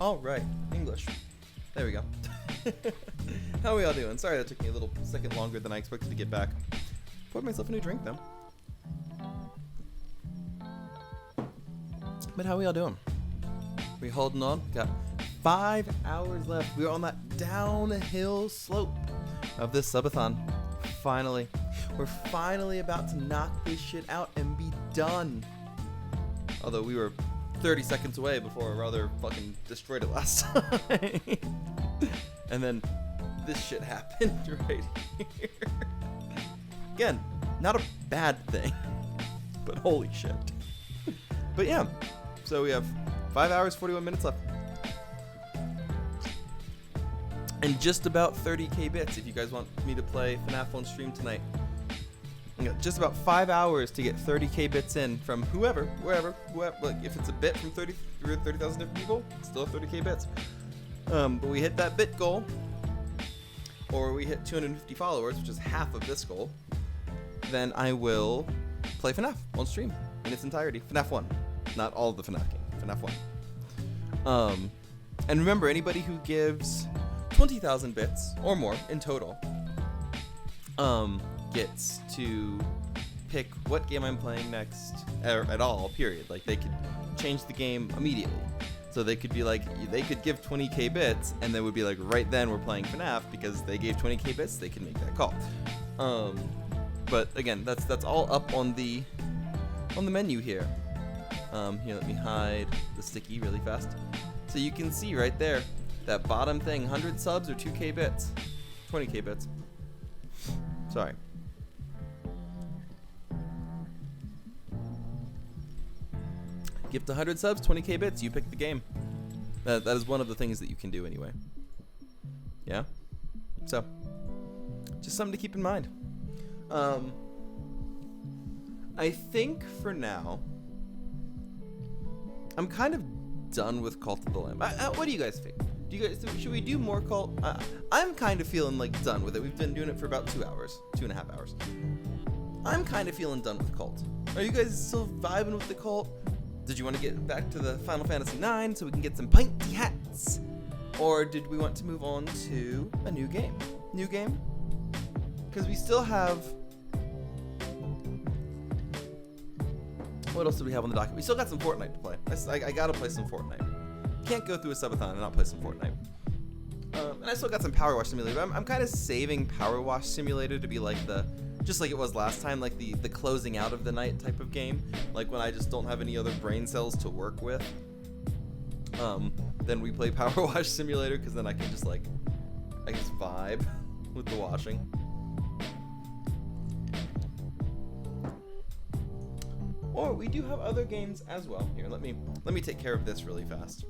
All right, English. There we go. How are we all doing? Sorry that took me a little second longer than I expected to get back. Poured myself a new drink though. But how are we all doing? We holding on? Got 5 hours left. We're on that downhill slope of this subathon. Finally. We're finally about to knock this shit out and be done. Although we were 30 seconds away before our brother fucking destroyed it last time. And then this shit happened right here. Again, not a bad thing, but holy shit. But yeah, so we have 5 hours, 41 minutes left. And just about 30k bits if you guys want me to play FNAF on stream tonight. Just about 5 hours to get 30k bits in from whoever. Like if it's a bit from 30,000 different people, it's still 30k bits. But we hit that bit goal, or we hit 250 followers, which is half of this goal, then I will play FNAF on stream in its entirety. FNAF 1, not all of the FNAF game, FNAF 1. And remember, anybody who gives 20,000 bits or more in total gets to pick what game I'm playing next, or at all, period. Like, they could change the game immediately. So they could be like, they could give 20k bits, and they would be like, right then we're playing FNAF, because they gave 20k bits, they can make that call. But again, that's all up on the menu here. Here, let me hide the sticky really fast. So you can see right there, that bottom thing, 100 subs or 2k bits. 20k bits. Sorry. Gift 100 subs, 20k bits, you pick the game. That is one of the things that you can do anyway. Yeah? So, just something to keep in mind. I think for now, I'm kind of done with Cult of the Lamb. What do you guys think? Should we do more Cult? I'm kind of feeling like done with it. We've been doing it for about 2 hours, 2.5 hours. I'm kind of feeling done with Cult. Are you guys still vibing with the Cult? Did you want to get back to the Final Fantasy IX so we can get some pinty hats? Or did we want to move on to a new game? New game? Because we still have... What else do we have on the docket? We still got some Fortnite to play. I gotta play some Fortnite. Can't go through a subathon and not play some Fortnite. And I still got some Power Wash Simulator. I'm kind of saving Power Wash Simulator to be like the... Just like it was last time, like the closing out of the night type of game. Like when I just don't have any other brain cells to work with. Then we play Power Wash Simulator, because then I can just like, I can just vibe with the washing. Or we do have other games as well. Here, let me take care of this really fast,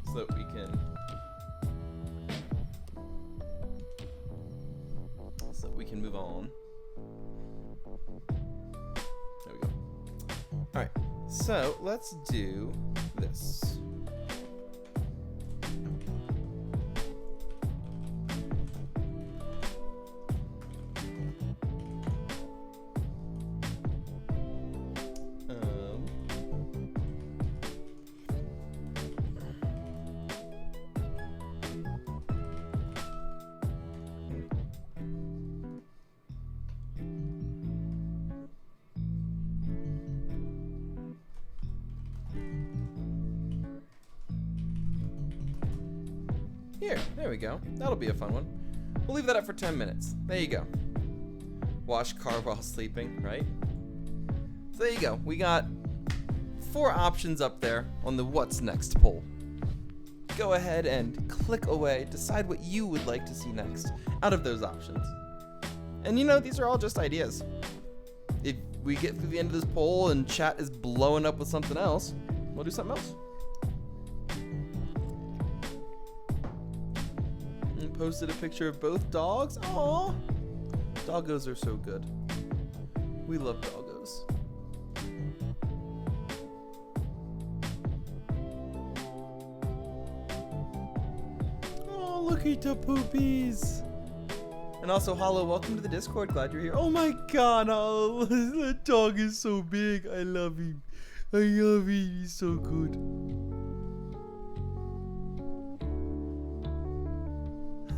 so that we can. Move on. There we go. Alright, so let's do this. There we go. That'll be a fun one. We'll leave that up for 10 minutes. There you go. Wash car while sleeping, right? So there you go. We got 4 options up there on the what's next poll. Go ahead and click away. Decide what you would like to see next out of those options. And you know, these are all just ideas. If we get through the end of this poll and chat is blowing up with something else, we'll do something else. Posted a picture of both dogs. Aww. Doggos are so good. We love doggos. Oh, look at the poopies. And also, Hollow, welcome to the Discord. Glad you're here. Oh my god, Hollow. That dog is so big. I love him. I love him. He's so good.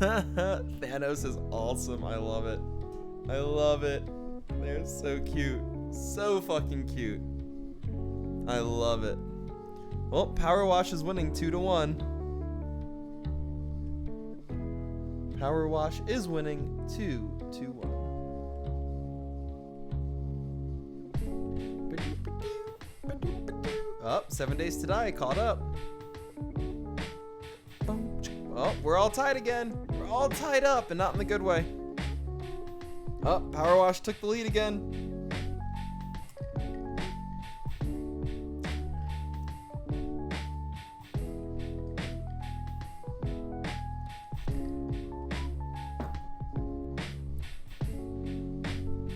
Thanos is awesome. I love it. I love it. They're so cute. So fucking cute. I love it. Well, Power Wash is winning 2-1. Power Wash is winning 2-1. Oh, 7 Days to Die caught up. Oh, we're all tied again. We're all tied up, and not in the good way. Oh, Power Wash took the lead again.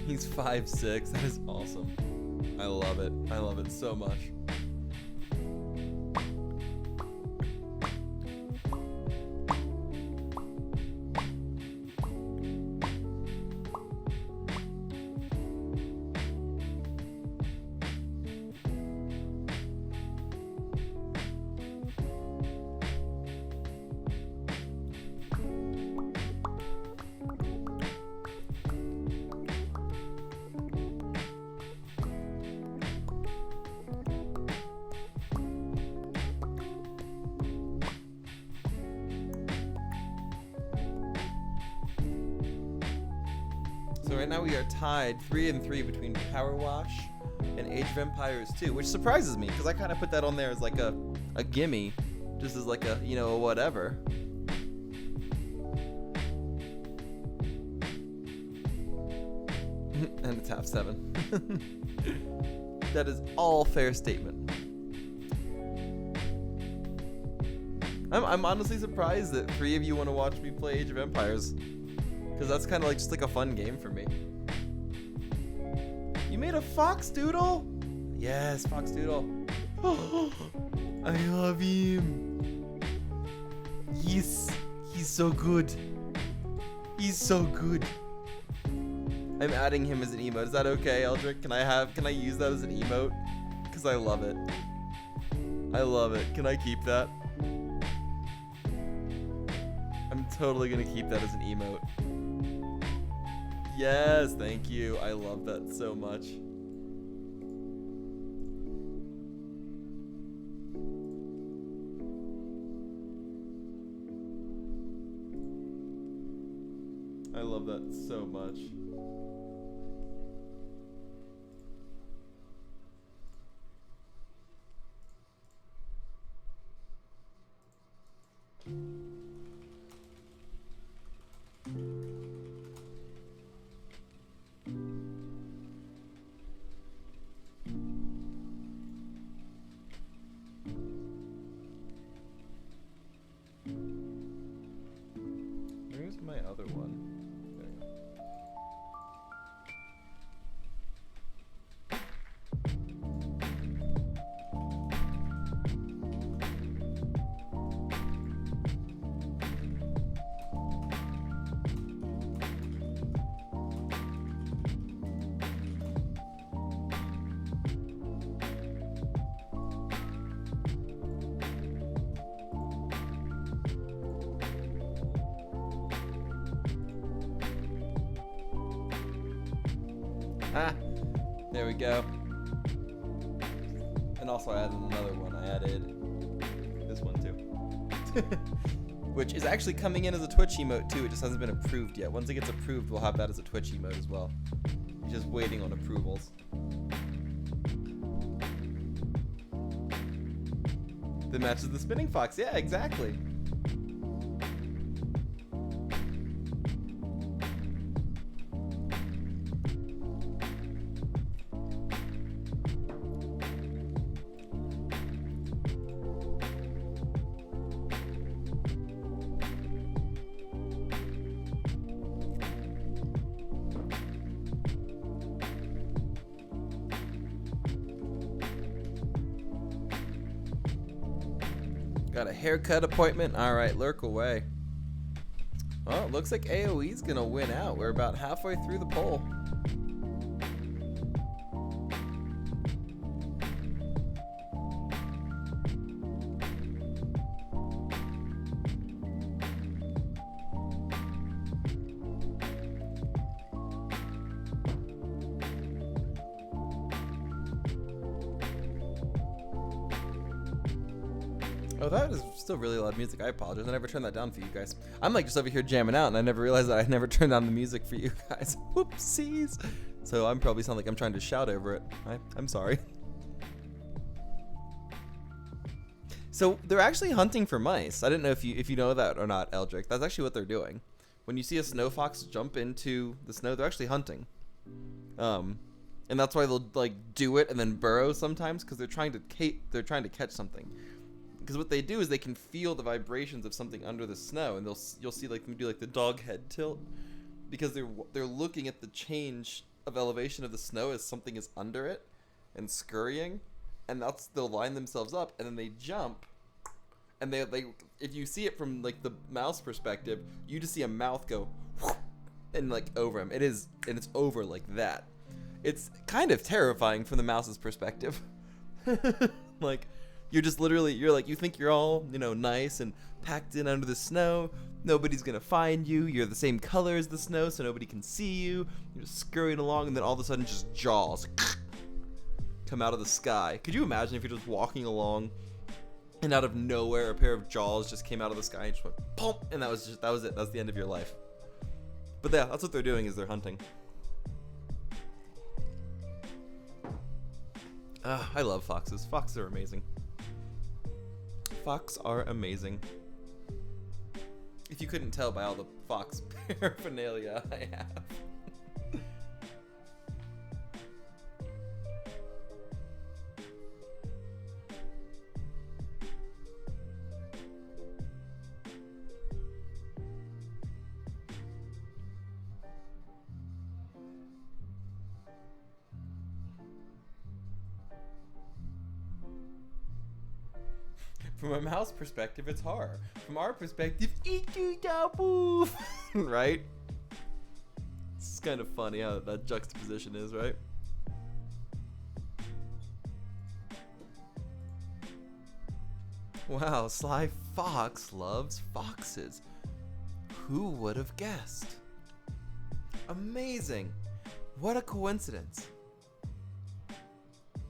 He's 5'6". That is awesome. I love it. I love it so much. So right now we are tied 3-3 between Power Wash and Age of Empires 2, which surprises me because I kind of put that on there as like a gimme, just as like a, you know, a whatever. And it's half 7. That is all fair statement. I'm honestly surprised that 3 of you want to watch me play Age of Empires. Because that's kind of like just like a fun game for me. You made a fox doodle? Yes, fox doodle. I love him. He's so good. He's so good. I'm adding him as an emote. Is that okay, Eldrick? Can I use that as an emote? Because I love it. I love it. Can I keep that? I'm totally gonna keep that as an emote. Yes, thank you. I love that so much. I love that so much. Where's my other one? There we go. Ah, there we go. And also I added another one. I added this one too. Which is actually coming in as a Twitch emote too. It just hasn't been approved yet. Once it gets approved, we'll have that as a Twitch emote as well. Just waiting on approvals. That matches the spinning fox. Yeah, exactly. Got a haircut appointment. All right, lurk away. Well, it looks like AoE's gonna win out. We're about halfway through the poll. Oh, that is still really loud music. I apologize. I never turned that down for you guys. I'm like just over here jamming out, and I never realized that I never turned down the music for you guys. Whoopsies. So I'm probably sound like I'm trying to shout over it. I'm sorry. So they're actually hunting for mice. I didn't know if you know that or not, Eldrick. That's actually what they're doing. When you see a snow fox jump into the snow, they're actually hunting. And that's why they'll like do it and then burrow sometimes, because they're trying to catch something. Because what they do is they can feel the vibrations of something under the snow, and you'll see like them do like the dog head tilt, because they're looking at the change of elevation of the snow as something is under it and scurrying, and they'll line themselves up and then they jump, and they if you see it from like the mouse perspective, you just see a mouth go and like over him. It's over like that. It's kind of terrifying from the mouse's perspective. Like you're just literally, you think you're all, nice and packed in under the snow. Nobody's gonna find you. You're the same color as the snow, so nobody can see you. You're just scurrying along, and then all of a sudden, just jaws come out of the sky. Could you imagine if you're just walking along, and out of nowhere, a pair of jaws just came out of the sky and just went pump, and that was it. That's the end of your life. But yeah, that's what they're doing, is they're hunting. I love foxes. Foxes are amazing. Fox are amazing. If you couldn't tell by all the fox paraphernalia I have. From a mouse perspective, it's horror. From our perspective, right? It's kind of funny how that juxtaposition is, right? Wow, Sly Fox loves foxes. Who would have guessed? Amazing. What a coincidence.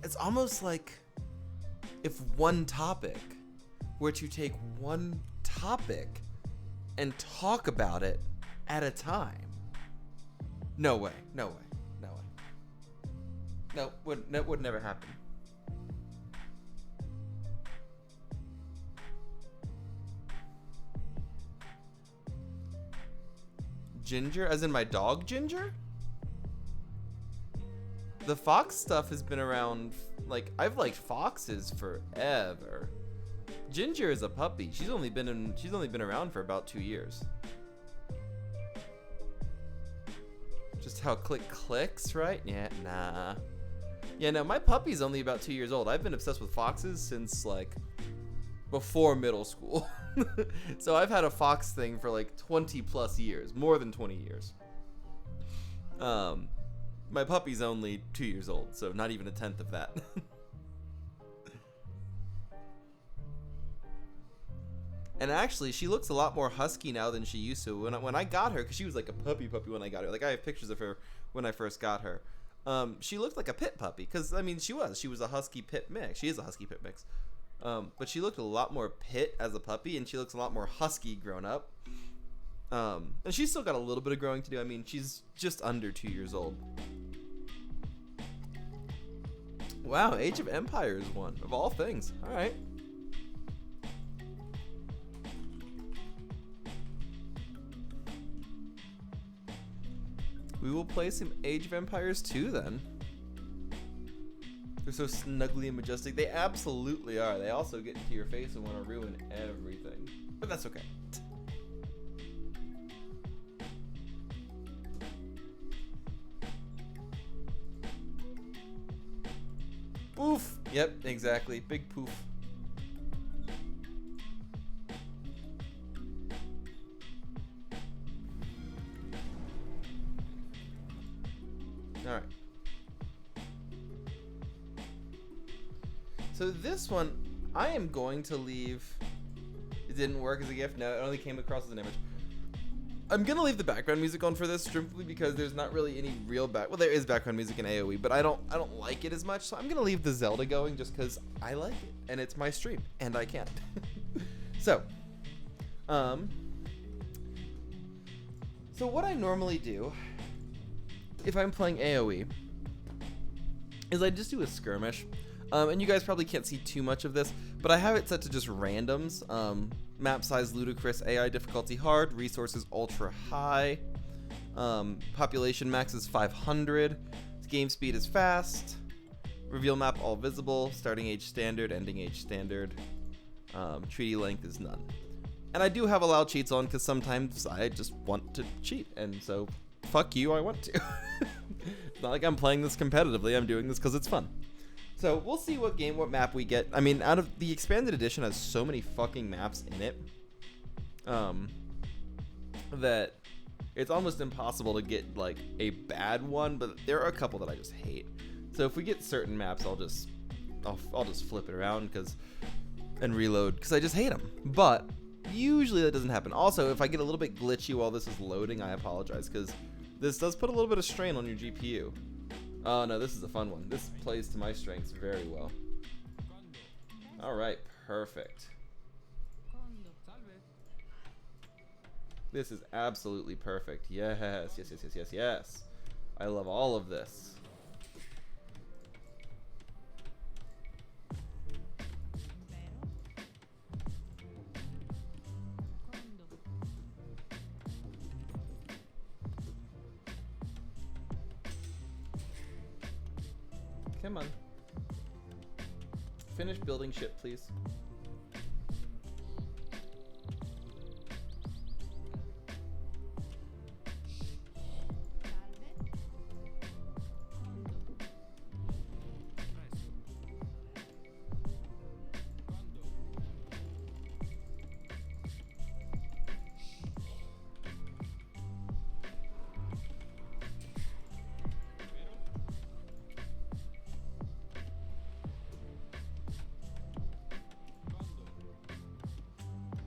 It's almost like if one topic were to take one topic and talk about it at a time. No way. No, that would never happen. Ginger, as in my dog Ginger? The fox stuff has been around, like, I've liked foxes forever. Ginger is a puppy. She's only been around for about 2 years. Just how click clicks, right? Yeah, nah. Yeah, no, my puppy's only about 2 years old. I've been obsessed with foxes since like before middle school. So I've had a fox thing for like 20 plus years, more than 20 years. My puppy's only 2 years old, so not even a tenth of that. And actually, she looks a lot more husky now than she used to. When I got her, because she was like a puppy when I got her. Like, I have pictures of her when I first got her. She looked like a pit puppy, because, I mean, she was a husky pit mix. She is a husky pit mix. But she looked a lot more pit as a puppy, and she looks a lot more husky grown up. And she's still got a little bit of growing to do. I mean, she's just under 2 years old. Wow, Age of Empires one, of all things. All right. We will play some Age of Empires 2 then. They're so snuggly and majestic. They absolutely are. They also get into your face and want to ruin everything. But that's okay. Poof. Yep, exactly. Big poof. Alright. So this one, I am going to leave. It didn't work as a gift. No, it only came across as an image. I'm gonna leave the background music on for this simply because there's not really any real well, there is background music in AoE, but I don't like it as much. So I'm gonna leave the Zelda going just because I like it and it's my stream and I can't. So, so what I normally do if I'm playing AoE is I just do a skirmish. And you guys probably can't see too much of this, but I have it set to just randoms. Map size ludicrous, AI difficulty hard, resources ultra high, population max is 500, game speed is fast, reveal map all visible, starting age standard, ending age standard, treaty length is none. And I do have allowed cheats on because sometimes I just want to cheat, and so fuck you, I want to. It's not like I'm playing this competitively, I'm doing this because it's fun. So we'll see what map we get. I mean, out of the expanded edition has so many fucking maps in it, that it's almost impossible to get like a bad one. But there are a couple that I just hate. So if we get certain maps, I'll just flip it around and reload because I just hate them. But usually that doesn't happen. Also, if I get a little bit glitchy while this is loading, I apologize because this does put a little bit of strain on your GPU. Oh no, this is a fun one. This plays to my strengths very well. Alright, perfect. This is absolutely perfect. Yes, yes, yes, yes, yes, yes. I love all of this. Come on. Finish building ship, please.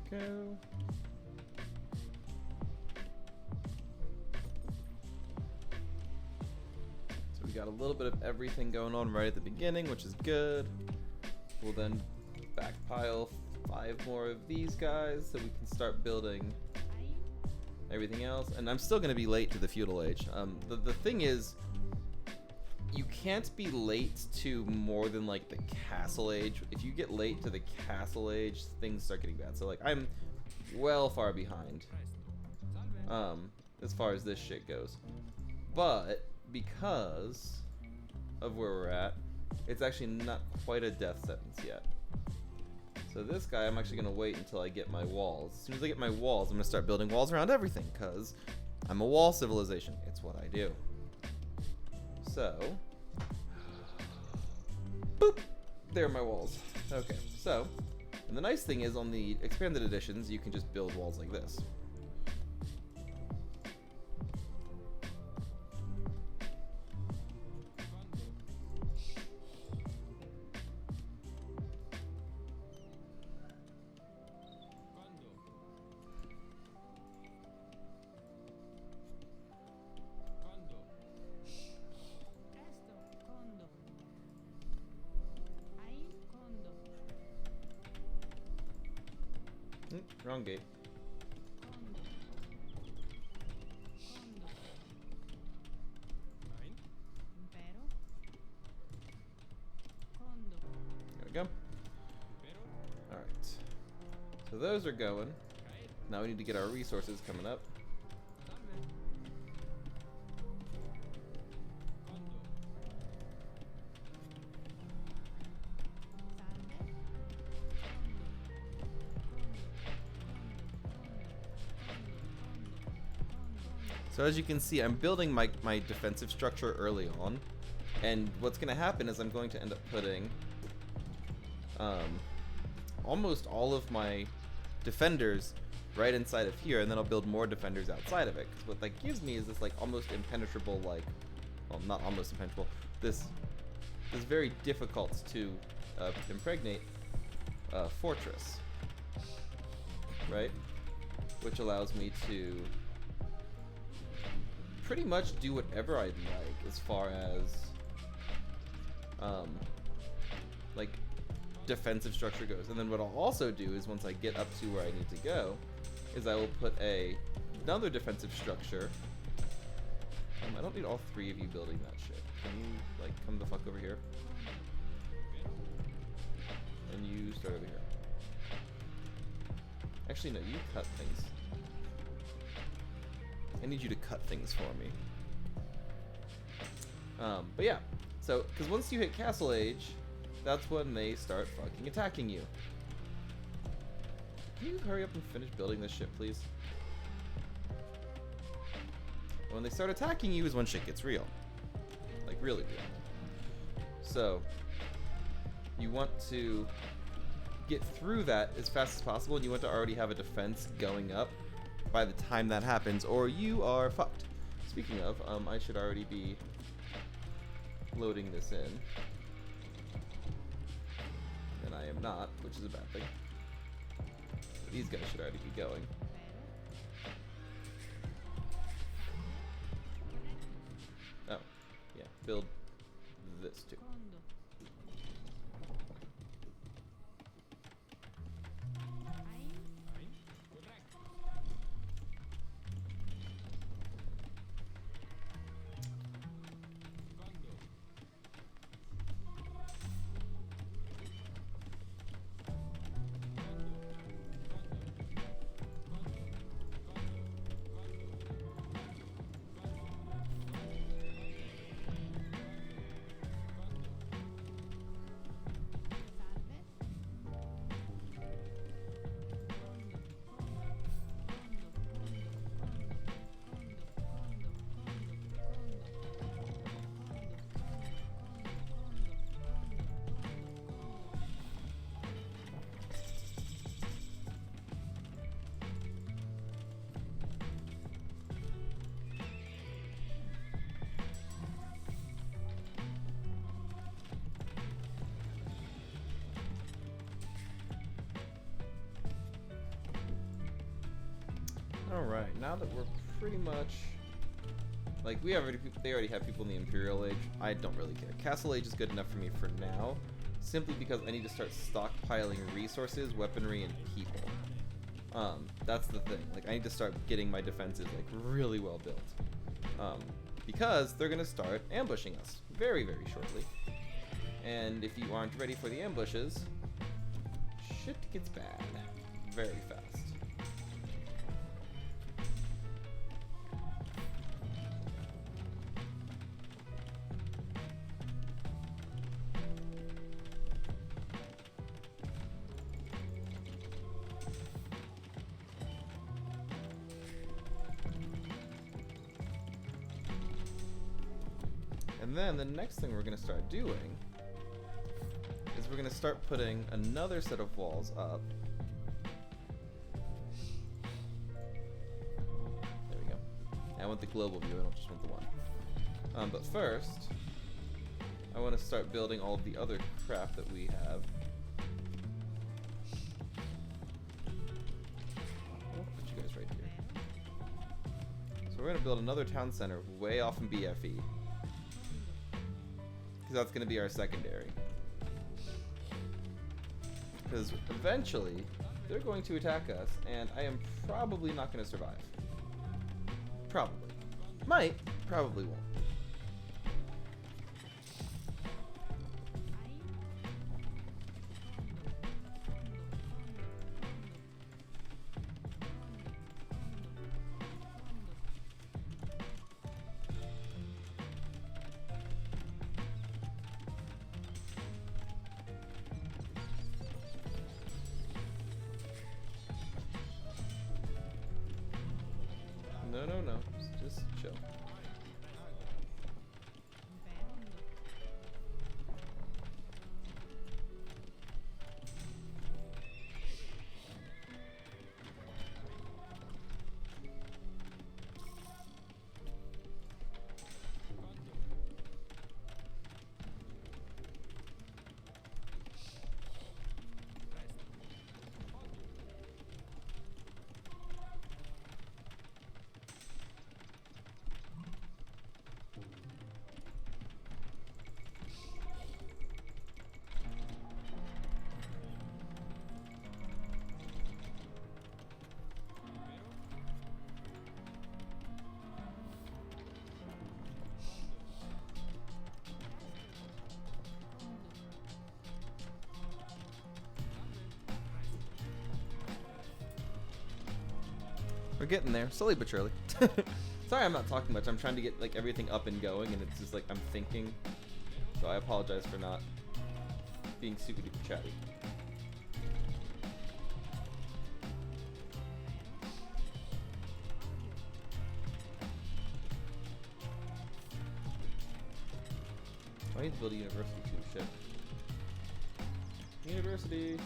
Go. So we got a little bit of everything going on right at the beginning, which is good. We'll then backpile 5 more of these guys so we can start building everything else. And I'm still going to be late to the feudal age. The thing is, you can't be late to more than like the castle age. If you get late to the castle age, things start getting bad. So like I'm well far behind as far as this shit goes. But because of where we're at, it's actually not quite a death sentence yet. So this guy, I'm actually gonna wait until I get my walls. As soon as I get my walls, I'm gonna start building walls around everything because I'm a wall civilization. It's what I do. So, boop, there are my walls. Okay, so, and the nice thing is on the expanded editions, you can just build walls like this. Wrong gate. There we go. Alright. So those are going. Now we need to get our resources coming up. So as you can see, I'm building my defensive structure early on, and what's going to happen is I'm going to end up putting almost all of my defenders right inside of here, and then I'll build more defenders outside of it. Because what that gives me is this like almost impenetrable, like, well, not almost impenetrable, this very difficult to impregnate fortress, right? Which allows me to pretty much do whatever I'd like as far as like defensive structure goes. And then what I'll also do is once I get up to where I need to go, is I will put another defensive structure. I don't need all three of you building that shit. Can you, like, come the fuck over here? And you start over here. Actually, no, you cut things. I need you to cut things for me. But yeah, so, because once you hit Castle Age, that's when they start fucking attacking you. Can you hurry up and finish building this shit, please? When they start attacking you is when shit gets real. Like, really real. So, you want to get through that as fast as possible, and you want to already have a defense going up by the time that happens, or you are fucked. Speaking of, I should already be loading this in. And I am not, which is a bad thing. These guys should already be going. Oh, yeah, build this too. Alright, now that we're pretty much, like, they already have people in the Imperial Age. I don't really care. Castle Age is good enough for me for now, simply because I need to start stockpiling resources, weaponry, and people. That's the thing. Like, I need to start getting my defenses, like, really well built. Because they're gonna start ambushing us very, very shortly. And if you aren't ready for the ambushes, shit gets bad very fast. And then the next thing we're going to start doing is we're going to start putting another set of walls up. There we go. I want the global view, I don't just want the one. But first, I want to start building all of the other crap that we have. I'll put you guys right here. So we're going to build another town center way off in BFE. Because that's going to be our secondary. Because eventually, they're going to attack us, and I am probably not going to survive. Probably. Might, probably won't. No. Just chill. We're getting there, slowly but surely. Sorry I'm not talking much. I'm trying to get like everything up and going, and it's just like I'm thinking. So I apologize for not being super duper chatty. I need to build a university too, shit. University!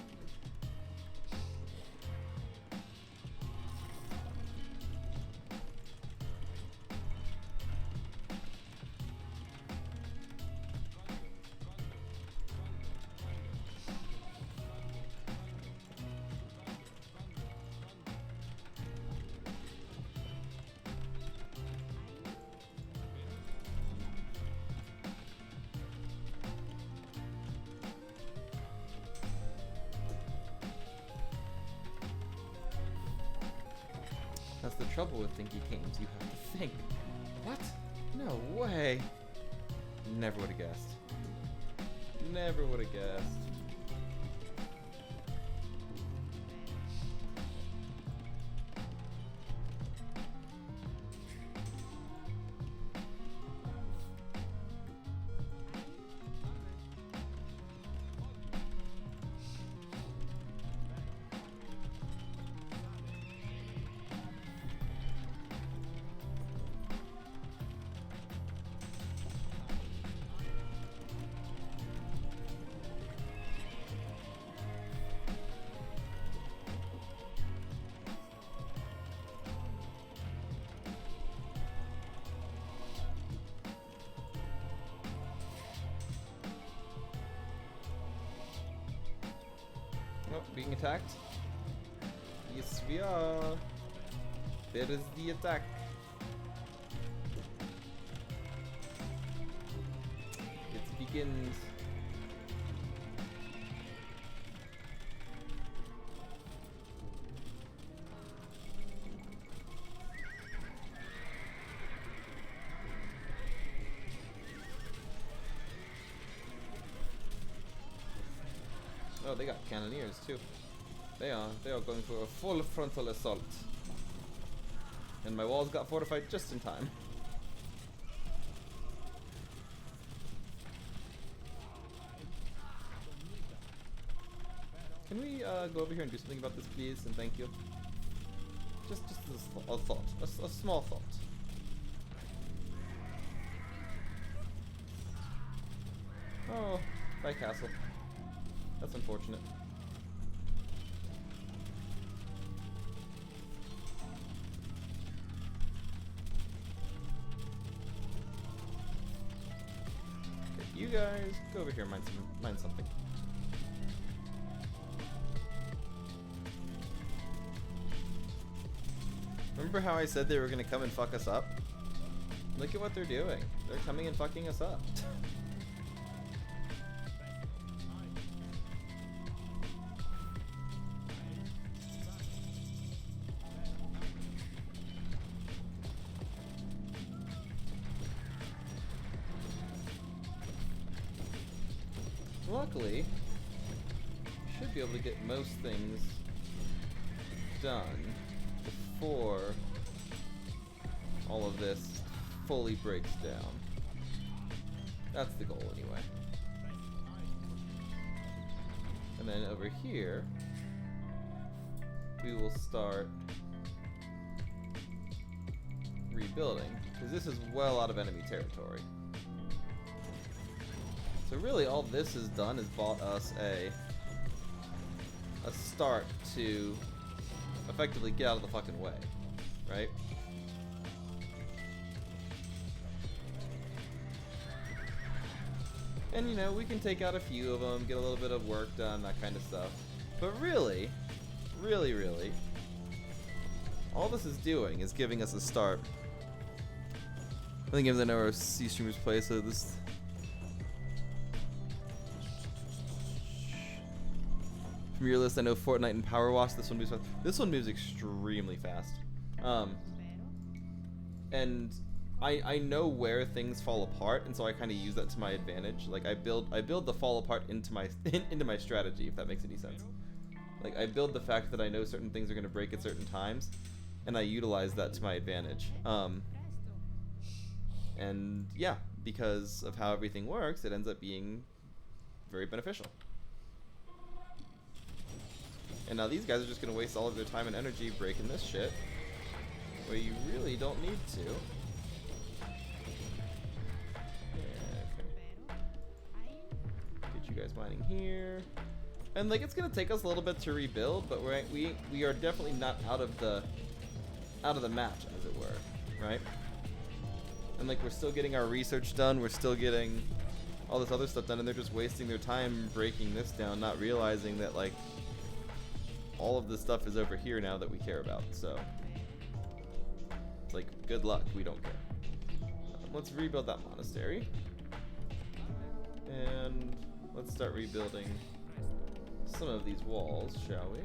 That's the trouble with thinky games. You have to think. What? No way. Never would have guessed. Never would have guessed. Oh, being attacked? Yes, we are. There is the attack. It begins. Oh, they got cannoneers too. They are going for a full frontal assault. And my walls got fortified just in time. Can we go over here and do something about this, please? And thank you. Just a thought, a small thought. Oh, bye castle. That's unfortunate. Okay, you guys go over here and mine something. Remember how I said they were gonna come and fuck us up? Look at what they're doing. They're coming and fucking us up. Luckily, should be able to get most things done before all of this fully breaks down. That's the goal anyway. And then over here, we will start rebuilding, because this is well out of enemy territory. So really all this has done is bought us a start to effectively get out of the fucking way, right? And you know, we can take out a few of them, get a little bit of work done, that kind of stuff. But really, all this is doing is giving us a start. I think games I know our C streamers play, so this. From your list, I know Fortnite and Power Wash. This one moves fast. This one moves extremely fast. And I know where things fall apart, and so I kind of use that to my advantage. Like I build the fall apart into my into my strategy, if that makes any sense. Like I build the fact that I know certain things are going to break at certain times and I utilize that to my advantage. And yeah, because of how everything works, it ends up being very beneficial. And now these guys are just going to waste all of their time and energy breaking this shit, where you really don't need to. Get you guys mining here. And like, it's going to take us a little bit to rebuild, but we are definitely not out of the match, as it were, right? And like, we're still getting our research done, we're still getting all this other stuff done, and they're just wasting their time breaking this down, not realizing that like all of this stuff is over here now that we care about. So it's like, good luck, we don't care. Let's rebuild that monastery, and let's start rebuilding some of these walls, shall we?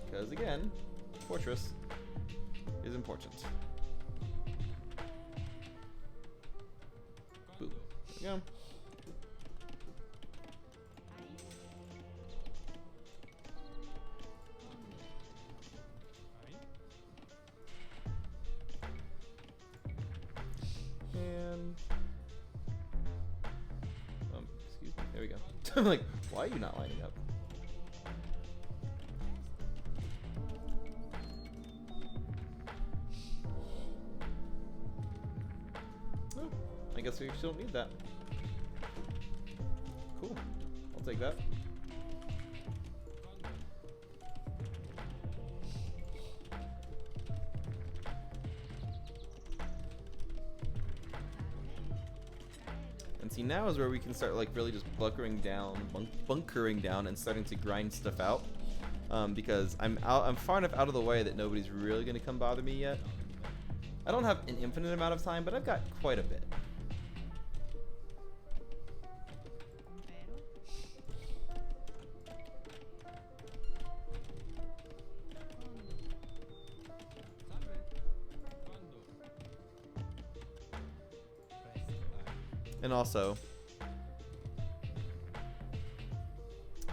Because again, fortress is important. Boom. There we go. And excuse me. There we go. I'm like, why are you not lining up? Oh, I guess we still don't need that. Cool. I'll take that. And see, now is where we can start like really just bunkering down and starting to grind stuff out. Because I'm far enough out of the way that nobody's really gonna come bother me yet. I don't have an infinite amount of time, but I've got quite a bit. And also,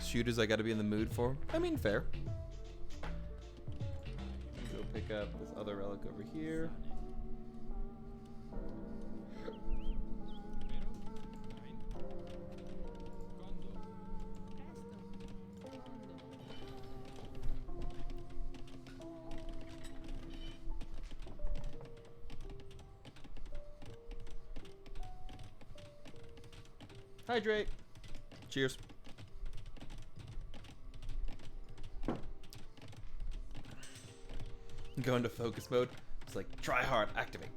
shooters I gotta be in the mood for. I mean, fair. Go pick up this other relic over here. Hydrate. Cheers. Go into focus mode. It's like, try hard, activate.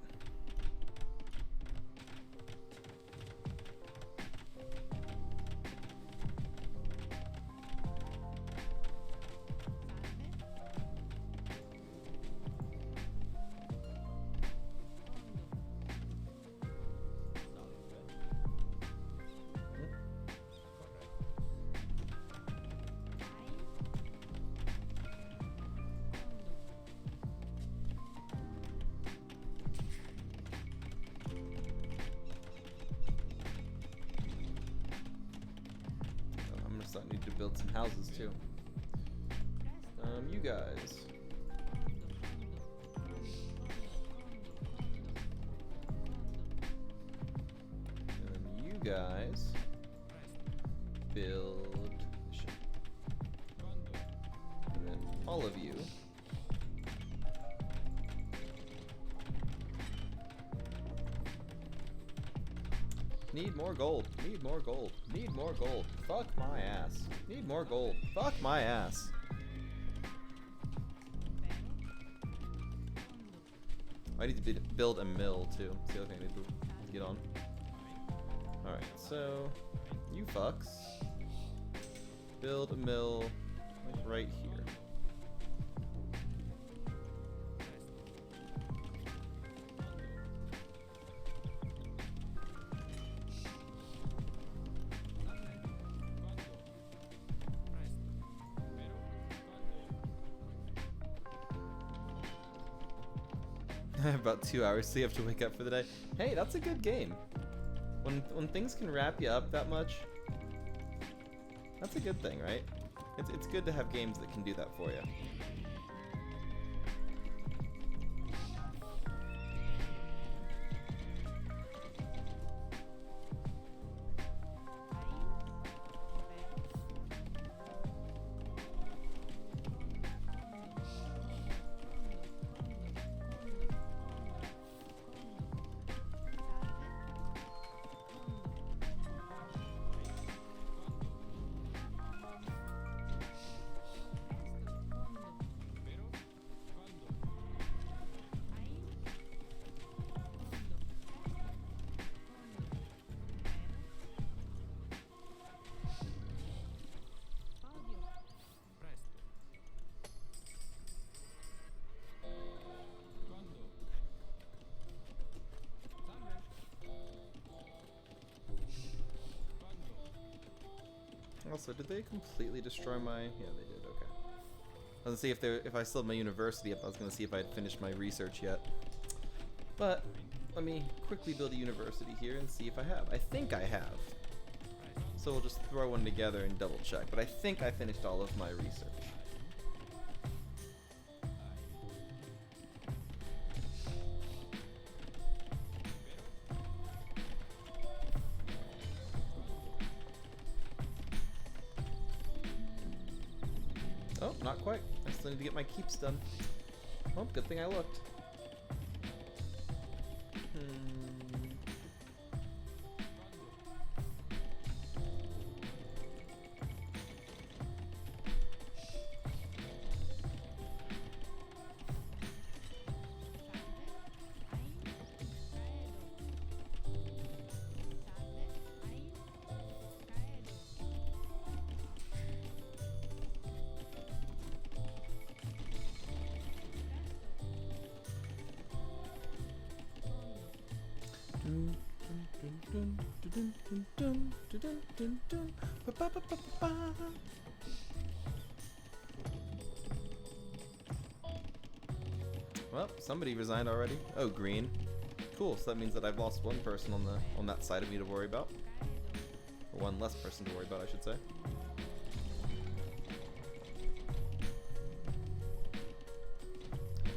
I need to build some houses too. You guys. And you guys build. And then all of you. Need more gold. Need more gold. Need more gold. Fuck my ass. Need more gold. Fuck my ass. I need to build a mill too. That's the other thing I need to get on. Alright, so you fucks build a mill like right here. About 2 hours, so you have to wake up for the day. Hey, that's a good game. When things can wrap you up that much, that's a good thing, right? It's good to have games that can do that for you. Also, did they completely destroy my... Yeah, they did, okay. I was gonna see if I still had my university up, I was gonna see if I'd finished my research yet. But, let me quickly build a university here and see if I have. I think I have. So we'll just throw one together and double check. But I think I finished all of my research. Oh, not quite. I still need to get my keeps done. Well, good thing I looked. Well, somebody resigned already. Oh, green. Cool. So that means that I've lost one person on that side of me to worry about, or one less person to worry about, I should say.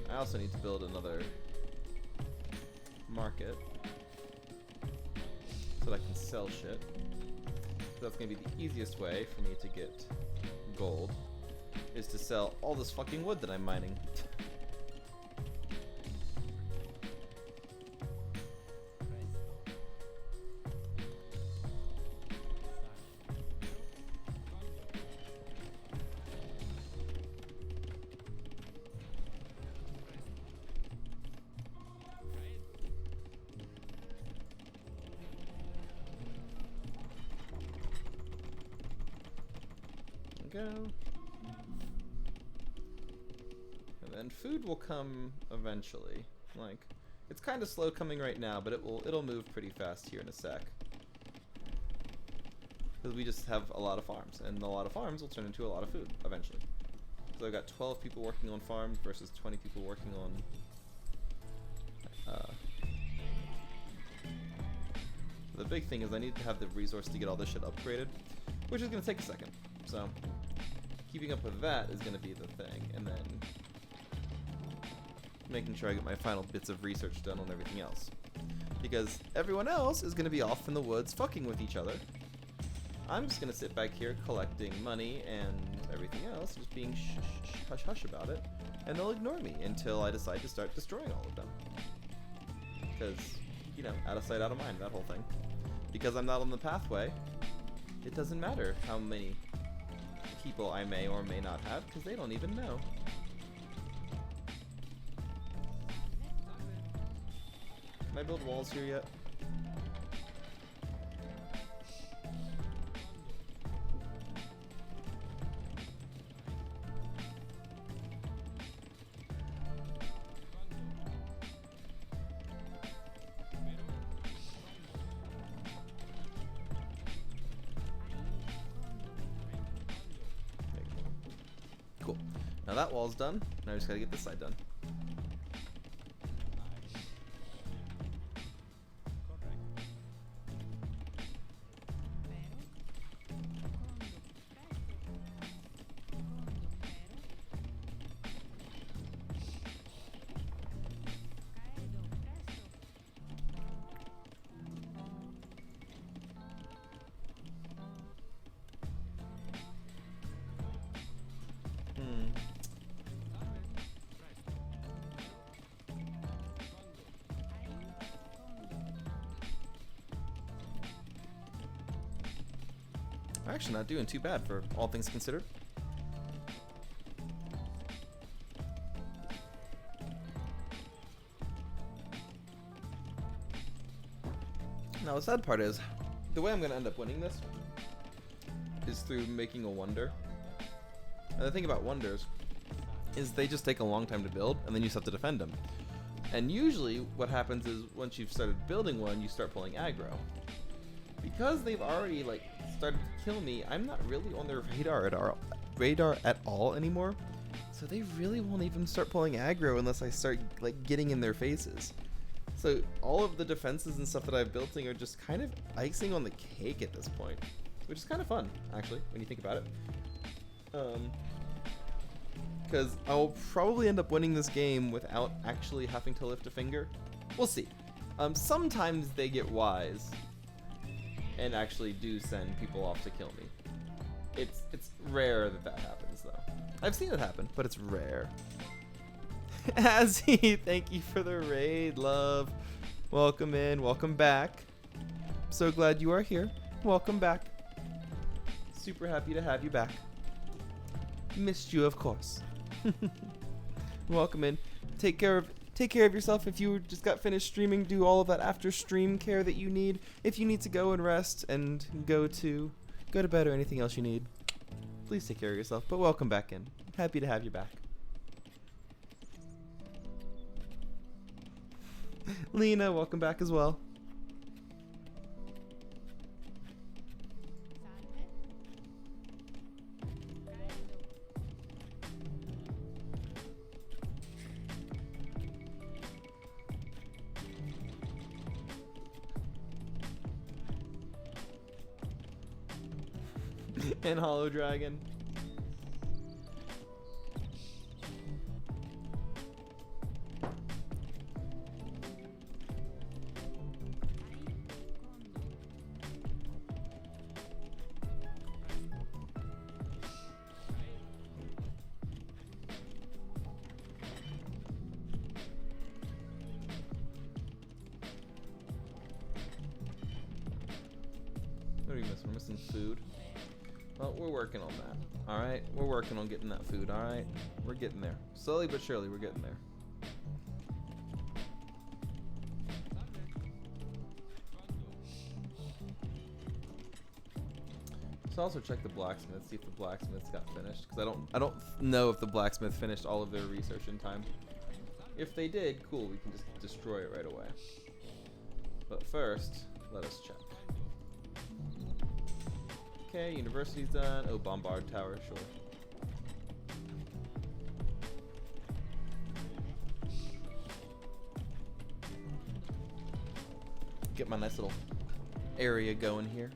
I also need to build another market so that I can sell shit. So that's gonna be the easiest way for me to get gold, is to sell all this fucking wood that I'm mining. Go. And then food will come eventually. Like, it's kind of slow coming right now, but it'll move pretty fast here in a sec. Because we just have a lot of farms, and a lot of farms will turn into a lot of food eventually. So I've got 12 people working on farms versus 20 people working on the big thing is I need to have the resource to get all this shit upgraded, which is going to take a second. So keeping up with that is going to be the thing, and then making sure I get my final bits of research done on everything else. Because everyone else is going to be off in the woods fucking with each other. I'm just going to sit back here collecting money and everything else, just being hush hush about it, and they'll ignore me until I decide to start destroying all of them. Because, you know, out of sight, out of mind, that whole thing. Because I'm not on the pathway, it doesn't matter how many people I may or may not have, because they don't even know. Can I build walls here yet? Cool. Now that wall's done. Now I just gotta get this side done. Actually, not doing too bad for all things considered. Now, the sad part is, the way I'm going to end up winning this is through making a wonder. And the thing about wonders is they just take a long time to build, and then you just have to defend them. And usually what happens is once you've started building one, you start pulling aggro. because they've already like started to kill me, I'm not really on their radar at all anymore. So they really won't even start pulling aggro unless I start like getting in their faces. So all of the defenses and stuff that I've built are just kind of icing on the cake at this point, which is kind of fun actually when you think about it. Because I'll probably end up winning this game without actually having to lift a finger. We'll see. Sometimes they get wise and actually do send people off to kill me. It's rare that happens though. I've seen it happen, but it's rare. Azzy, thank you for the raid, love. Welcome in, welcome back. So glad you are here. Welcome back. Super happy to have you back. Missed you, of course. Welcome in. Take care of yourself. If you just got finished streaming, do all of that after stream care that you need. If you need to go and rest and go to bed or anything else you need, please take care of yourself. But welcome back in. Happy to have you back. Lena, welcome back as well. And Hollow Dragon. What are we missing? We're missing food. Well, we're working on that. Alright? We're working on getting that food, alright? We're getting there. Slowly but surely, we're getting there. So also check the blacksmith, see if the blacksmith's got finished. Because I don't know if the blacksmith finished all of their research in time. If they did, cool, we can just destroy it right away. But first, let us check. Okay, university's done. Oh, bombard tower, sure. Get my nice little area going here.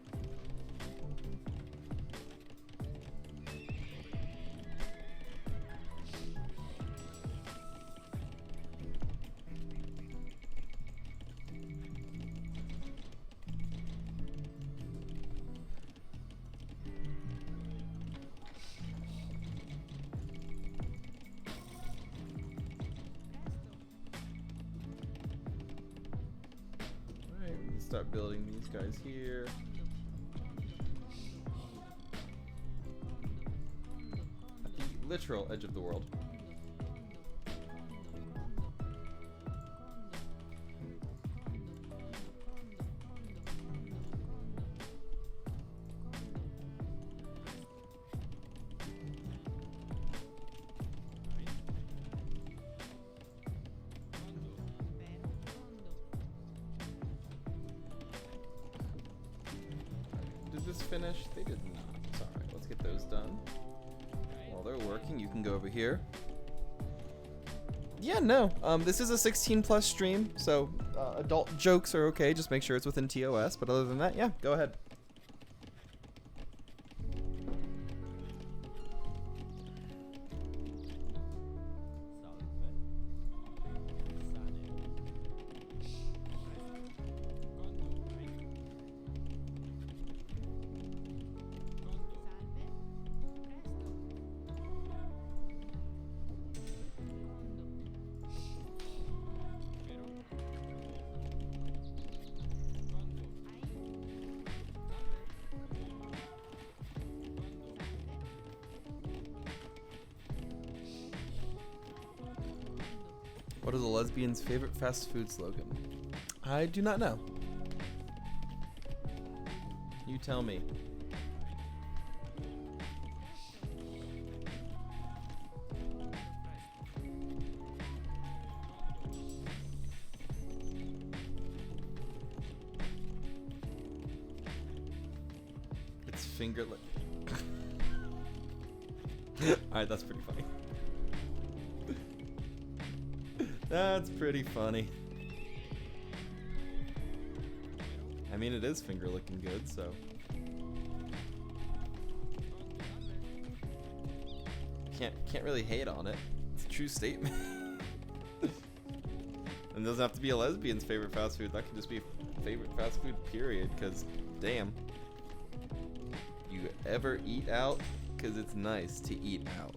Start building these guys here. At the literal edge of the world. Finish? They did not. Alright, let's get those done. While they're working, you can go over here. Yeah, no. This is a 16+ stream, so adult jokes are okay. Just make sure it's within TOS. But other than that, yeah, go ahead. What is a lesbian's favorite fast food slogan? I do not know. You tell me. finger lick. Alright, that's pretty funny. That's pretty funny. I mean, it is finger licking good, so. Can't really hate on it. It's a true statement. And it doesn't have to be a lesbian's favorite fast food. That can just be favorite fast food, period. Because, damn. You ever eat out? Because it's nice to eat out.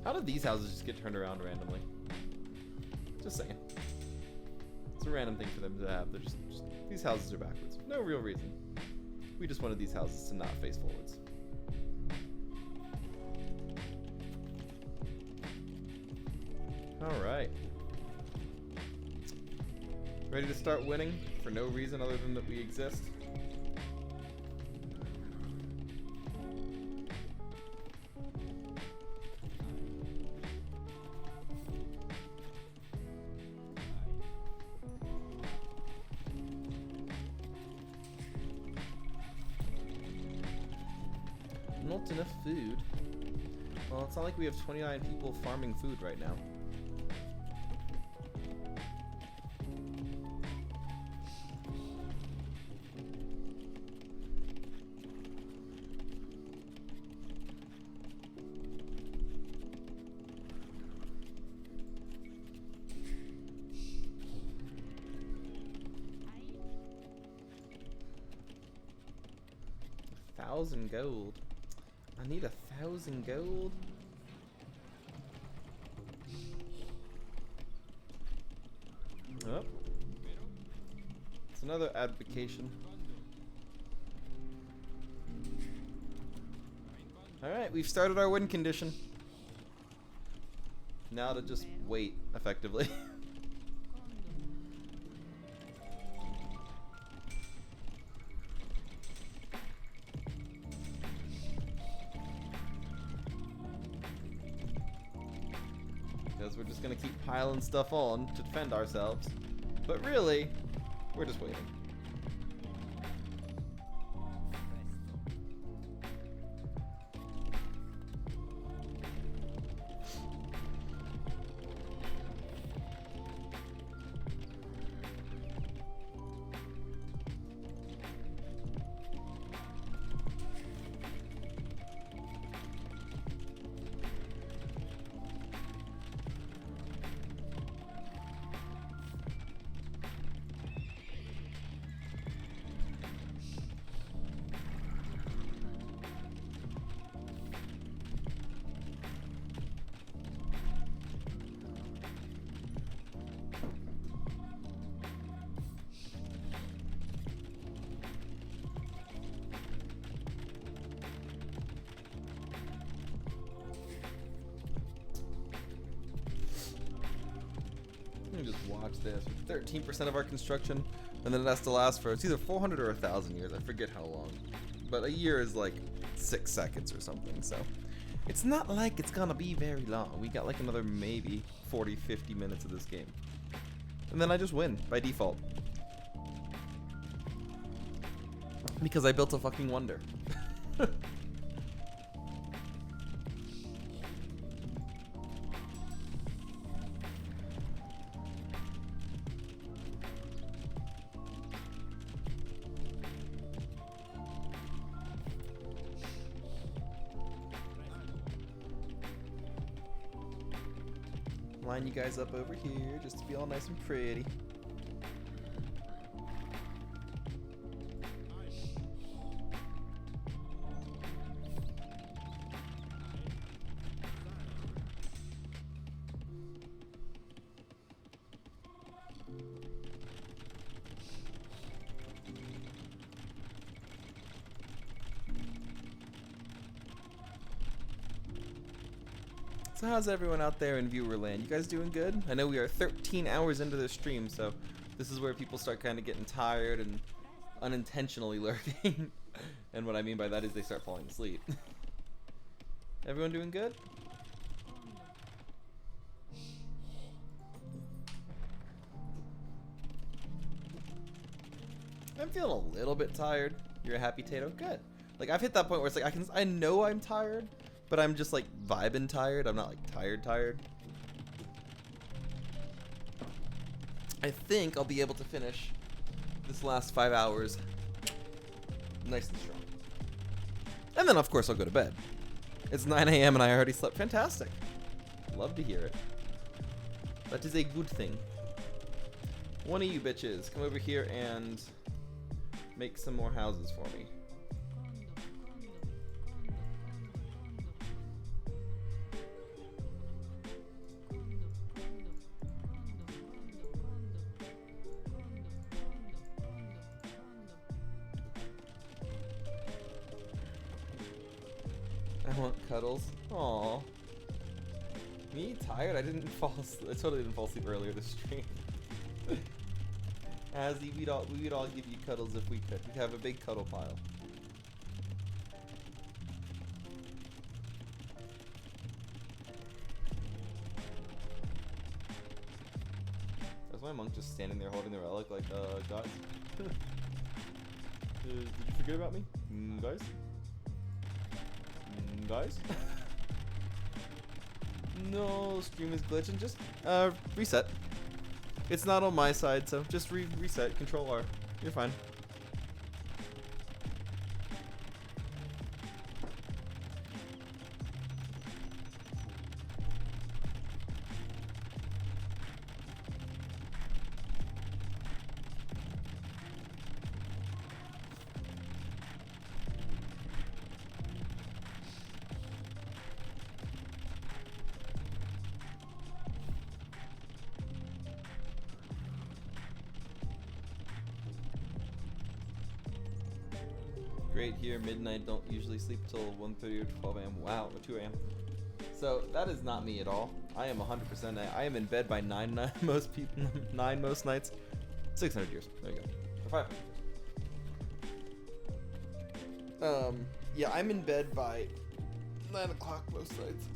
How did these houses just get turned around randomly? Just saying. It's a random thing for them to have. They're just these houses are backwards. No real reason. We just wanted these houses to not face forwards. Alright. Ready to start winning for no reason other than that we exist? Not enough food. Well, it's not like we have 29 people farming food right now. $1,000 gold. I need 1,000 gold. Oh. It's another advocation. Alright, we've started our win condition. Now to just wait, effectively. Because we're just gonna keep piling stuff on to defend ourselves. But really, we're just waiting. Let me just watch this. 13% of our construction, and then it has to last for, it's either 400 or 1,000 years. I forget how long. But a year is like 6 seconds or something, so. It's not like it's gonna be very long. We got like another maybe 40, 50 minutes of this game. And then I just win by default. Because I built a fucking wonder. Line you guys up over here just to be all nice and pretty. So how's everyone out there in viewer land? You guys doing good? I know we are 13 hours into this stream, so this is where people start kind of getting tired and unintentionally lurking. And what I mean by that is they start falling asleep. Everyone doing good? I'm feeling a little bit tired. You're a happy Tato? Good. Like, I've hit that point where it's like, I know I'm tired, but I'm just like vibing tired. I'm not like tired. I think I'll be able to finish this last 5 hours nice and strong. And then, of course, I'll go to bed. It's 9 a.m. and I already slept. Fantastic. Love to hear it. That is a good thing. One of you bitches, come over here and make some more houses for me. I want cuddles. Aww. Me tired? I didn't fall asleep. I totally didn't fall asleep earlier this stream. Azzy, we would all give you cuddles if we could. We'd have a big cuddle pile. There's my monk just standing there holding the relic like, guys? Did you forget about me? Guys? Guys? No, stream is glitching. Just, reset. It's not on my side, so just reset. Control R. You're fine. Great here, midnight, don't usually sleep till 1:30 or 12 a.m. Wow, or 2 a.m. So that is not me at all. I am 100%. I am in bed by 9 most people, 9 most nights. 600 years. There you go. Or 500. Yeah, I'm in bed by 9 o'clock most nights.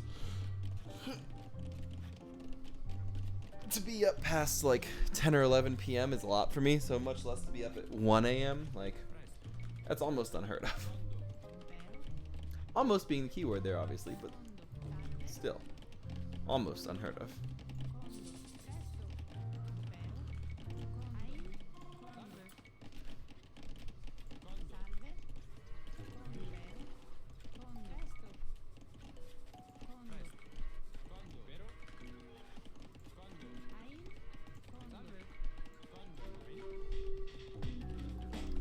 To be up past like 10 or 11 p.m. is a lot for me, so much less to be up at 1 a.m. Like, that's almost unheard of. Almost being the keyword there, obviously, but still. Almost unheard of.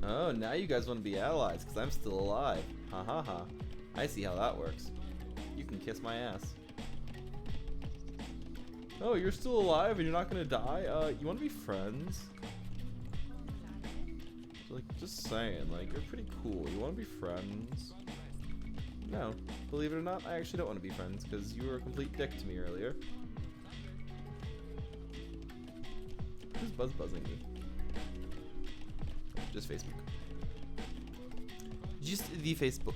Oh, now you guys want to be allies, because I'm still alive. Ha ha ha. I see how that works. You can kiss my ass. Oh, you're still alive and you're not gonna die? You wanna be friends? Like, just saying, like, you're pretty cool. You wanna be friends? No. Believe it or not, I actually don't want to be friends, because you were a complete dick to me earlier. Who's buzzing me? Just Facebook. Just the Facebook.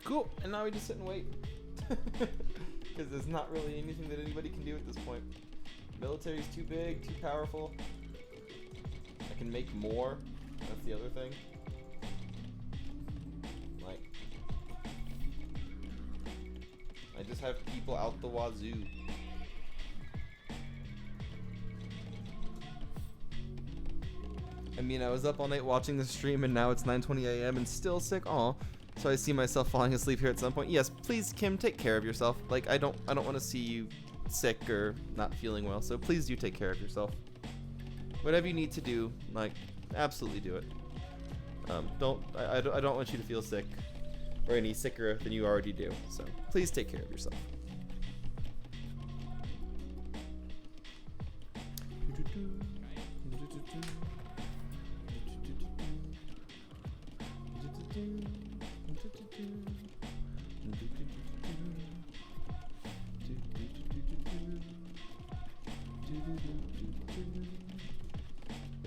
Cool, and now we just sit and wait. Because there's not really anything that anybody can do at this point. Military's too big, too powerful. I can make more. That's the other thing. Like, I just have people out the wazoo. I mean, I was up all night watching the stream and now it's 9:20 a.m. and still sick. Aw. So I see myself falling asleep here at some point. Yes, please, Kim, take care of yourself. Like, I don't want to see you sick or not feeling well. So please do take care of yourself. Whatever you need to do, like, absolutely do it. I don't want you to feel sick or any sicker than you already do. So please take care of yourself.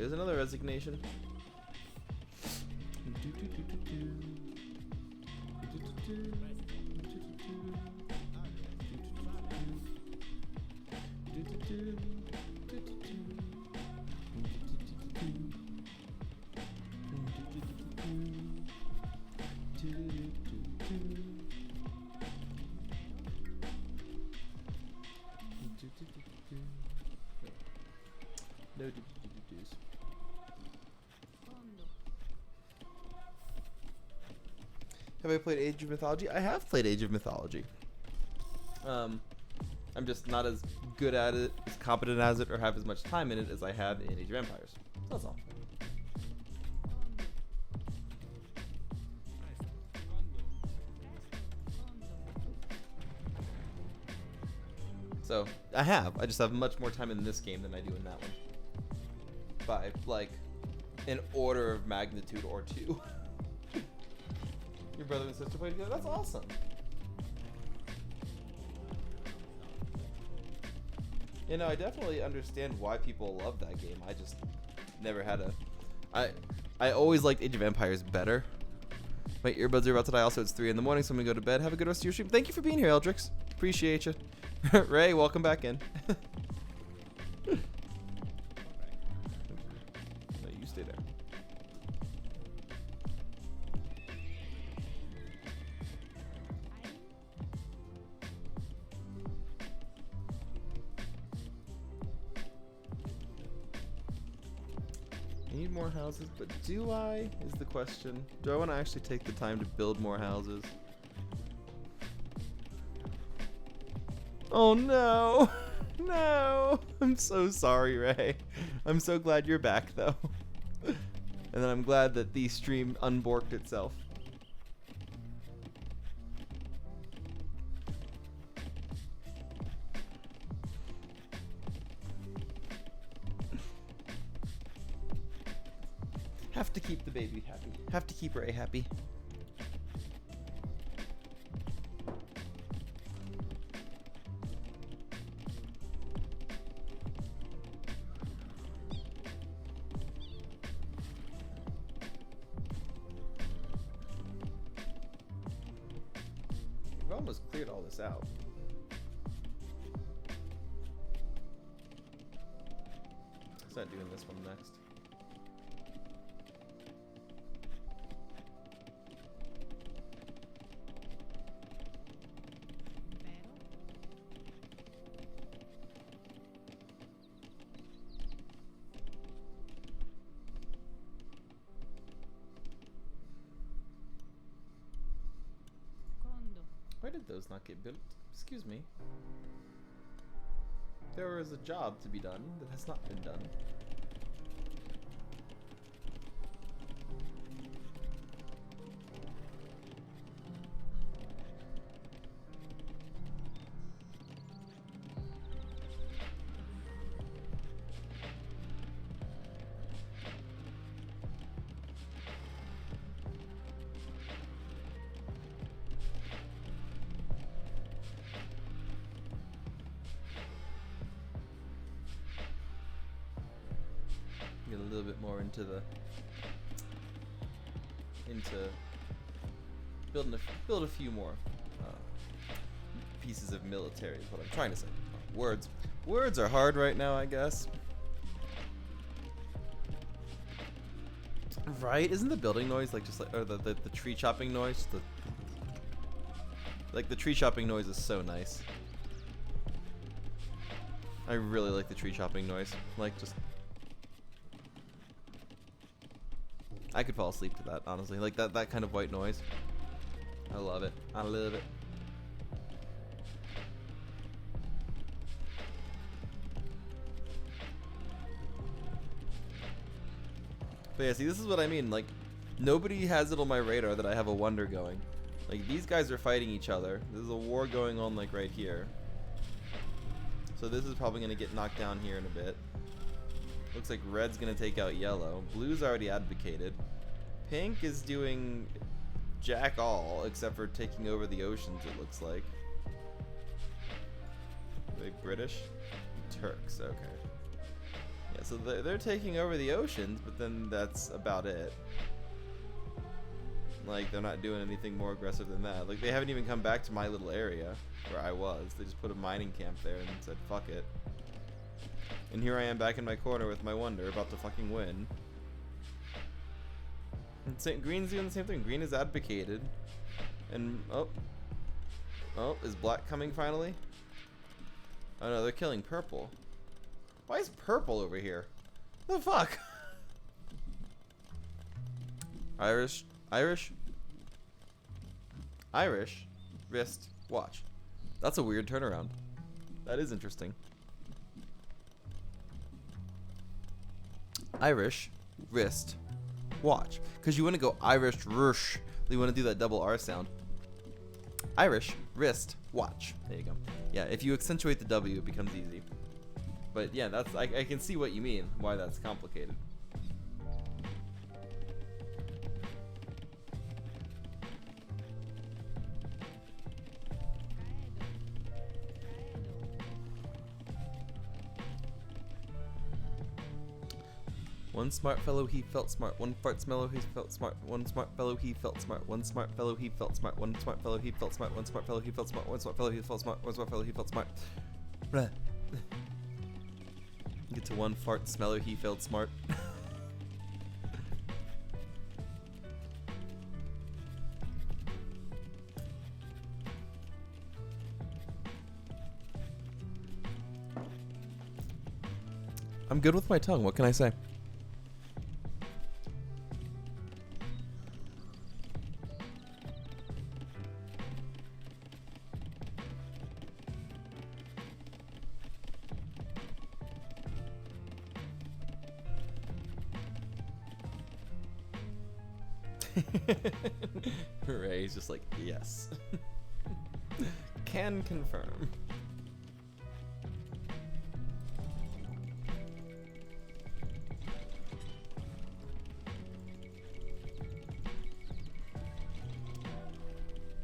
There's another resignation. No do-do-do-do-dos. Have I played Age of Mythology? I have played Age of Mythology. I'm just not as good at it, as competent as it, or have as much time in it as I have in Age of Empires. So that's all. So, I just have much more time in this game than I do in that one. By, like, an order of magnitude or two. Your brother and sister play together? That's awesome. You know, I definitely understand why people love that game. I just never had a... I always liked Age of Empires better. My earbuds are about to die. Also, it's 3 in the morning, so I'm going to go to bed. Have a good rest of your stream. Thank you for being here, Eldrix. Appreciate you. Ray, welcome back in. No, you stay there. I need more houses, but do I? Is the question. Do I want to actually take the time to build more houses? Oh no! No! I'm so sorry, Ray. I'm so glad you're back, though. And then I'm glad that the stream unborked itself. Have to keep the baby happy. Have to keep Ray happy. We've almost cleared all this out. Let's not doing this one next. Why did those not get built? Excuse me. There was a job to be done that has not been done. Get a little bit more into build a few more pieces of military is what I'm trying to say. Words are hard right now, I guess. Right? Isn't the building noise like just like, or the tree chopping noise? Like the tree chopping noise is so nice. I really like the tree chopping noise. Like just. I could fall asleep to that, honestly. Like that kind of white noise. I love it. I love it. But yeah, see, this is what I mean. Like, nobody has it on my radar that I have a wonder going. Like, these guys are fighting each other. There's a war going on, like, right here. So this is probably going to get knocked down here in a bit. Looks like red's going to take out yellow. Blue's already advocated. Pink is doing jack all, except for taking over the oceans, it looks like. Are they British? Turks, okay. Yeah, so they're taking over the oceans, but then that's about it. Like, they're not doing anything more aggressive than that. Like, they haven't even come back to my little area where I was. They just put a mining camp there and said, fuck it. And here I am back in my corner with my wonder, about to fucking win. And Green's doing the same thing. Green is advocated. And, oh, is black coming finally? Oh no, they're killing purple. Why is purple over here? What the fuck? Irish, wrist, watch. That's a weird turnaround. That is interesting. Irish, wrist, watch. Because you want to go Irish, rush. You want to do that double R sound. Irish, wrist, watch. There you go. Yeah, if you accentuate the W, it becomes easy. But yeah, that's I can see what you mean, why that's complicated. One smart fellow, he felt smart. One fart mellow, he felt smart. One smart fellow, he felt smart. One smart fellow, he felt smart. One smart fellow, he felt smart. One smart fellow, he felt smart. One smart fellow, he felt smart. One smart fellow, he felt smart. Blah. Get to one fart smeller, he felt smart. I'm good with my tongue. What can I say? Ray's just like, yes. Can confirm.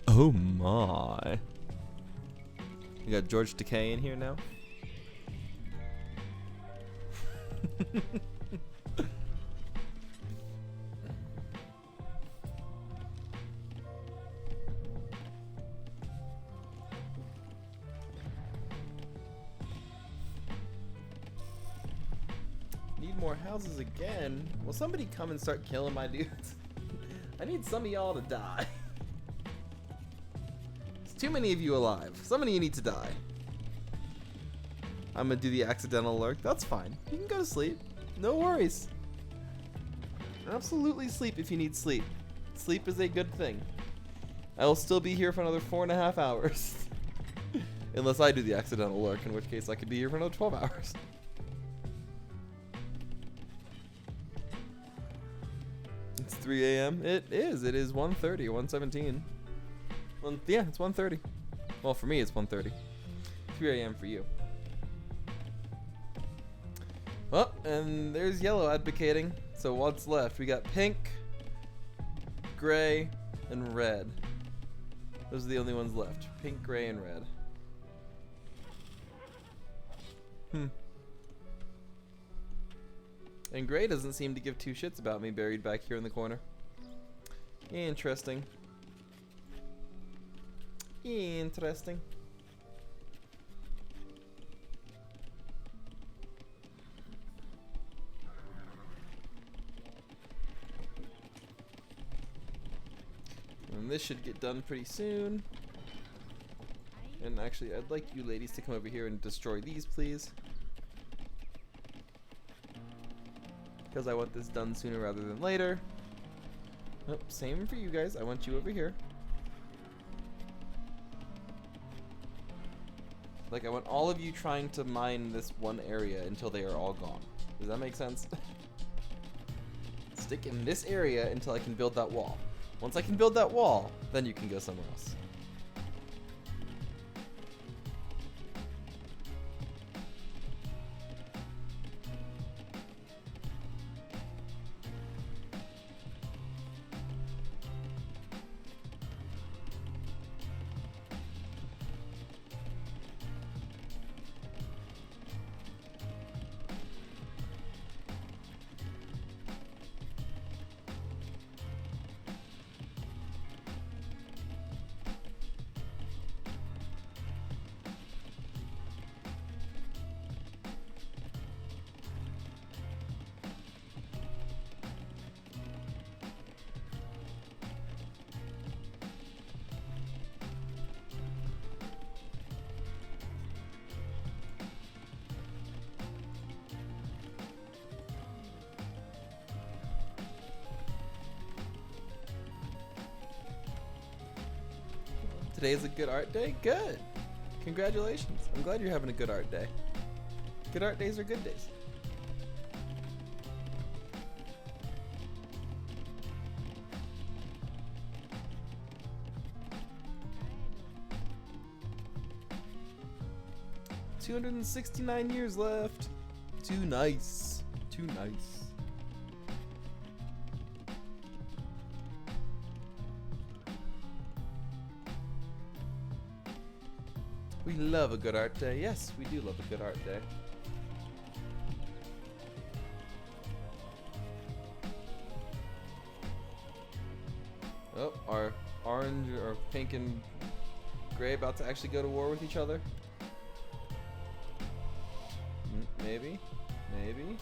Oh my. You got George Takei in here now? Need more houses again? Will somebody come and start killing my dudes? I need some of y'all to die. There's too many of you alive. Some of you need to die. I'm gonna do the accidental lurk. That's fine. You can go to sleep. No worries. Absolutely sleep if you need sleep. Sleep is a good thing. I will still be here for another 4.5 hours. Unless I do the accidental lurk, in which case I could be here for another 12 hours. It's 3 a.m. It is 1:30, 1:17. Yeah, it's 1:30. Well, for me it's 1:30. 3 a.m. for you. Well, and there's yellow advocating. So what's left? We got pink, gray, and red. Those are the only ones left. Pink, gray, and red. And gray doesn't seem to give two shits about me buried back here in the corner. Interesting. Interesting. And this should get done pretty soon. And actually, I'd like you ladies to come over here and destroy these, please. Because I want this done sooner rather than later. Oh, same for you guys. I want you over here. Like, I want all of you trying to mine this one area until they are all gone. Does that make sense? Stick in this area until I can build that wall. Once I can build that wall, then you can go somewhere else. Today is a good art day? Good. Congratulations. I'm glad you're having a good art day. Good art days are good days. $269 years left. Too nice. Too nice. We love a good art day. Yes, we do love a good art day. Oh, are orange or pink and gray about to actually go to war with each other? Maybe. Maybe.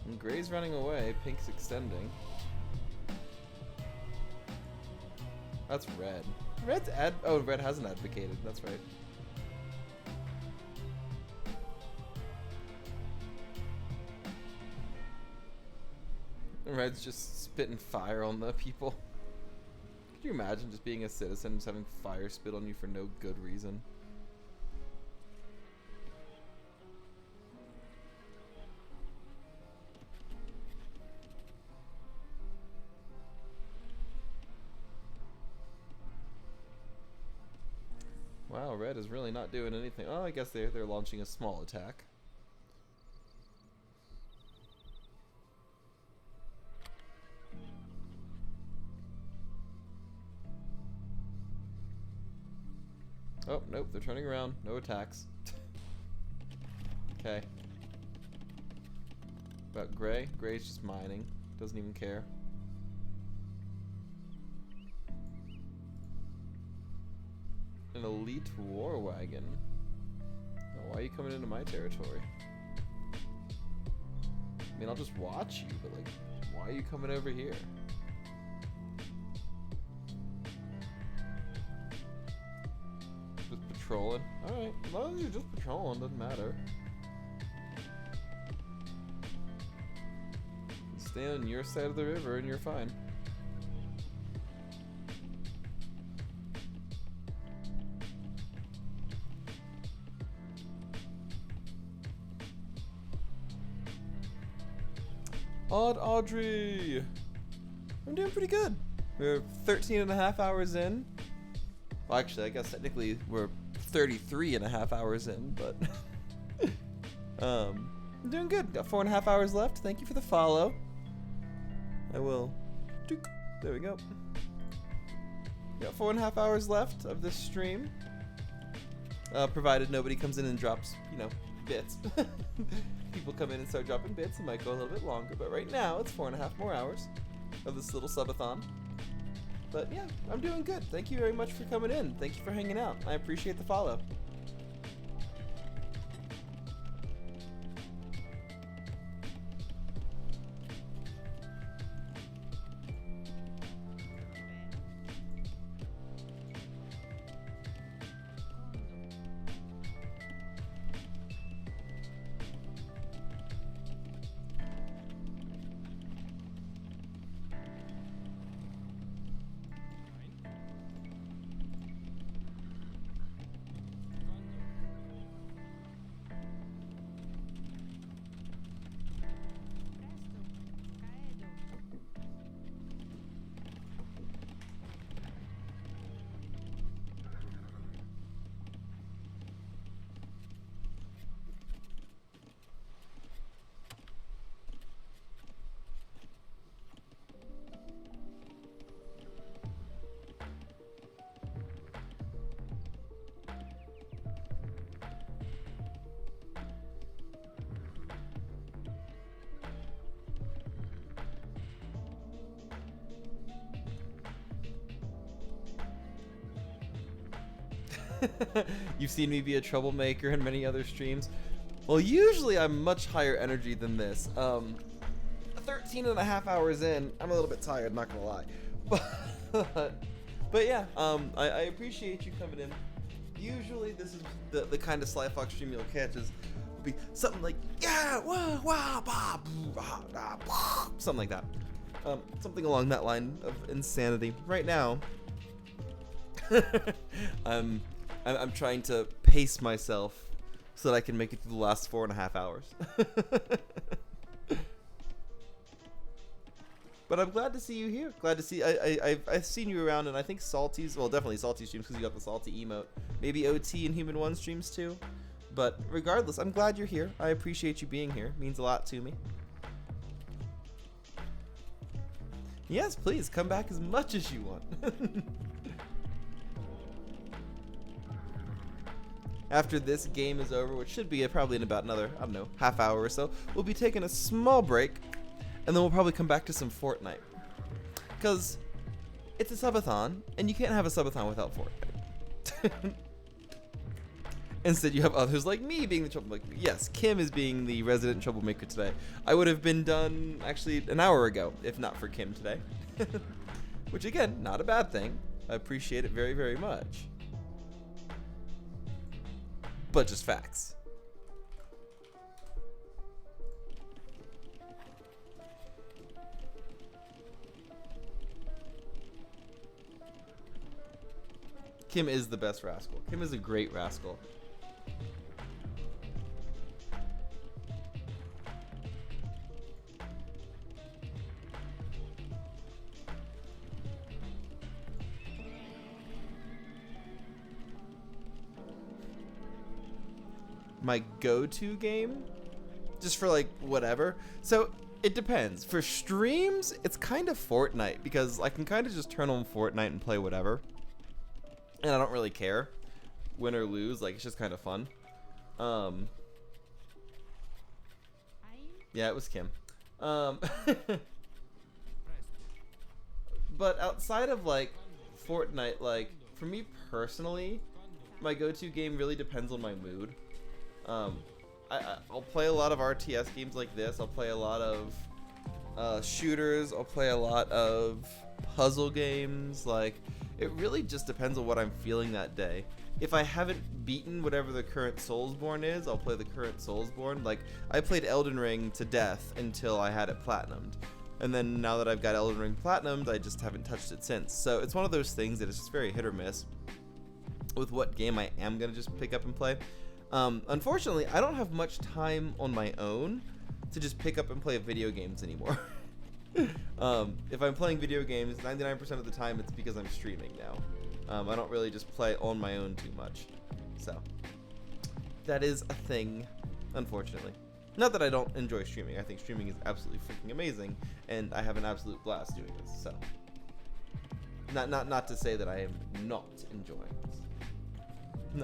And gray's running away, pink's extending. That's red. Oh, red hasn't advocated. That's right. Red's just spitting fire on the people. Could you imagine just being a citizen, just having fire spit on you for no good reason? Wow, red is really not doing anything. Oh, I guess they're launching a small attack. Oh, nope, they're turning around. No attacks. Okay. About gray? Gray's just mining. Doesn't even care. An elite war wagon. Oh, why are you coming into my territory? I mean, I'll just watch you, but like, why are you coming over here? Just patrolling? Alright, as long as you're just patrolling, doesn't matter. Stay on your side of the river and you're fine. Odd Audrey! I'm doing pretty good. We're 13 and a half hours in. Well, actually, I guess technically we're 33 and a half hours in, but I'm doing good. Got 4.5 hours left. Thank you for the follow. I will. There we go. Got 4.5 hours left of this stream. Provided nobody comes in and drops, you know, bits. People come in and start dropping bits. It might go a little bit longer, but right now it's 4.5 more hours of this little subathon. But yeah, I'm doing good. Thank you very much for coming in. Thank you for hanging out. I appreciate the follow. You've seen me be a troublemaker in many other streams. Well, usually I'm much higher energy than this. 13 and a half hours in, I'm a little bit tired, not gonna lie. But yeah, I appreciate you coming in. Usually this is the kind of Sly Fox stream you'll catch will be something like, yeah, wah, wah, bah, bah, bah, bah, something like that. Something along that line of insanity. Right now, I'm trying to pace myself so that I can make it through the last 4.5 hours. But I'm glad to see you here. Glad to see. I've seen you around, and I think Salty's, well, definitely Salty streams because you got the Salty emote. Maybe OT and Human One streams too. But regardless, I'm glad you're here. I appreciate you being here. It means a lot to me. Yes, please come back as much as you want. After this game is over, which should be probably in about another, I don't know, half hour or so, we'll be taking a small break. And then we'll probably come back to some Fortnite. Because it's a subathon, and you can't have a subathon without Fortnite. Instead, you have others like me being the troublemaker. Yes, Kim is being the resident troublemaker today. I would have been done, actually, an hour ago, if not for Kim today. Which, again, not a bad thing. I appreciate it very, very much. But just facts. Kim is the best rascal. Kim is a great rascal. My go-to game? Just for like whatever. So it depends. For streams, it's kind of Fortnite because I can kind of just turn on Fortnite and play whatever. And I don't really care, win or lose. Like, it's just kind of fun. Yeah, it was Kim. But outside of like Fortnite, like for me personally, my go-to game really depends on my mood. I'll play a lot of RTS games like this. I'll play a lot of shooters. I'll play a lot of puzzle games. Like, it really just depends on what I'm feeling that day. If I haven't beaten whatever the current Soulsborne is, I'll play the current Soulsborne. Like, I played Elden Ring to death until I had it platinumed. And then now that I've got Elden Ring platinumed, I just haven't touched it since. So it's one of those things that is just very hit or miss with what game I am going to just pick up and play. Unfortunately, I don't have much time on my own to just pick up and play video games anymore. If I'm playing video games, 99% of the time it's because I'm streaming now. I don't really just play on my own too much. So, that is a thing, unfortunately. Not that I don't enjoy streaming. I think streaming is absolutely freaking amazing, and I have an absolute blast doing this. So, not to say that I am not enjoying this.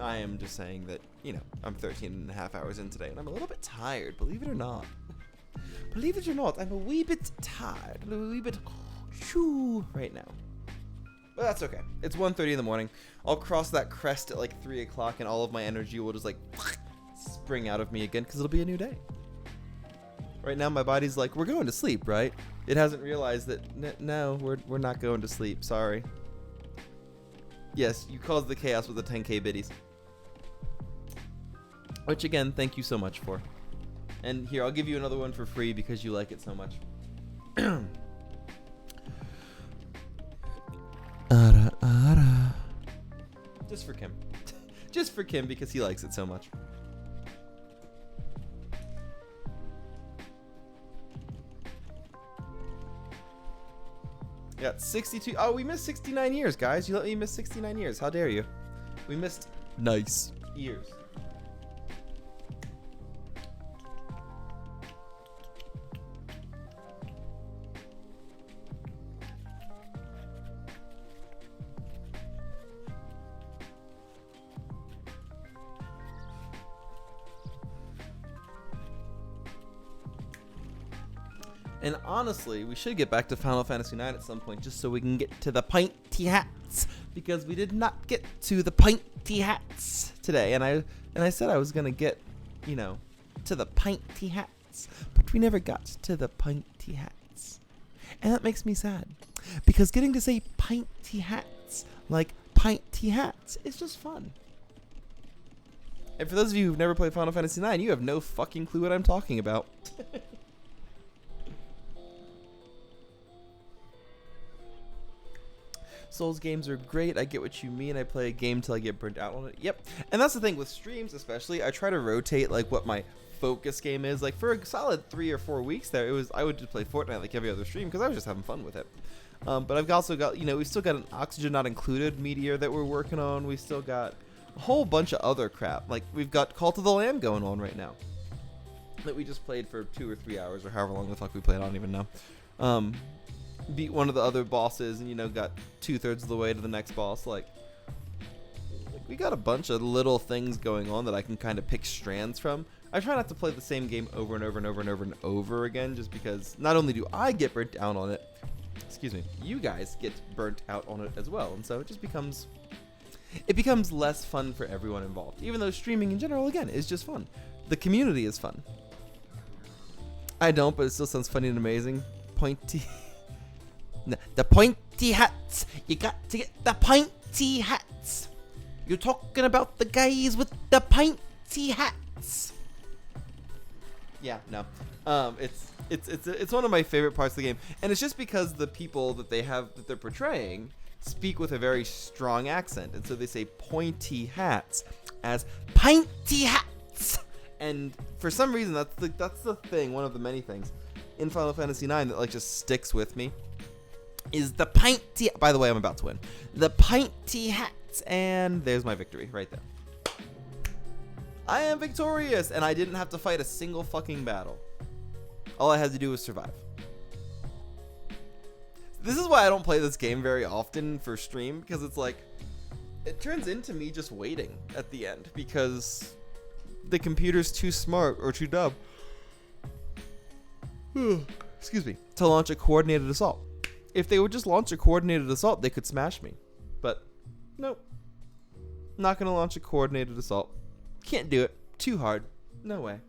I am just saying that, you know, I'm 13.5 hours in today, and I'm a little bit tired, believe it or not. Believe it or not, I'm a wee bit tired. I'm a wee bit shoo right now. But that's okay. It's 1:30 in the morning. I'll cross that crest at like 3 o'clock, and all of my energy will just like spring out of me again, because it'll be a new day. Right now, my body's like, we're going to sleep, right? It hasn't realized that, no, we're not going to sleep. Sorry. Yes, you caused the chaos with the 10k biddies. Which, again, thank you so much for. And here, I'll give you another one for free because you like it so much. Just for Kim. Just for Kim because he likes it so much. Yeah, 62. Oh, we missed 69 years, guys. You let me miss 69 years. How dare you? We missed nice years. And honestly, we should get back to Final Fantasy IX at some point just so we can get to the pointy hats, because we did not get to the pointy hats today. And I said I was going to get, you know, to the pointy hats, but we never got to the pointy hats. And that makes me sad, because getting to say pointy hats, like pointy hats, is just fun. And for those of you who've never played Final Fantasy IX, you have no fucking clue what I'm talking about. Souls games are great. I get what you mean. I play a game till I get burnt out on it. Yep. And that's the thing with streams, especially. I try to rotate like what my focus game is. Like for a solid 3 or 4 weeks there, I would just play Fortnite like every other stream because I was just having fun with it. But I've also got, we've still got an Oxygen Not Included meteor that we're working on. We still got a whole bunch of other crap. Like we've got Cult of the Lamb going on right now that we just played for 2 or 3 hours or however long the fuck we played. I don't even know. Beat one of the other bosses and got 2/3 of the way to the next boss. Like we got a bunch of little things going on that I can kind of pick strands from. I try not to play the same game over and over and over and over and over again, just because not only do I get burnt out on it, excuse me, you guys get burnt out on it as well, and so it just becomes less fun for everyone involved. Even though streaming in general, again, is just fun. The community is fun. I don't, but it still sounds funny and amazing. Pointy. The pointy hats. You got to get the pointy hats. You're talking about the guys with the pointy hats. Yeah, no. It's one of my favorite parts of the game, and it's just because the people that they're portraying speak with a very strong accent, and so they say pointy hats as pinty hats. And for some reason, that's the thing. One of the many things in Final Fantasy IX that like just sticks with me is the pinty. By the way, I'm about to win. The pinty hats, and there's my victory right there. I am victorious, and I didn't have to fight a single fucking battle. All I had to do was survive. This is why I don't play this game very often for stream, because it's like, it turns into me just waiting at the end, because the computer's too smart or too dumb, excuse me, to launch a coordinated assault. If they would just launch a coordinated assault, they could smash me. But, nope. Not gonna launch a coordinated assault. Can't do it. Too hard. No way.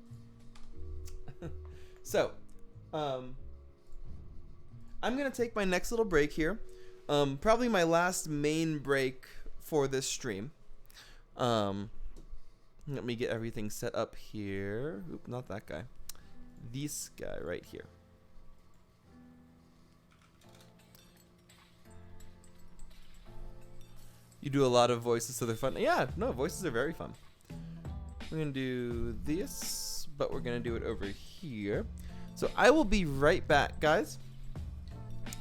So, I'm going to take my next little break here. Probably my last main break for this stream. Let me get everything set up here. Oop, not that guy. This guy right here. You do a lot of voices, so they're fun. Yeah, no, voices are very fun. We're going to do this, but we're going to do it over here. So I will be right back, guys.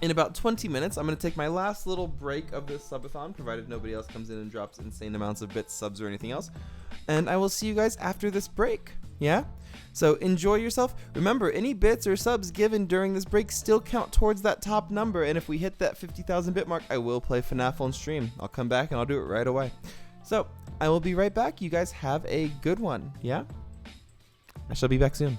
In about 20 minutes, I'm going to take my last little break of this subathon, provided nobody else comes in and drops insane amounts of bits, subs, or anything else. And I will see you guys after this break. Yeah? So enjoy yourself. Remember, any bits or subs given during this break still count towards that top number. And if we hit that 50,000 bit mark, I will play FNAF on stream. I'll come back and I'll do it right away. So I will be right back. You guys have a good one. Yeah? I shall be back soon.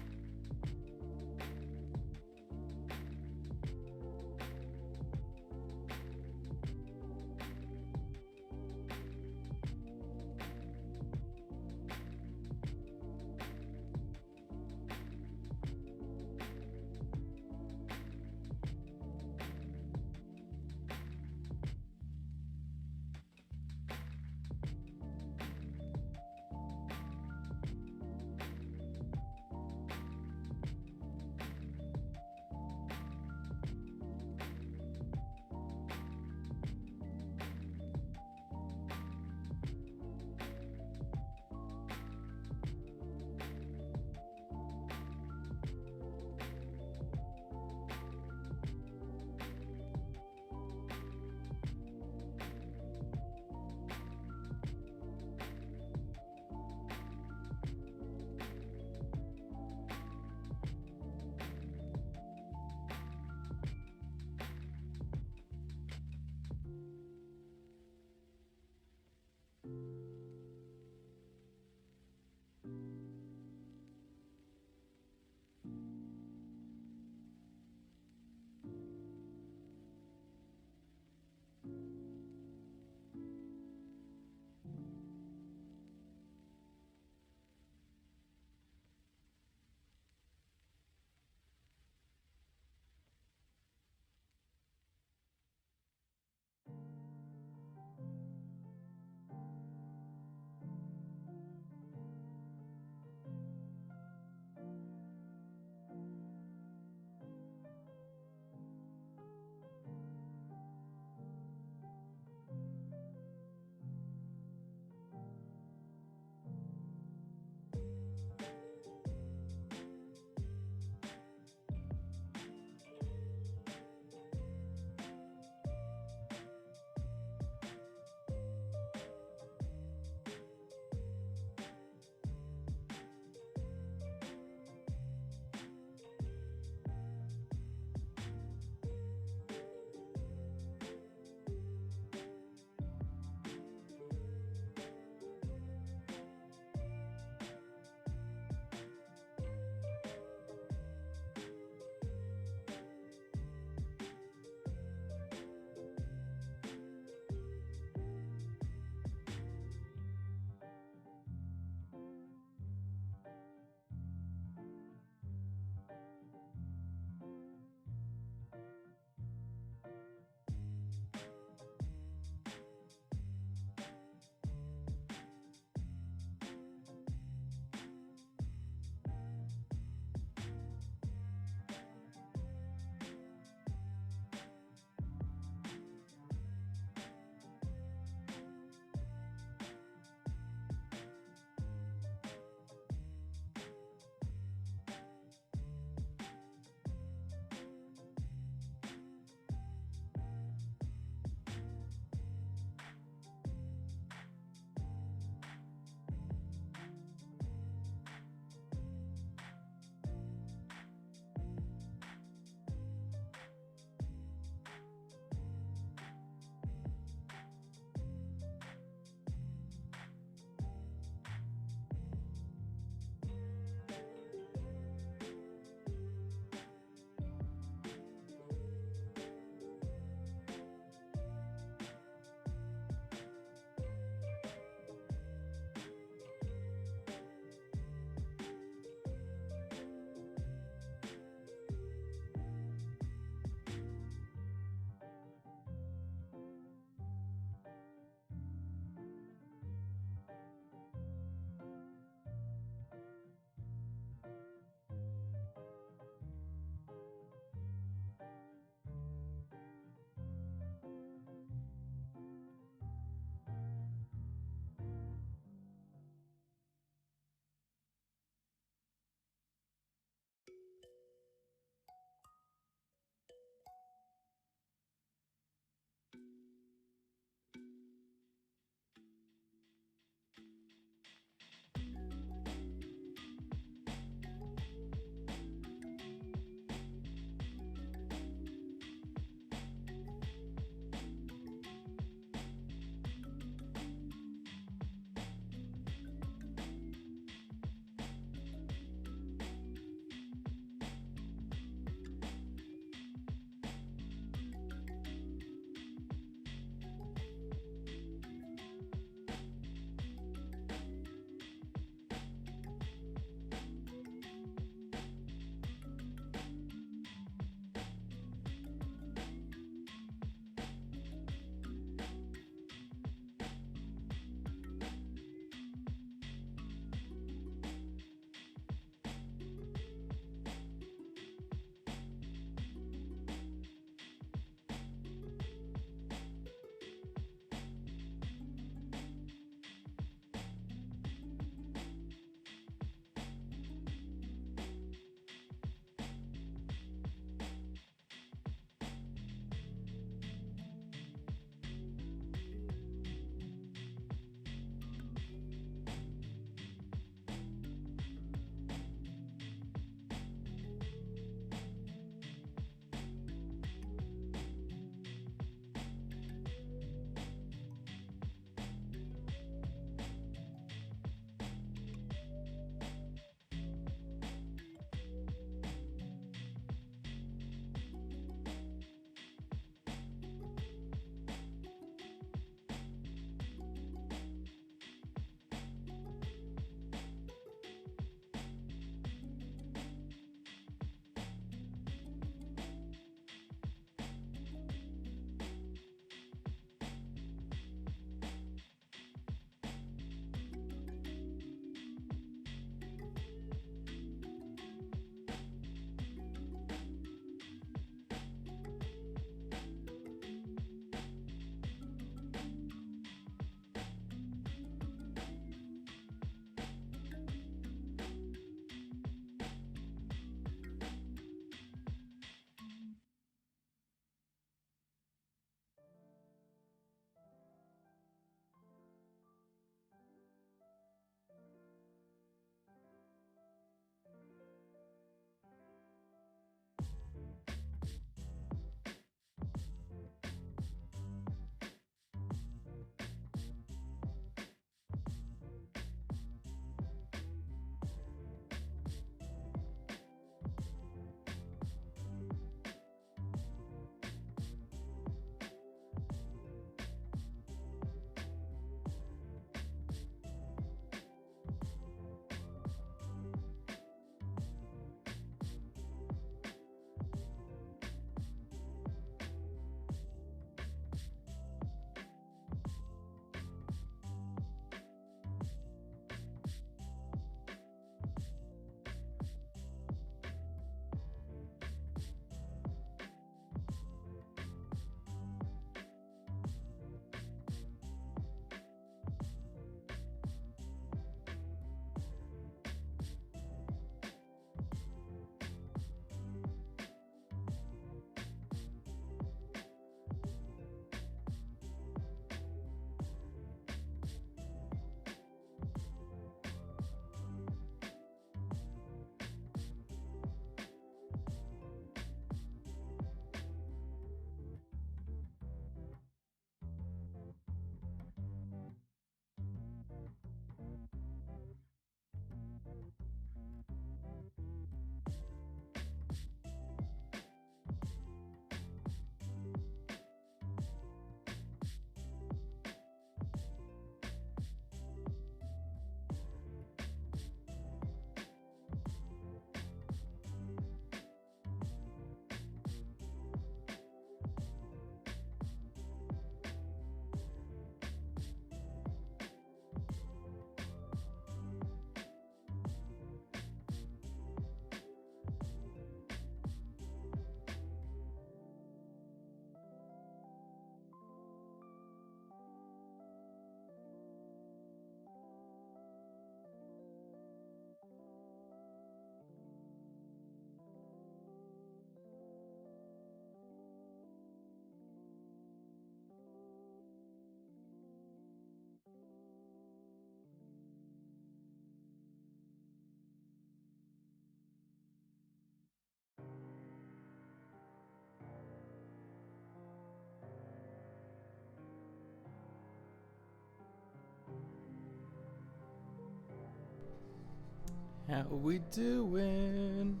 How we doing?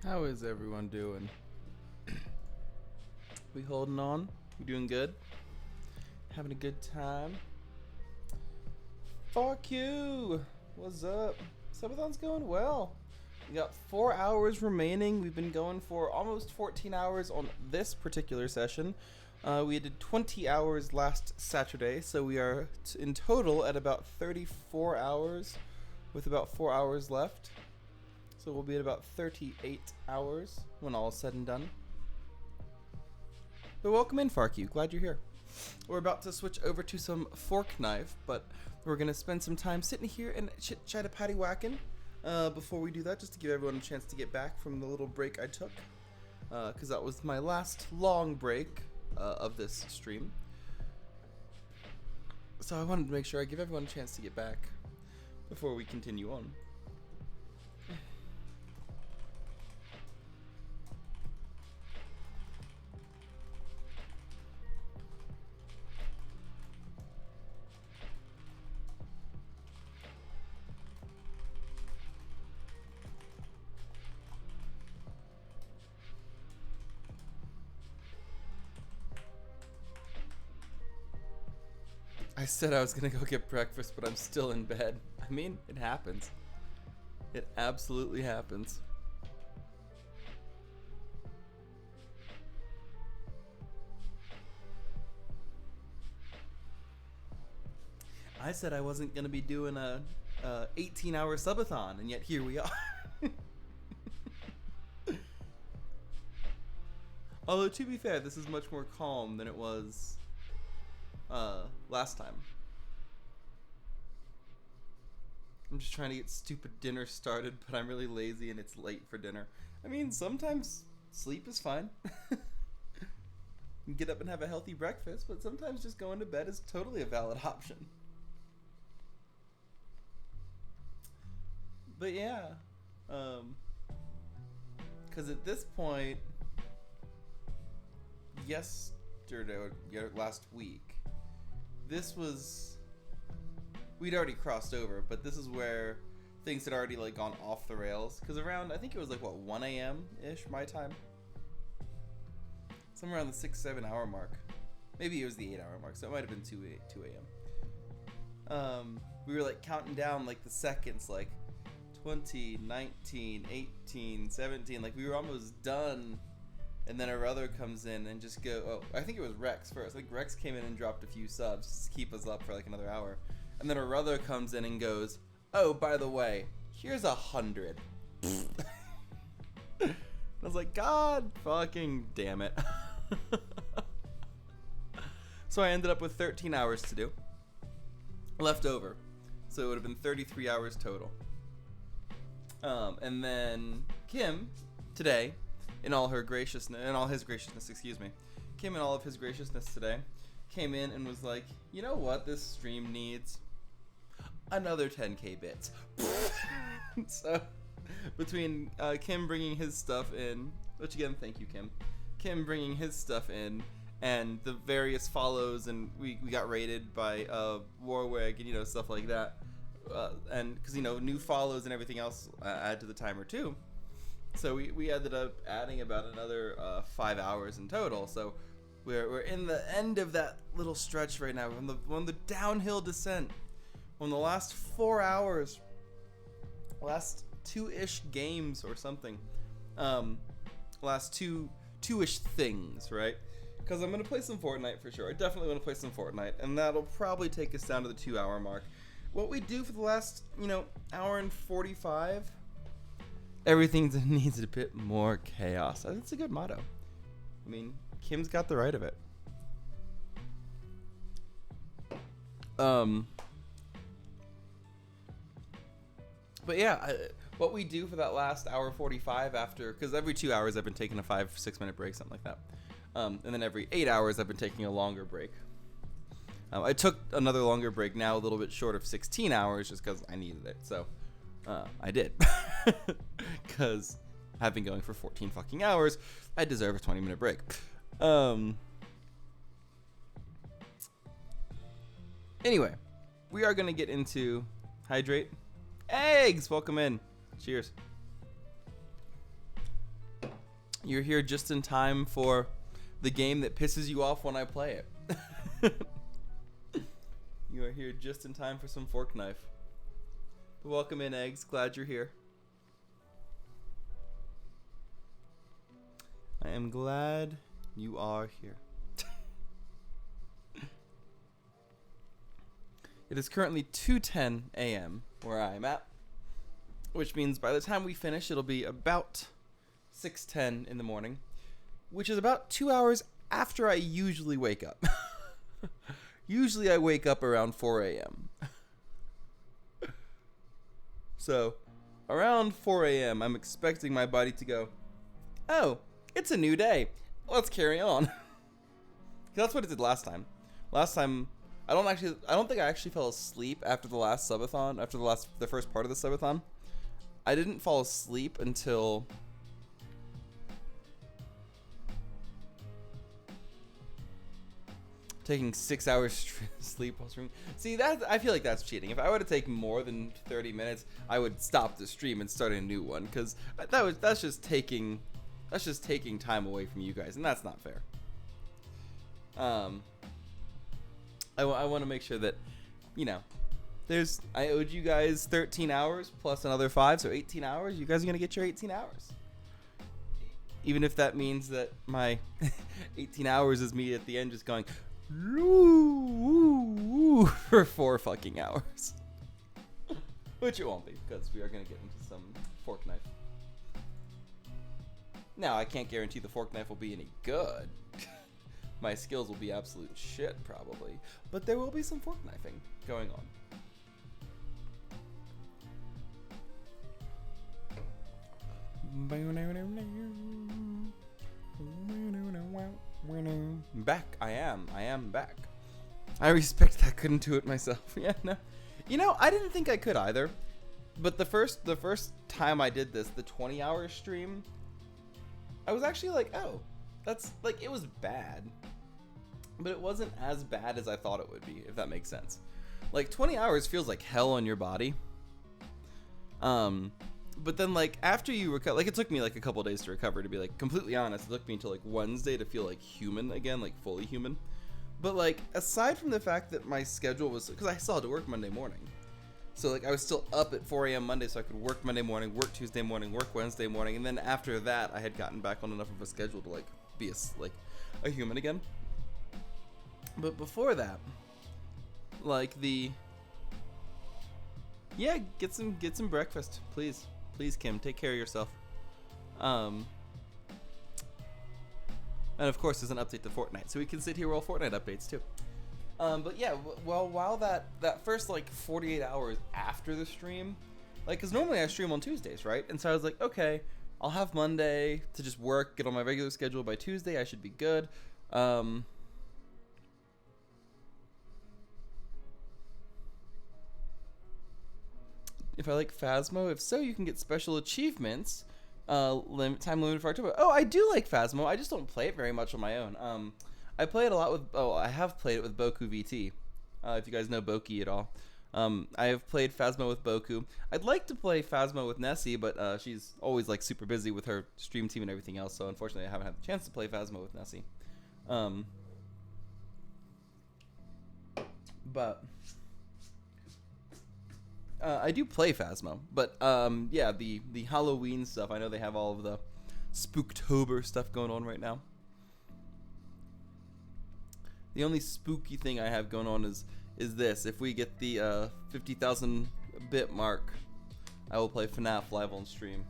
How is everyone doing? We holding on? We doing good? Having a good time? Fuck you! What's up? Subathon's going well. We got 4 hours remaining. We've been going for almost 14 hours on this particular session. We did 20 hours last Saturday, so we are in total at about 34 hours with about 4 hours left. So we'll be at about 38 hours when all is said and done. But welcome in, Farq. Glad you're here. We're about to switch over to some fork knife, but we're going to spend some time sitting here and chit-chat a patty-whacking before we do that, just to give everyone a chance to get back from the little break I took, because that was my last long break of this stream. So I wanted to make sure I give everyone a chance to get back before we continue on. I said I was gonna go get breakfast, but I'm still in bed. I mean, it happens. It absolutely happens. I said I wasn't gonna be doing a 18-hour subathon, and yet here we are. Although, to be fair, this is much more calm than it was last time. I'm just trying to get stupid dinner started, but I'm really lazy and it's late for dinner. I mean, sometimes sleep is fine. You get up and have a healthy breakfast, but sometimes just going to bed is totally a valid option. But yeah, because at this point, yesterday or last week, we'd already crossed over, but this is where things had already like gone off the rails. Because around, I think it was like what, 1 a.m. ish my time, somewhere around the 6-7 hour mark. Maybe it was the 8 hour mark, so it might have been 2 a.m. We were like counting down like the seconds, like 20, 19, 18, 17. Like we were almost done. And then our brother comes in and just oh, I think it was Rex first. I think Rex came in and dropped a few subs just to keep us up for like another hour. And then our brother comes in and goes, oh, by the way, here's 100. I was like, God fucking damn it. So I ended up with 13 hours to do left over. So it would have been 33 hours total. And then Kim today, in all his graciousness, Kim in all of his graciousness today, came in and was like, you know what this stream needs? Another 10k bits. So, between Kim bringing his stuff in, which again, thank you, Kim bringing his stuff in, and the various follows, and we got rated by Warwick and, stuff like that, and because, new follows and everything else add to the timer too. So we ended up adding about another 5 hours in total. So we're in the end of that little stretch right now. We're on the downhill descent. On the last 4 hours, last 2-ish games or something. Last two-ish things, right? Because I'm gonna play some Fortnite for sure. I definitely want to play some Fortnite, and that'll probably take us down to the 2 hour mark. What we do for the last hour and 45. Everything needs a bit more chaos. That's a good motto. I mean, Kim's got the right of it. But yeah, what we do for that last hour 45 after, because every 2 hours I've been taking a 5-6 minute break, something like that. And then every 8 hours I've been taking a longer break. I took another longer break now, a little bit short of 16 hours, just because I needed it. So I did. Because I've been going for 14 fucking hours. I deserve a 20-minute break. Anyway, we are going to get into hydrate. Eggs, welcome in. Cheers. You're here just in time for the game that pisses you off when I play it. You are here just in time for some fork knife. Welcome in, Eggs. Glad you're here. I am glad you are here. It is currently 2:10 a.m. where I'm at, which means by the time we finish, it'll be about 6:10 in the morning, which is about 2 hours after I usually wake up. Usually I wake up around 4 a.m. So, around 4 a.m., I'm expecting my body to go, oh, it's a new day. Let's carry on. That's what it did last time. Last time, I don't think I actually fell asleep after the last subathon, after the first part of the subathon. I didn't fall asleep until taking 6 hours sleep while streaming. See, I feel like that's cheating. If I were to take more than 30 minutes, I would stop the stream and start a new one, because that's just taking time away from you guys, and that's not fair. I want to make sure that, you know, I owed you guys 13 hours plus another 5, so 18 hours. You guys are going to get your 18 hours. Even if that means that my 18 hours is me at the end just going, for 4 fucking hours. Which it won't be, because we are going to get into some fork knife. Now, I can't guarantee the fork knife will be any good. My skills will be absolute shit, probably. But there will be some fork knifing going on. Back. I am back. I respect that. Couldn't do it myself. Yeah, no. You know, I didn't think I could either. But the first time I did this, the 20-hour stream, I was actually like, oh, that's like, it was bad. But it wasn't as bad as I thought it would be, if that makes sense. Like, 20 hours feels like hell on your body. But then, like, after you recover, like, it took me, like, a couple days to recover, to be, like, completely honest. It took me until, like, Wednesday to feel, like, human again, like, fully human. But, like, aside from the fact that my schedule was, because I still had to work Monday morning. So, like, I was still up at 4 a.m. Monday, so I could work Monday morning, work Tuesday morning, work Wednesday morning. And then after that, I had gotten back on enough of a schedule to, like, be a human again. But before that, like, yeah, get some breakfast, please. Please, Kim, take care of yourself. And of course, there's an update to Fortnite, so we can sit here with all Fortnite updates too. But yeah, well, while that first, like, 48 hours after the stream, like, because normally I stream on Tuesdays, right? And so I was like, okay, I'll have Monday to just work, get on my regular schedule. By Tuesday, I should be good. If I like Phasmo, if so, you can get special achievements. Time limit for October. Oh, I do like Phasmo. I just don't play it very much on my own. I play it a lot with. Oh, I have played it with Boku VT. If you guys know Boki at all, I have played Phasmo with Boku. I'd like to play Phasmo with Nessie, but she's always, like, super busy with her stream team and everything else. So unfortunately, I haven't had the chance to play Phasmo with Nessie. But I do play Phasmo, but yeah, the Halloween stuff, I know they have all of the Spooktober stuff going on right now. The only spooky thing I have going on is this. If we get the 50,000 bit mark, I will play FNAF live on stream.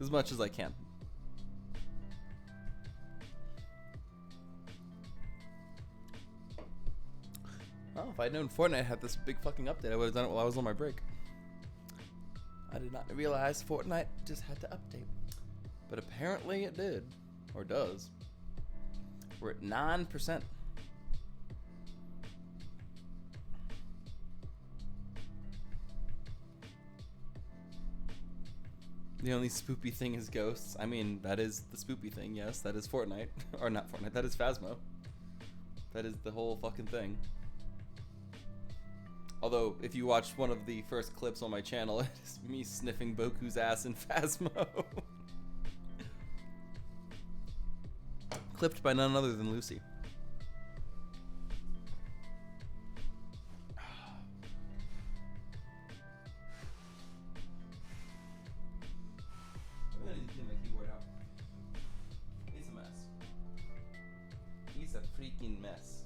As much as I can. Oh, if I'd known Fortnite had this big fucking update, I would have done it while I was on my break. I did not realize Fortnite just had to update. But apparently it did. Or does. We're at 9%. The only spoopy thing is ghosts. I mean, that is the spoopy thing, yes. That is Fortnite. Or not Fortnite, that is Phasmo. That is the whole fucking thing. Although, if you watch one of the first clips on my channel, it is me sniffing Boku's ass in Phasmo. Clipped by none other than Lucy. I'm gonna clean my keyboard out. It's a mess. It's a freaking mess.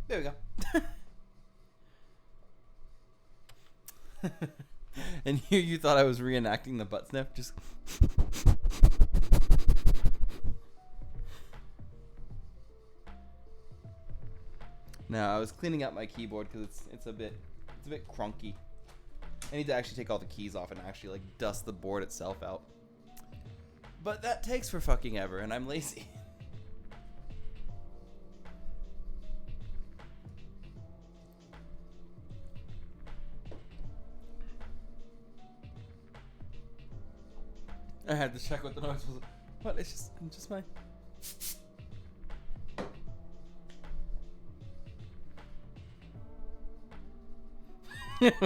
There we go. And here you thought I was reenacting the butt sniff? Just... No, I was cleaning out my keyboard because it's a bit crunky. I need to actually take all the keys off and actually like dust the board itself out. But that takes for fucking ever, and I'm lazy. I had to check what the noise was. What? It's just my...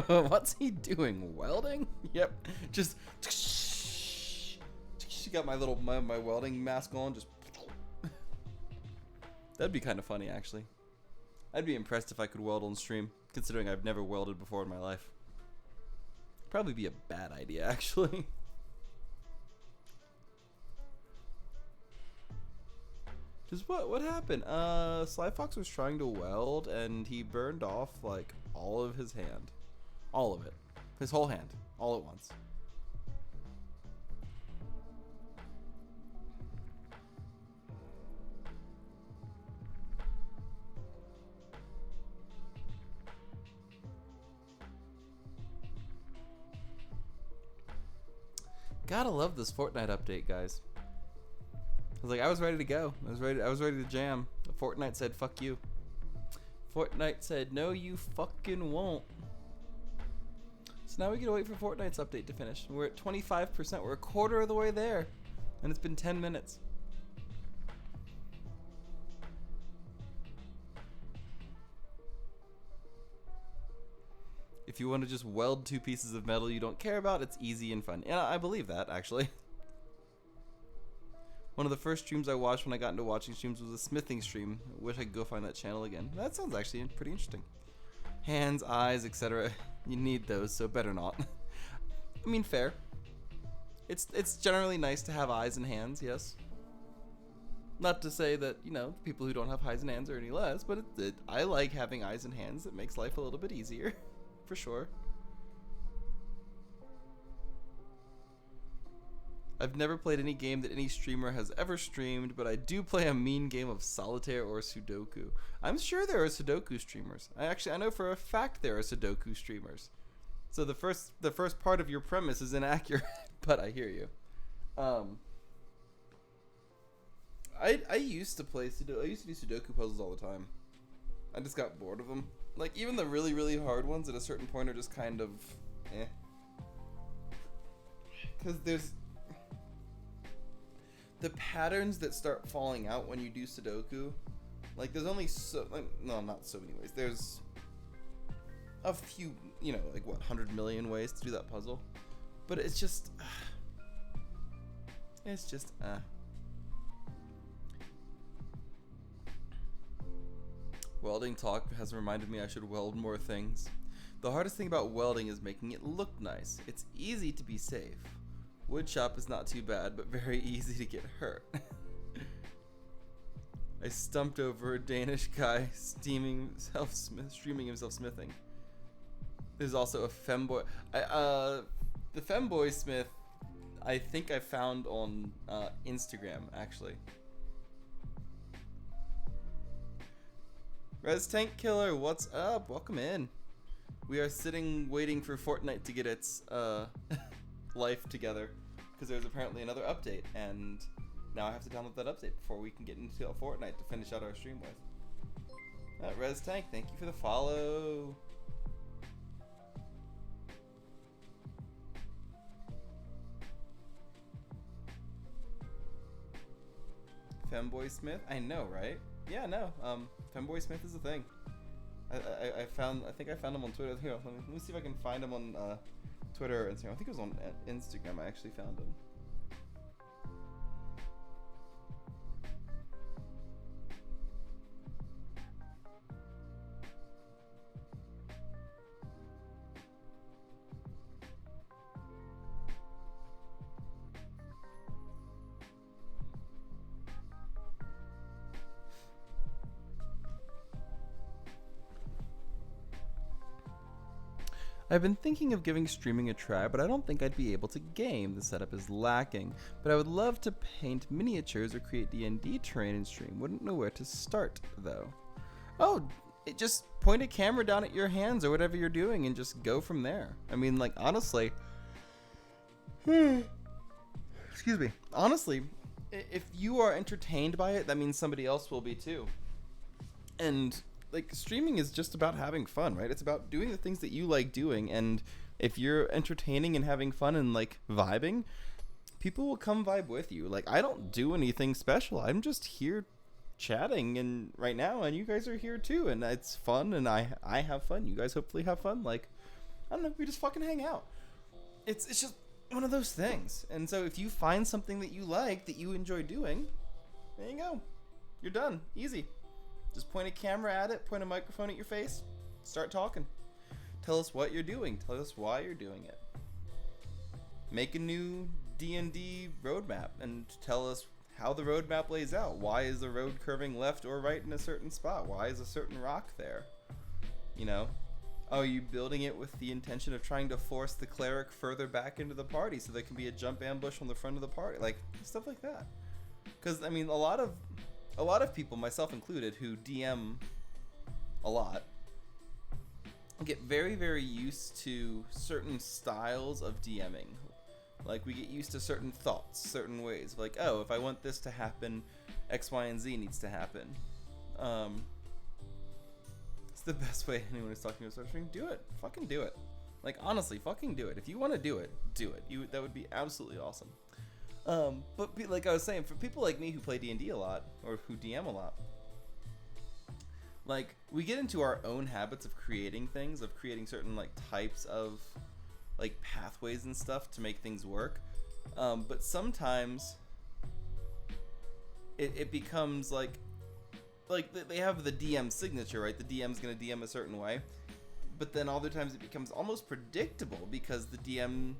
What's he doing? Welding? Yep. Just... Got my little my welding mask on. Just... That'd be kind of funny, actually. I'd be impressed if I could weld on stream, considering I've never welded before in my life. Probably be a bad idea, actually. Just what happened? Sly Fox was trying to weld and he burned off like all of his hand. All of it. His whole hand. All at once. Gotta love this Fortnite update, guys. I was ready to go. I was ready to jam. Fortnite said, fuck you. Fortnite said, no, you fucking won't. So now we gotta wait for Fortnite's update to finish. We're at 25%. We're a quarter of the way there. And it's been 10 minutes. If you want to just weld two pieces of metal you don't care about, it's easy and fun. And I believe that, actually. One of the first streams I watched when I got into watching streams was a smithing stream. I wish I could go find that channel again. That sounds actually pretty interesting. Hands, eyes, etc. You need those, so better not. I mean, fair. It's generally nice to have eyes and hands, yes. Not to say that, you know, people who don't have eyes and hands are any less, but I like having eyes and hands. It makes life a little bit easier, for sure. I've never played any game that any streamer has ever streamed, but I do play a mean game of solitaire or Sudoku. I'm sure there are Sudoku streamers. I know for a fact there are Sudoku streamers. So the first part of your premise is inaccurate, but I hear you. I used to play Sudoku. I used to do Sudoku puzzles all the time. I just got bored of them. Like even the really, really hard ones at a certain point are just kind of eh. Because there's the patterns that start falling out when you do Sudoku. Like there's only no, not so many ways. There's a few, you know, like what, 100 million ways to do that puzzle. But it's just Welding talk has reminded me I should weld more things. The hardest thing about welding is making it look nice. It's easy to be safe. Wood shop is not too bad, but very easy to get hurt. I stumped over a Danish guy streaming himself smithing. There's also a femboy. The femboy smith, I think I found on Instagram actually. Res Tank Killer, what's up? Welcome in. We are sitting waiting for Fortnite to get its life together because there's apparently another update, and now I have to download that update before we can get into Fortnite to finish out our stream with. Res Tank, thank you for the follow. Femboy Smith, I know, right? Yeah, no. Femboy Smith is a thing. I think I found him on Twitter. Here, let me see if I can find him on Twitter or Instagram. I think it was on Instagram. I actually found him. I've been thinking of giving streaming a try, but I don't think I'd be able to game. The setup is lacking, but I would love to paint miniatures or create D&D terrain and stream. Wouldn't know where to start, though. Oh, just point a camera down at your hands or whatever you're doing and just go from there. I mean, like, honestly... Excuse me. Honestly, if you are entertained by it, that means somebody else will be too. And... like, streaming is just about having fun, right? It's about doing the things that you like doing, and if you're entertaining and having fun and, like, vibing, people will come vibe with you. Like, I don't do anything special. I'm just here chatting and right now, and you guys are here too, and it's fun, and I have fun. You guys hopefully have fun. Like, I don't know, we just fucking hang out. It's just one of those things. And so if you find something that you like, that you enjoy doing, there you go. You're done. Easy. Just point a camera at it, point a microphone at your face, start talking. Tell us what you're doing. Tell us why you're doing it. Make a new D&D roadmap and tell us how the roadmap lays out. Why is the road curving left or right in a certain spot? Why is a certain rock there? You know? Are you building it with the intention of trying to force the cleric further back into the party so there can be a jump ambush on the front of the party? Like, stuff like that. Because, I mean, a lot of people, myself included, who DM a lot, get very, very used to certain styles of DMing. Like, we get used to certain thoughts, certain ways. Like, oh, if I want this to happen, X, Y, and Z needs to happen. It's the best way anyone is talking about streaming. Do it. Fucking do it. Like, honestly, fucking do it. If you want to do it, do it. That would be absolutely awesome. But like I was saying, for people like me who play D&D a lot, or who DM a lot, like, we get into our own habits of creating things, of creating certain, like, types of, like, pathways and stuff to make things work. But sometimes it becomes like they have the DM signature, right? The DM's gonna DM a certain way, but then other times it becomes almost predictable because the DM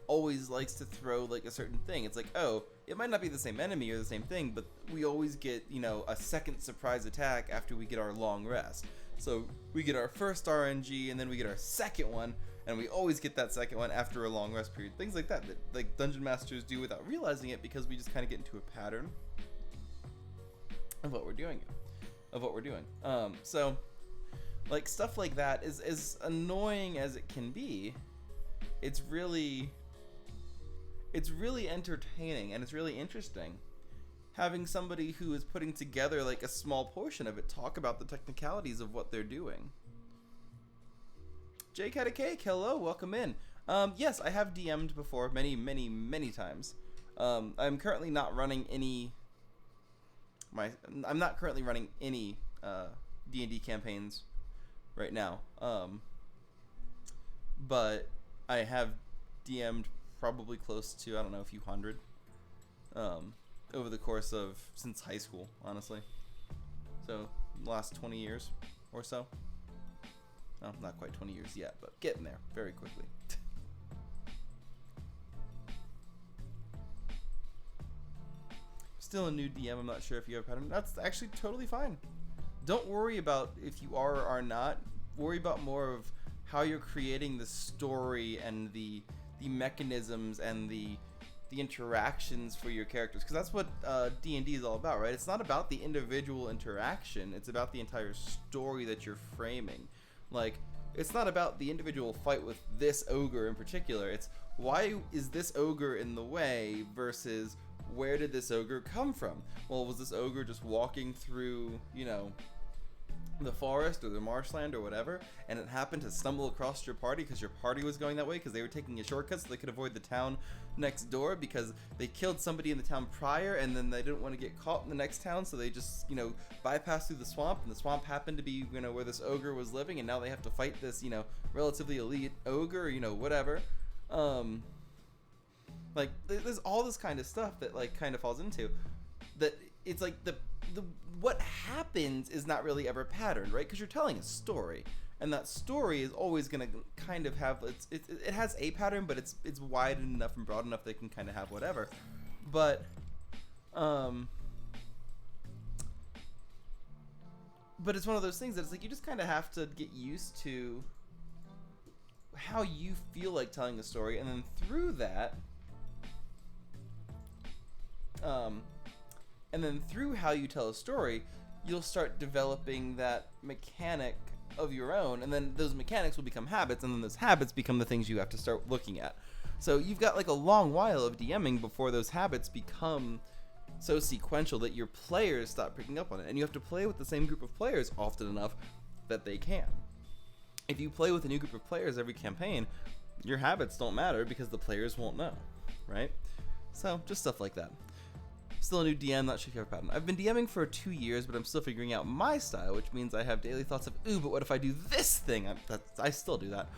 always likes to throw, like, a certain thing. It's like, oh, it might not be the same enemy or the same thing, but we always get, you know, a second surprise attack after we get our long rest. So we get our first RNG and then we get our second one, and we always get that second one after a long rest period. Things like that like dungeon masters do without realizing it, because we just kind of get into a pattern of what we're doing. So, like, stuff like that is as annoying as it can be. It's really entertaining, and it's really interesting having somebody who is putting together, like, a small portion of it talk about the technicalities of what they're doing. Jake had a cake. Hello, welcome in. Yes, I have DM'd before many times. I'm currently not running any D&D campaigns right now. But I have DM'd probably close to, I don't know, a few hundred over the course of, since high school, honestly. So, last 20 years or so. Well, not quite 20 years yet, but getting there very quickly. still a new DM, I'm not sure if you have a pattern. That's actually totally fine. Don't worry about if you are or are not. Worry about more of how you're creating the story and the mechanisms and the interactions for your characters, because that's what D&D is all about, right? It's not about the individual interaction, it's about the entire story that you're framing. Like, it's not about the individual fight with this ogre in particular, it's why is this ogre in the way versus where did this ogre come from? Well, was this ogre just walking through, you know, the forest or the marshland or whatever, and it happened to stumble across your party because your party was going that way because they were taking a shortcut so they could avoid the town next door because they killed somebody in the town prior and then they didn't want to get caught in the next town, so they just, you know, bypassed through the swamp, and the swamp happened to be, you know, where this ogre was living, and now they have to fight this, you know, relatively elite ogre, or, you know, whatever. Like, there's all this kind of stuff that, like, kind of falls into that. It's like the what happens is not really ever patterned, right? Because you're telling a story, and that story is always gonna kind of have it has a pattern, but it's wide enough and broad enough that it can kind of have whatever. But it's one of those things that it's like you just kind of have to get used to how you feel like telling a story, and then through that, and then through how you tell a story, you'll start developing that mechanic of your own, and then those mechanics will become habits, and then those habits become the things you have to start looking at. So you've got like a long while of DMing before those habits become so sequential that your players stop picking up on it, and you have to play with the same group of players often enough that they can. If you play with a new group of players every campaign, your habits don't matter because the players won't know, right? So just stuff like that. Still a new DM, not sure if you have a pattern. I've been DMing for 2 years, but I'm still figuring out my style, which means I have daily thoughts of, ooh, but what if I do this thing? I still do that.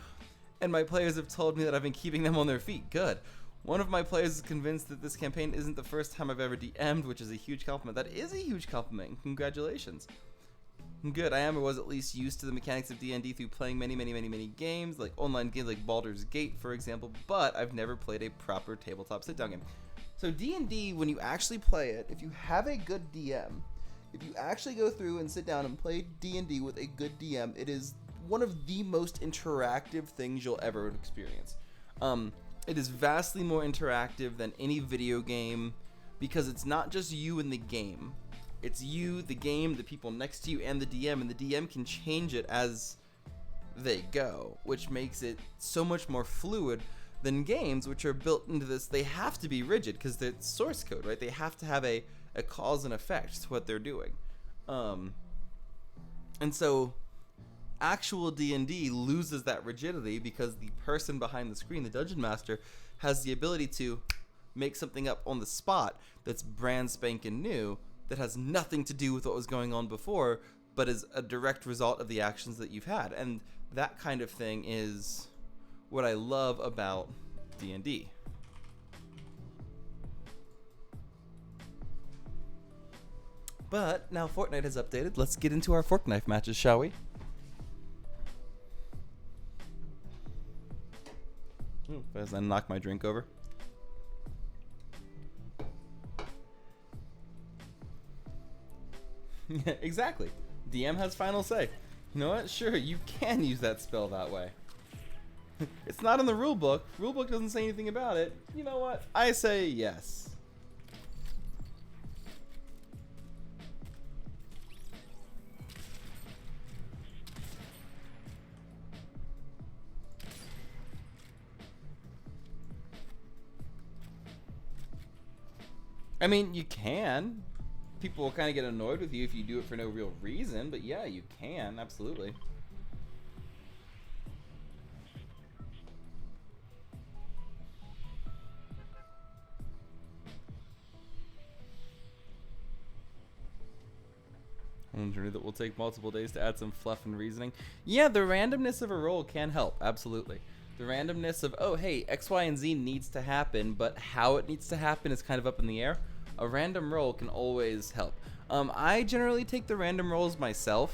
And my players have told me that I've been keeping them on their feet. Good. One of my players is convinced that this campaign isn't the first time I've ever DM'd, which is a huge compliment. That is a huge compliment. Congratulations. Good. I am or was at least used to the mechanics of D&D through playing many games, like online games like Baldur's Gate, for example, but I've never played a proper tabletop sit-down game. So D&D, when you actually play it, if you have a good DM, if you actually go through and sit down and play D&D with a good DM, it is one of the most interactive things you'll ever experience. It is vastly more interactive than any video game because it's not just you and the game. It's you, the game, the people next to you, and the DM can change it as they go, which makes it so much more fluid than games, which are built into this. They have to be rigid because it's source code, right? They have to have a cause and effect to what they're doing. And so actual D&D loses that rigidity because the person behind the screen, the dungeon master, has the ability to make something up on the spot that's brand spanking new, that has nothing to do with what was going on before, but is a direct result of the actions that you've had. And that kind of thing is what I love about D&D. But now Fortnite has updated. Let's get into our fork knife matches, shall we? Ooh, as I knock my drink over. Exactly. DM has final say. You know what? Sure, you can use that spell that way. It's not in the rulebook. Rulebook doesn't say anything about it. You know what? I say yes. I mean, you can. People will kind of get annoyed with you if you do it for no real reason, but yeah, you can, absolutely. A journey that will take multiple days to add some fluff and reasoning. Yeah, the randomness of a roll can help, absolutely. The randomness of, oh, hey, X, Y, and Z needs to happen, but how it needs to happen is kind of up in the air. A random roll can always help. I generally take the random rolls myself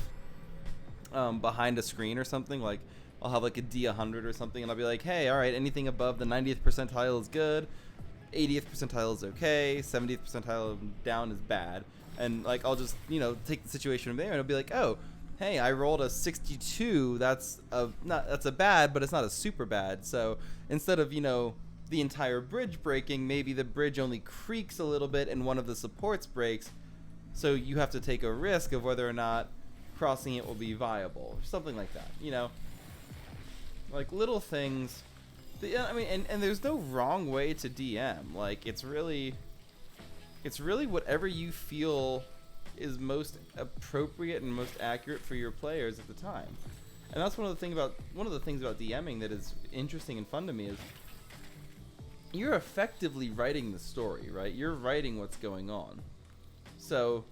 behind a screen or something. Like, I'll have like a D100 or something, and I'll be like, hey, all right, anything above the 90th percentile is good. 80th percentile is okay, 70th percentile down is bad, and like I'll just take the situation from there and it'll be like, oh, hey, I rolled a 62. That's a bad, but it's not a super bad. So instead of the entire bridge breaking, maybe the bridge only creaks a little bit and one of the supports breaks. So you have to take a risk of whether or not crossing it will be viable, or something like that. Like little things. I mean, and there's no wrong way to DM. Like it's really whatever you feel is most appropriate and most accurate for your players at the time. And that's one of the things about DMing that is interesting and fun to me is you're effectively writing the story, right? You're writing what's going on. So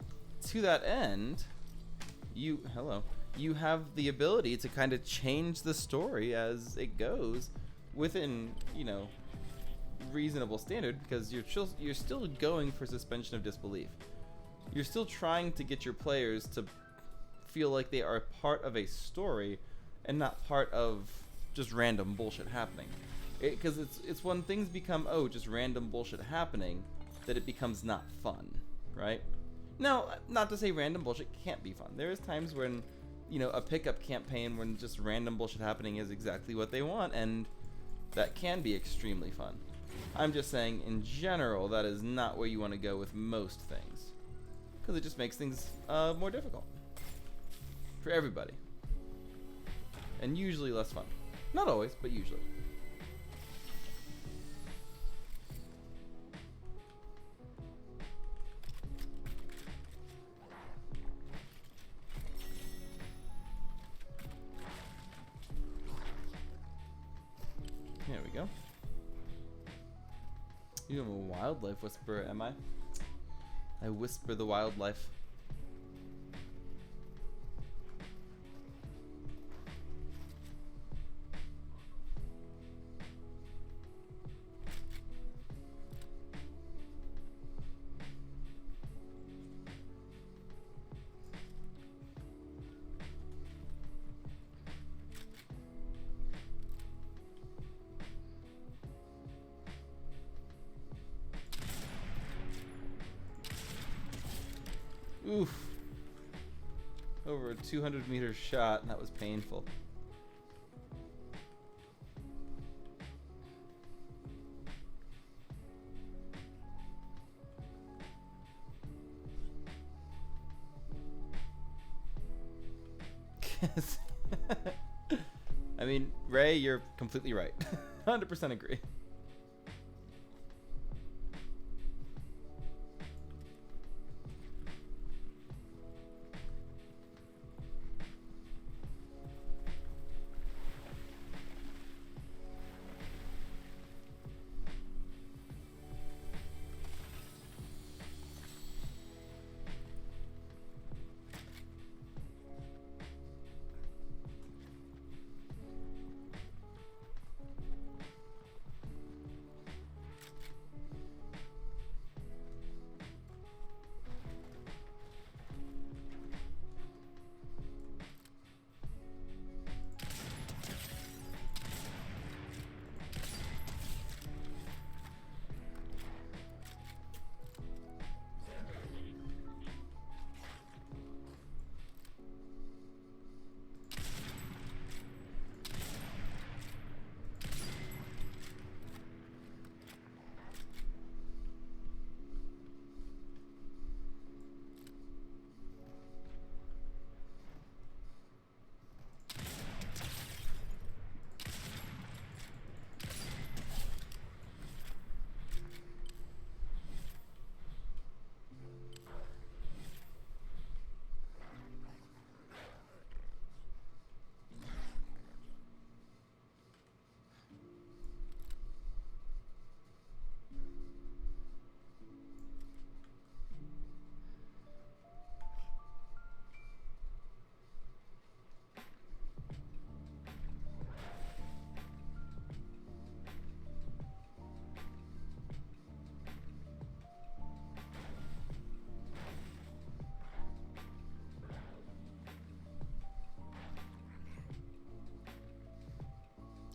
to that end, you have the ability to kind of change the story as it goes within, reasonable standard, because you're still going for suspension of disbelief. You're still trying to get your players to feel like they are part of a story and not part of just random bullshit happening. Because it's when things become just random bullshit happening that it becomes not fun, right? Now, not to say random bullshit can't be fun. There is times when a pickup campaign when just random bullshit happening is exactly what they want, and that can be extremely fun. I'm just saying, in general, that is not where you want to go with most things, because it just makes things more difficult for everybody, and usually less fun. Not always, but usually. There we go. You am a wildlife whisperer, am I? I whisper the wildlife. Oof. Over a 200-meter shot, and that was painful. I mean, Ray, you're completely right. 100% agree.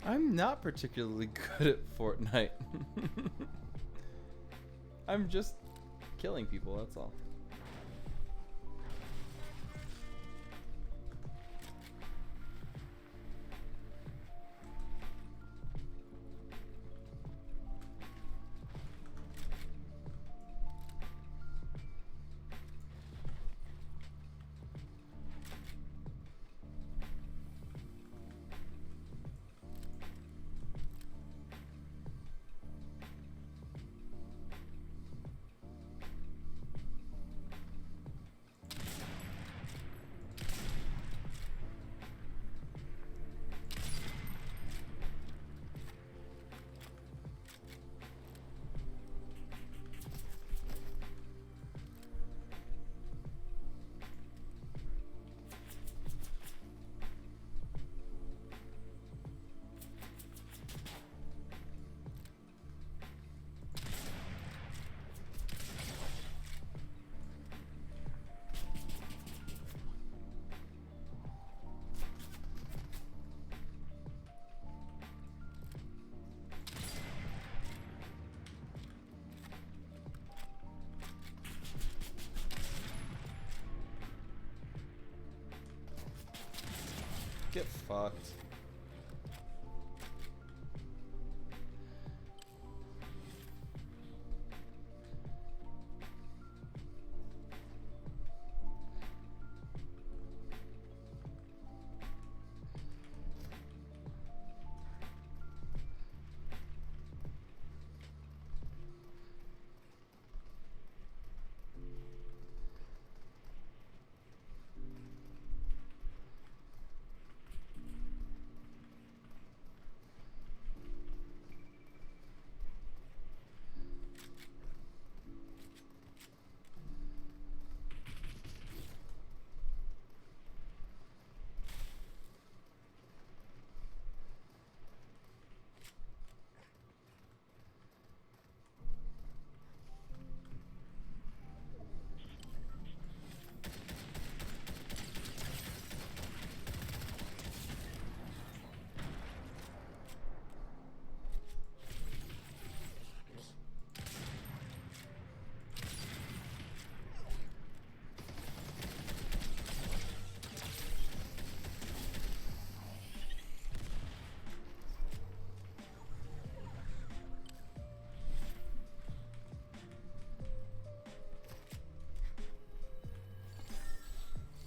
I'm not particularly good at Fortnite. I'm just killing people, that's all. Get fucked.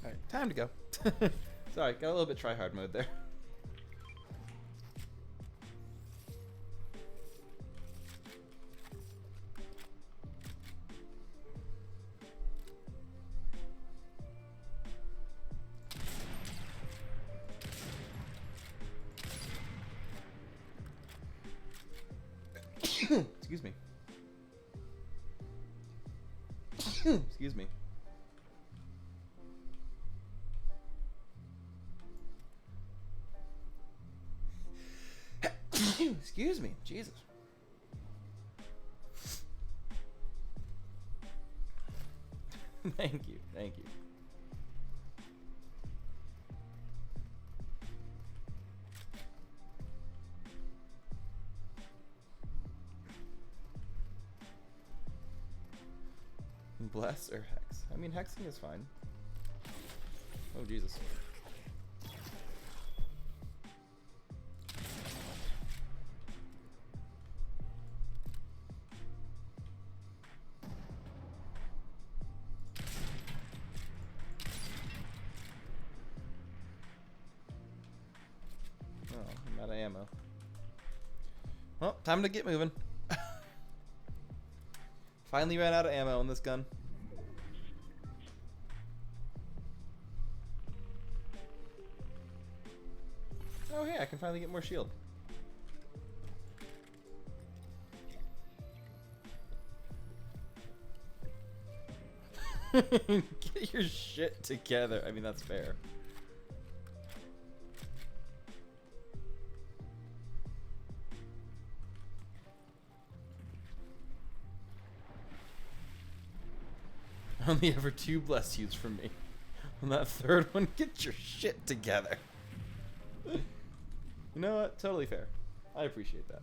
Alright, time to go. Sorry, got a little bit try-hard mode there. Excuse me. Excuse me. Excuse me. Jesus. Thank you. Thank you. Bless or hex? I mean, hexing is fine. Oh, Jesus. Oh, I'm out of ammo. Well, time to get moving. Finally ran out of ammo on this gun. Oh hey, I can finally get more shield. Get your shit together. I mean, that's fair. Only ever 2 bless yous from me. On that third one, get your shit together. You know what? Totally fair. I appreciate that.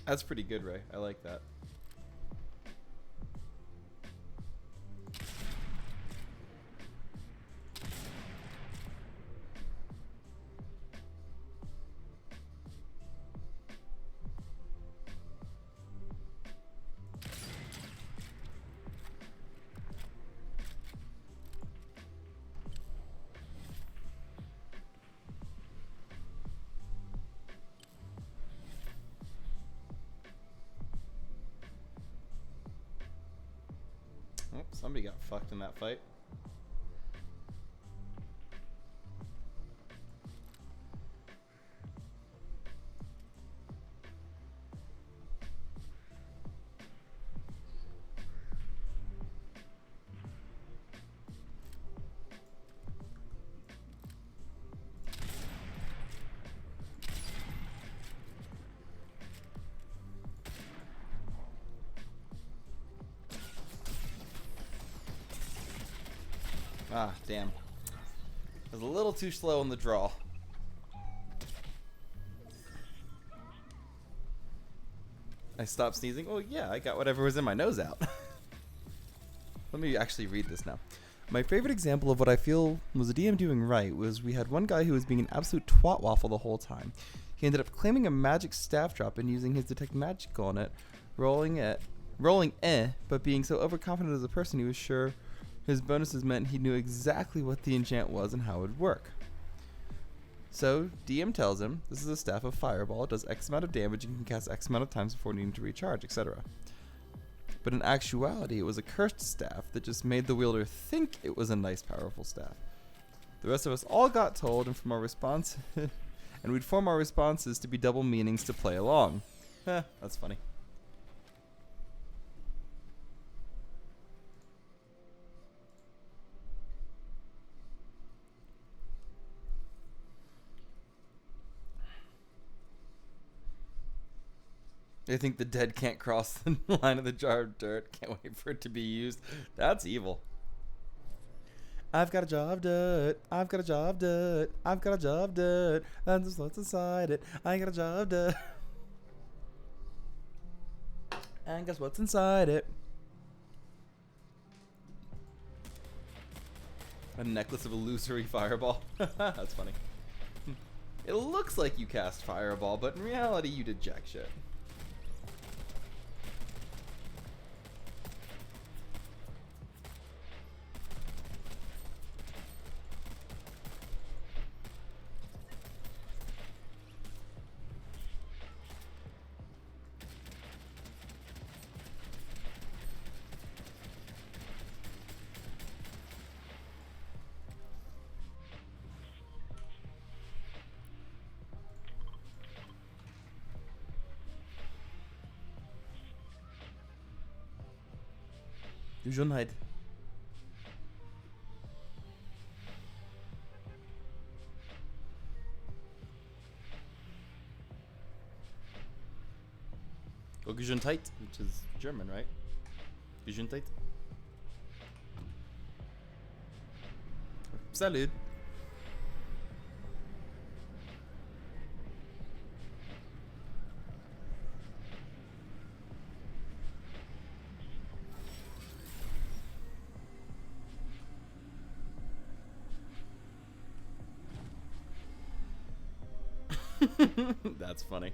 That's pretty good, Ray. I like that. Oh, somebody got fucked in that fight. Ah, damn. I was a little too slow in the draw. I stopped sneezing. Oh yeah, I got whatever was in my nose out. Let me actually read this now. My favorite example of what I feel was the DM doing right was we had one guy who was being an absolute twat waffle the whole time. He ended up claiming a magic staff drop and using his detect magic on it, rolling but being so overconfident as a person he was sure his bonuses meant he knew exactly what the enchant was and how it would work. So, DM tells him, this is a staff of fireball, it does X amount of damage and can cast X amount of times before needing to recharge, etc. But in actuality, it was a cursed staff that just made the wielder think it was a nice, powerful staff. The rest of us all got told, and from our response, and we'd form our responses to be double meanings to play along. That's funny. I think the dead can't cross the line of the jar of dirt. Can't wait for it to be used. That's evil. I've got a jar of dirt. I've got a jar of dirt. I've got a jar of dirt. And there's what's inside it. I got a jar of dirt. And guess what's inside it? A necklace of illusory fireball. That's funny. It looks like you cast fireball, but in reality you did jack shit. Gesundheit. Or Gesundheit, which is German, right? Gesundheit. Salud. That's funny.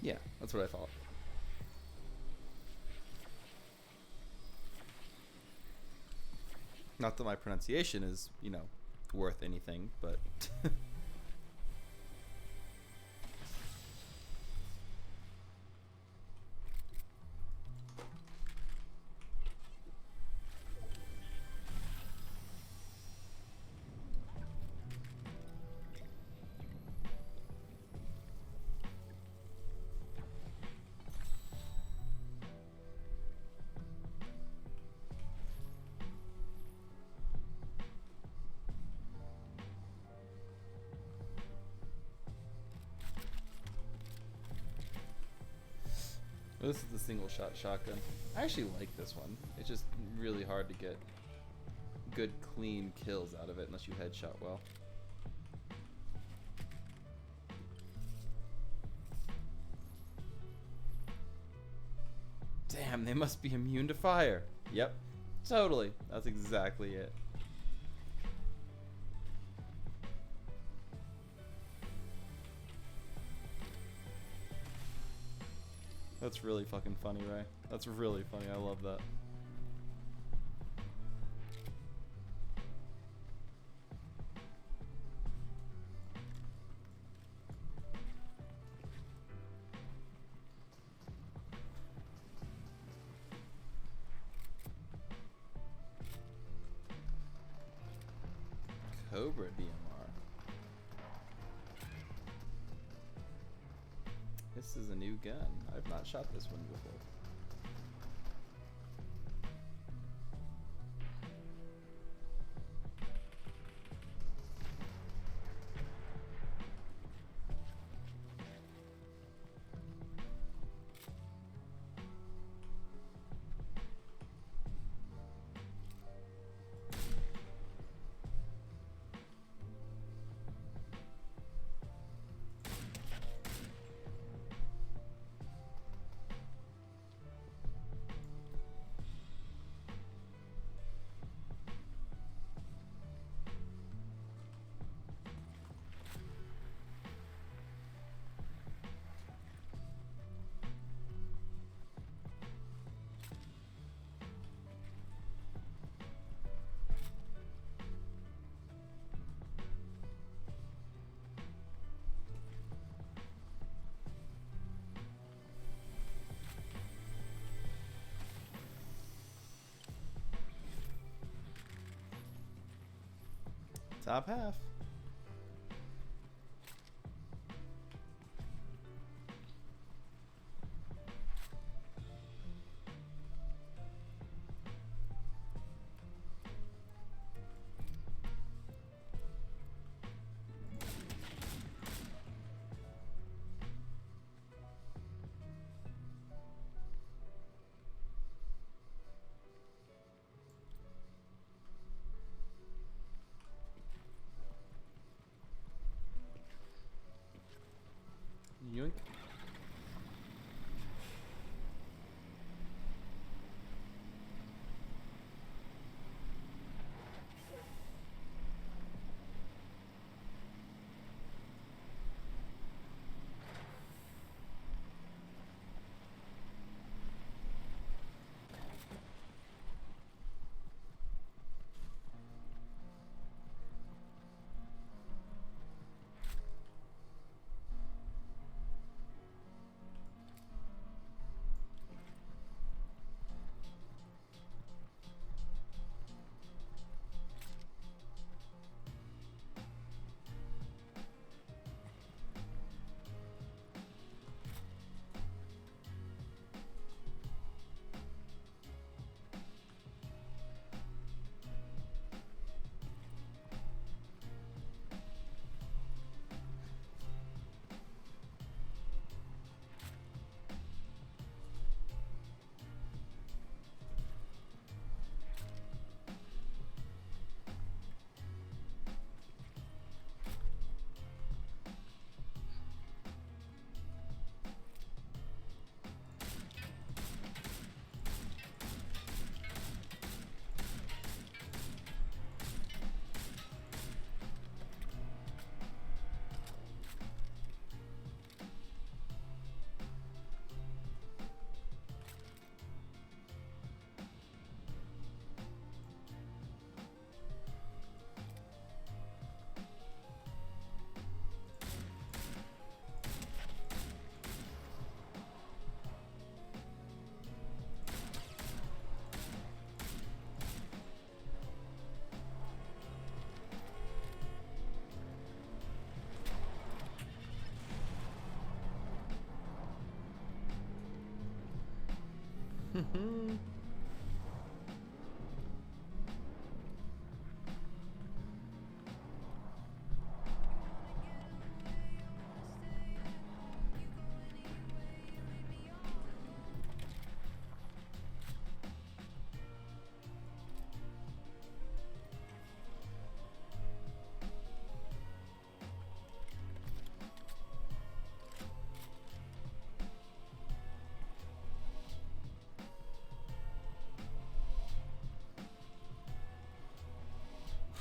Yeah, that's what I thought. Not that my pronunciation is, you know, worth anything, but... This is the single shot shotgun. I actually like this one. It's just really hard to get good clean kills out of it unless you headshot well. Damn, they must be immune to fire. Yep, totally. That's exactly it. That's really fucking funny, Ray. That's really funny. I love that. Cobra DMR. This is a new gun. I've not shot this one before. Top half. Yoink.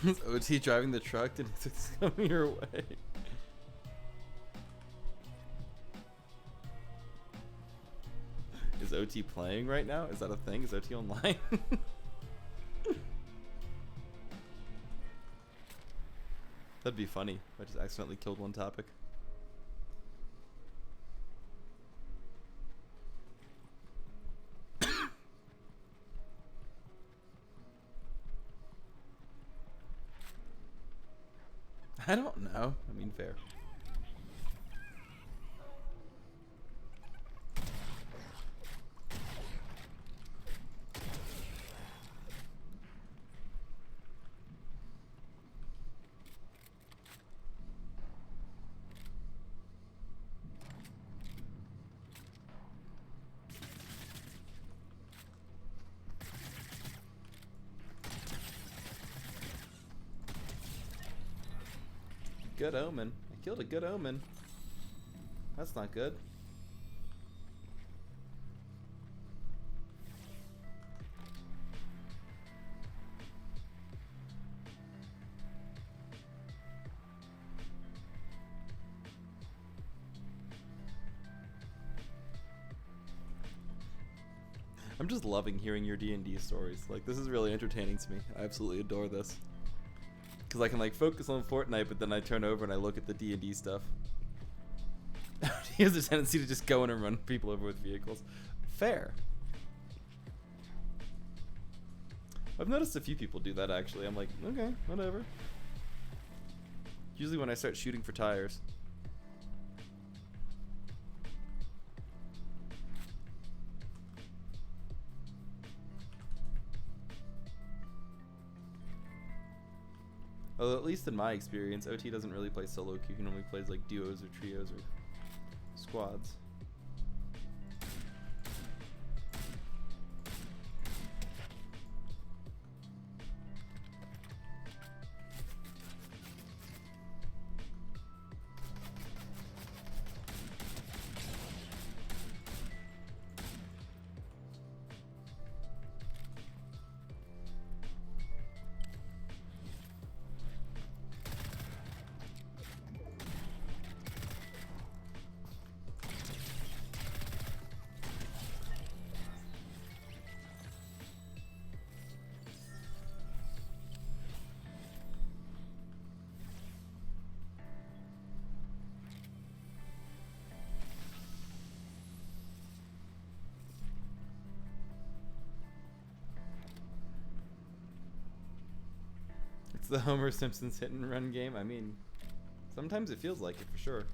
Is OT driving the truck and it's coming your way? Is OT playing right now? Is that a thing? Is OT online? That'd be funny if I just accidentally killed one topic. I don't know. I mean, fair. Good omen. I killed a good omen. That's not good. I'm just loving hearing your D&D stories. Like, this is really entertaining to me. I absolutely adore this. Because I can, like, focus on Fortnite, but then I turn over and I look at the D&D stuff. He has a tendency to just go in and run people over with vehicles. Fair. I've noticed a few people do that, actually. I'm like, okay, whatever. Usually when I start shooting for tires. Although at least in my experience, OT doesn't really play solo queue. He normally plays like duos or trios or squads. It's the Homer Simpson's hit and run game. I mean, sometimes it feels like it for sure.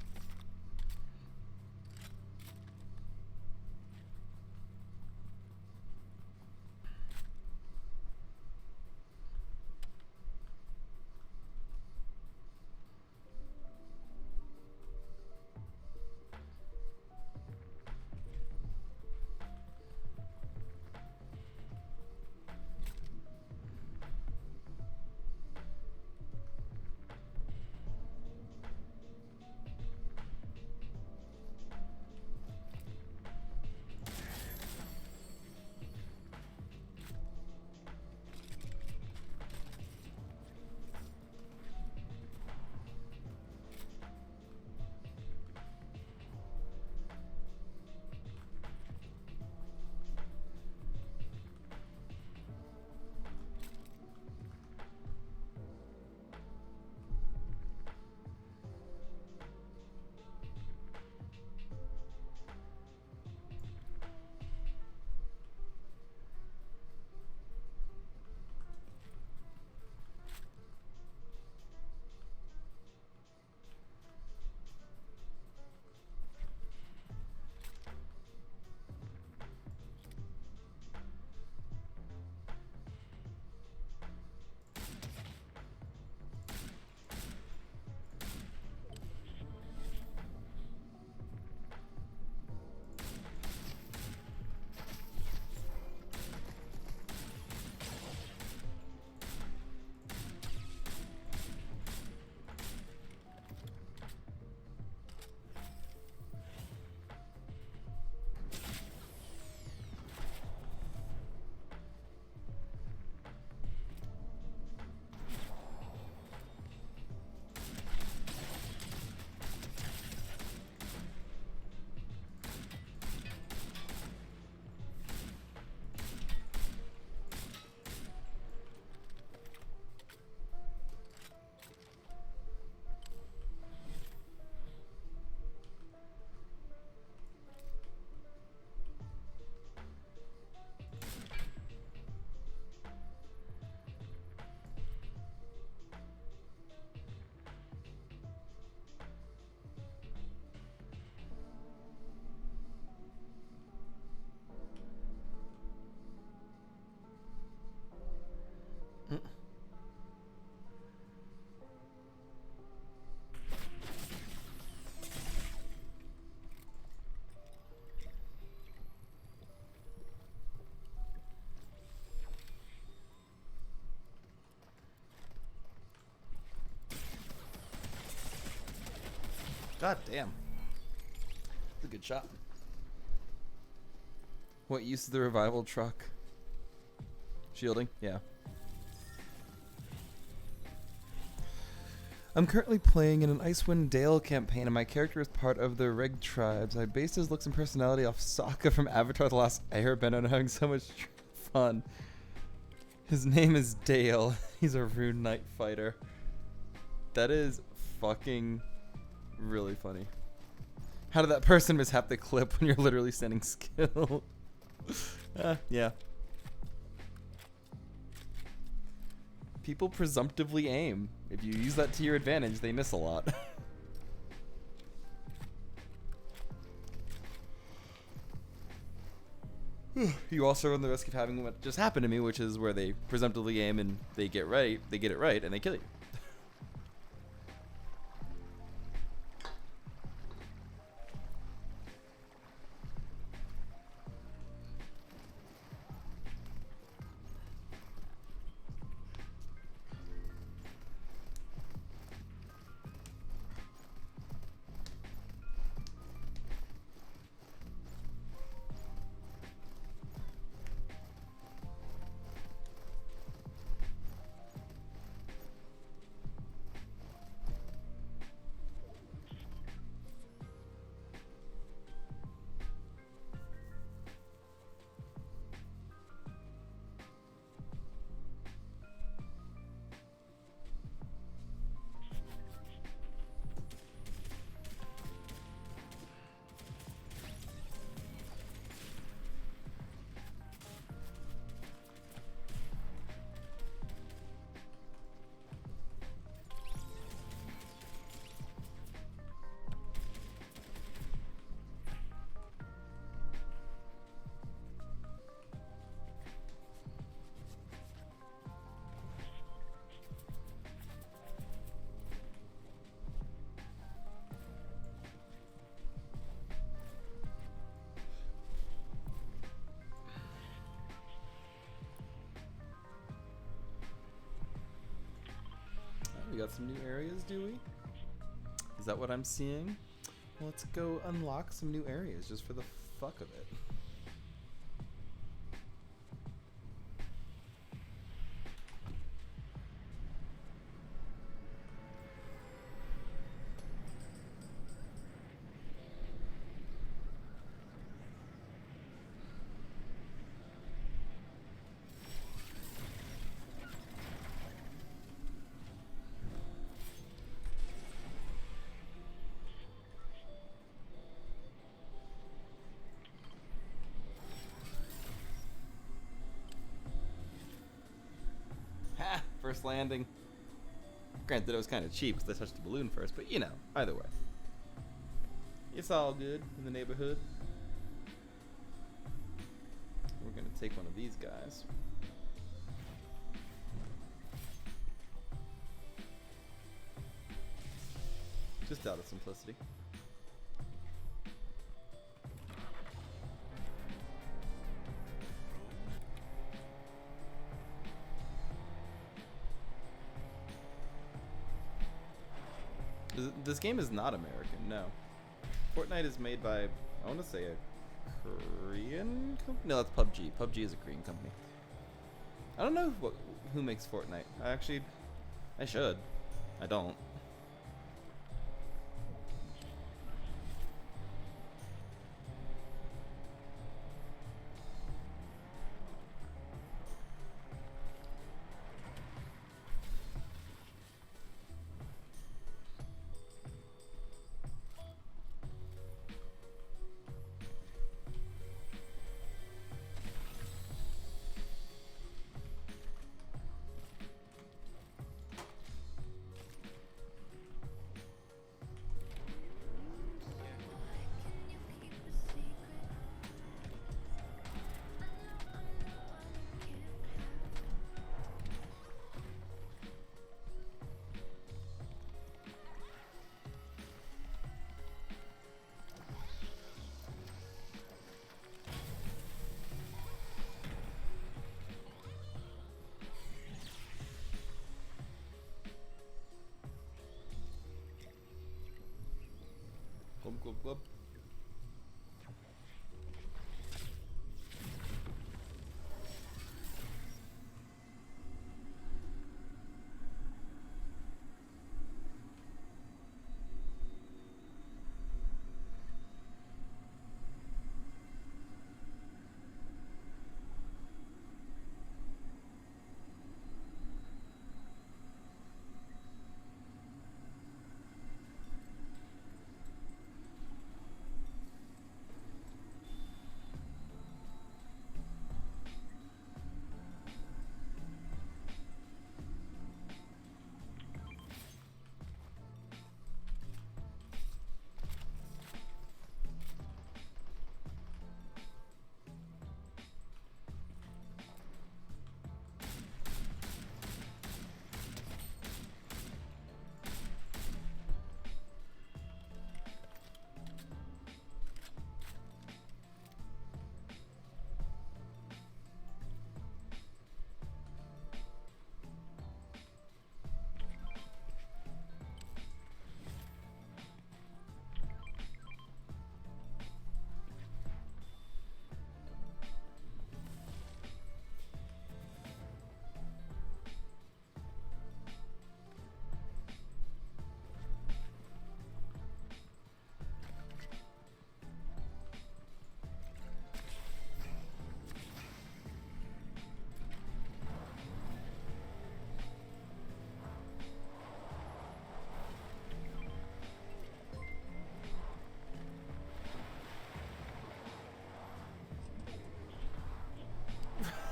God damn. That's a good shot. What use is the revival truck? Shielding? Yeah. I'm currently playing in an Icewind Dale campaign, and my character is part of the Reg tribes. I based his looks and personality off Sokka from Avatar: The Last Airbender, and I'm having so much fun. His name is Dale. He's a rune knight fighter. That is fucking really funny. How did that person mishap the clip when you're literally standing still? Yeah. People presumptively aim. If you use that to your advantage, they miss a lot. You also run the risk of having what just happened to me, which is where they presumptively aim and they get it right, and they kill you. We got some new areas, do we? Is that what I'm seeing? Well, let's go unlock some new areas just for the fuck of it. Ha! First landing. Granted, it was kind of cheap because I touched the balloon first, but you know, either way. It's all good in the neighborhood. We're gonna take one of these guys. Just out of simplicity. This game is not American, no. Fortnite is made by, I want to say, a Korean company? No, that's PUBG. PUBG is a Korean company. I don't know who makes Fortnite. I should. I don't. glub.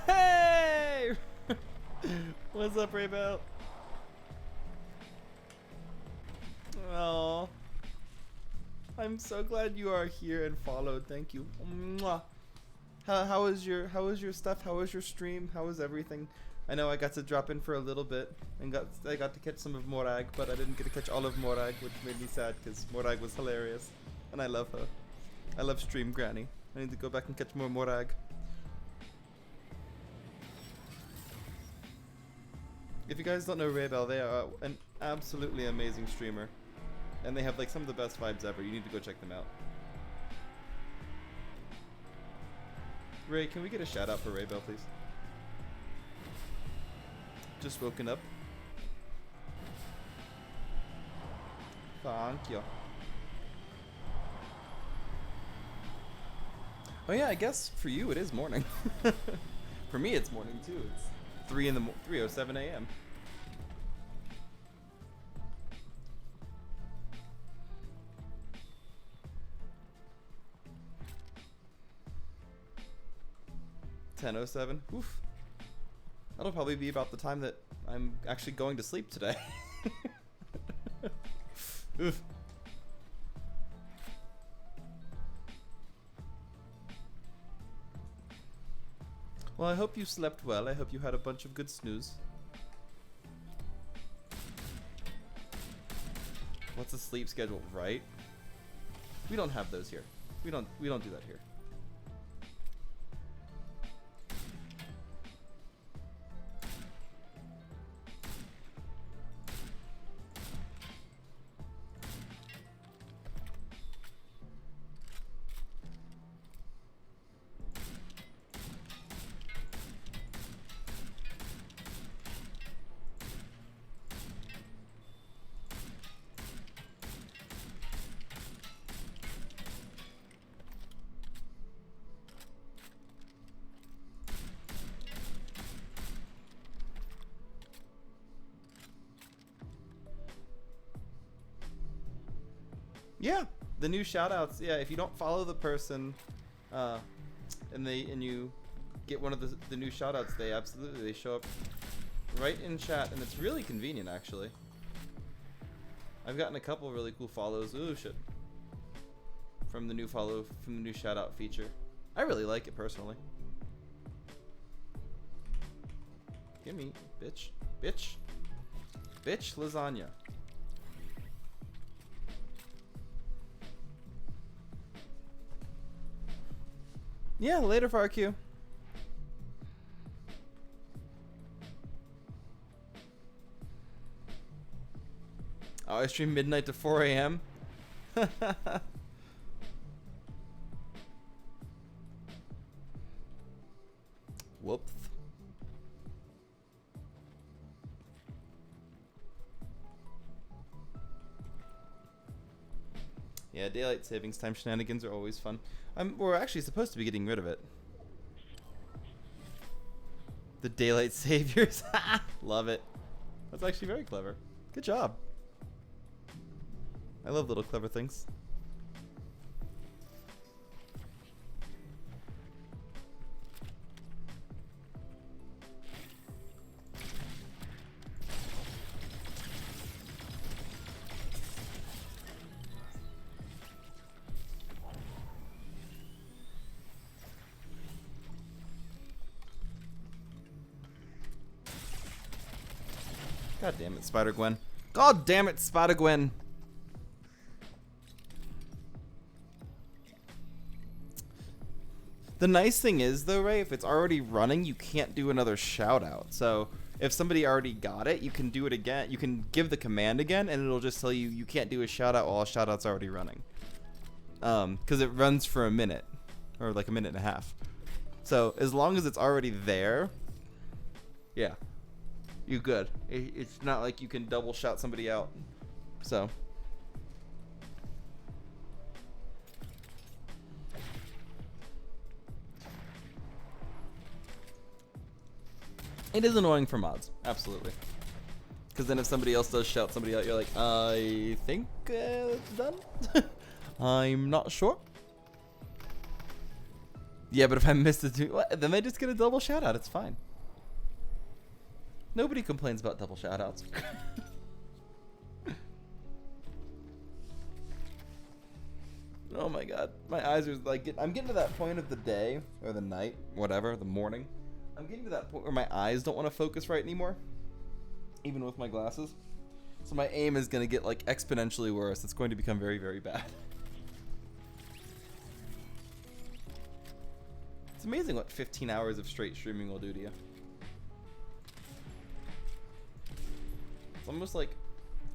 Hey! What's up, Raybell? Oh, I'm so glad you are here and followed. Thank you. Mwah. How was your stuff? How was your stream? How was everything? I know I got to drop in for a little bit and I got to catch some of Morag, but I didn't get to catch all of Morag, which made me sad because Morag was hilarious, and I love her. I love Stream Granny. I need to go back and catch more Morag. If you guys don't know Raybell, they are an absolutely amazing streamer, and they have like some of the best vibes ever. You need to go check them out. Ray, can we get a shout out for Raybell, please? Just woken up. Thank you. Oh yeah, I guess for you it is morning. For me it's morning too. It's 3:07 a.m. (10:07). Oof. That'll probably be about the time that I'm actually going to sleep today. Oof. Well, I hope you slept well. I hope you had a bunch of good snooze. What's a sleep schedule, right? We don't have those here. We don't do that here. Yeah, the new shoutouts. Yeah, if you don't follow the person, and you get one of the new shoutouts, they show up right in chat, and it's really convenient actually. I've gotten a couple really cool follows. Ooh shit. From the new shoutout feature. I really like it personally. Gimme, bitch, lasagna. Yeah, later, FarQ. Oh, I stream midnight to 4 a.m. Yeah, daylight savings time shenanigans are always fun. We're actually supposed to be getting rid of it. The daylight saviors. Love it. That's actually very clever. Good job. I love little clever things. God damn it, Spider-Gwen. God damn it, Spider-Gwen. The nice thing is, though, Ray, if it's already running, you can't do another shout-out. So if somebody already got it, you can do it again. You can give the command again, and it'll just tell you you can't do a shout-out while a shout-out's already running. Because it runs for a minute, or like a minute and a half. So as long as it's already there, yeah, you're good. It's not like you can double shout somebody out. So. It is annoying for mods, absolutely. Because then if somebody else does shout somebody out, you're like, I think it's done? I'm not sure. Yeah, but if I missed it, then they just get a double shout out. It's fine. Nobody complains about double shout outs. Oh my god. My eyes are like, I'm getting to that point of the day, or the night, whatever, the morning. I'm getting to that point where my eyes don't want to focus right anymore, even with my glasses. So my aim is going to get like exponentially worse. It's going to become very, very bad. It's amazing what 15 hours of straight streaming will do to you. It's almost like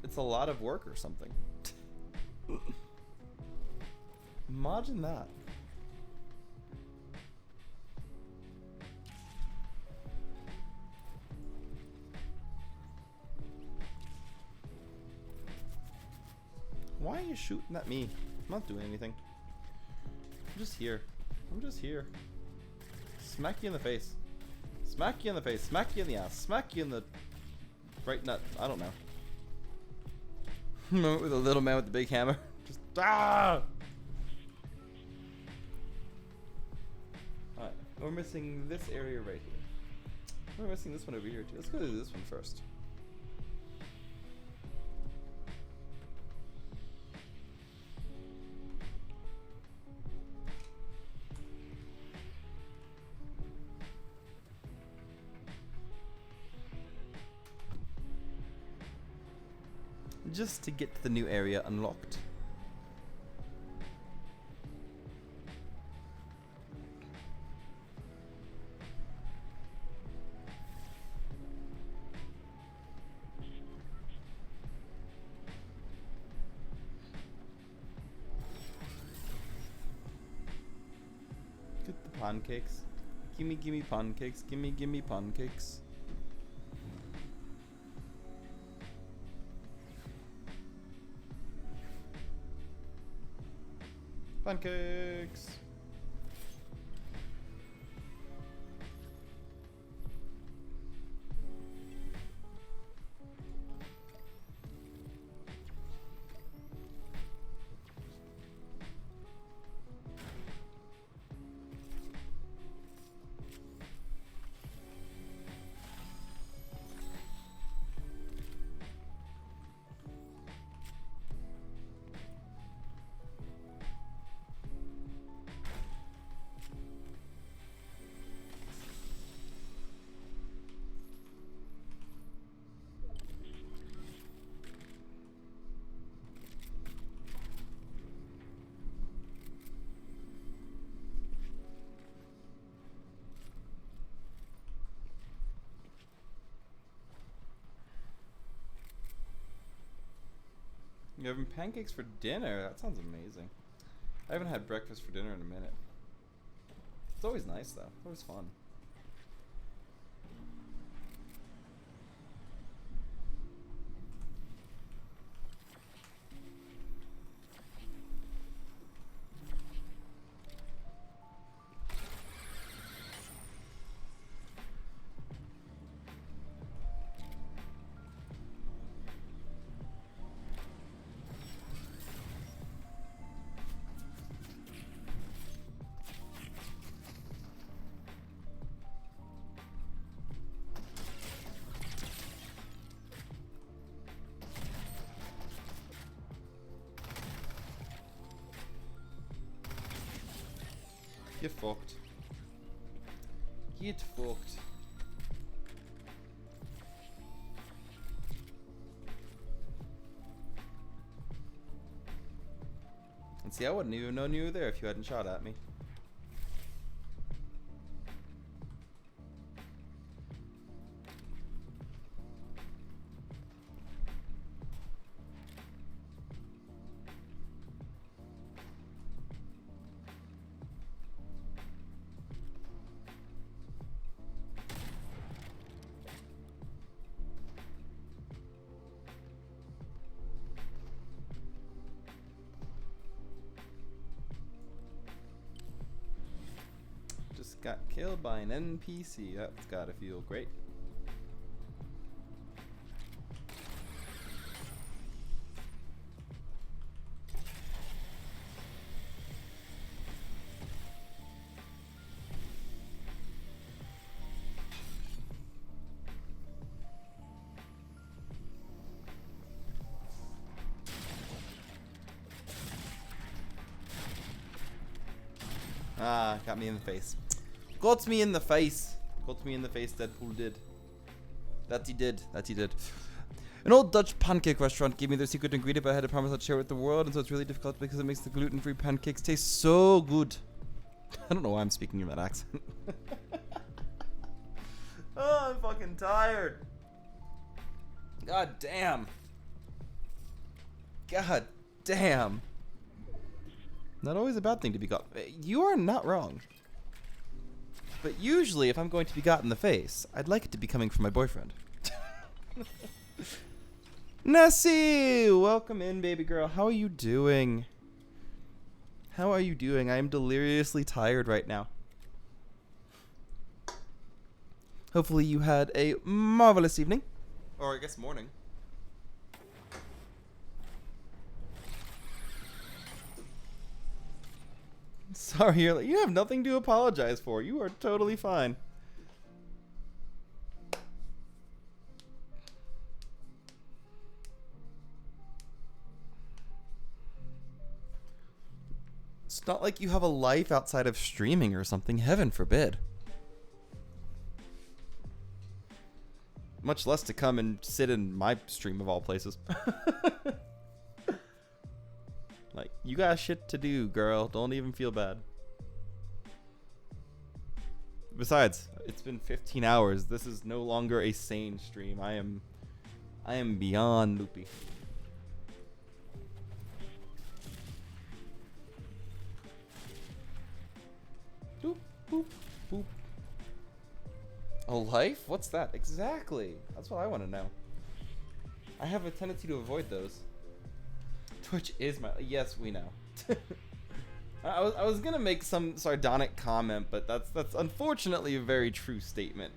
it's a lot of work or something. Imagine that. Why are you shooting at me? I'm not doing anything. I'm just here. I'm just here. Smack you in the face. Smack you in the face. Smack you in the ass. Smack you in the right nut. I don't know. Moment with a little man with the big hammer. Just ah! Alright. We're missing this area right here. We're missing this one over here too. Let's go to this one first. Just to get the new area unlocked. Get the pancakes. Gimme pancakes. Gimme pancakes. Pancakes. You're having pancakes for dinner? That sounds amazing. I haven't had breakfast for dinner in a minute. It's always nice though. It's always fun. Get fucked. Get fucked. And see, I wouldn't even known you were there if you hadn't shot at me. Got killed by an NPC. That's gotta feel great. Ah, got me in the face. Got me in the face. Got me in the face, Deadpool did. That he did. That he did. An old Dutch pancake restaurant gave me their secret ingredient, but I had to promise I'd share it with the world, and so it's really difficult because it makes the gluten-free pancakes taste so good. I don't know why I'm speaking in that accent. Oh, I'm fucking tired. God damn. God damn. Not always a bad thing to be got. You are not wrong. But usually, if I'm going to be got in the face, I'd like it to be coming from my boyfriend. Nessie! Welcome in, baby girl. How are you doing? How are you doing? I am deliriously tired right now. Hopefully you had a marvelous evening. Or I guess morning. Sorry, you have nothing to apologize for. You are totally fine. It's not like you have a life outside of streaming or something. Heaven forbid. Much less to come and sit in my stream of all places. Like, you got shit to do, girl. Don't even feel bad. Besides, it's been 15 hours. This is no longer a sane stream. I am beyond loopy. Boop, boop, boop. A life? What's that? Exactly. That's what I want to know. I have a tendency to avoid those. Twitch is my... Yes, we know. I was gonna make some sardonic comment, but that's unfortunately a very true statement.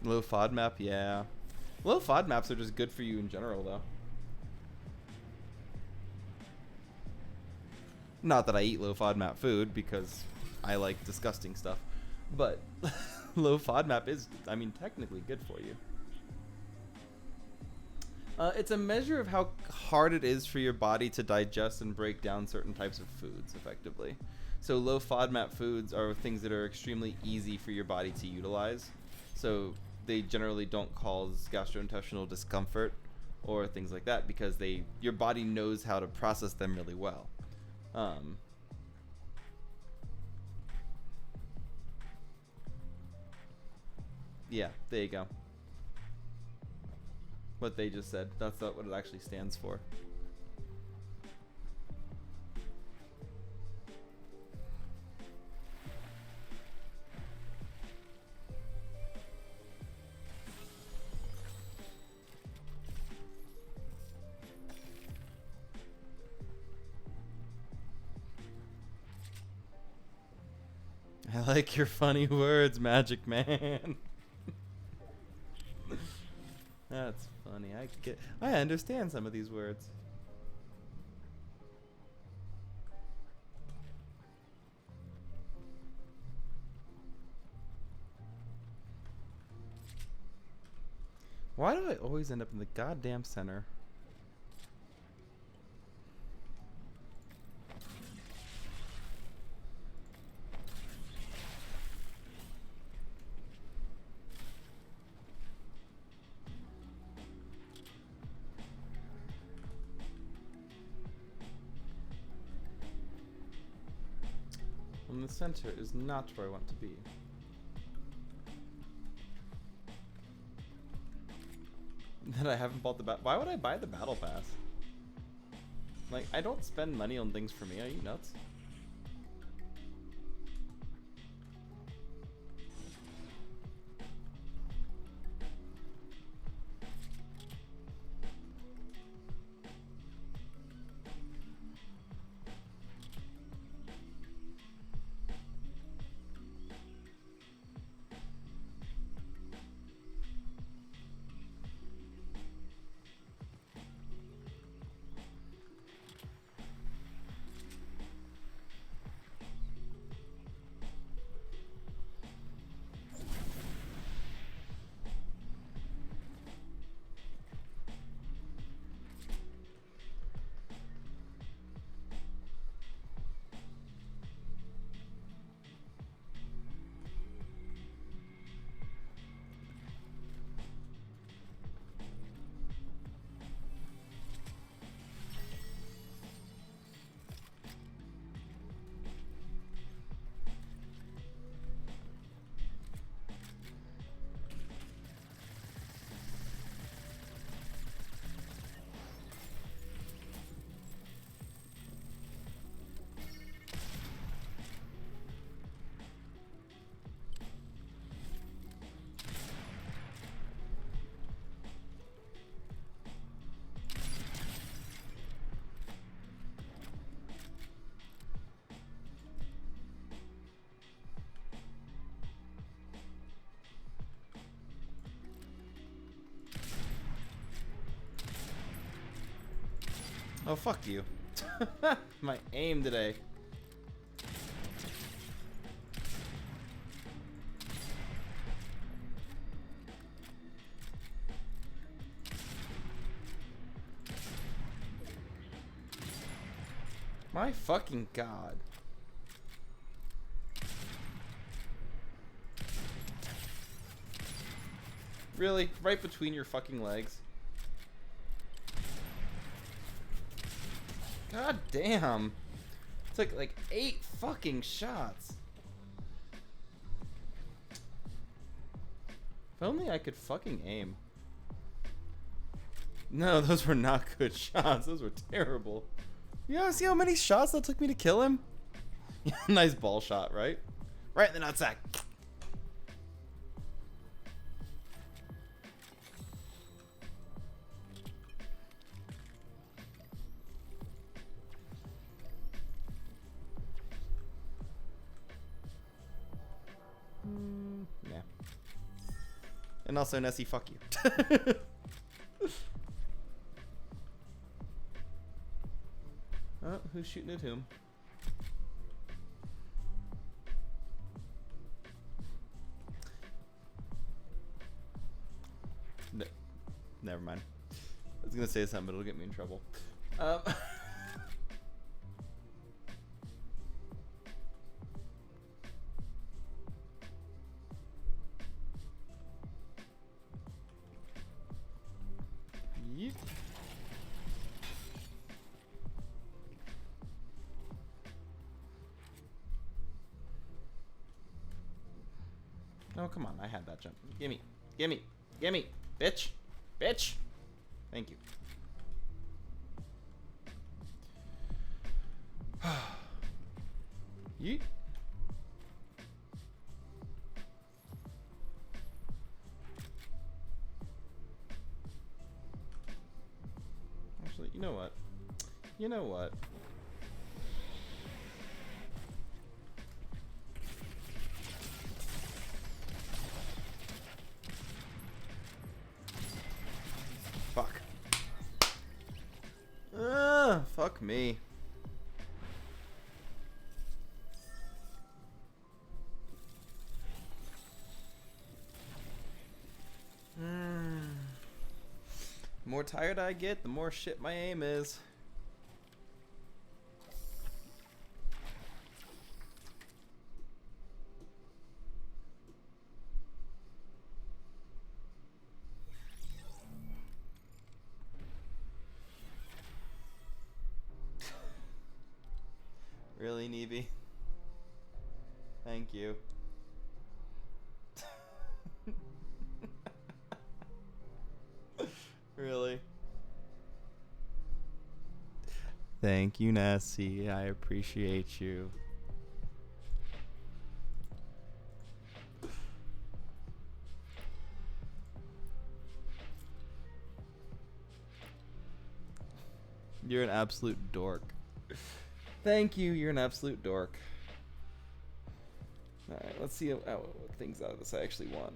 Low FODMAP, yeah. Low FODMAPs are just good for you in general, though. Not that I eat low FODMAP food, because I like disgusting stuff. But low FODMAP is, I mean, technically good for you. It's a measure of how hard it is for your body to digest and break down certain types of foods effectively. So low FODMAP foods are things that are extremely easy for your body to utilize. So they generally don't cause gastrointestinal discomfort or things like that because your body knows how to process them really well. Yeah, there you go. What they just said. That's not what it actually stands for. I like your funny words, Magic Man. That's funny. I understand some of these words. Why do I always end up in the goddamn center? And the center is not where I want to be. That I haven't bought the why would I buy the battle pass? Like, I don't spend money on things for me. Are you nuts? Oh, fuck you. My aim today. My fucking god. Really? Right between your fucking legs? God damn. Took like 8 fucking shots. If only I could fucking aim. No, those were not good shots. Those were terrible. You know, see how many shots that took me to kill him? Nice ball shot, right? Right in the nutsack. Yeah. And also, Nessie, fuck you. Oh, who's shooting at whom? No, never mind. I was gonna say something, but it'll get me in trouble. Yeet. Oh, come on. I had that jump. Gimme. Gimme. Gimme. Bitch. Bitch. Thank you. Yeet. Actually, you know what? You know what? Fuck. Fuck me. tired I get, the more shit my aim is. Really, Nevi? Thank you. Really? Thank you, Nessie. I appreciate you. You're an absolute dork. Thank you, you're an absolute dork. Alright, let's see what things out of this I actually want.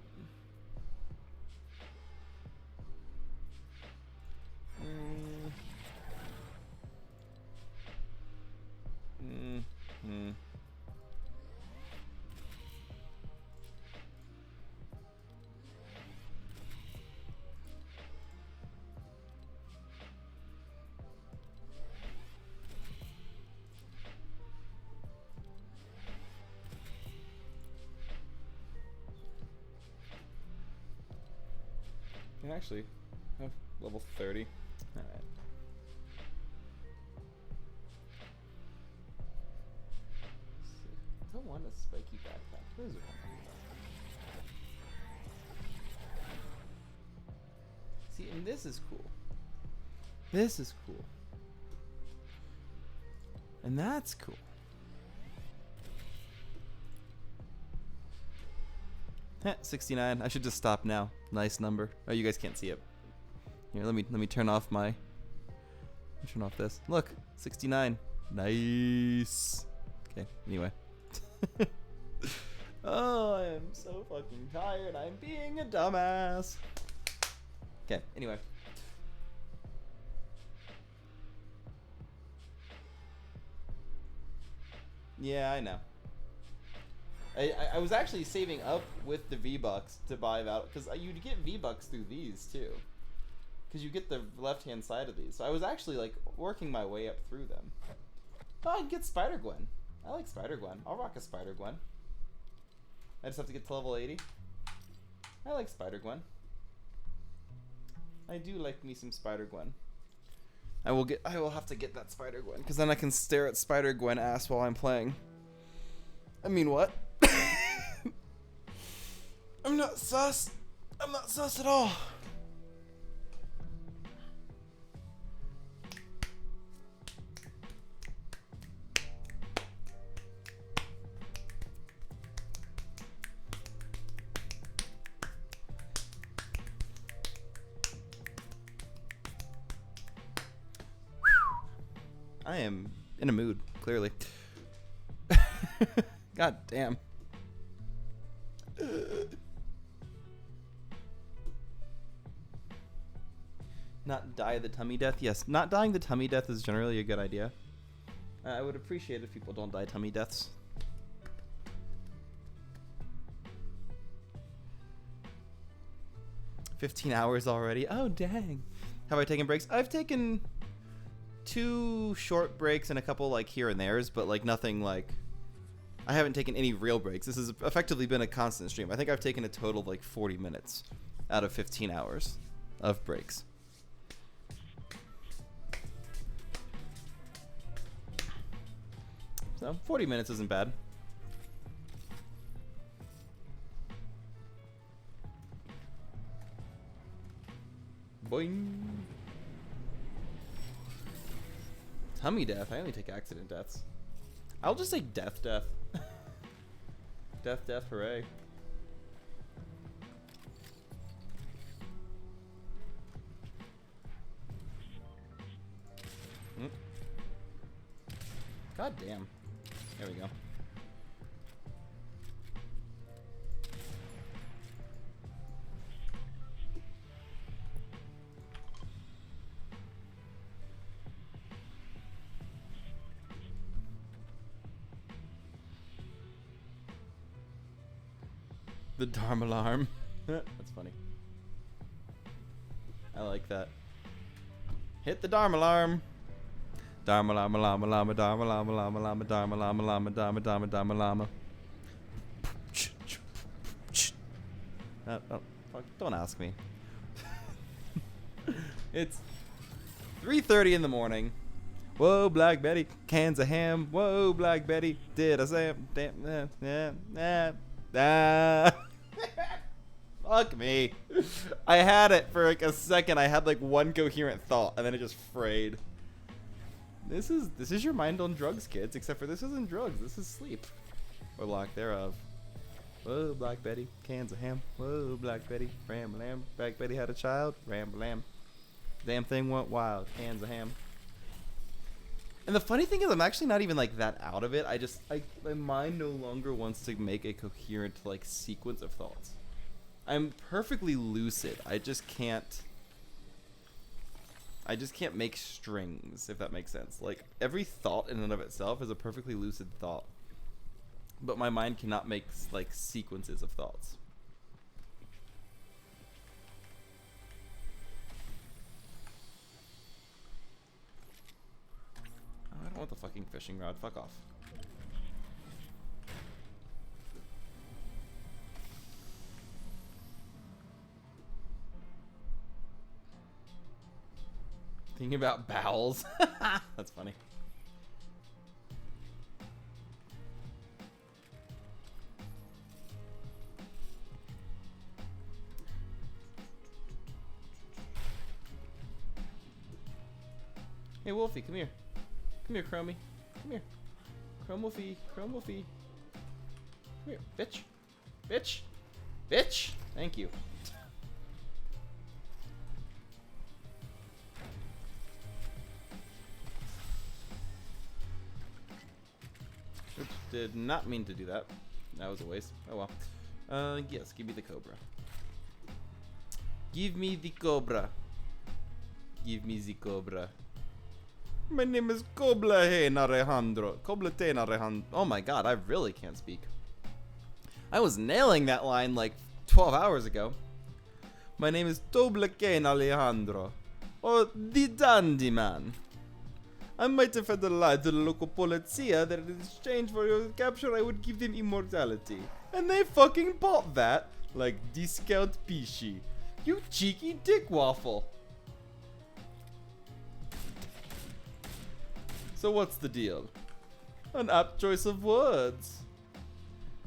Can actually have level 30. Alright. I don't want a spiky backpack. Where is it? See, and this is cool. This is cool. And that's cool. Heh, 69. I should just stop now. Nice number. Oh, you guys can't see it. Here, let me turn off my. Turn off this. Look, 69. Nice. Okay. Anyway. Oh, I am so fucking tired. I'm being a dumbass. Okay. Anyway. Yeah, I know. I was actually saving up with the V-Bucks to buy that, because you'd get V-Bucks through these too. Because you get the left-hand side of these. So I was actually like working my way up through them. Oh, I can get Spider-Gwen. I like Spider-Gwen. I'll rock a Spider-Gwen. I just have to get to level 80. I like Spider-Gwen. I do like me some Spider-Gwen. I will have to get that Spider-Gwen, because then I can stare at Spider-Gwen ass while I'm playing. I mean, what? I'm not sus. I'm not sus at all. I am in a mood, clearly. God damn. Not die the tummy death? Yes, not dying the tummy death is generally a good idea. I would appreciate if people don't die tummy deaths. "15 hours already? Oh, dang. Have I taken breaks? I've taken 2 short breaks and a couple like here and there's, but like nothing like... I haven't taken any real breaks. This has effectively been a constant stream. I think I've taken a total of like 40 minutes out of 15 hours of breaks. So 40 minutes isn't bad. Boing. Tummy death. I only take accident deaths. I'll just say death. Death, hooray. God damn. There we go. The Dharma alarm. That's funny. I like that. Hit the Dharma alarm. Dharma lama lama lama Dharma lama lama lama Dharma lama lama Dharma Dharma Dharma lama. Fuck, don't ask me. It's 3:30 in the morning. Whoa, Black Betty, cans of ham. Whoa, Black Betty, did I say damn, fuck me. I had it for like a second. I had like one coherent thought, and then it just frayed. This is your mind on drugs, kids. Except for this isn't drugs. This is sleep, or lack thereof. Whoa, Black Betty, cans of ham. Whoa, Black Betty, ram-a-lam. Black Betty had a child, ram-a-lam. Damn thing went wild, cans of ham. And the funny thing is, I'm actually not even like that out of it. My mind no longer wants to make a coherent like sequence of thoughts. I'm perfectly lucid. I just can't make strings, if that makes sense. Like every thought in and of itself is a perfectly lucid thought. But my mind cannot make like sequences of thoughts. Oh, I don't want the fucking fishing rod. Fuck off. Thinking about bowels. That's funny. Hey Wolfie, come here. Come here, Chromie. Come here. Chrome Wolfie. Chrome Wolfie. Come here, bitch. Bitch. Bitch. Thank you. Oops, did not mean to do that. That was a waste. Oh well. Yes, give me the cobra. Give me the cobra. Give me the cobra. My name is Coblahen Alejandro. Coblaten Alejandro. Oh my god, I really can't speak. I was nailing that line like 12 hours ago. My name is Toblaken Alejandro. Or the Dandy Man. I might have had to lie to the local polizia that in exchange for your capture I would give them immortality. And they fucking bought that like discount Pishi. You cheeky dick waffle. So what's the deal? An apt choice of words.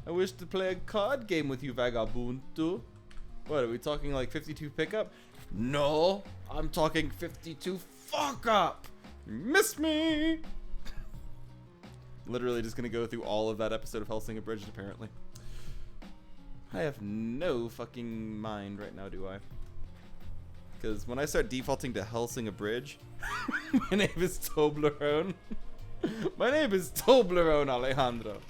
I wish to play a card game with you, vagabundu. What, are we talking like 52 pickup? No, I'm talking 52 fuck up. Miss me. Literally just gonna go through all of that episode of Hellsing Abridged, apparently. I have no fucking mind right now, do I? Because when I start defaulting to Hellsing Abridged, my name is Toblerone. My name is Toblerone Alejandro.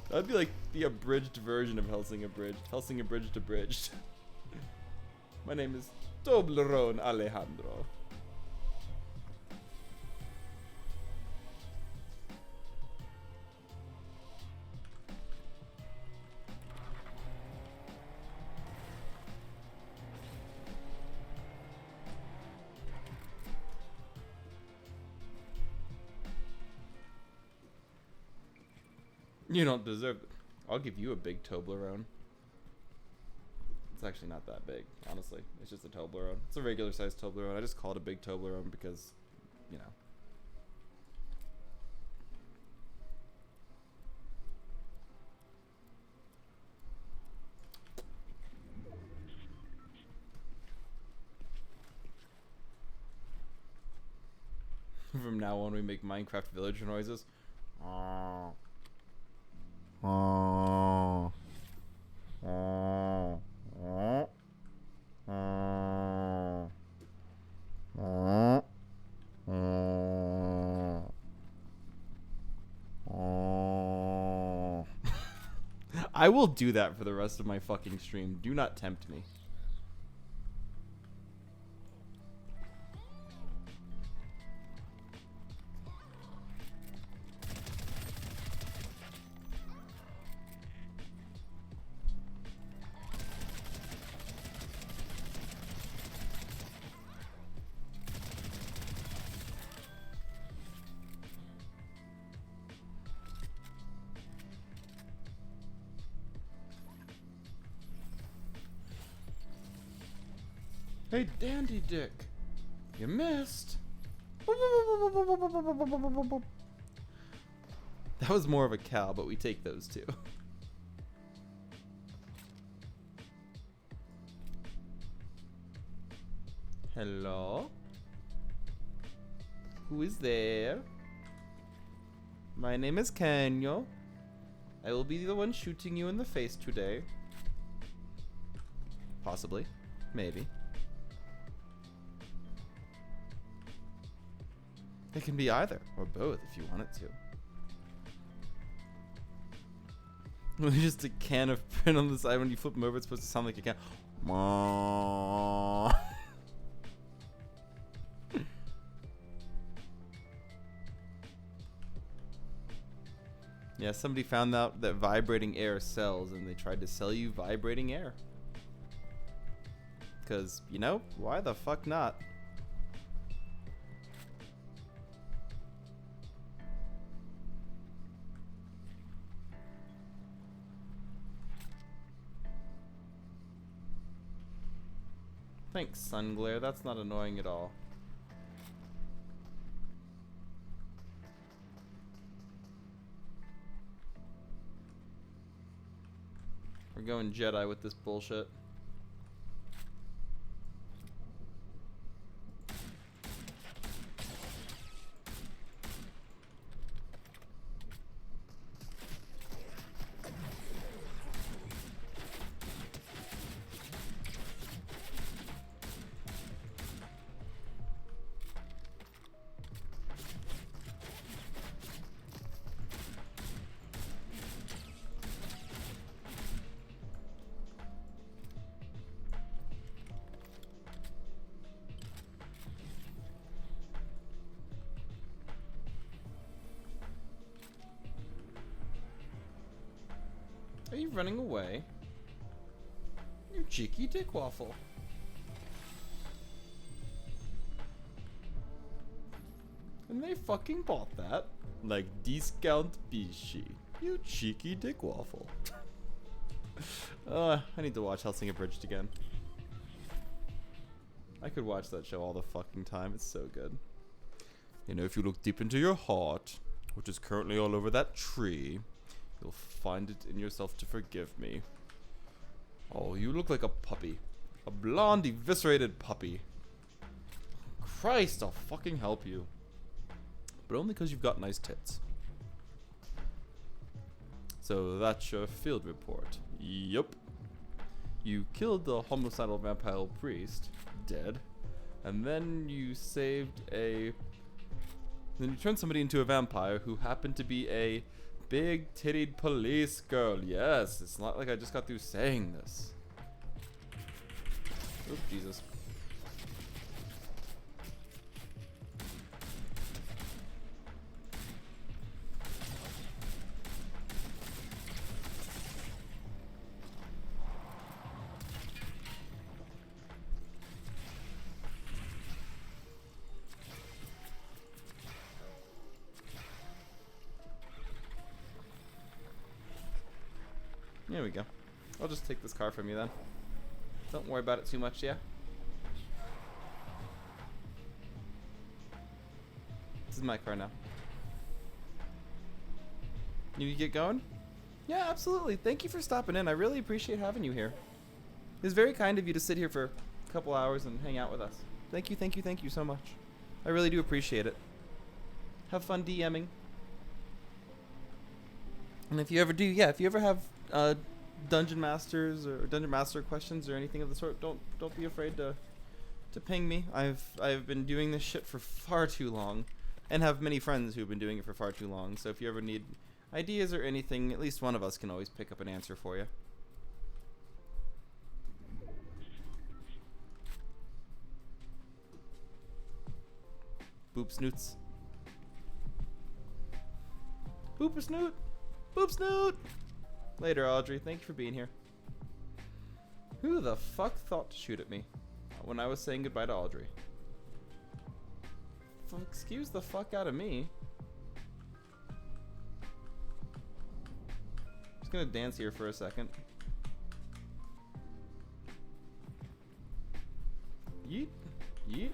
That'd be like the abridged version of Hellsing Abridged. Hellsing Abridged abridged. My name is Toblerone Alejandro. You don't deserve it. I'll give you a big Toblerone. It's actually not that big, honestly. It's just a Toblerone. It's a regular sized Toblerone. I just call it a big Toblerone because, you know. From now on, we make Minecraft villager noises. Oh. Oh. Oh. Oh. Oh. Oh. Oh. I will do that for the rest of my fucking stream. Do not tempt me. Hey, Dandy Dick. You missed. That was more of a cow, but we take those too. Hello? Who is there? My name is Kanyo. I will be the one shooting you in the face today. Possibly. Maybe. It can be either, or both if you want it to. Just a can of print on the side. When you flip them over, it's supposed to sound like a can. Yeah, somebody found out that vibrating air sells, and they tried to sell you vibrating air. Because, you know, why the fuck not? Thanks, sun glare. That's not annoying at all. We're going Jedi with this bullshit. Are you running away? You cheeky dick waffle. And they fucking bought that. Like discount bishi. You cheeky dick waffle. I need to watch Hellsing Abridged again. I could watch that show all the fucking time. It's so good. You know, if you look deep into your heart, which is currently all over that tree, you'll find it in yourself to forgive me. Oh, you look like a puppy. A blonde, eviscerated puppy. Christ, I'll fucking help you. But only because you've got nice tits. So that's your field report. Yup. You killed the homicidal vampire priest. Dead. And then you saved a... Then you turned somebody into a vampire who happened to be a big-tittied police girl. Yes, it's not like I just got through saying this. Oh, Jesus. There we go. I'll just take this car from you then. Don't worry about it too much, yeah? This is my car now. You need to get going? Yeah, absolutely. Thank you for stopping in. I really appreciate having you here. It's very kind of you to sit here for a couple hours and hang out with us. Thank you, thank you, thank you so much. I really do appreciate it. Have fun DMing. And if you ever do, yeah, if you ever have dungeon masters or dungeon master questions or anything of the sort, don't be afraid to ping me. I've been doing this shit for far too long, and have many friends who've been doing it for far too long. So if you ever need ideas or anything, at least one of us can always pick up an answer for you. Boop snoots. Boop a snoot. Boop snoot. Later, Audrey. Thank you for being here. Who the fuck thought to shoot at me when I was saying goodbye to Audrey? Excuse the fuck out of me. Just gonna dance here for a second. Yeet. Yeet.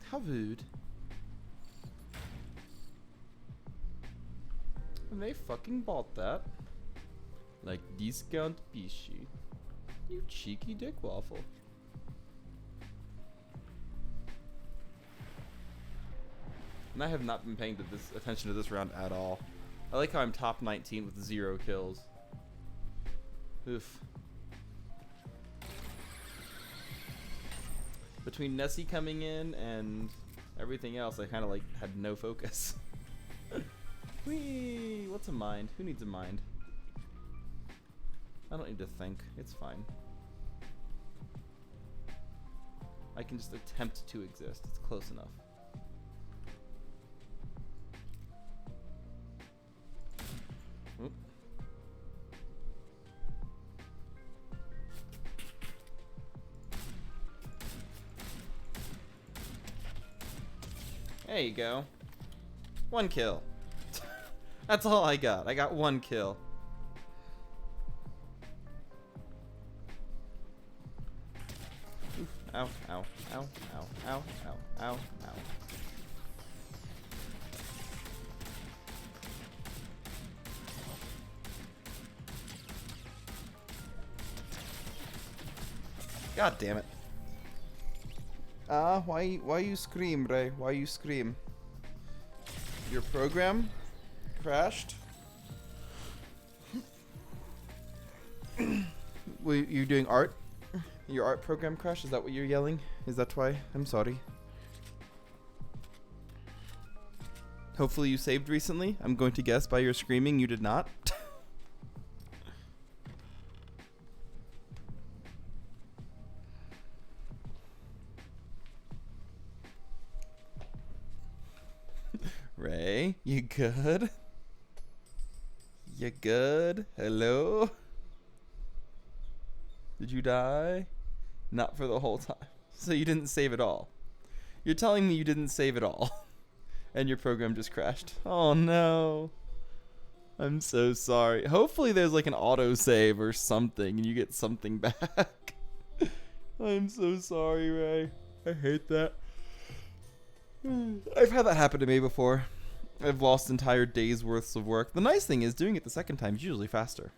How rude. And they fucking bought that. Like discount PC. You cheeky dick waffle. And I have not been paying attention to this round at all. I like how I'm top 19 with 0 kills. Oof. Between Nessie coming in and everything else, I kind of like had no focus. Whee! What's a mind? Who needs a mind? I don't need to think. It's fine. I can just attempt to exist. It's close enough. Oop. There you go. 1 kill. That's all I got. I got 1 kill. Oof. Ow, ow, ow, ow, ow, ow, ow, ow. God damn it. Why you scream, Ray? Why you scream? Your program crashed? Were you doing art? Your art program crashed? Is that what you're yelling? Is that why? I'm sorry. Hopefully you saved recently. I'm going to guess by your screaming you did not. Ray, you good? You good? Hello? Did you die? Not for the whole time. So you didn't save it all. You're telling me you didn't save it all. And your program just crashed. Oh no. I'm so sorry. Hopefully there's like an autosave or something and you get something back. I'm so sorry, Ray. I hate that. I've had that happen to me before. I've lost entire days worth of work. The nice thing is doing it the second time is usually faster.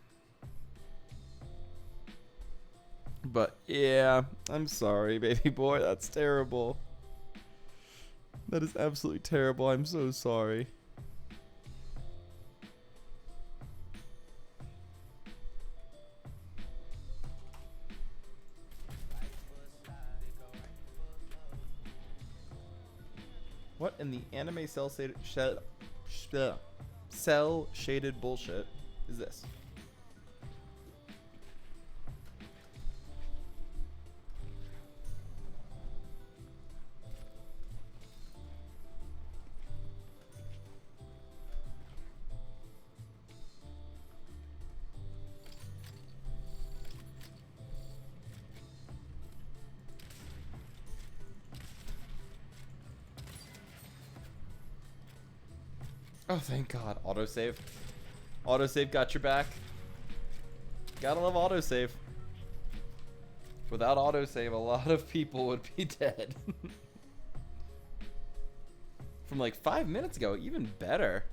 But yeah, I'm sorry, baby boy. That's terrible. That is absolutely terrible. I'm so sorry. What in the anime cell shaded bullshit is this? Oh, thank God. Autosave. Autosave got your back. Gotta love autosave. Without autosave, a lot of people would be dead. From like 5 minutes ago, even better.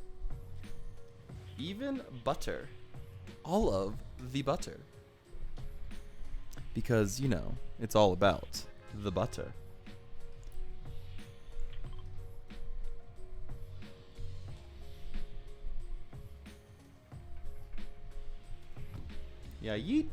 Even butter. All of the butter. Because, you know, it's all about the butter. Yeah, yeet.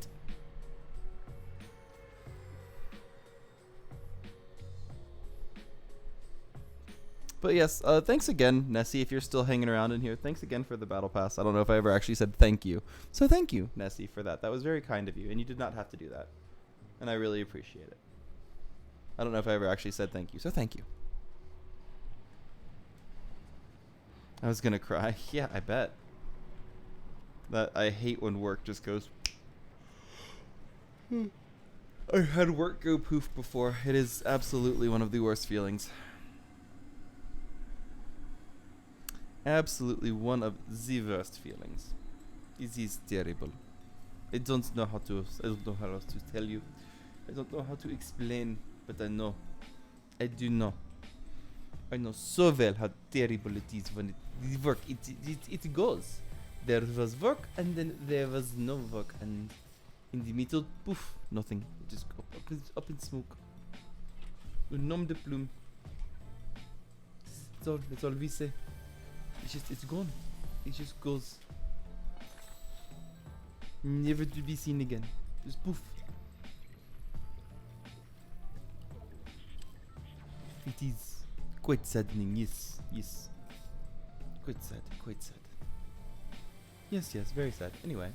But yes, thanks again, Nessie, if you're still hanging around in here. Thanks again for the battle pass. I don't know if I ever actually said thank you. So thank you, Nessie, for that. That was very kind of you, and you did not have to do that. And I really appreciate it. I don't know if I ever actually said thank you, so thank you. I was gonna cry. Yeah, I bet. That I hate when work just goes... I had work go poof before. It is absolutely one of the worst feelings. Absolutely one of the worst feelings. It is terrible. I don't know how to tell you. I don't know how to explain, but I know. I do know. I know so well how terrible it is when it work. It goes. There was work and then there was no work, and in the middle, poof, nothing. It just up in smoke. Un nom de plume. That's all we say. It's gone. It just goes. Never to be seen again. Just poof. It is quite saddening, yes. Quite sad. Yes, very sad. Anyway.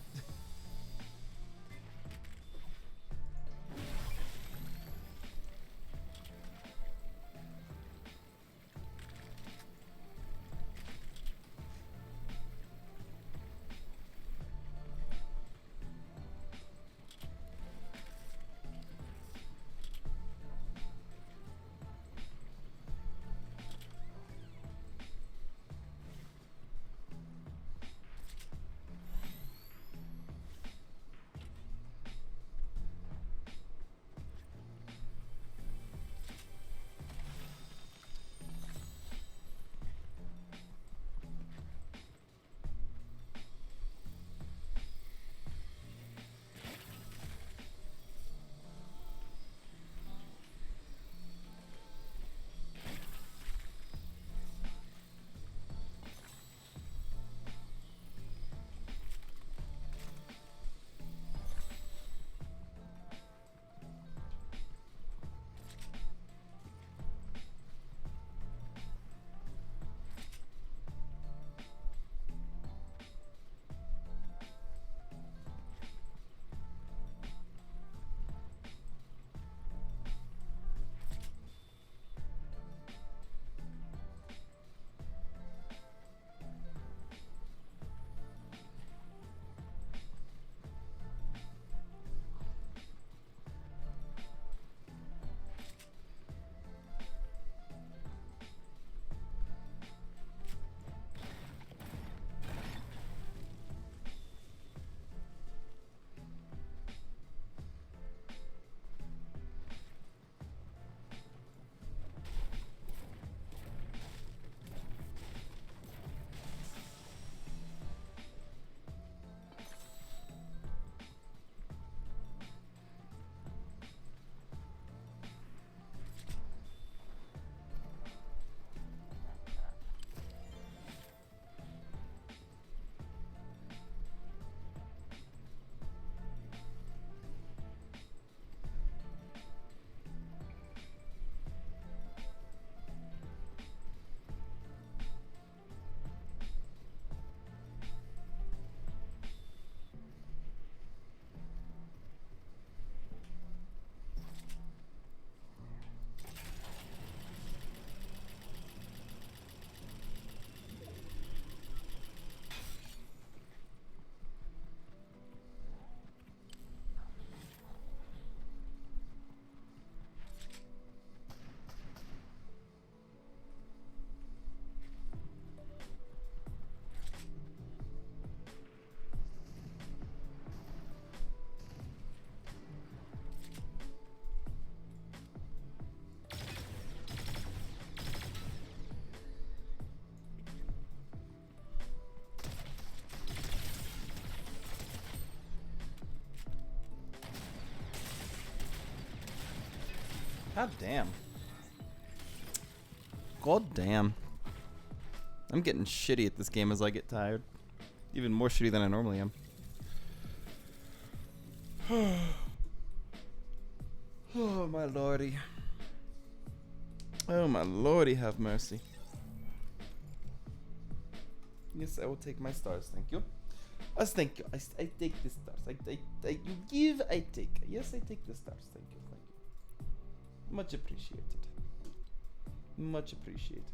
God damn. God damn. I'm getting shitty at this game as I get tired. Even more shitty than I normally am. Oh my lordy. Oh my lordy, have mercy. Yes, I will take my stars, thank you. Yes, thank you. I take the stars. You give, I take. Yes, I take the stars. Thank you. Much appreciated. Much appreciated.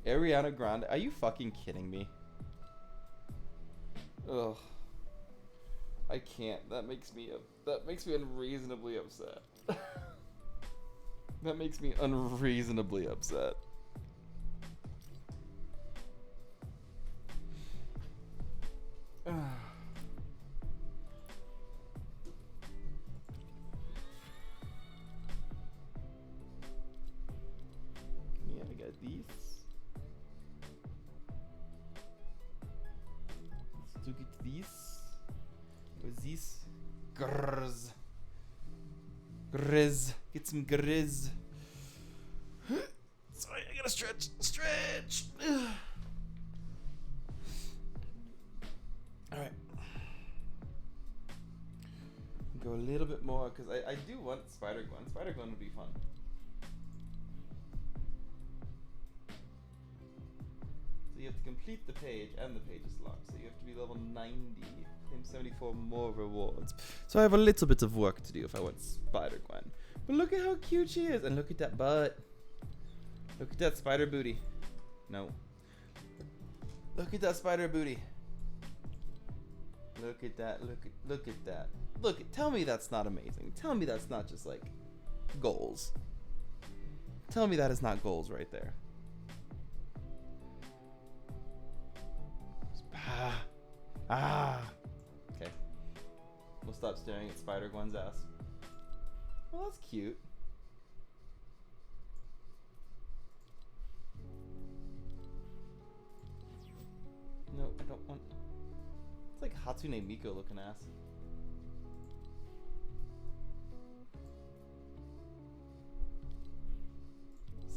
Ariana Grande, are you fucking kidding me? Ugh. I can't. That makes me unreasonably upset. That makes me unreasonably upset. to get these. Or these. Grrz. Grizz. Get some grizz. Sorry, I gotta stretch. Stretch. Alright. Go a little bit more, because I do want Spider-Gwen. Spider-Gwen would be fun. So you have to complete the page, and the page is locked. So you have to be level 90. Claim 74 more rewards. So I have a little bit of work to do if I want Spider-Gwen. But look at how cute she is, and look at that butt. Look at that spider booty. No. Look at that spider booty. Look at that. Look at that. Look, tell me that's not amazing. Tell me that's not just like goals. Tell me that is not goals right there. Okay. We'll stop staring at Spider-Gwen's ass. Well, that's cute. No, I don't want... It's like Hatsune Miku looking ass.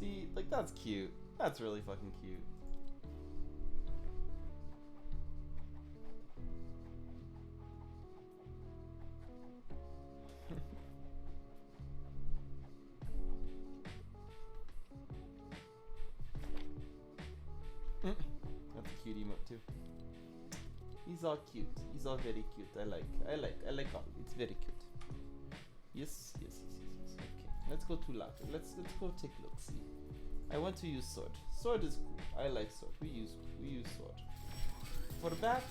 See, like that's cute. That's really fucking cute. That's a cute emote too. He's all cute. He's all very cute. I like all. It's very cute. Yes. Okay, let's go to Lager. Let's go take a look. See, I want to use sword. Sword is cool. I like sword. We use sword. For back,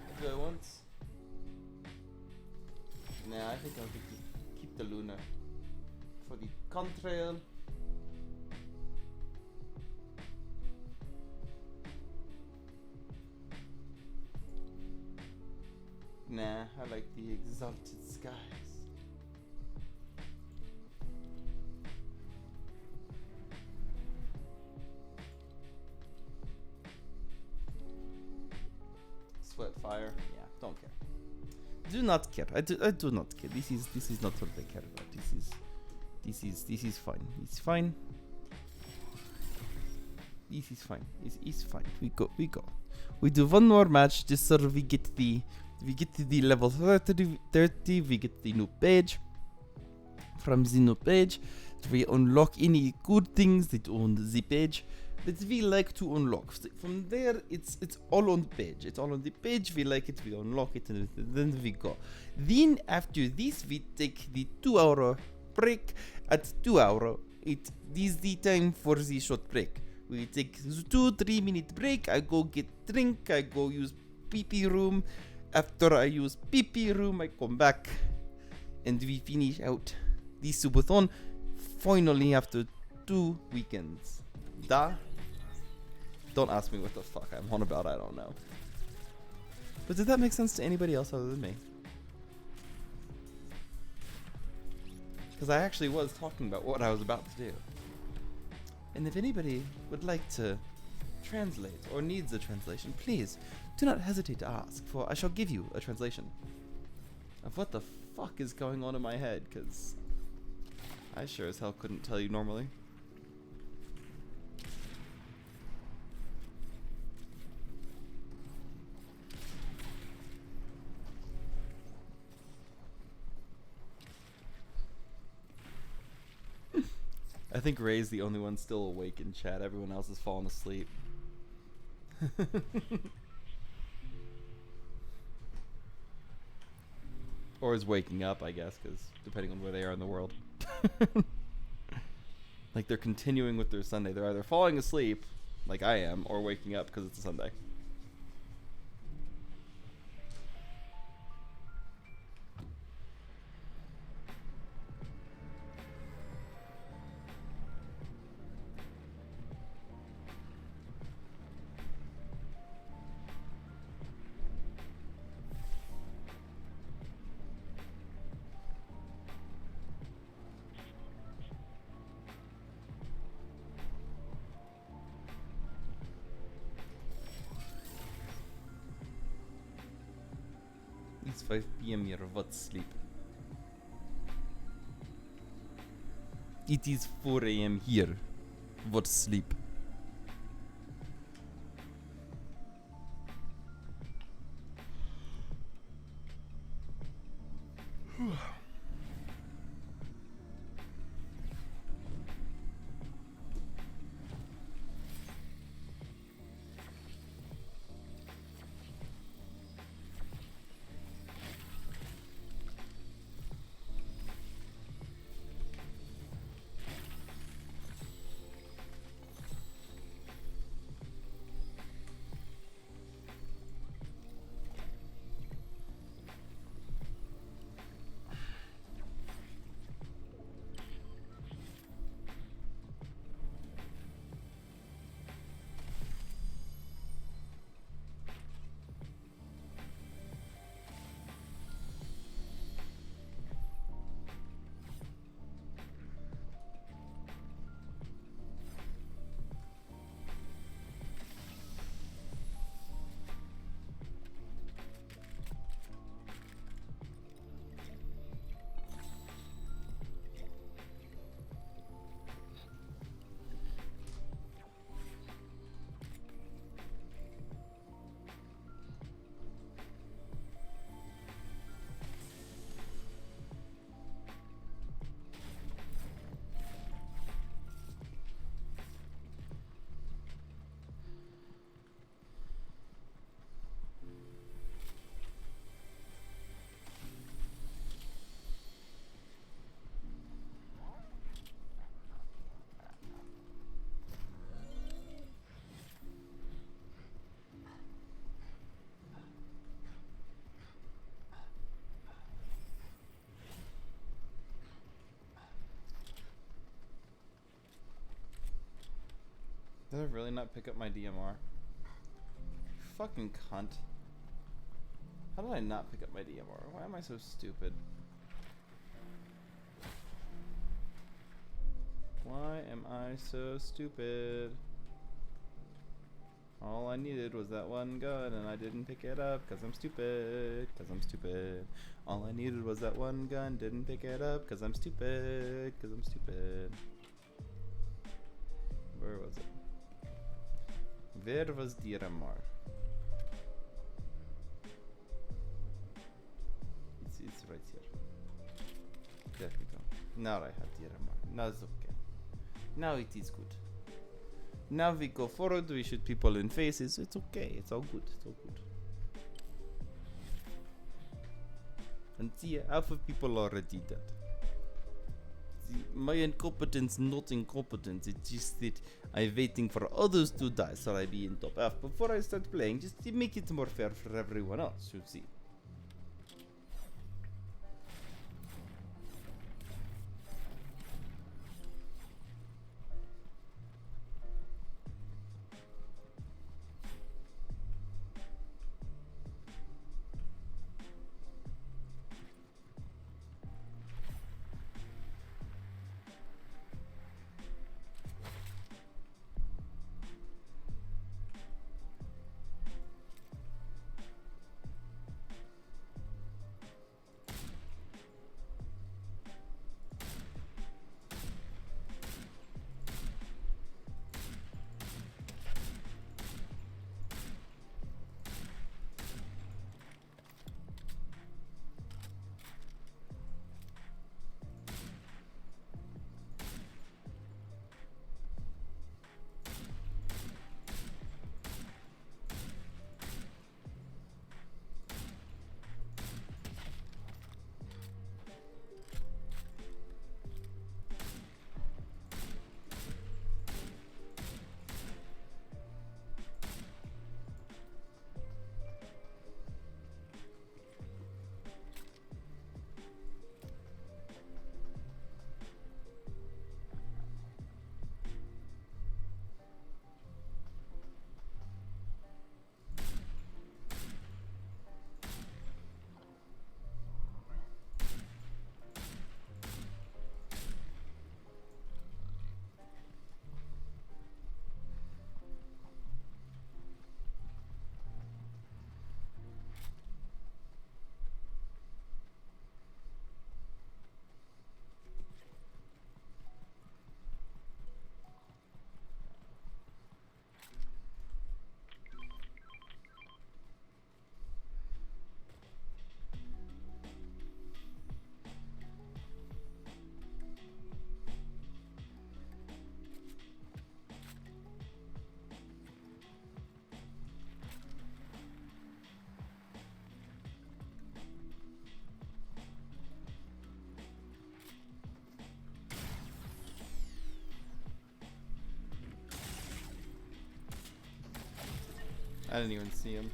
what do I want? Nah, I think I'll keep the Luna. For the contrail. Nah, I like the exalted skies. Sweat fire. Yeah, don't care. Do not care. I do not care. This is not what I care about. This is fine. It's fine. This is fine. It's fine. We go. We do one more match just so we get the level 30, we get the new page. From the new page, we unlock any good things that on the page that we like to unlock. From there, it's all on the page. It's all on the page. We like it, we unlock it, and then we go. Then after this, we take the 2-hour break. At 2 hour, it is the time for the short break. We take 2-3 minute break. I go get drink. I go use pee room. After I use pee room, I come back and we finish out the subathon finally after 2 weekends. Don't ask me what the fuck I'm on about, I don't know. But did that make sense to anybody else other than me? Because I actually was talking about what I was about to do. And if anybody would like to translate or needs a translation, please do not hesitate to ask, for I shall give you a translation of what the fuck is going on in my head, because I sure as hell couldn't tell you normally. I think Ray's the only one still awake in chat. Everyone else has fallen asleep. Or is waking up, I guess, because depending on where they are in the world. Like they're continuing with their Sunday. They're either falling asleep, like I am, or waking up because it's a Sunday. It's 5 p.m. here. What sleep? It is 4 a.m. here. What sleep? Did I really not pick up my DMR? Fucking cunt. How did I not pick up my DMR? Why am I so stupid? Why am I so stupid? All I needed was that one gun and I didn't pick it up cause I'm stupid. Cause I'm stupid. All I needed was that one gun, didn't pick it up cause I'm stupid. Cause I'm stupid. Where was it? Where was DMR? It's right here. There we go. Now I have DMR. Now it's okay. Now it is good. Now we go forward, we shoot people in faces. It's okay. It's all good. It's all good. And see, half of people already dead. See, my incompetence not incompetence. It's just that I'm waiting for others to die so I be in top half before I start playing, just to make it more fair for everyone else, you see. I didn't even see them.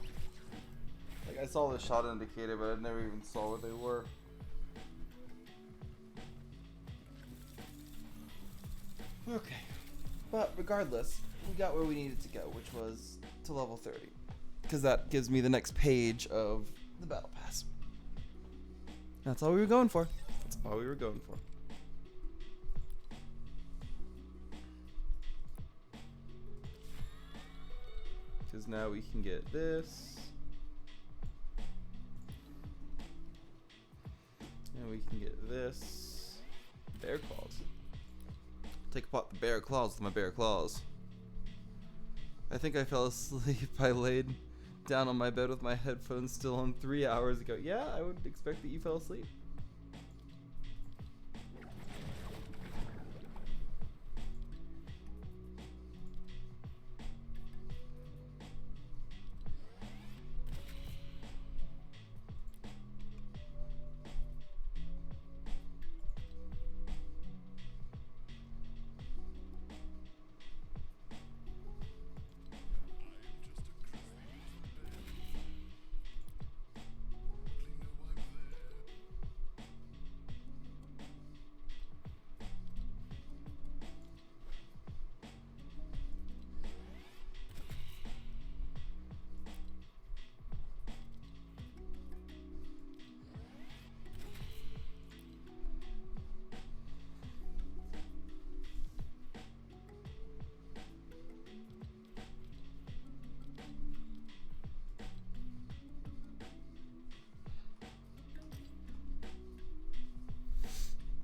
Like, I saw the shot indicator, but I never even saw where they were. Okay. But regardless, we got where we needed to go, which was to level 30. Because that gives me the next page of the battle pass. That's all we were going for. That's all we were going for. Because now we can get this. And we can get this. Bear claws. Take apart the bear claws with my bear claws. I think I fell asleep. I laid down on my bed with my headphones still on 3 hours ago. Yeah, I would expect that you fell asleep.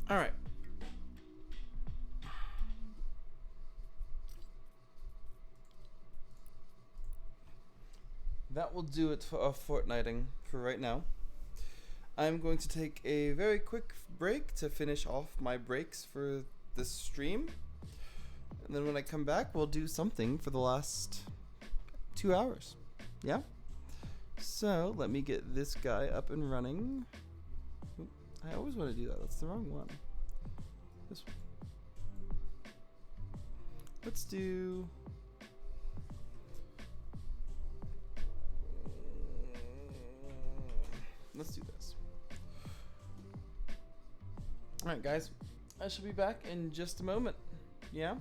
All right. That will do it for our fortnighting for right now. I'm going to take a very quick break to finish off my breaks for this stream. And then when I come back, we'll do something for the last 2 hours. Yeah? So, let me get this guy up and running. I always want to do that. That's the wrong one. This one. Let's do... Let's do this. Alright, guys. I shall be back in just a moment. Yeah?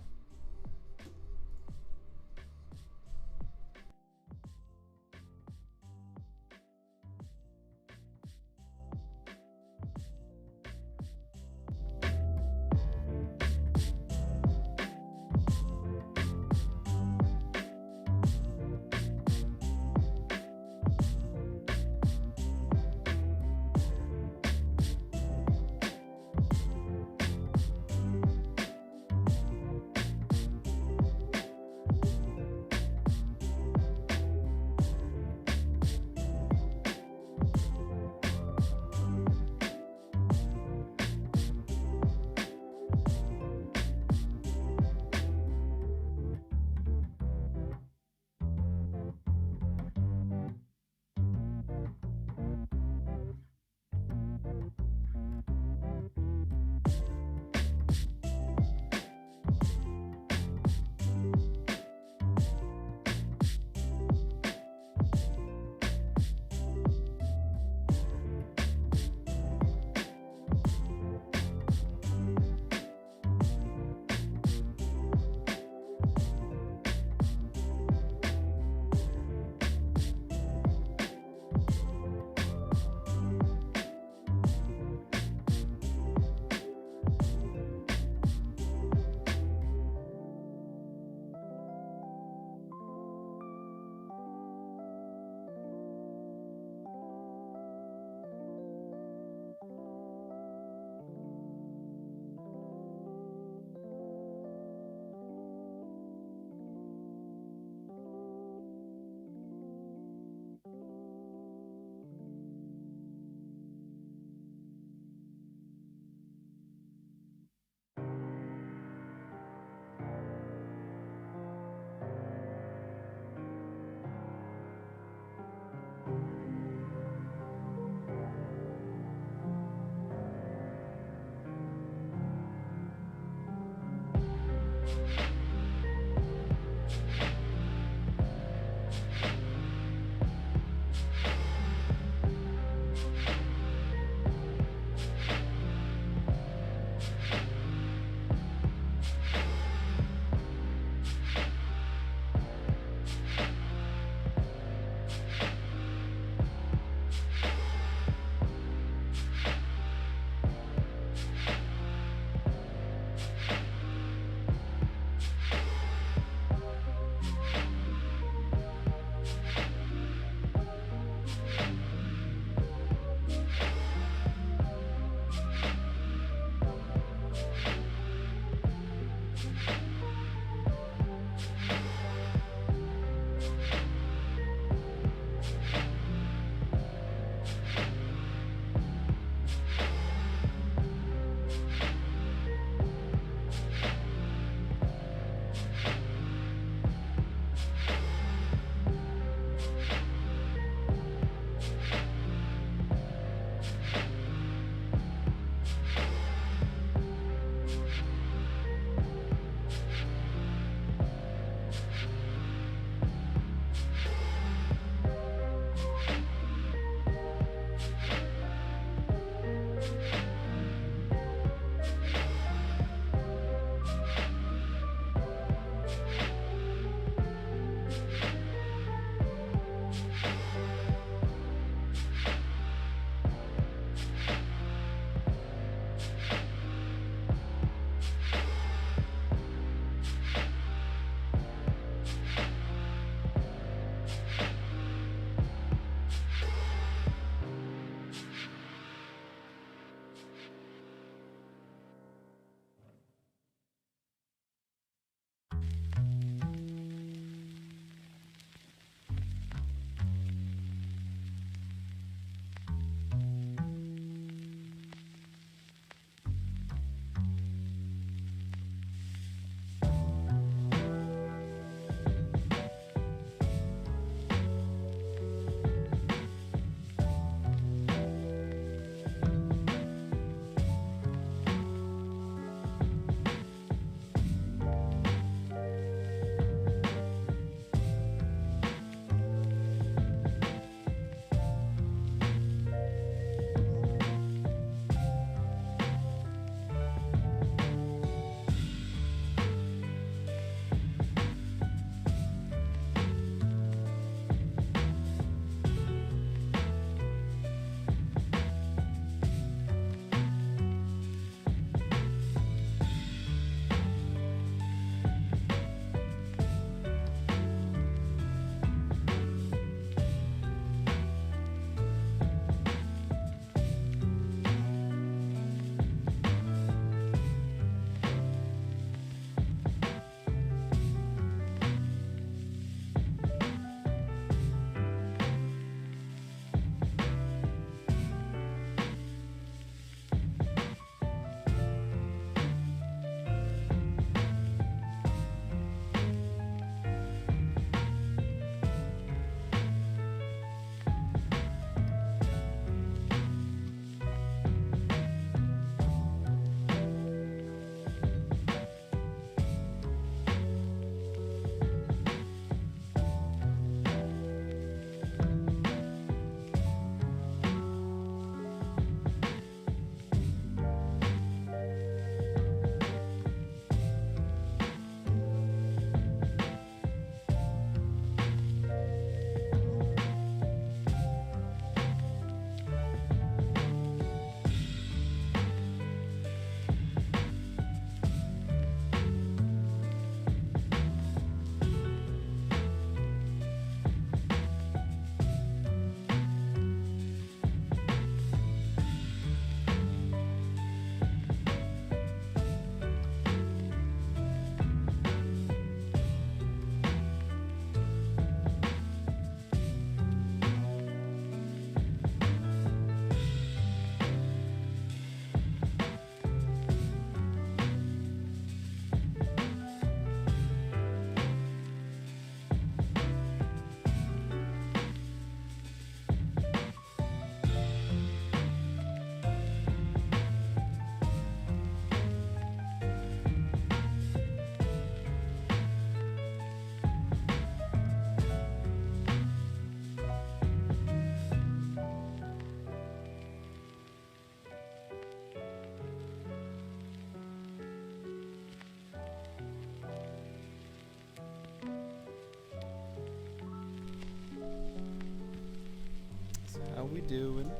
we doing?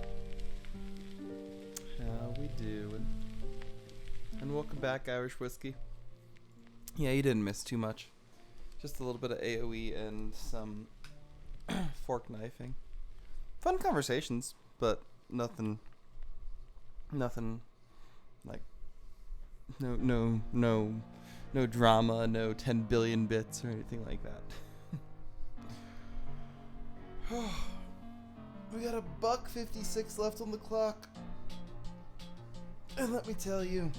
How we doing? And welcome back, Irish Whiskey. Yeah, you didn't miss too much. Just a little bit of AoE and some fork knifing. Fun conversations, but nothing like no drama, no 10 billion bits or anything like that. We got $1.56 left on the clock. And let me tell you,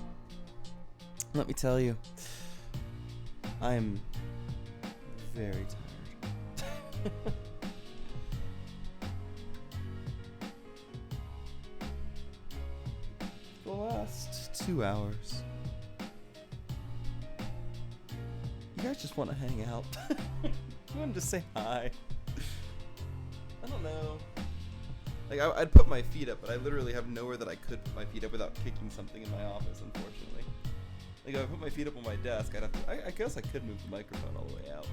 I am very tired. The last 2 hours. You guys just want to hang out. You want to just say hi. I don't know. Like, I'd put my feet up, but I literally have nowhere that I could put my feet up without kicking something in my office, unfortunately. Like, if I put my feet up on my desk, I'd have to... I guess I could move the microphone all the way out.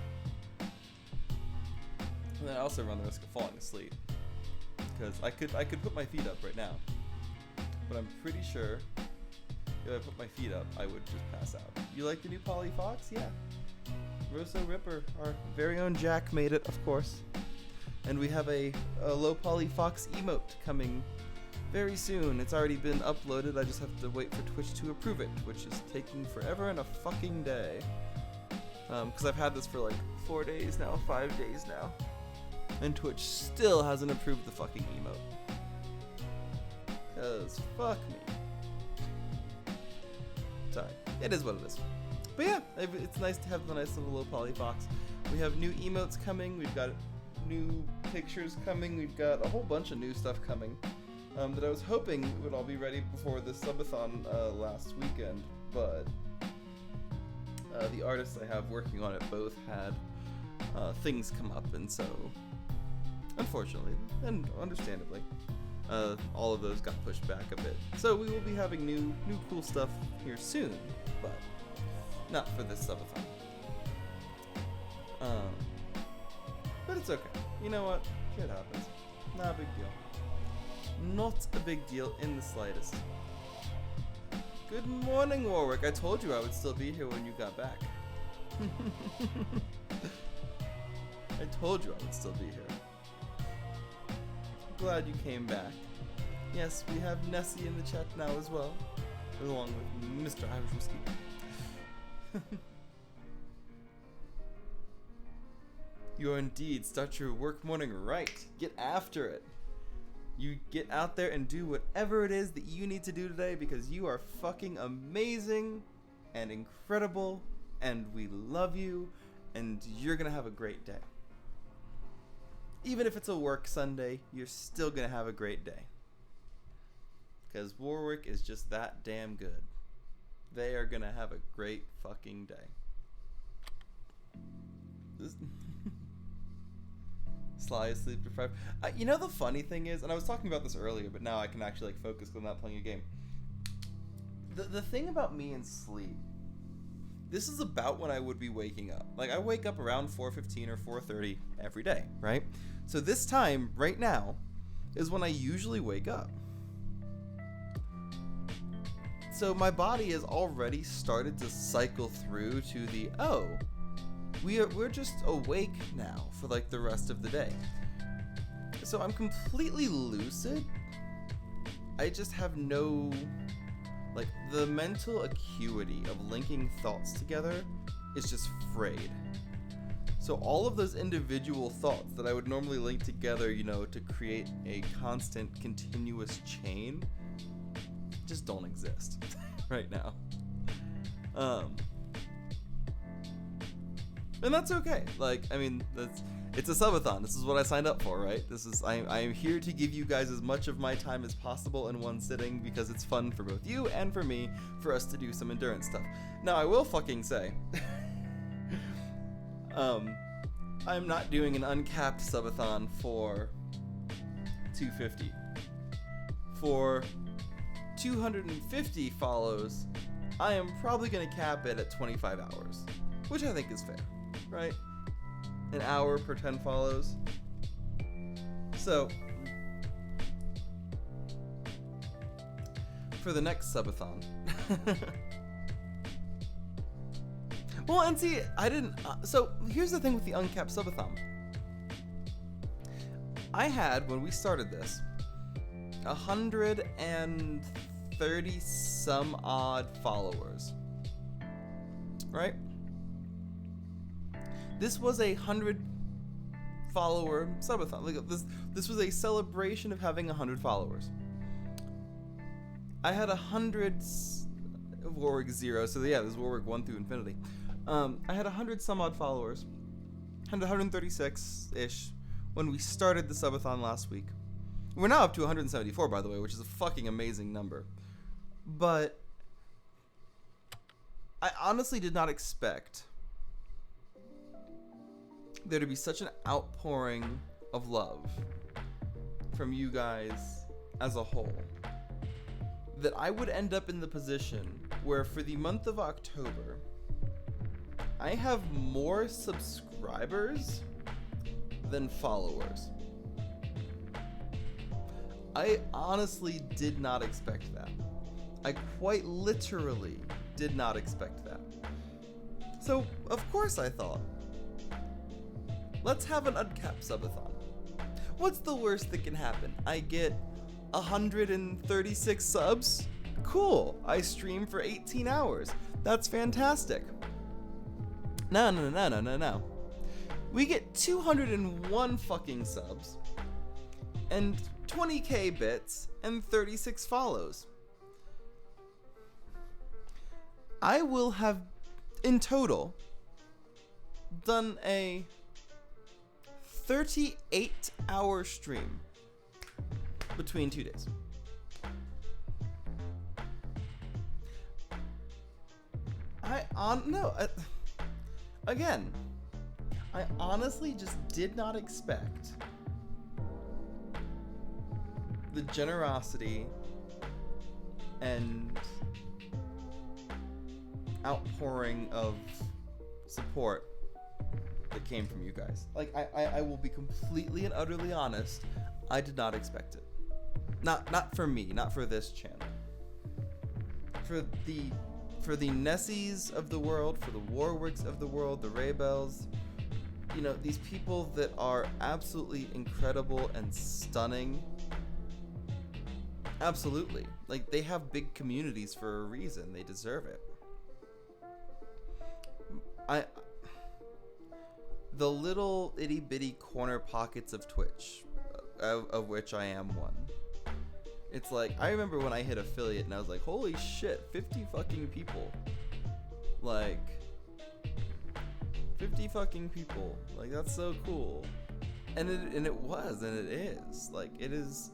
And then I also run the risk of falling asleep. Because I could put my feet up right now. But I'm pretty sure if I put my feet up, I would just pass out. You like the new Polly Fox? Yeah. Rosso Ripper, our very own Jack, made it, of course. And we have a low Polly Fox emote coming very soon. It's already been uploaded. I just have to wait for Twitch to approve it, which is taking forever and a fucking day. Because I've had this for like 4 days now, 5 days now. And Twitch still hasn't approved the fucking emote. Because fuck me. Sorry. It is what it is. But yeah, it's nice to have the nice little low Polly Fox. We have new emotes coming. We've got new pictures coming. We've got a whole bunch of new stuff coming that I was hoping would all be ready before the subathon last weekend, but the artists I have working on it both had things come up, and so unfortunately and understandably all of those got pushed back a bit. So we will be having new cool stuff here soon, but not for this subathon. But it's okay. You know what? Shit happens. Not a big deal. Not a big deal in the slightest. Good morning, Warwick. I told you I would still be here when you got back. I told you I would still be here. Glad you came back. Yes, we have Nessie in the chat now as well, along with Mr. Irish Whiskey. You are indeed. Start your work morning right. Get after it. You get out there and do whatever it is that you need to do today, because you are fucking amazing and incredible, and we love you, and you're gonna have a great day. Even if it's a work Sunday, you're still gonna have a great day. Because Warwick is just that damn good. They are gonna have a great fucking day. Sly is sleep deprived. You know, the funny thing is, and I was talking about this earlier, but now I can actually like focus when I'm not playing a game. The thing about me and sleep, this is about when I would be waking up. Like, I wake up around 4:15 or 4:30 every day, right? So this time, right now, is when I usually wake up. So my body has already started to cycle through to the, oh, we're just awake now for like the rest of the day. So I'm completely lucid. I just have no, like, the mental acuity of linking thoughts together is just frayed. So all of those individual thoughts that I would normally link together, you know, to create a constant, continuous chain, just don't exist right now. And that's okay. Like, I mean, it's a subathon. This is what I signed up for, right? I am here to give you guys as much of my time as possible in one sitting, because it's fun for both you and for me for us to do some endurance stuff. Now, I will fucking say, I'm not doing an uncapped subathon for 250. For 250 follows, I am probably going to cap it at 25 hours, which I think is fair. Right? An hour per 10 follows. So, for the next subathon. Well, and see, I didn't. So here's the thing with the uncapped subathon. I had, when we started this, 130 some odd followers. Right? This was a 100 follower subathon. Like this was a celebration of having 100 followers. I had 100 Warwick 0, so yeah, this is Warwick 1 through infinity. I had 100 some odd followers, 136-ish, when we started the subathon last week. We're now up to 174, by the way, which is a fucking amazing number. But I honestly did not expect there to be such an outpouring of love from you guys as a whole, that I would end up in the position where for the month of October, I have more subscribers than followers. I honestly did not expect that. I quite literally did not expect that. So, of course I thought, let's have an uncapped subathon. What's the worst that can happen? I get 136 subs? Cool. I stream for 18 hours. That's fantastic. No. We get 201 fucking subs and 20k bits and 36 follows. I will have, in total, done a 38-hour stream between 2 days. Again, I honestly just did not expect the generosity and outpouring of support that came from you guys. Like, I will be completely and utterly honest, I did not expect it. Not for me, not for this channel. For the Nessies of the world, for the Warwicks of the world, the Raybells, you know, these people that are absolutely incredible and stunning. Absolutely. Like, they have big communities for a reason. They deserve it. The little itty bitty corner pockets of Twitch, of which I am one. It's like, I remember when I hit affiliate and I was like, holy shit, 50 fucking people. Like, 50 fucking people. Like, that's so cool. And it was, and it is. Like, it is.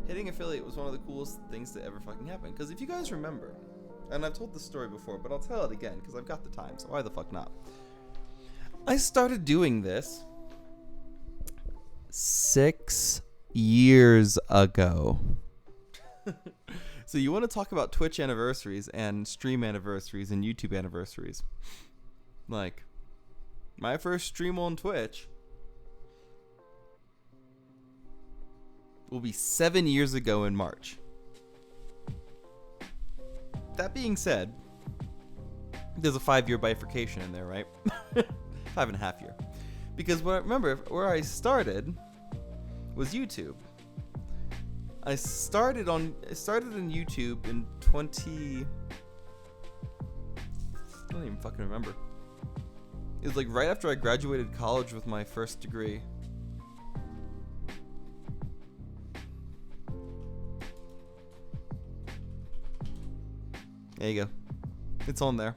Hitting affiliate was one of the coolest things to ever fucking happen. Because if you guys remember, and I've told this story before, but I'll tell it again because I've got the time, so why the fuck not? I started doing this 6 years ago. So you want to talk about Twitch anniversaries and stream anniversaries and YouTube anniversaries. Like, my first stream on Twitch will be 7 years ago in March. That being said, there's a 5-year bifurcation in there, right? 5.5 year. Because what I remember, where I started was YouTube. I started in YouTube in I don't even fucking remember. It was like right after I graduated college with my first degree. There you go. It's on there.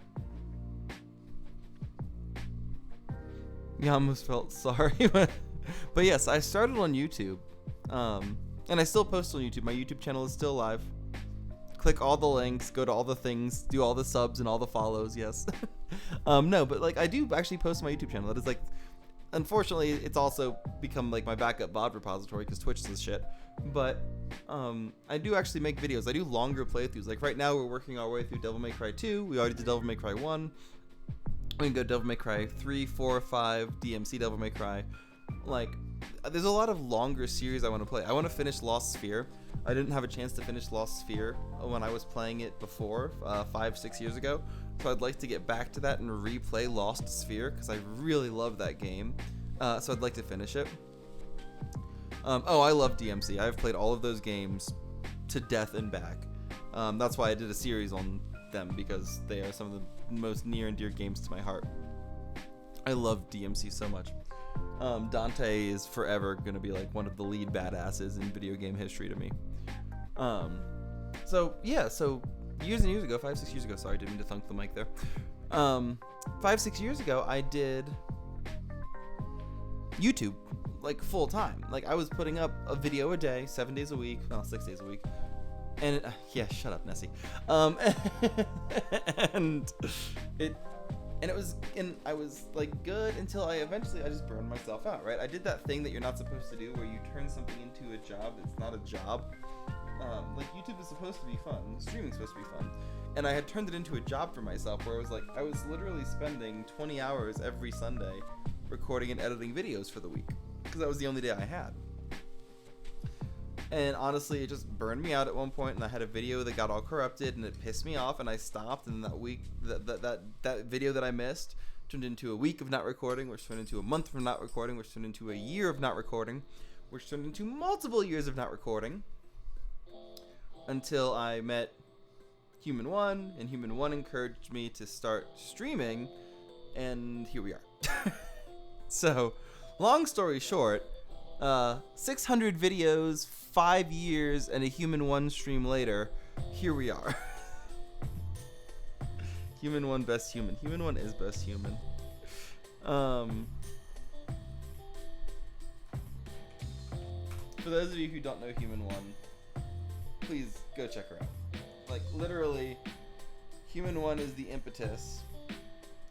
Yeah, I almost felt sorry. But yes, I started on YouTube. And I still post on YouTube. My YouTube channel is still live. Click all the links, go to all the things, do all the subs and all the follows, yes. No, but like I do actually post on my YouTube channel. That is like, unfortunately, it's also become like my backup VOD repository because Twitch is this shit. But I do actually make videos. I do longer playthroughs. Like right now we're working our way through Devil May Cry 2. We already did Devil May Cry 1. We can go Devil May Cry 3, 4, 5, DMC Devil May Cry. Like, there's a lot of longer series I want to play. I want to finish Lost Sphere. I didn't have a chance to finish Lost Sphere when I was playing it before, 5-6 years ago. So I'd like to get back to that and replay Lost Sphere because I really love that game. So I'd like to finish it. I love DMC. I've played all of those games to death and back. That's why I did a series on them, because they are some of the most near and dear games to my heart. I love DMC so much. Dante is forever going to be like one of the lead badasses in video game history to me. So years and years ago, 5-6 years ago, sorry, didn't mean to thunk the mic there. 5-6 years ago, I did YouTube, like full time. Like I was putting up a video a day, 7 days a week, well, 6 days a week. And shut up, Nessie. And I was like good until I just burned myself out, right? I did that thing that you're not supposed to do, where you turn something into a job that's not a job. Like YouTube is supposed to be fun, streaming's supposed to be fun, and I had turned it into a job for myself, where I was literally spending 20 hours every Sunday recording and editing videos for the week, because that was the only day I had. And honestly, it just burned me out at one point, and I had a video that got all corrupted, and it pissed me off, and I stopped. And that week, that video that I missed turned into a week of not recording, which turned into a month of not recording, which turned into a year of not recording, which turned into multiple years of not recording, until I met Human One, and Human One encouraged me to start streaming, and here we are. So, long story short, 600 videos, 5 years, and a Human One stream later, here we are. Human One, best human. Human One is best human. For those of you who don't know Human One, please go check her out. Like, literally, Human One is the impetus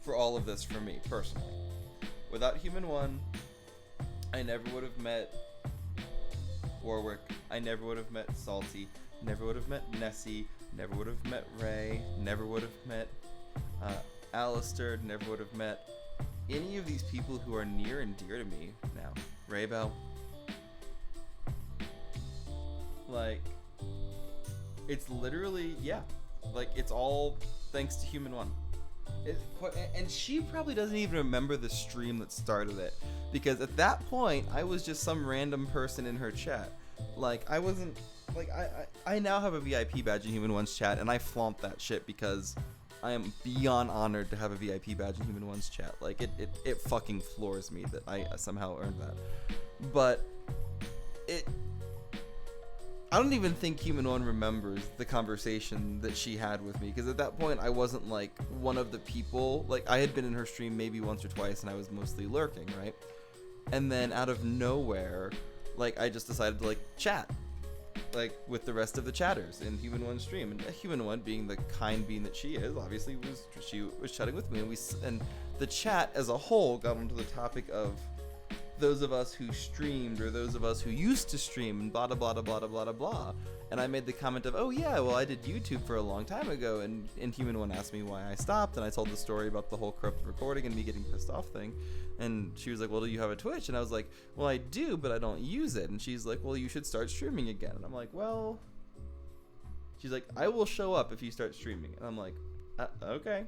for all of this for me, personally. Without Human One, I never would have met Warwick, I never would have met Salty, never would have met Nessie, never would have met Ray, never would have met Alistair, never would have met any of these people who are near and dear to me now. Raybell. Like, it's literally, like, it's all thanks to Human One. And she probably doesn't even remember the stream that started it, because at that point I was just some random person in her chat. Like, I wasn't like, I now have a VIP badge in Human One's chat, and I flaunt that shit because I am beyond honored to have a VIP badge in Human One's chat. Like, it fucking floors me that I somehow earned that. But I don't even think Human One remembers the conversation that she had with me, because at that point I wasn't like one of the people. Like, I had been in her stream maybe once or twice, and I was mostly lurking, right? And then out of nowhere, like, I just decided to like chat, like, with the rest of the chatters in Human One's stream. And Human One, being the kind being that she is, obviously she was chatting with me, and the chat as a whole got onto the topic of those of us who streamed, or those of us who used to stream, and blah blah blah blah blah blah blah. And I made the comment of, oh yeah, well, I did YouTube for a long time ago, and Human One asked me why I stopped, and I told the story about the whole corrupted recording and me getting pissed off thing. And she was like, well, do you have a Twitch? And I was like, well, I do, but I don't use it. And she's like, well, you should start streaming again. And I'm like, well, she's like, I will show up if you start streaming. And I'm like, okay.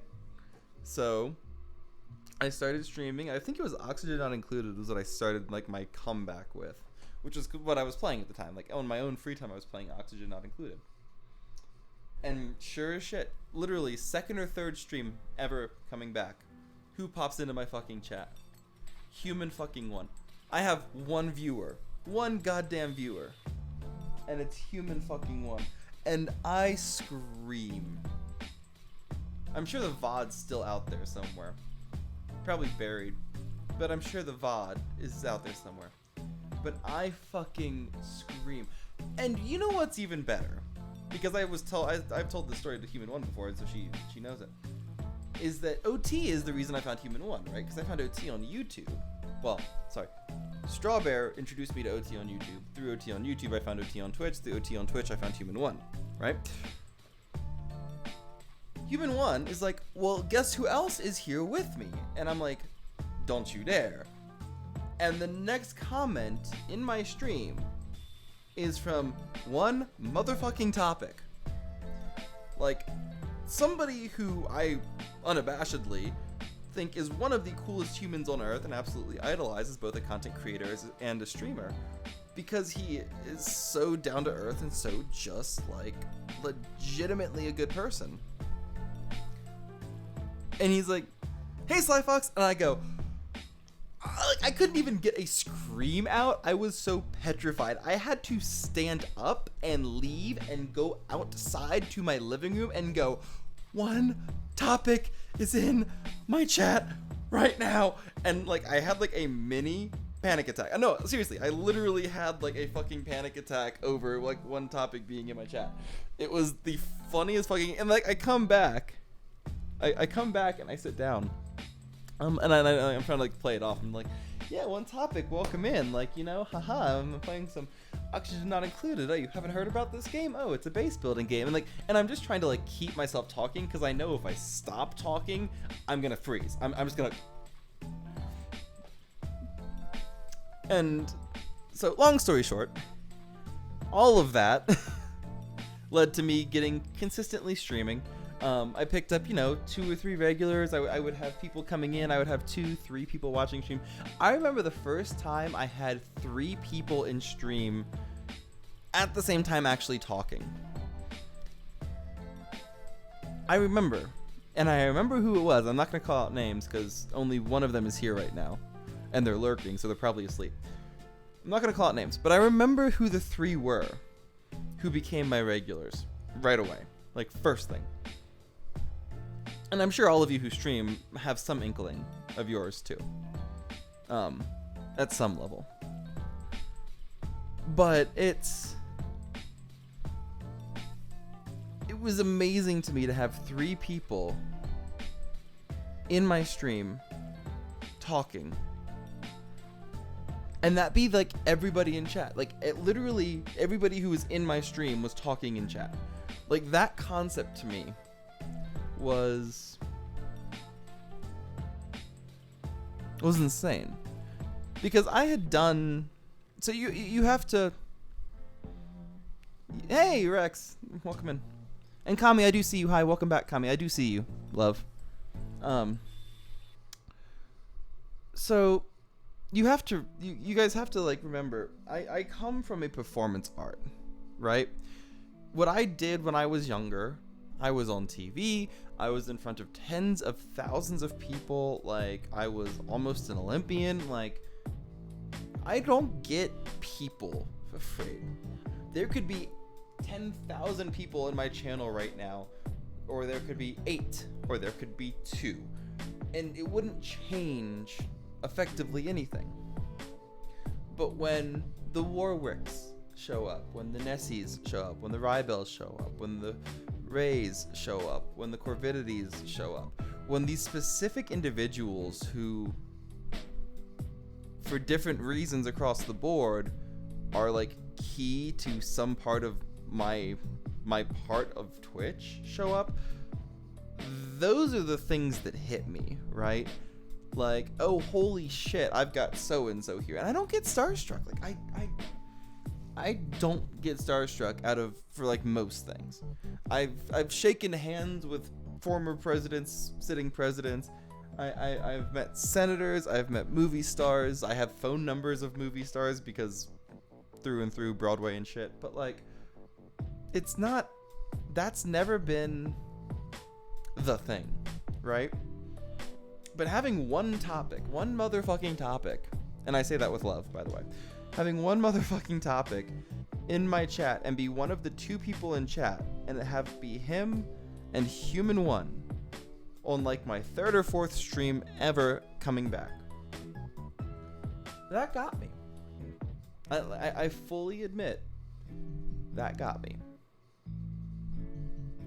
So I started streaming. I think it was Oxygen Not Included was what I started like my comeback with, which was what I was playing at the time. Like, on my own free time, I was playing Oxygen Not Included. And sure as shit, literally second or third stream ever coming back, who pops into my fucking chat? Human fucking One. I have one viewer, one goddamn viewer, and it's Human fucking One. And I scream. I'm sure the VOD's still out there somewhere. Probably buried, but I'm sure the VOD is out there somewhere. But I fucking scream. And you know what's even better? Because I've told this story to Human One before, so she knows it. Is that OT is the reason I found Human One, right? Because I found OT on YouTube. Well, sorry. Strawbear introduced me to OT on YouTube. Through OT on YouTube, I found OT on Twitch. Through OT on Twitch, I found Human One, right? Human One is like, well, guess who else is here with me? And I'm like, don't you dare. And the next comment in my stream is from one motherfucking topic. Like, somebody who I unabashedly think is one of the coolest humans on earth and absolutely idolize as both a content creator and a streamer, because he is so down to earth and so just like legitimately a good person. And he's like, "Hey Sly Fox," and I go, I couldn't even get a scream out. I was so petrified. I had to stand up and leave and go outside to my living room and go, "One topic is in my chat right now." And like, I had like a mini panic attack. No, seriously, I literally had like a fucking panic attack over like one topic being in my chat. It was the funniest fucking, and like I come back and I sit down. And I'm trying to like play it off. I'm like, "Yeah, one topic, welcome in. Like, you know, haha, I'm playing some Oxygen Not Included. Oh, you haven't heard about this game? Oh, it's a base building game." And I'm just trying to like keep myself talking, because I know if I stop talking, I'm gonna freeze. I'm just gonna. And so, long story short, all of that led to me getting consistently streaming. I picked up, 2 or 3 regulars. I would have people coming in. I would have 2, 3 people watching stream. I remember the first time I had 3 people in stream at the same time actually talking. I remember who it was. I'm not going to call out names because only one of them is here right now. And they're lurking, so they're probably asleep. I'm not going to call out names, but I remember who the 3 were who became my regulars right away. Like, first thing. And I'm sure all of you who stream have some inkling of yours too. At some level. But it was amazing to me to have 3 people in my stream talking. And that be like everybody in chat. Like, literally everybody who was in my stream was talking in chat. Like, that concept to me was insane, because I had done, so you have to, hey Rex, welcome in, and Kami, I do see you. Hi, welcome back, Kami. I do see you, love. So you have to, you guys have to like remember, I come from a performance art, right? What I did when I was younger, I was on TV, I was in front of tens of thousands of people, like, I was almost an Olympian. Like, I don't get people for free. There could be 10,000 people in my channel right now, or there could be 8, or there could be 2, and it wouldn't change effectively anything. But when the Warwicks show up, when the Nessies show up, when the Rybells show up, when the Rays show up, when the Corvidities show up, when these specific individuals who, for different reasons across the board, are like key to some part of my part of Twitch show up, those are the things that hit me, right? Like, oh, holy shit, I've got so and so here, and I don't get starstruck. Like, I don't get starstruck for like most things. I've shaken hands with former presidents, sitting presidents. I've met senators. I've met movie stars. I have phone numbers of movie stars because through and through Broadway and shit. But like, that's never been the thing, right? But having one motherfucking topic, and I say that with love, by the way, having one motherfucking topic in my chat and be one of the 2 people in chat, and have be him and Human One on like my 3rd or 4th stream ever coming back. That got me. I fully admit that got me.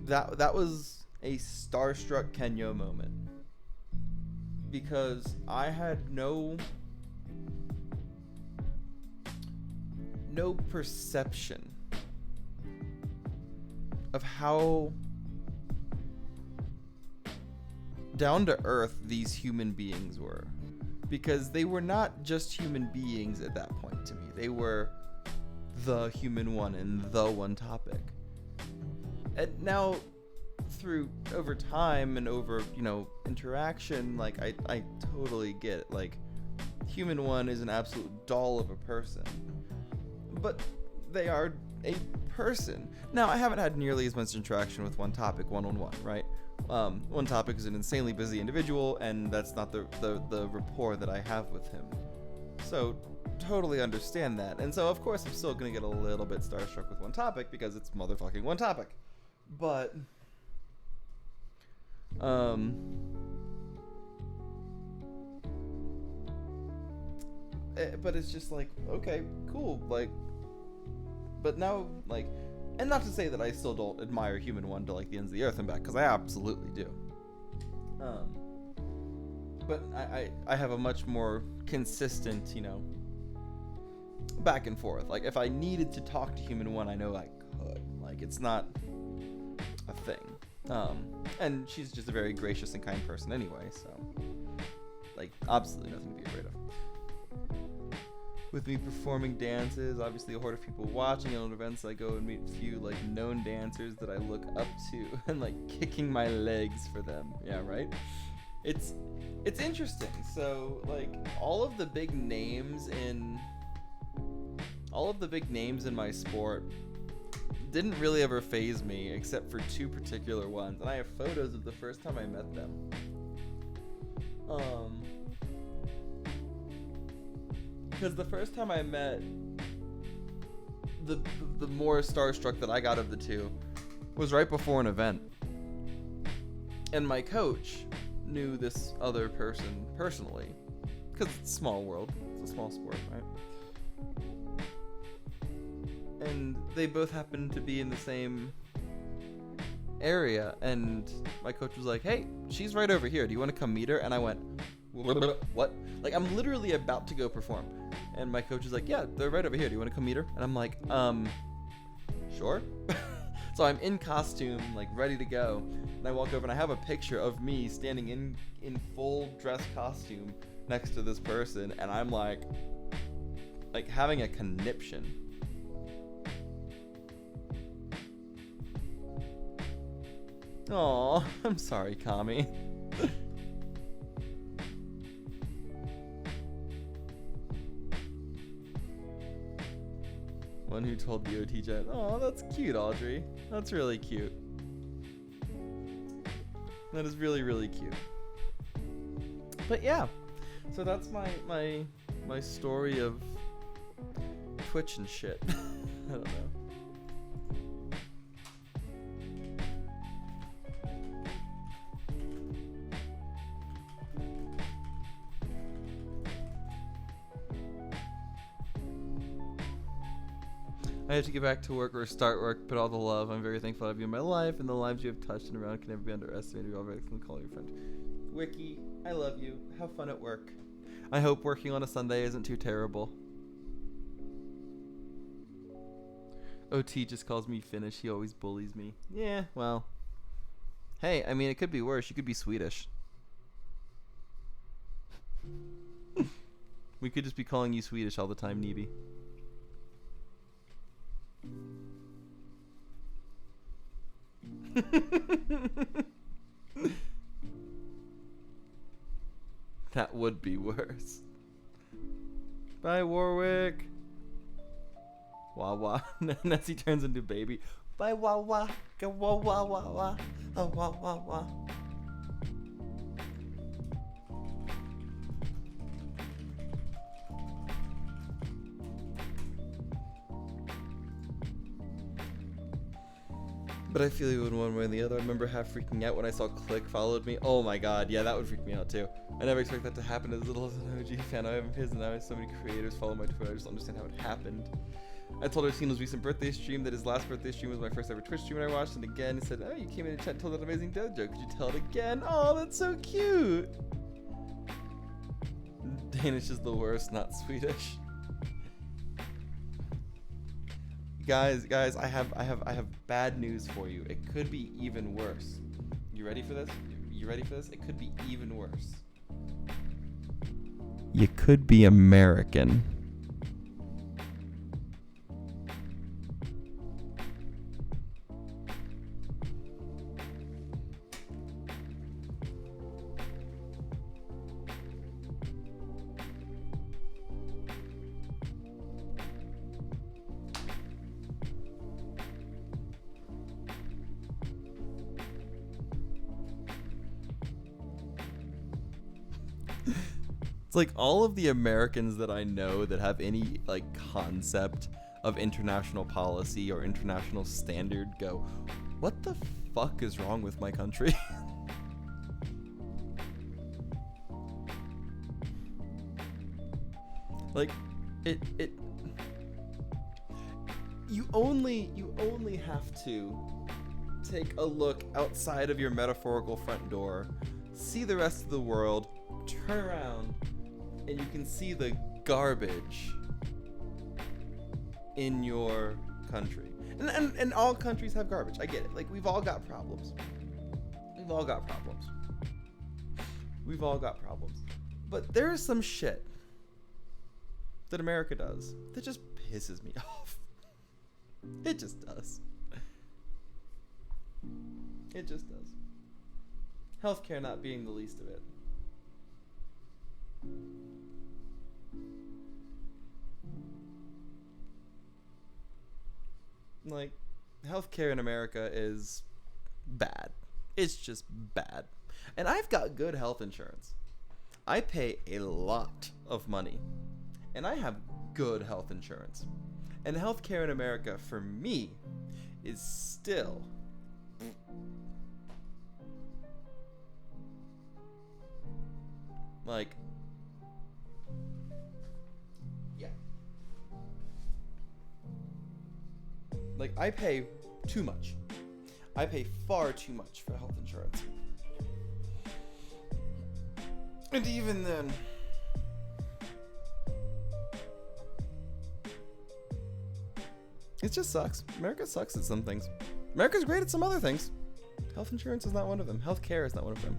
That was a starstruck Kenyo moment, because I had no perception of how down to earth these human beings were. because they were not just human beings at that point to me. They were the human one and the one topic. And now, through over time and over, interaction, like I totally get it. Like, human one is an absolute doll of a person, but they are a person. Now, I haven't had nearly as much interaction with one topic one-on-one, right? One topic is an insanely busy individual, and that's not the rapport that I have with him. So, totally understand that. And so, of course, I'm still gonna get a little bit starstruck with one topic because it's motherfucking one topic. But, but it's just like, okay, cool, like, but now, like, and not to say that I still don't admire human one to like the ends of the earth and back, because I absolutely do. But I have a much more consistent, back and forth. Like, if I needed to talk to human one, I know I could. Like, it's not a thing. And she's just a very gracious and kind person anyway, so, like, absolutely nothing to be afraid of. With me performing dances, obviously a horde of people watching, and on events I go and meet a few like known dancers that I look up to and like kicking my legs for them. Yeah, right? It's interesting. So like all of the big names in my sport didn't really ever faze me except for two particular ones, and I have photos of the first time I met them. Because the first time I met, the more starstruck that I got of the two was right before an event. And my coach knew this other person personally, because it's a small world, it's a small sport, right? And they both happened to be in the same area, and my coach was like, hey, she's right over here, do you want to come meet her? And I went, what? Like, I'm literally about to go perform. And my coach is like, yeah, they're right over here. Do you want to come meet her? And I'm like, sure. So I'm in costume, like ready to go. And I walk over and I have a picture of me standing in full dress costume next to this person. And I'm like having a conniption. Aw, I'm sorry, Kami. One who told the OT Jet, oh, that's cute, Audrey. That's really cute. That is really, really cute. But yeah, so that's my story of Twitch and shit. I don't know. I have to get back to work or start work, but all the love. I'm very thankful to have you in my life, and the lives you have touched and around can never be underestimated. You're all very thankful to call your friend. Wiki, I love you. Have fun at work. I hope working on a Sunday isn't too terrible. OT just calls me Finnish. He always bullies me. Yeah, well. Hey, I mean, it could be worse. You could be Swedish. We could just be calling you Swedish all the time, Neeby. That would be worse. Bye, Warwick. Wawa. Nessie turns into baby. Bye, Wawa. Go Wawa Wawa. Oh, Wawa. But I feel you in one way or the other. I remember half freaking out when I saw Click followed me. Oh my god, yeah, that would freak me out too. I never expect that to happen as little as an OG fan. I have his and now so many creators follow my Twitter. I just don't understand how it happened. I told her Tino's recent birthday stream that his last birthday stream was my first ever Twitch stream I watched, and again he said, oh, you came in and chat and told that amazing dad joke. Could you tell it again? Oh, that's so cute. Danish is the worst, not Swedish. Guys, I have bad news for you. It could be even worse. You ready for this? You ready for this? It could be even worse. you could be American. It's like all of the Americans that I know that have any like concept of international policy or international standard go, what the fuck is wrong with my country? Like it you only have to take a look outside of your metaphorical front door, see the rest of the world, turn around, and you can see the garbage in your country. And all countries have garbage. I get it. Like, we've all got problems. We've all got problems. We've all got problems. But there is some shit that America does that just pisses me off. It just does. It just does. Healthcare not being the least of it. Like, healthcare in America is bad. It's just bad. And I've got good health insurance. I pay a lot of money. And I have good health insurance. And healthcare in America, for me, is still like, yeah. Like, I pay too much. I pay far too much for health insurance. And even then, it just sucks. America sucks at some things. America's great at some other things. Health insurance is not one of them. Healthcare is not one of them.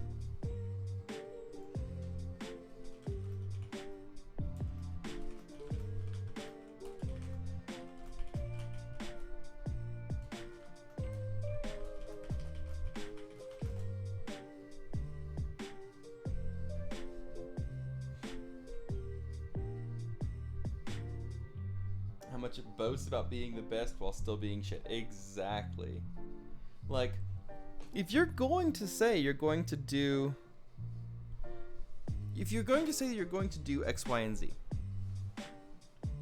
How much it boasts about being the best while still being shit. Exactly. Like, if you're going to say you're going to do... If you're going to say that you're going to do X, Y, and Z,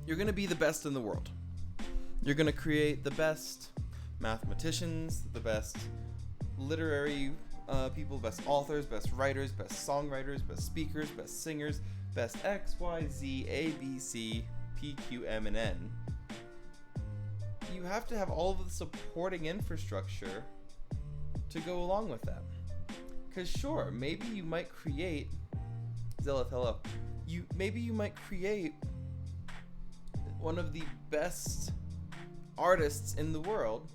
you're going to be the best in the world. You're going to create the best mathematicians, the best literary people, best authors, best writers, best songwriters, best speakers, best singers, best X, Y, Z, A, B, C, P, Q, M, and N. You have to have all of the supporting infrastructure to go along with that. Because sure, maybe you might create... Zeleth, hello. Maybe you might create one of the best artists in the world,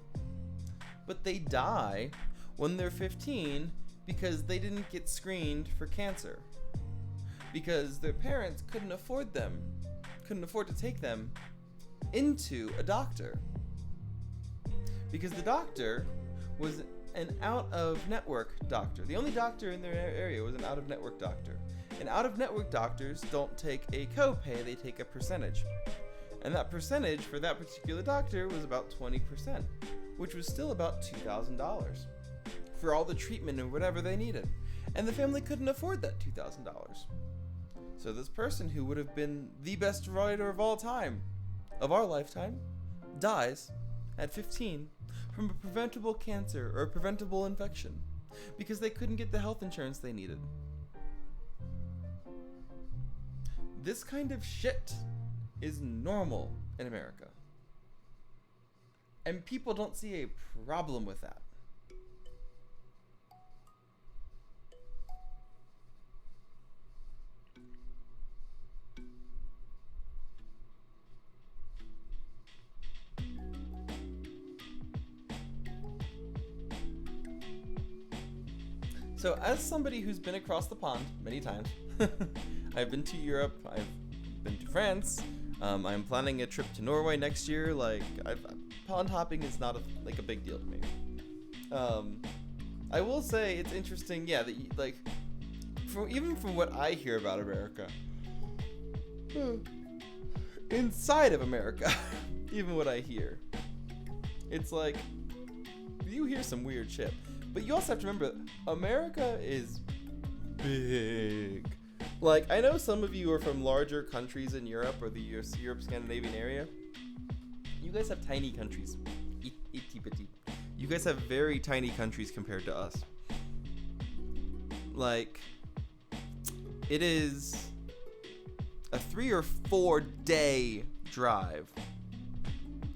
but they die when they're 15 because they didn't get screened for cancer. Because their parents couldn't afford to take them into a doctor. Because the doctor was an out-of-network doctor. The only doctor in their area was an out-of-network doctor. And out-of-network doctors don't take a copay, they take a percentage. And that percentage for that particular doctor was about 20%, which was still about $2,000 for all the treatment and whatever they needed. And the family couldn't afford that $2,000. So this person who would have been the best writer of all time, of our lifetime, dies at 15 from a preventable cancer or a preventable infection because they couldn't get the health insurance they needed. This kind of shit is normal in America. And people don't see a problem with that. So as somebody who's been across the pond many times, I've been to Europe. I've been to France. I'm planning a trip to Norway next year. Like, pond hopping is not a big deal to me. I will say it's interesting. Yeah, that even from what I hear about America, inside of America, even what I hear, it's like you hear some weird shit. But you also have to remember, America is big. Like, I know some of you are from larger countries in Europe or the Europe Scandinavian area. You guys have tiny countries. Itty bitty. You guys have very tiny countries compared to us. Like, it is a 3 or 4 day drive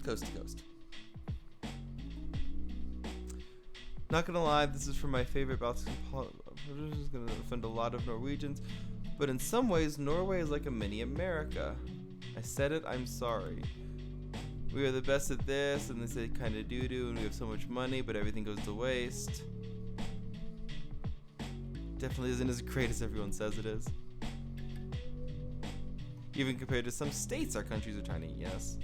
coast to coast. Not gonna lie, this is from my favorite Baltic. This is gonna offend a lot of Norwegians, but in some ways, Norway is like a mini America. I said it, I'm sorry. We are the best at this, and they say kind of doo-doo, and we have so much money, but everything goes to waste. Definitely isn't as great as everyone says it is. Even compared to some states, our countries are tiny, yes.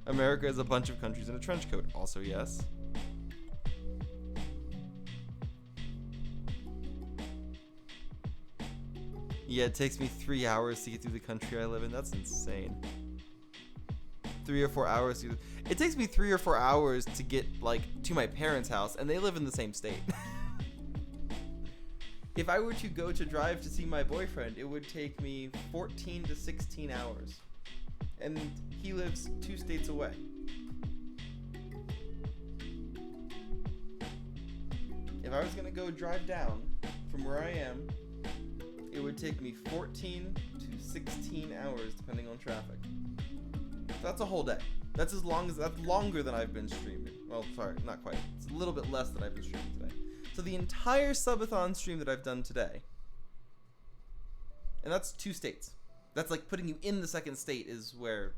America is a bunch of countries in a trench coat, also yes. Yeah, it takes me 3 hours to get through the country I live in. That's insane. 3 or 4 hours. It takes me 3 or 4 hours to get, like, to my parents' house, and they live in the same state. If I were to go to drive to see my boyfriend, it would take me 14 to 16 hours. And he lives 2 states away. If I was going to go drive down from where I am, it would take me 14 to 16 hours depending on traffic. That's a whole day. That's longer than I've been streaming. Well, sorry, not quite. It's a little bit less than I've been streaming today. So the entire subathon stream that I've done today, and that's 2 states. That's like putting you in the second state is where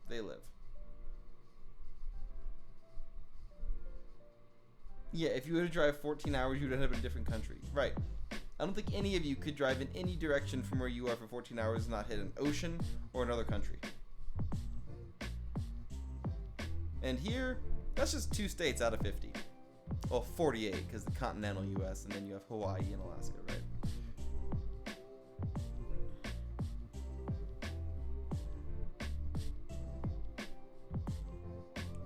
they live. Yeah, if you were to drive 14 hours, you would end up in a different country. Right. I don't think any of you could drive in any direction from where you are for 14 hours and not hit an ocean or another country. And here, that's just 2 states out of 50. Well, 48, because the continental US, and then you have Hawaii and Alaska, right?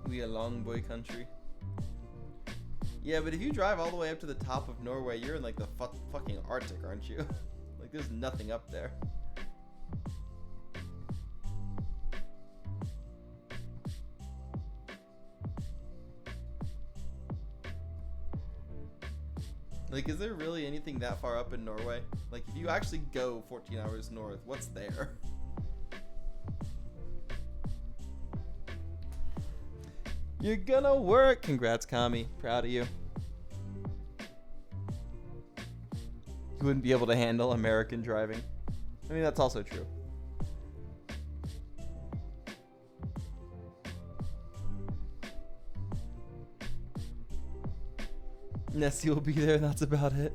We a long boy country. Yeah, but if you drive all the way up to the top of Norway, you're in like the fucking Arctic, aren't you? Like, there's nothing up there. Like, is there really anything that far up in Norway? Like, if you actually go 14 hours north, what's there? You're gonna work! Congrats, Kami. Proud of you. You wouldn't be able to handle American driving. I mean, that's also true. Nessie will be there, and that's about it.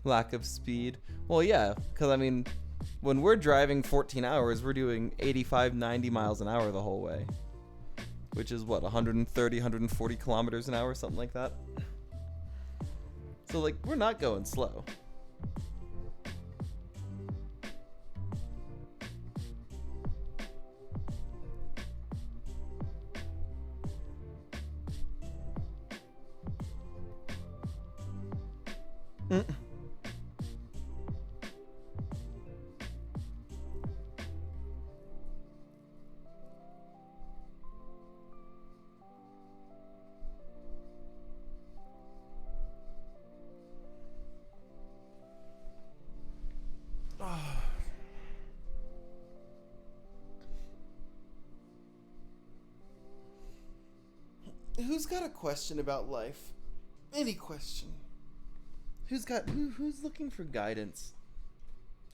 Lack of speed. Well, yeah, because I mean, when we're driving 14 hours, we're doing 85, 90 miles an hour the whole way. Which is what, 130, 140 kilometers an hour, something like that. So, like, we're not going slow. Who's got a question about life? Any question? Who's looking for guidance?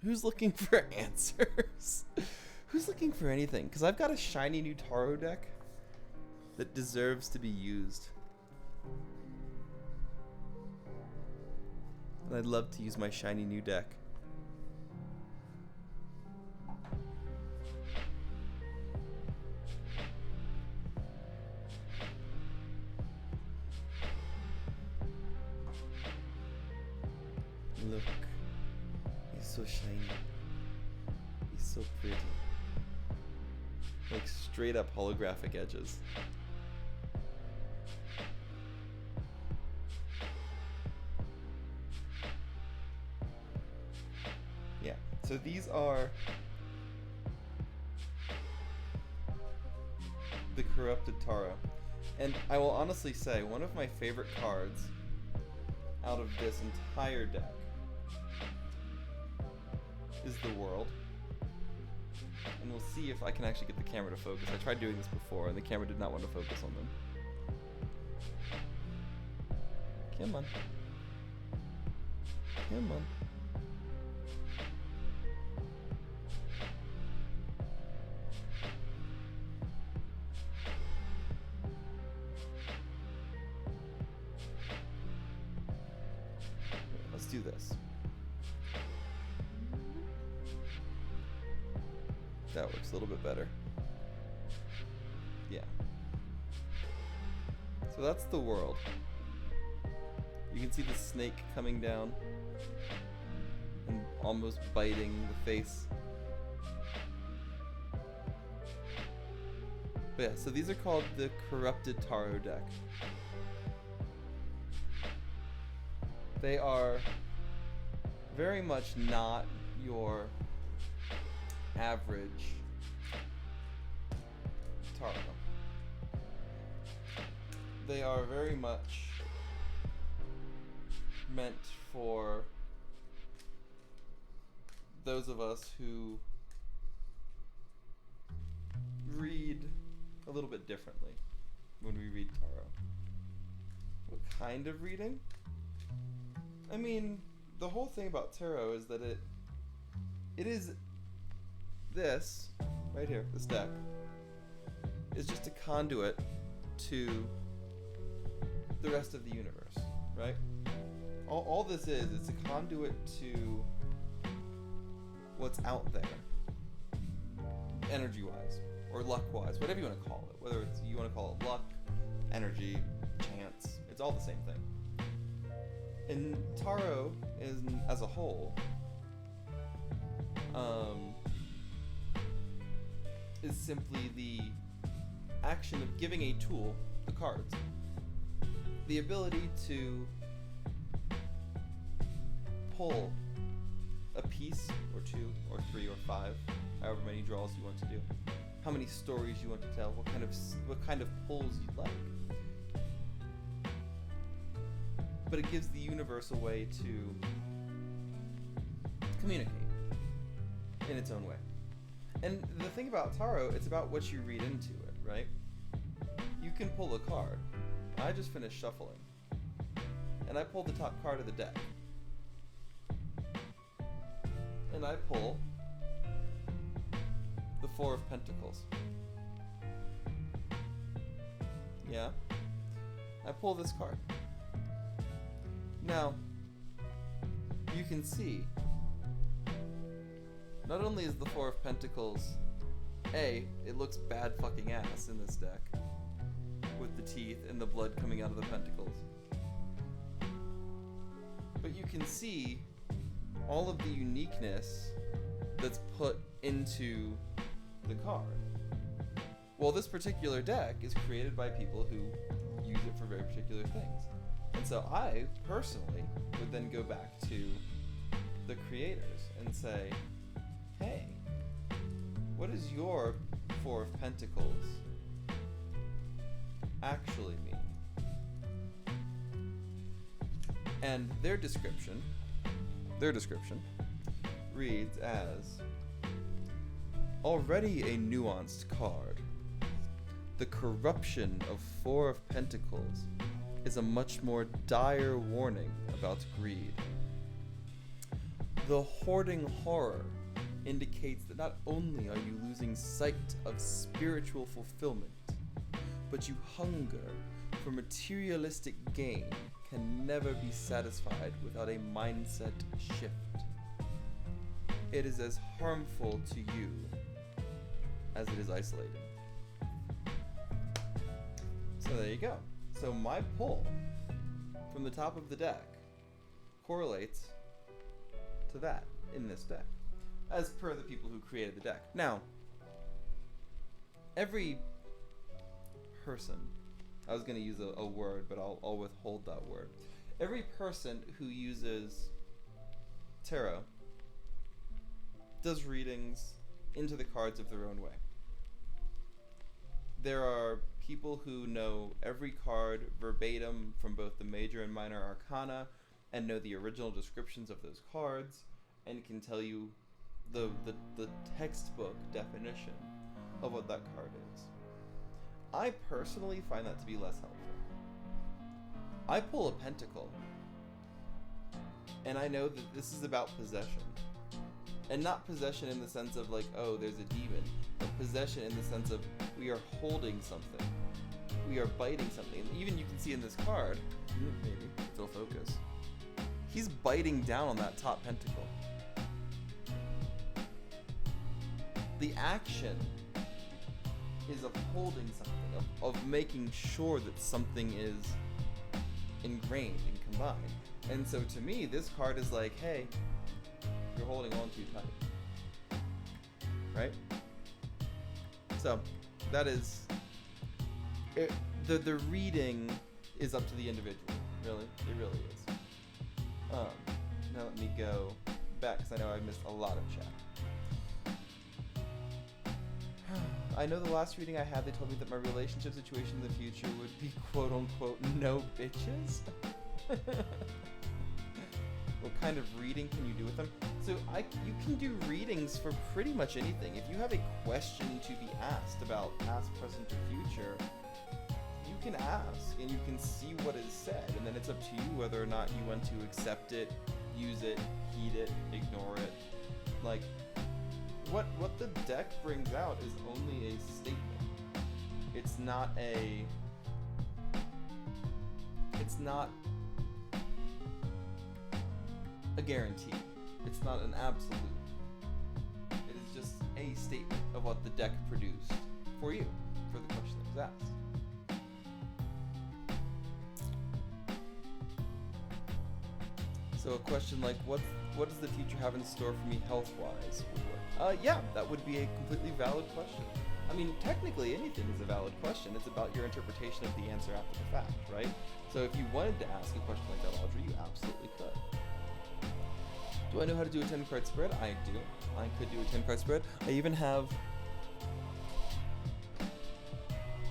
Who's looking for answers? Who's looking for anything? Because I've got a shiny new tarot deck, that deserves to be used. And I'd love to use my shiny new deck. Look, he's so shiny. He's so pretty. Like straight up holographic edges. Yeah, so these are the Corrupted Taro. And I will honestly say, one of my favorite cards out of this entire deck is the World. And we'll see if I can actually get the camera to focus. I tried doing this before and the camera did not want to focus on them. Come on. Come on. Let's do this. That works a little bit better. Yeah. So that's the World. You can see the snake coming down and almost biting the face. But yeah, so these are called the Corrupted Taro deck. They are very much not your average Taro. They are very much meant for those of us who read a little bit differently when we read Taro. What kind of reading? I mean, the whole thing about Tarot is that it is this right here, this deck is just a conduit to the rest of the universe, right? All this is, it's a conduit to what's out there, energy-wise, or luck-wise, whatever you want to call it. Whether it's you want to call it luck, energy, chance, it's all the same thing. And Taro is, as a whole, is simply the action of giving a tool, the cards, the ability to pull a piece or two or three or five, however many draws you want to do, how many stories you want to tell, what kind of pulls you'd like. But it gives the universe a way to communicate in its own way. And the thing about Taro, it's about what you read into it, right? You can pull a card. I just finished shuffling, and I pulled the top card of the deck. And I pull the Four of Pentacles. Yeah? I pull this card. Now, you can see, not only is the Four of Pentacles, it looks bad fucking ass in this deck, with the teeth and the blood coming out of the pentacles. But you can see all of the uniqueness that's put into the card. Well, this particular deck is created by people who use it for very particular things. And so I, personally, would then go back to the creators and say, hey, what does your Four of Pentacles actually mean? And their description reads as, already a nuanced card, the corruption of Four of Pentacles is a much more dire warning about greed. The hoarding horror indicates that not only are you losing sight of spiritual fulfillment, but you hunger for materialistic gain can never be satisfied without a mindset shift. It is as harmful to you as it is isolating. So there you go. So my pull from the top of the deck correlates to that in this deck, as per the people who created the deck. Now, every person, I was going to use a word, but I'll withhold that word. Every person who uses tarot does readings into the cards of their own way. There are people who know every card verbatim from both the major and minor arcana and know the original descriptions of those cards and can tell you the textbook definition of what that card is. I personally find that to be less helpful. I pull a pentacle, and I know that this is about possession. And not possession in the sense of like, oh, there's a demon, but possession in the sense of we are holding something. We are biting something. And even you can see in this card, maybe, if it'll focus, he's biting down on that top pentacle. The action is of holding something, of making sure that something is ingrained and combined. And so to me, this card is like, hey, you're holding on too tight. Right? So, that is... The reading is up to the individual. Really? It really is. Now let me go back, because I know I missed a lot of chat. I know the last reading I had, they told me that my relationship situation in the future would be quote-unquote no bitches. What kind of reading can you do with them? So you can do readings for pretty much anything. If you have a question to be asked about past, present, or future, you can ask and you can see what is said, and then it's up to you whether or not you want to accept it, use it, heed it, ignore it. Like, what the deck brings out is only a statement. It's not a guarantee. It's not an absolute. It is just a statement of what the deck produced for you, for the question that was asked. So a question like, what does the future have in store for me health-wise? Yeah, that would be a completely valid question. I mean, technically anything is a valid question. It's about your interpretation of the answer after the fact, right? So if you wanted to ask a question like that, Audrey, you absolutely could. Do I know how to do a 10-card spread? I do. I could do a 10-card spread. I even have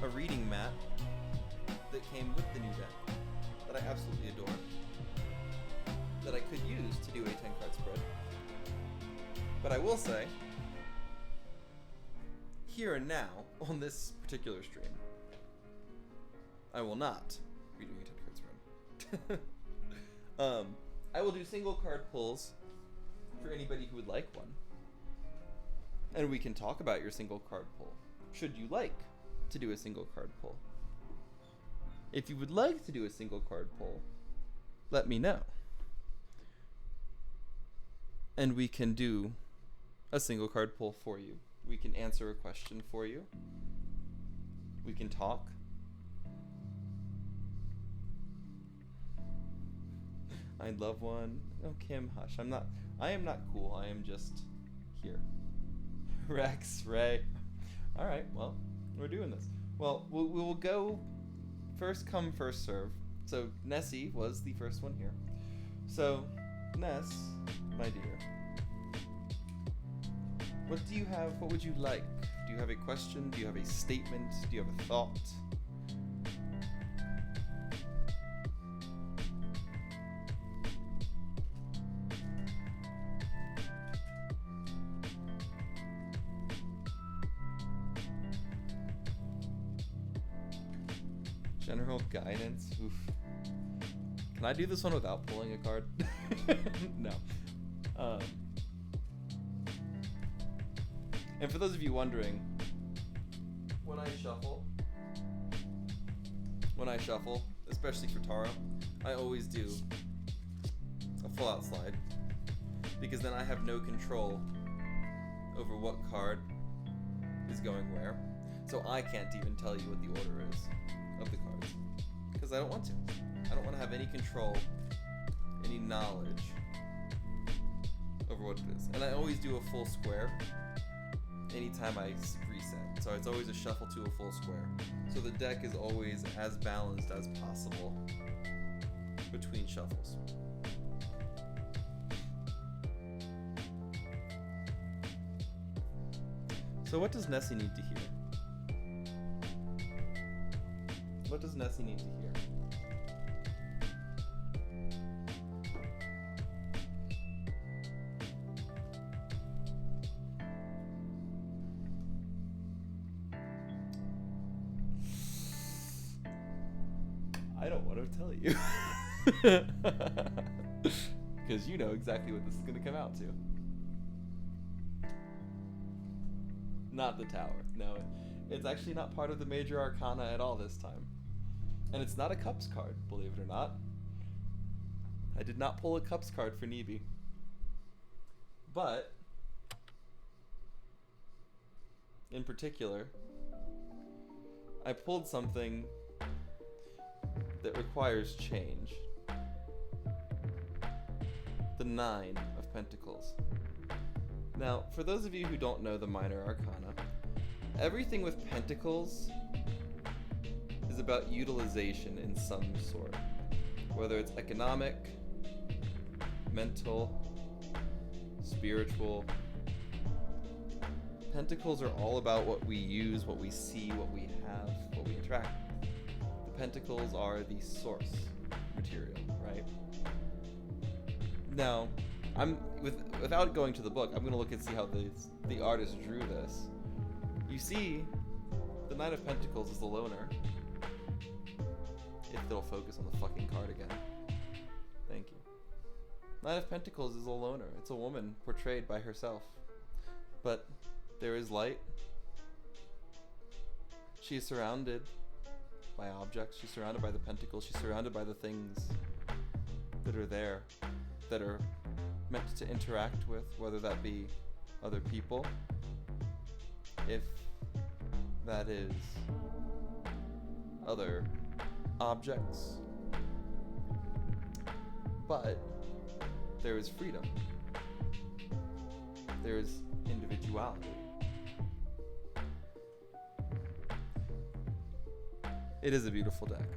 a reading mat that came with the new deck that I absolutely adore, that I could use to do a 10-card spread. But I will say, here and now, on this particular stream, I will not be doing a 10-card spread. I will do single card pulls for anybody who would like one. And we can talk about your single card pull, should you like to do a single card pull. If you would like to do a single card pull, let me know. And we can do a single card pull for you. We can answer a question for you. We can talk. I'd love one. Oh, Kim, hush. I am not cool. I am just here. Rex, Ray. All right, well, we're doing this. Well, we will go first come, first serve. So Nessie was the first one here. So, Ness, my dear, what do you have? What would you like? Do you have a question? Do you have a statement? Do you have a thought? General guidance. Oof. Can I do this one without pulling a card? No. And for those of you wondering, when I shuffle, when I shuffle, especially for Taro, I always do a full-out slide, because then I have no control over what card is going where, so I can't even tell you what the order is of the cards, because I don't want to. I don't want to have any control, any knowledge over what it is. And I always do a full square anytime I reset. So it's always a shuffle to a full square. So the deck is always as balanced as possible between shuffles. So what does Nessie need to hear? What does Nessie need to hear? I don't want to tell you. Because you know exactly what this is going to come out to. Not the tower. No, it's actually not part of the major arcana at all this time. And it's not a cups card, believe it or not. I did not pull a cups card for Nibi. But, in particular, I pulled something that requires change. The 9 of Pentacles. Now, for those of you who don't know the minor arcana, everything with pentacles is about utilization in some sort. Whether it's economic, mental, spiritual. Pentacles are all about what we use, what we see, what we have, what we interact with. The pentacles are the source material, right? Now, without going to the book, I'm going to look and see how the artist drew this. You see, the Knight of Pentacles is the loner. If they'll focus on the fucking card again. Thank you. Knight of Pentacles is a loner. It's a woman portrayed by herself. But there is light. She is surrounded by objects. She's surrounded by the pentacles. She's surrounded by the things that are there, that are meant to interact with, whether that be other people, if that is other objects. But there is freedom. There is individuality. It is a beautiful deck.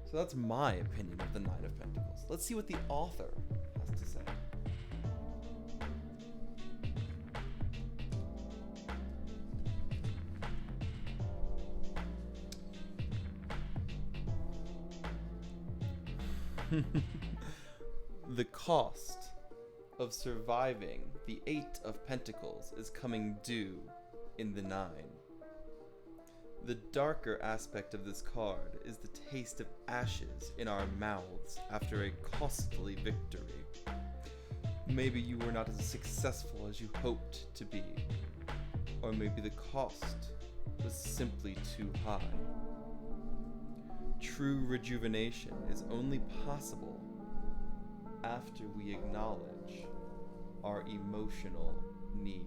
So that's my opinion of the Nine of Pentacles. Let's see what the author has to say. The cost of surviving the 8 of Pentacles is coming due in the 9. The darker aspect of this card is the taste of ashes in our mouths after a costly victory. Maybe you were not as successful as you hoped to be, or maybe the cost was simply too high. True rejuvenation is only possible after we acknowledge our emotional needs.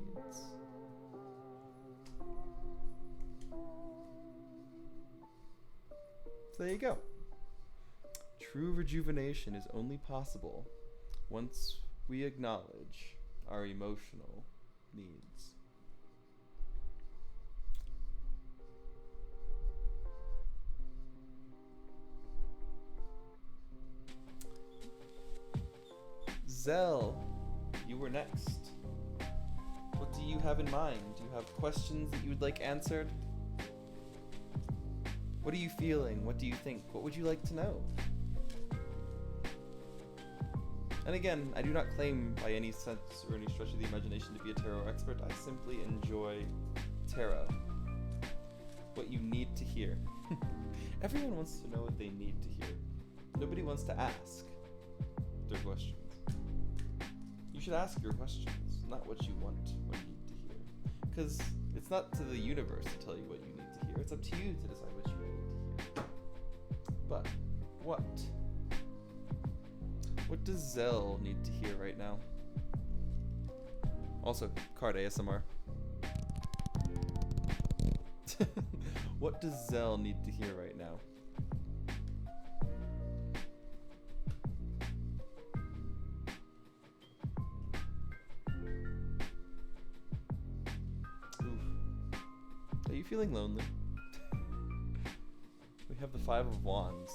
So there you go. True rejuvenation is only possible once we acknowledge our emotional needs. Zell, you were next. What do you have in mind? Do you have questions that you would like answered? What are you feeling? What do you think? What would you like to know? And again, I do not claim by any sense or any stretch of the imagination to be a tarot expert. I simply enjoy tarot. What you need to hear. Everyone wants to know what they need to hear. Nobody wants to ask their questions. You should ask your questions, not what you want or need to hear. Because it's not to the universe to tell you what you need to hear. It's up to you to decide what you need What? What does Zell need to hear right now? Also, card ASMR. What does Zell need to hear right now? Oof. Are you feeling lonely? We have the Five of Wands.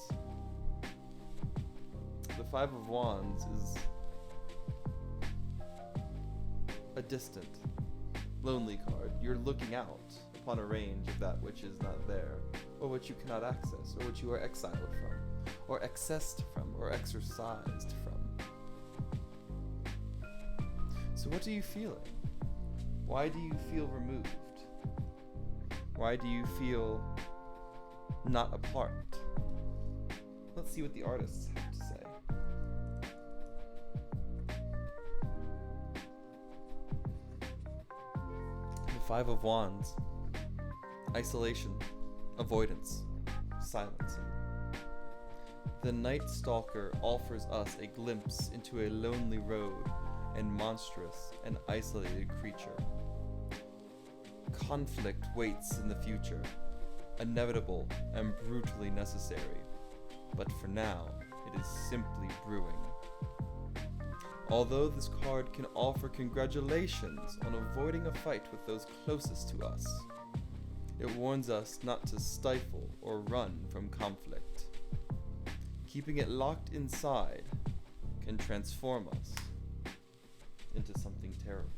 The Five of Wands is a distant, lonely card. You're looking out upon a range of that which is not there, or which you cannot access, or which you are exiled from, or accessed from, or exorcised from. So what are you feeling? Why do you feel removed? Why do you feel not a part? Let's see what the artists have to say. The Five of Wands. Isolation, avoidance, silencing. The Night Stalker offers us a glimpse into a lonely road and monstrous and isolated creature. Conflict waits in the future, inevitable and brutally necessary, but for now, it is simply brewing. Although this card can offer congratulations on avoiding a fight with those closest to us, it warns us not to stifle or run from conflict. Keeping it locked inside can transform us into something terrible.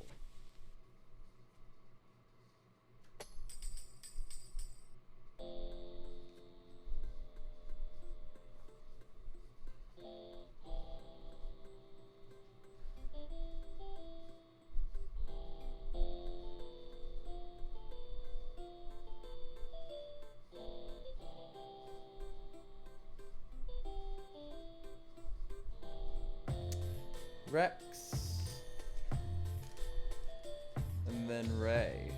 Rex, and then Ray,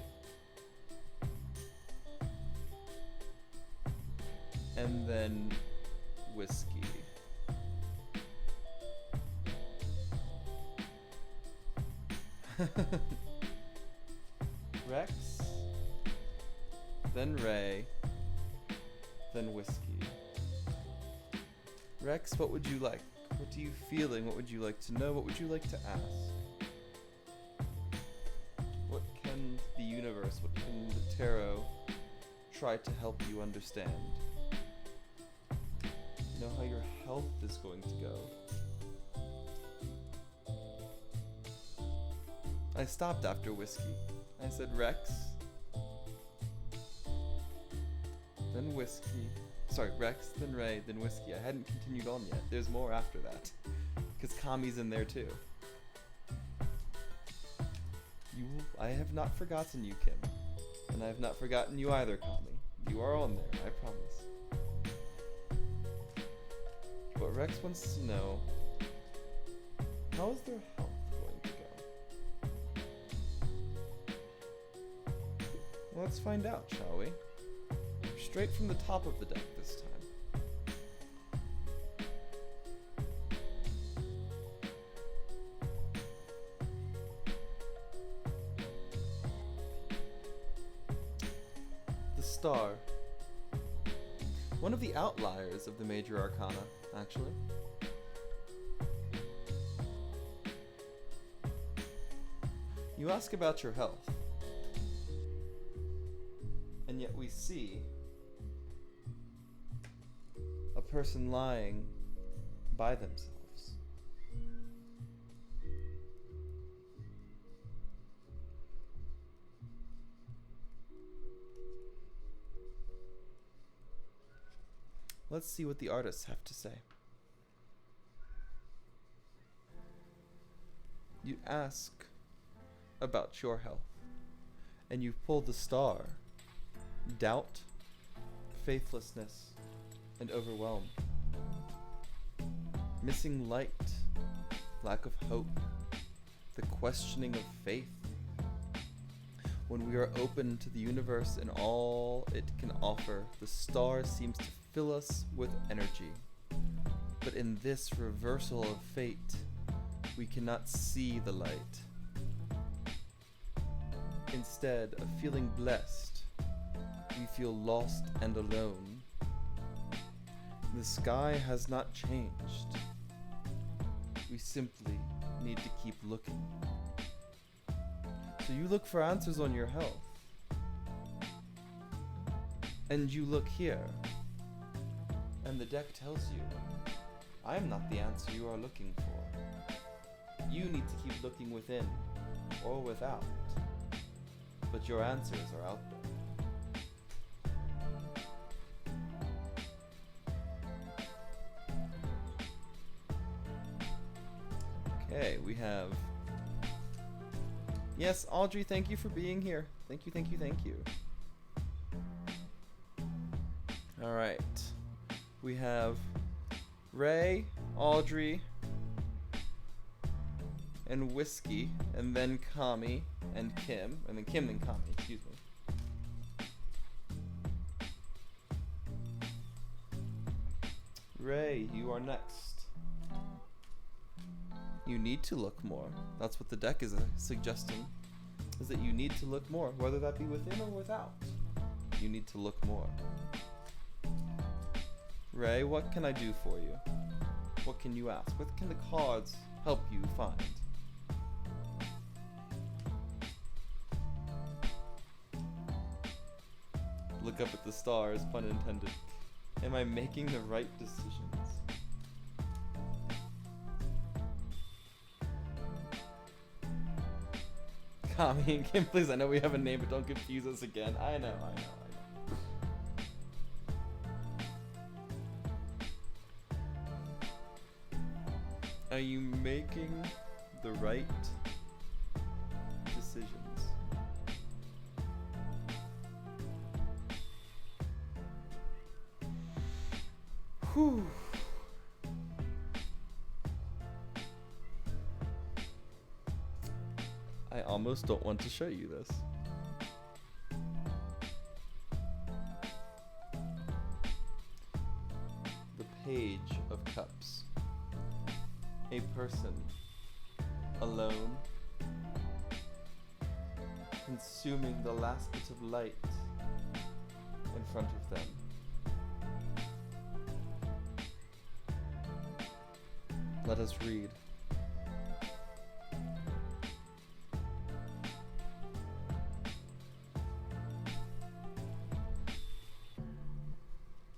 and then Whiskey. Rex, then Ray, then Whiskey. Rex, what would you like? What are you feeling? What would you like to know? What would you like to ask? What can the universe, what can the tarot try to help you understand? You know how your health is going to go. I stopped after Whiskey. I said Rex, then Whiskey. Sorry, Rex, then Ray, then Whiskey. I hadn't continued on yet. There's more after that. Because Kami's in there too. I have not forgotten you, Kim. And I have not forgotten you either, Kami. You are on there, I promise. But Rex wants to know, how is their health going to go? Well, let's find out, shall we? Straight from the top of the deck this time. The Star. One of the outliers of the major arcana, actually. You ask about your health, and yet we see a person lying by themselves. Let's see what the artists have to say. You ask about your health, and you pull the Star. Doubt, faithlessness, and overwhelm. Missing light, lack of hope, the questioning of faith. When we are open to the universe and all it can offer, the Star seems to fill us with energy, But in this reversal of fate, we cannot see the light. Instead of feeling blessed, we feel lost and alone. The sky has not changed. We simply need to keep looking. So you look for answers on your health. And you look here. And the deck tells you, I am not the answer you are looking for. You need to keep looking within or without. But your answers are out there. Okay, we have... Yes, Audrey, thank you for being here. Thank you, thank you, thank you. Alright. We have Ray, Audrey, and Whiskey, and then Kami, and Kim, and then Kim and Kami, excuse me. Ray, you are next. You need to look more. That's what the deck is suggesting, is that you need to look more, whether that be within or without. You need to look more. Ray, what can I do for you? What can you ask? What can the cards help you find? Look up at the stars, pun intended. Am I making the right decisions? Kami and Kim, please, I know we have a name, but don't confuse us again. I know. Are you making the right decisions? Whew. I almost don't want to show you this. The Page of Cups. A person alone, consuming the last bit of light in front of them. Let us read.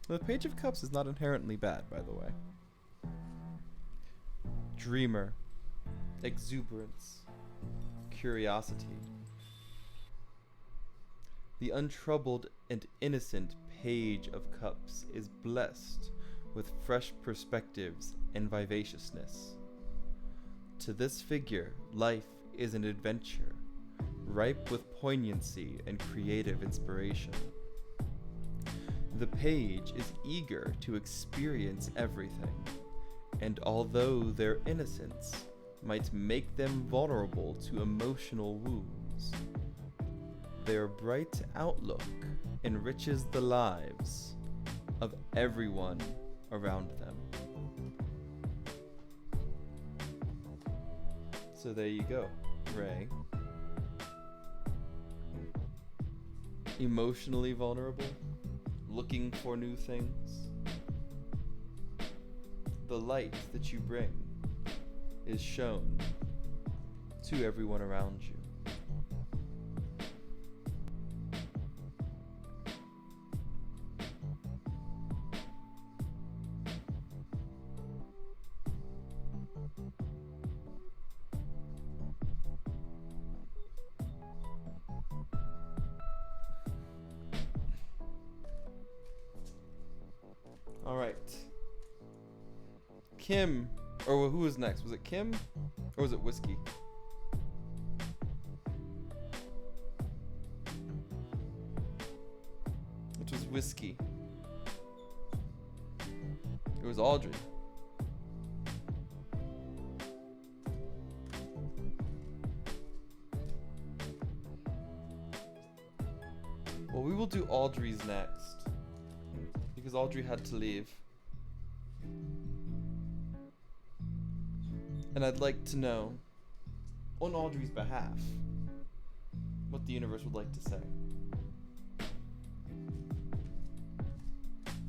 The Page of Cups is not inherently bad, by the way. Dreamer, exuberance, curiosity. The untroubled and innocent Page of Cups is blessed with fresh perspectives and vivaciousness. To this figure, life is an adventure, ripe with poignancy and creative inspiration. The page is eager to experience everything, and although their innocence might make them vulnerable to emotional wounds, their bright outlook enriches the lives of everyone around them. So there you go, Ray. Emotionally vulnerable, looking for new things. The light that you bring is shown to everyone around you. All right. Kim, or who was next? Was it Kim, or was it Whiskey? It was Whiskey. It was Audrey. Well, we will do Audrey's next, because Audrey had to leave. And I'd like to know, on Audrey's behalf, what the universe would like to say.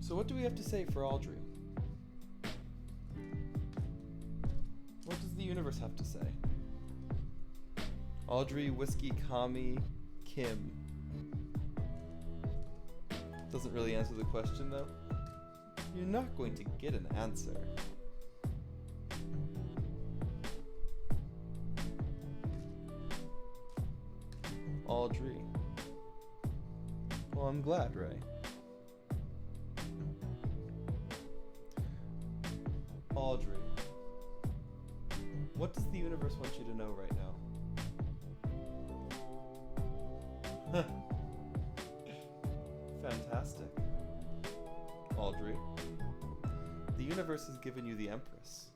So what do we have to say for Audrey? What does the universe have to say? Audrey, Whiskey, Kami, Kim. Doesn't really answer the question though. You're not going to get an answer. Audrey. Well, I'm glad, Ray. Audrey. What does the universe want you to know right now? Fantastic. Audrey. The universe has given you the Empress.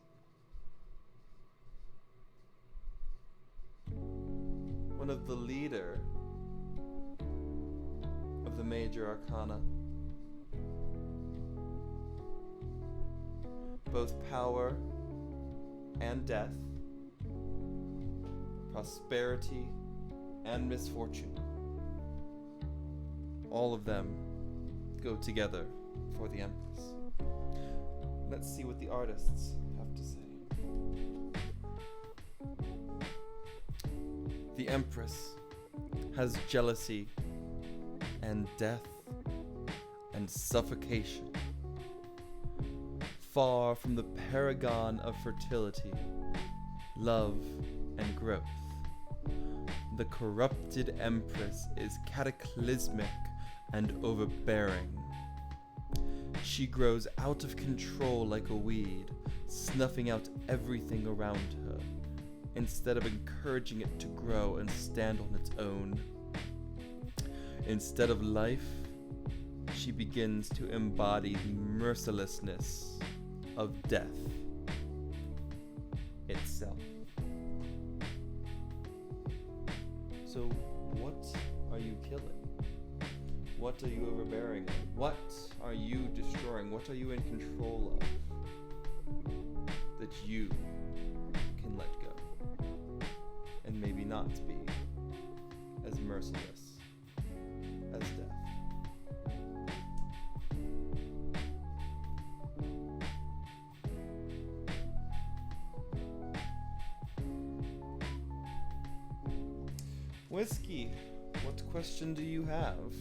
One of the leader of the major arcana. Both power and death, prosperity and misfortune. All of them go together for the Empress. Let's see what the artists have to say. The Empress has jealousy and death and suffocation. Far from the paragon of fertility, love, and growth, the corrupted Empress is cataclysmic and overbearing. She grows out of control like a weed, snuffing out everything around her, instead of encouraging it to grow and stand on its own. Instead of life, she begins to embody the mercilessness of death itself. So, what are you killing? What are you overbearing? What are you destroying? What are you in control of that you can let go and maybe not be as merciless as death? Whiskey, what question do you have?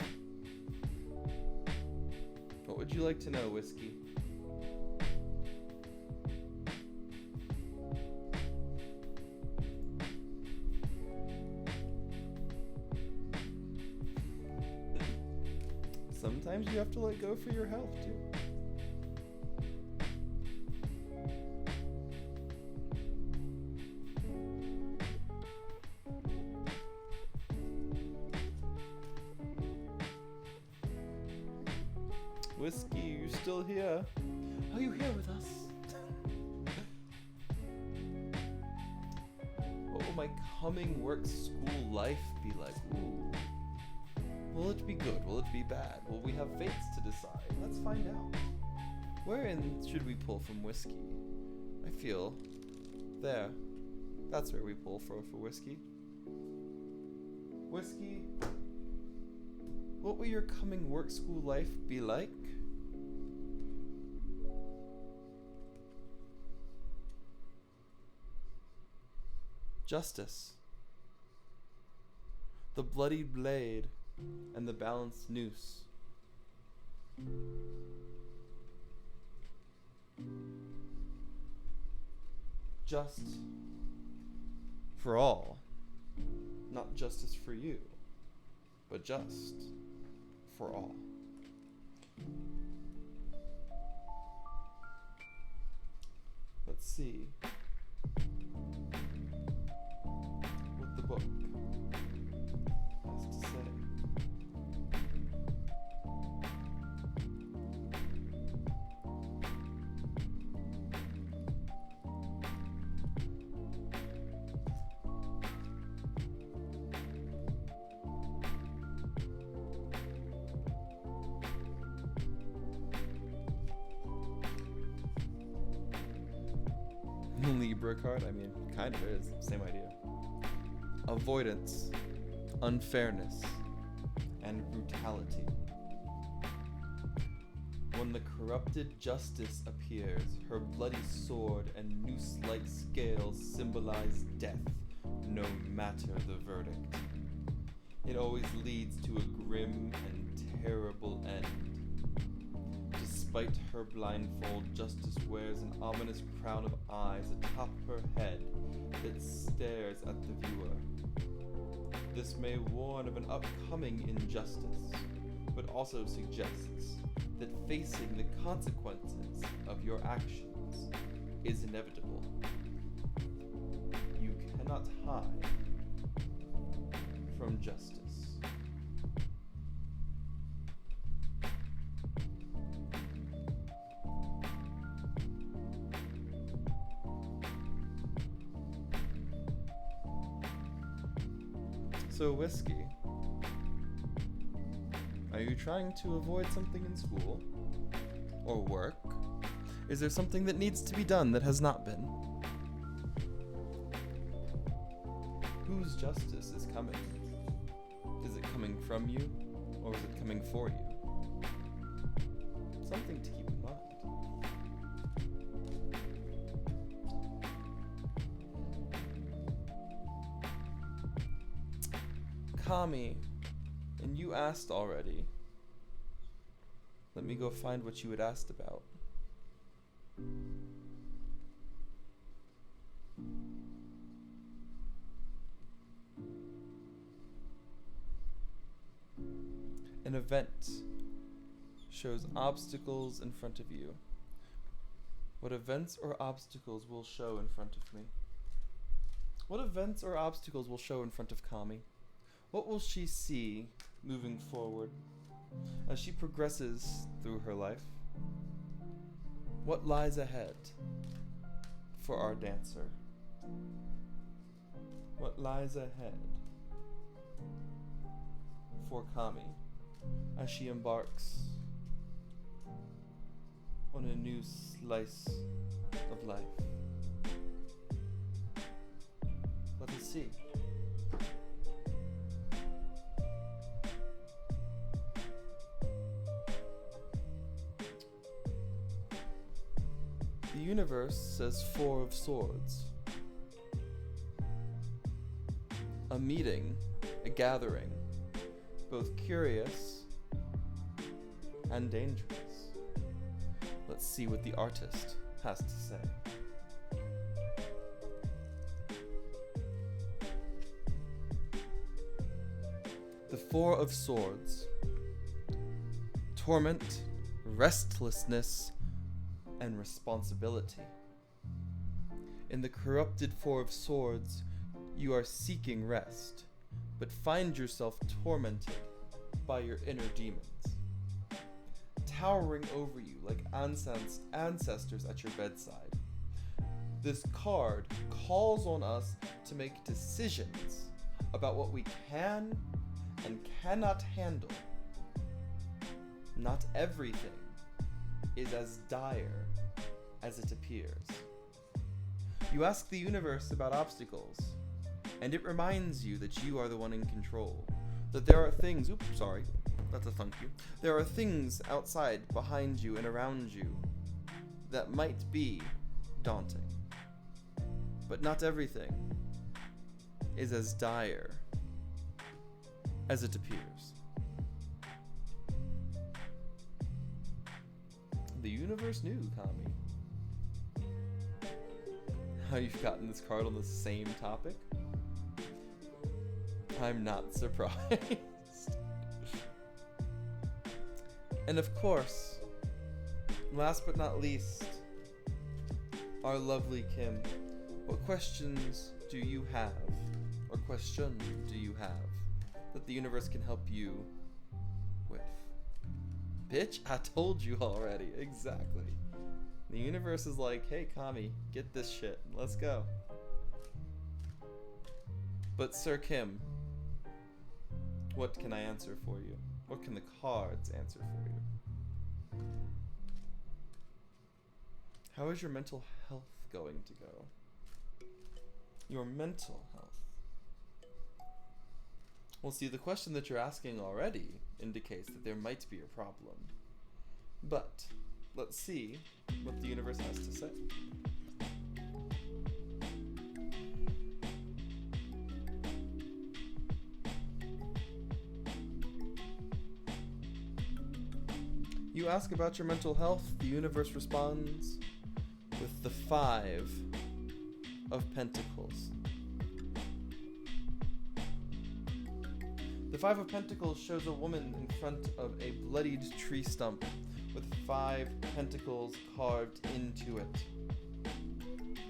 What would you like to know, Whiskey? Sometimes you have to let go for your health, too. Whiskey, you still here? Are you here with us? What will my coming work school life be like? Ooh. Will it be good? Will it be bad? Will we have fates to decide? Let's find out. Wherein should we pull from Whiskey? I feel there. That's where we pull for Whiskey. Whiskey, what will your coming work school life be like? Justice. The bloodied blade and the balanced noose. Just for all. Not justice for you, but just for all. Let's see what the book has to say. Libra card? I mean, kind of is. Same idea. Avoidance, unfairness, and brutality. When the corrupted justice appears, her bloody sword and noose-like scales symbolize death, no matter the verdict. It always leads to a grim and terrible end. Despite her blindfold, justice wears an ominous crown of eyes atop her head that stares at the viewer. This may warn of an upcoming injustice, but also suggests that facing the consequences of your actions is inevitable. You cannot hide from justice. So, Whiskey, are you trying to avoid something in school? Or work? Is there something that needs to be done that has not been? Whose justice is coming? Is it coming from you, or is it coming for you? Something to keep in mind. Kami, and you asked already. Let me go find what you had asked about. An event shows obstacles in front of you. What events or obstacles will show in front of me? What events or obstacles will show in front of Kami? What will she see moving forward as she progresses through her life? What lies ahead for our dancer? What lies ahead for Kami as she embarks on a new slice of life? Let us see. The universe says 4 of Swords. A meeting, a gathering, both curious and dangerous. Let's see what the artist has to say. The 4 of Swords. Torment, restlessness, and responsibility. In the corrupted 4 of Swords, you are seeking rest, but find yourself tormented by your inner demons, towering over you like ancestors at your bedside. This card calls on us to make decisions about what we can and cannot handle. Not everything is as dire as it appears. You ask the universe about obstacles, and it reminds you that you are the one in control. That there are things, that's a thank you. There are things outside, behind you, and around you that might be daunting. But not everything is as dire as it appears. The universe knew, Kami. How you've gotten this card on the same topic? I'm not surprised. And of course, last but not least, our lovely Kim. What questions do you have, or question do you have, that the universe can help you with? Bitch, I told you already. Exactly. The universe is like, hey, Kami, get this shit. Let's go. But Sir Kim, what can I answer for you? What can the cards answer for you? How is your mental health going to go. Your mental health. Well, see, the question that you're asking already indicates that there might be a problem. But let's see what the universe has to say. You ask about your mental health, the universe responds with the 5 of Pentacles. The 5 of Pentacles shows a woman in front of a bloodied tree stump with 5 pentacles carved into it.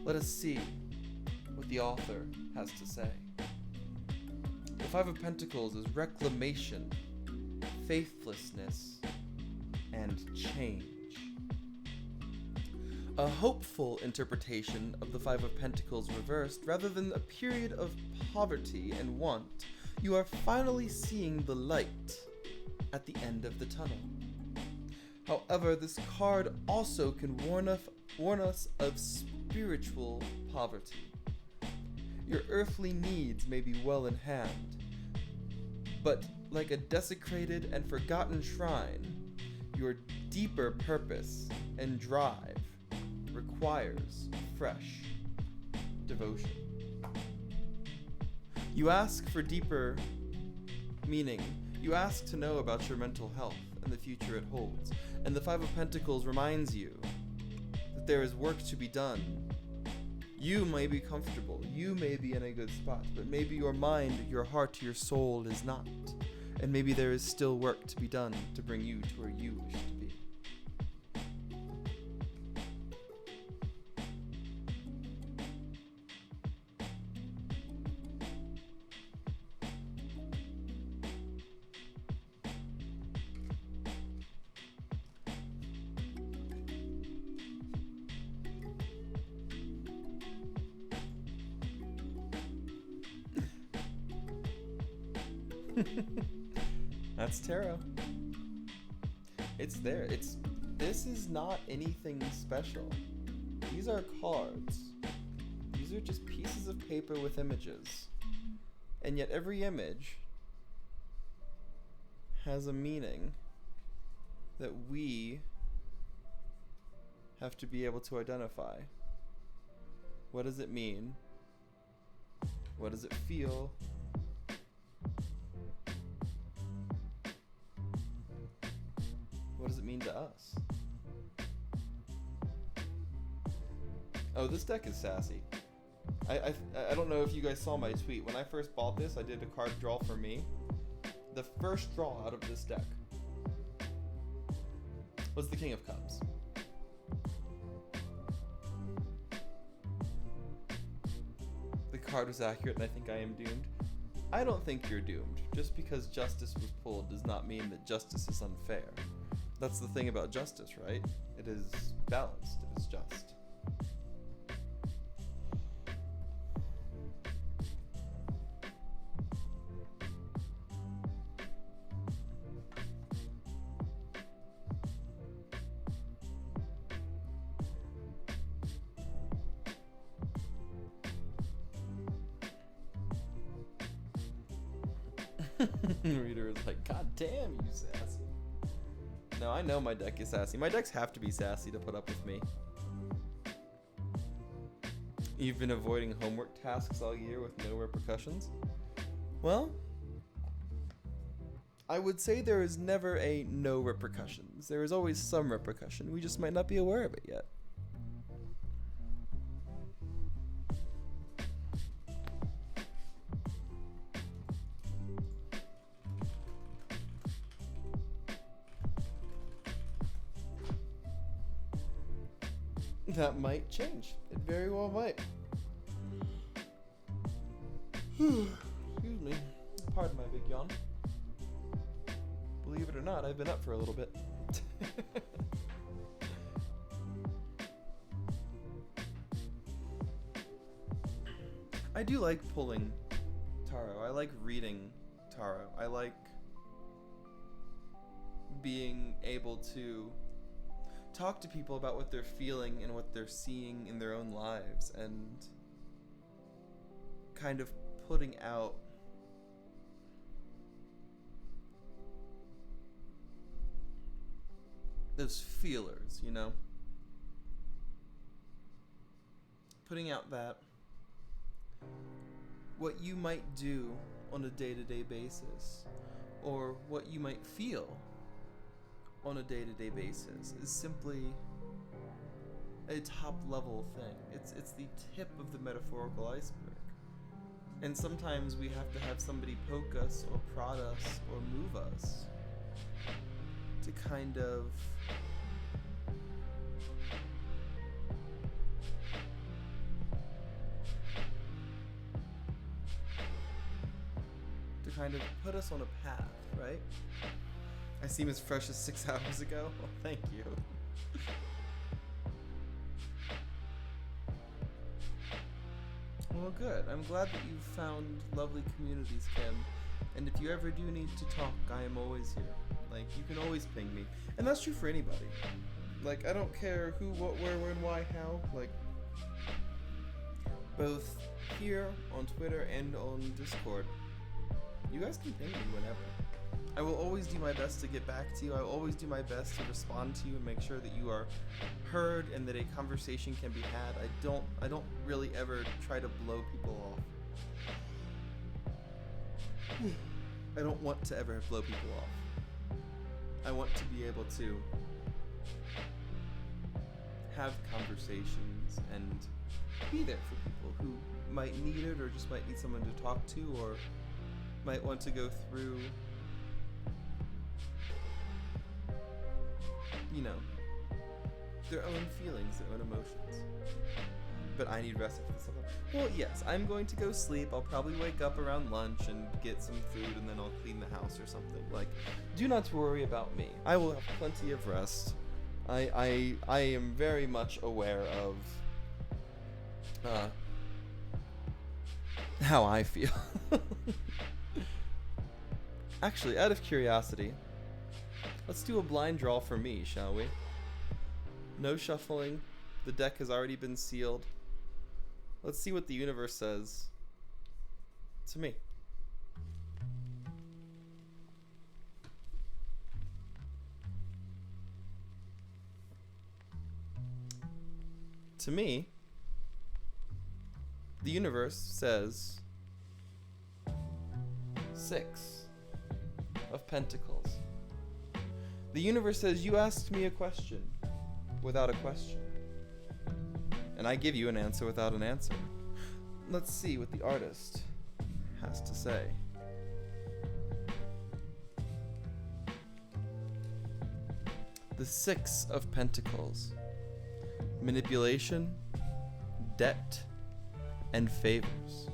Let us see what the author has to say. The 5 of Pentacles is reclamation, faithlessness, and change. A hopeful interpretation of the 5 of Pentacles reversed, rather than a period of poverty and want, you are finally seeing the light at the end of the tunnel. However, this card also can warn us of spiritual poverty. Your earthly needs may be well in hand, but like a desecrated and forgotten shrine, your deeper purpose and drive requires fresh devotion. You ask for deeper meaning. You ask to know about your mental health and the future it holds. And the 5 of Pentacles reminds you that there is work to be done. You may be comfortable, you may be in a good spot, but maybe your mind, your heart, your soul is not. And maybe there is still work to be done to bring you to where you wish to be. That's tarot. It's there. This is not anything special. These are cards. These are just pieces of paper with images. And yet every image has a meaning that we have to be able to identify. What does it mean? What does it feel? What does it mean to us? Oh, this deck is sassy. I don't know if you guys saw my tweet. When I first bought this, I did a card draw for me. The first draw out of this deck was the King of Cups. The card was accurate, and I think I am doomed. I don't think you're doomed. Just because justice was pulled does not mean that justice is unfair. That's the thing about justice, right? It is balanced, it is just. Reader is like, God damn, you sassy. No, I know my deck is sassy. My decks have to be sassy to put up with me. You've been avoiding homework tasks all year with no repercussions? Well, I would say there is never a no repercussions. There is always some repercussion. We just might not be aware of it yet. That might change. It very well might. Excuse me. Pardon my big yawn. Believe it or not, I've been up for a little bit. I do like pulling tarot. I like reading tarot. I like being able to talk to people about what they're feeling and what they're seeing in their own lives, and kind of putting out those feelers, you know? Putting out that what you might do on a day-to-day basis, or what you might feel on a day-to-day basis, is simply a top-level thing. It's the tip of the metaphorical iceberg. And sometimes we have to have somebody poke us or prod us or move us to kind of put us on a path, right? I seem as fresh as 6 hours ago. Well, thank you. Well, good. I'm glad that you've found lovely communities, Kim. And if you ever do need to talk, I am always here. Like, you can always ping me. And that's true for anybody. Like, I don't care who, what, where, when, why, how. Like, both here on Twitter and on Discord, you guys can ping me whenever. I will always do my best to get back to you. I will always do my best to respond to you and make sure that you are heard and that a conversation can be had. I don't really ever try to blow people off. I don't want to ever blow people off. I want to be able to have conversations and be there for people who might need it, or just might need someone to talk to, or might want to go through, you know, their own feelings, their own emotions. But I need rest after this. Well, yes, I'm going to go sleep. I'll probably wake up around lunch and get some food, and then I'll clean the house or something. Like, do not worry about me. I will have plenty of rest. I am very much aware of how I feel. Actually, out of curiosity, let's do a blind draw for me, shall we? No shuffling. The deck has already been sealed. Let's see what the universe says to me. To me, the universe says 6 of Pentacles. The universe says you asked me a question without a question, and I give you an answer without an answer. Let's see what the artist has to say. The 6 of Pentacles. Manipulation, debt, and favors.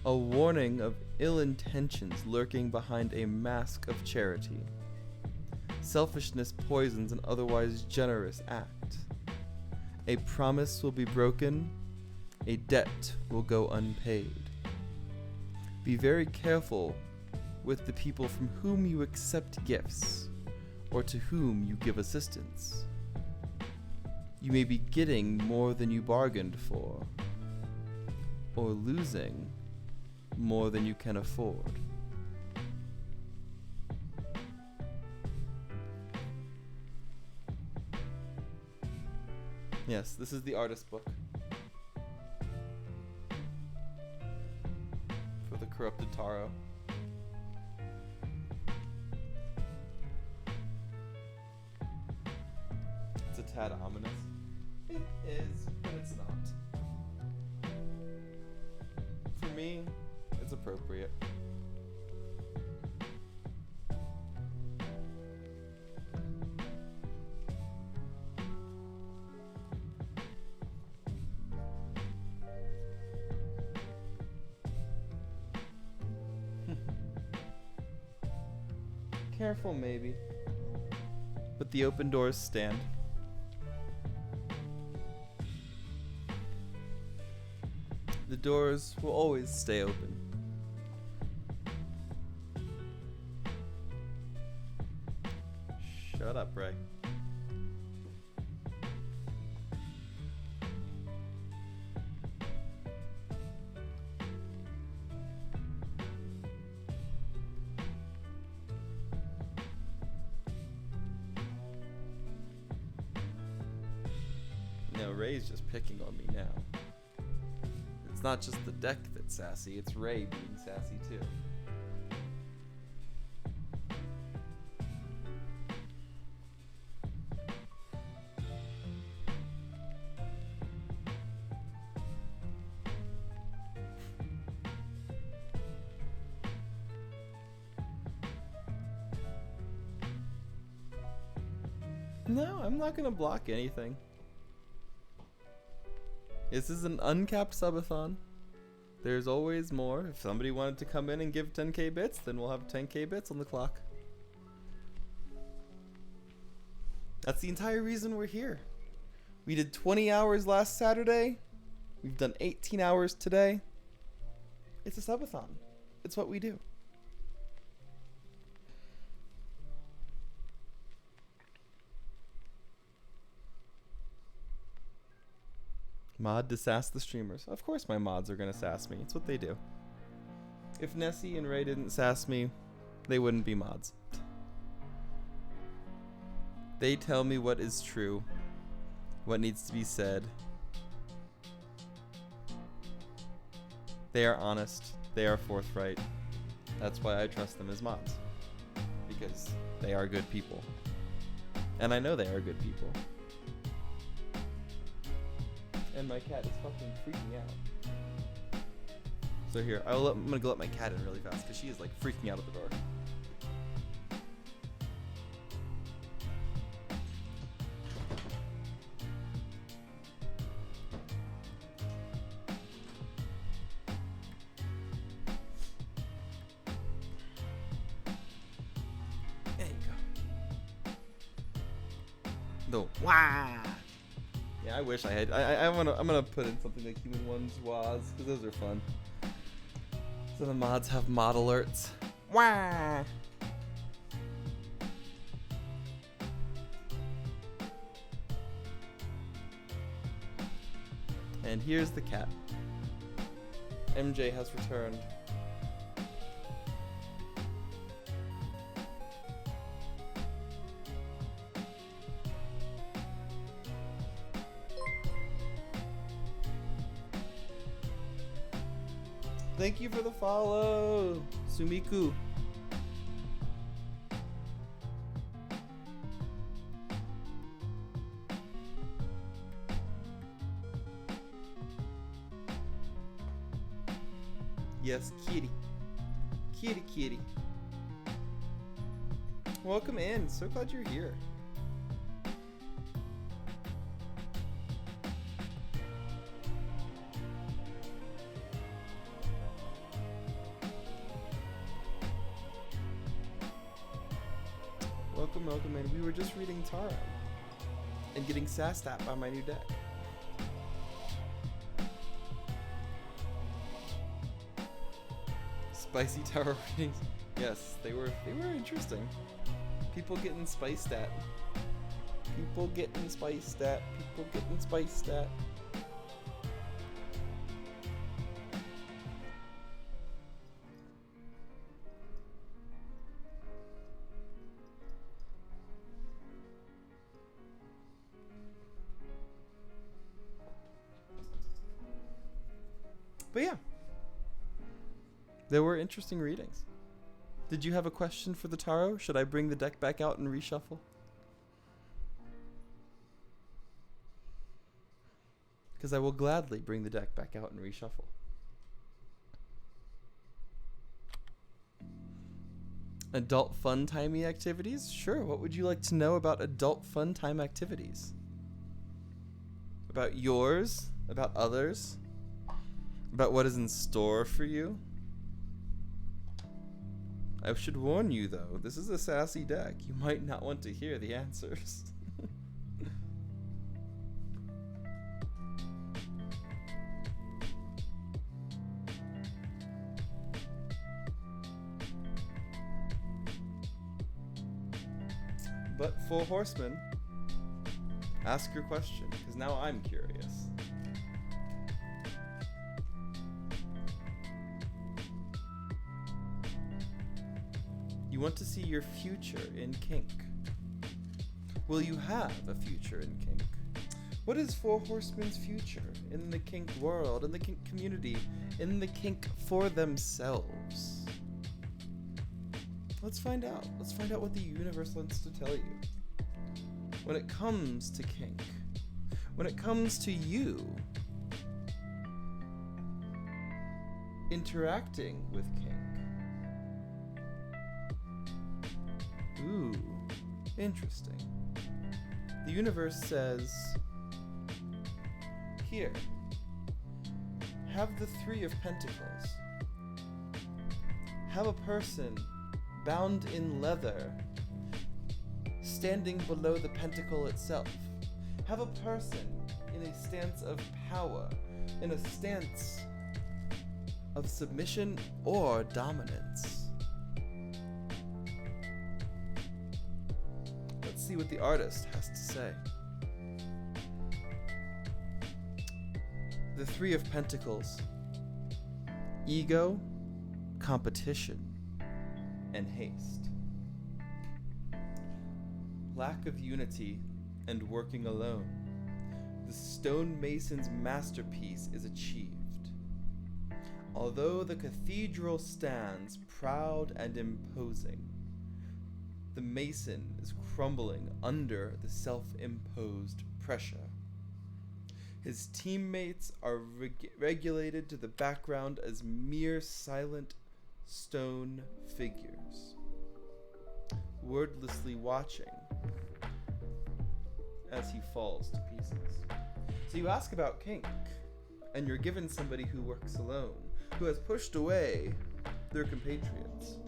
A warning of ill intentions lurking behind a mask of charity. Selfishness poisons an otherwise generous act. A promise will be broken, a debt will go unpaid. Be very careful with the people from whom you accept gifts, or to whom you give assistance. You may be getting more than you bargained for, or losing more than you can afford. Yes, this is the artist book for the corrupted tarot. It's a tad ominous. It is, but it's not. For me, it's appropriate. Careful, maybe. But the open doors stand. The doors will always stay open. Shut up, Ray. You know, Ray's just picking on me now. It's not just the deck that's sassy, it's Ray being sassy too. No, I'm not gonna block anything. This is an uncapped subathon. There's always more. If somebody wanted to come in and give 10k bits, then we'll have 10k bits on the clock. That's the entire reason we're here. We did 20 hours last Saturday. We've done 18 hours today. It's a subathon. It's what we do. Mod to sass the streamers. Of course my mods are gonna sass me. It's what they do. If Nessie and Ray didn't sass me, they wouldn't be mods. They tell me what is true, what needs to be said. They are honest. They are forthright. That's why I trust them as mods. Because they are good people. And I know they are good people. And my cat is fucking freaking out. So here, I'm gonna go let my cat in really fast because she is like freaking out at the door. There you go. The wah. Yeah, I wish I had. I'm gonna put in something like Human Ones was, because those are fun. So the mods have mod alerts. Wah! And here's the cat. MJ has returned. Thank you for the follow, Sumiku. Yes, kitty. Kitty, kitty. Welcome in. So glad you're here. Welcome in. We were just reading Taro and getting sassed at by my new deck. Spicy Taro readings. Yes, they were interesting. People getting spiced at. People getting spiced at. People getting spiced at. But yeah, there were interesting readings. Did you have a question for the Taro? Should I bring the deck back out and reshuffle? Because I will gladly bring the deck back out and reshuffle. Adult fun timey activities? Sure, what would you like to know about adult fun time activities? About yours? About others? About what is in store for you? I should warn you though, this is a sassy deck. You might not want to hear the answers. But Full Horseman, ask your question, because now I'm curious. You want to see your future in kink. Will you have a future in kink? What is Four Horsemen's future in the kink world, in the kink community, in the kink for themselves? Let's find out. Let's find out what the universe wants to tell you. When it comes to kink, when it comes to you interacting with kink. Ooh, interesting. The universe says, here, have the Three of Pentacles. Have a person bound in leather, standing below the pentacle itself. Have a person in a stance of power, in a stance of submission or dominance. Let's see what the artist has to say. The Three of Pentacles. Ego, competition, and haste. Lack of unity and working alone. The stonemason's masterpiece is achieved. Although the cathedral stands proud and imposing, the mason is crumbling under the self-imposed pressure. His teammates are regulated to the background as mere silent stone figures, wordlessly watching as he falls to pieces. So you ask about kink, and you're given somebody who works alone, who has pushed away their compatriots.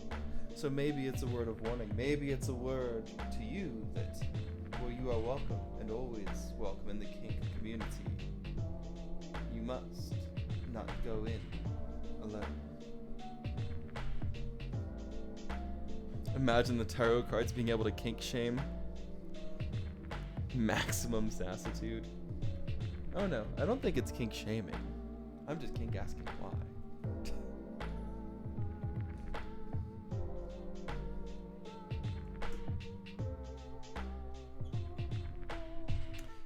So maybe it's a word of warning. Maybe it's a word to you that, well, you are welcome and always welcome in the kink community. You must not go in alone. Imagine the tarot cards being able to kink shame. Maximum sassitude. Oh no, I don't think it's kink shaming. I'm just kink asking why.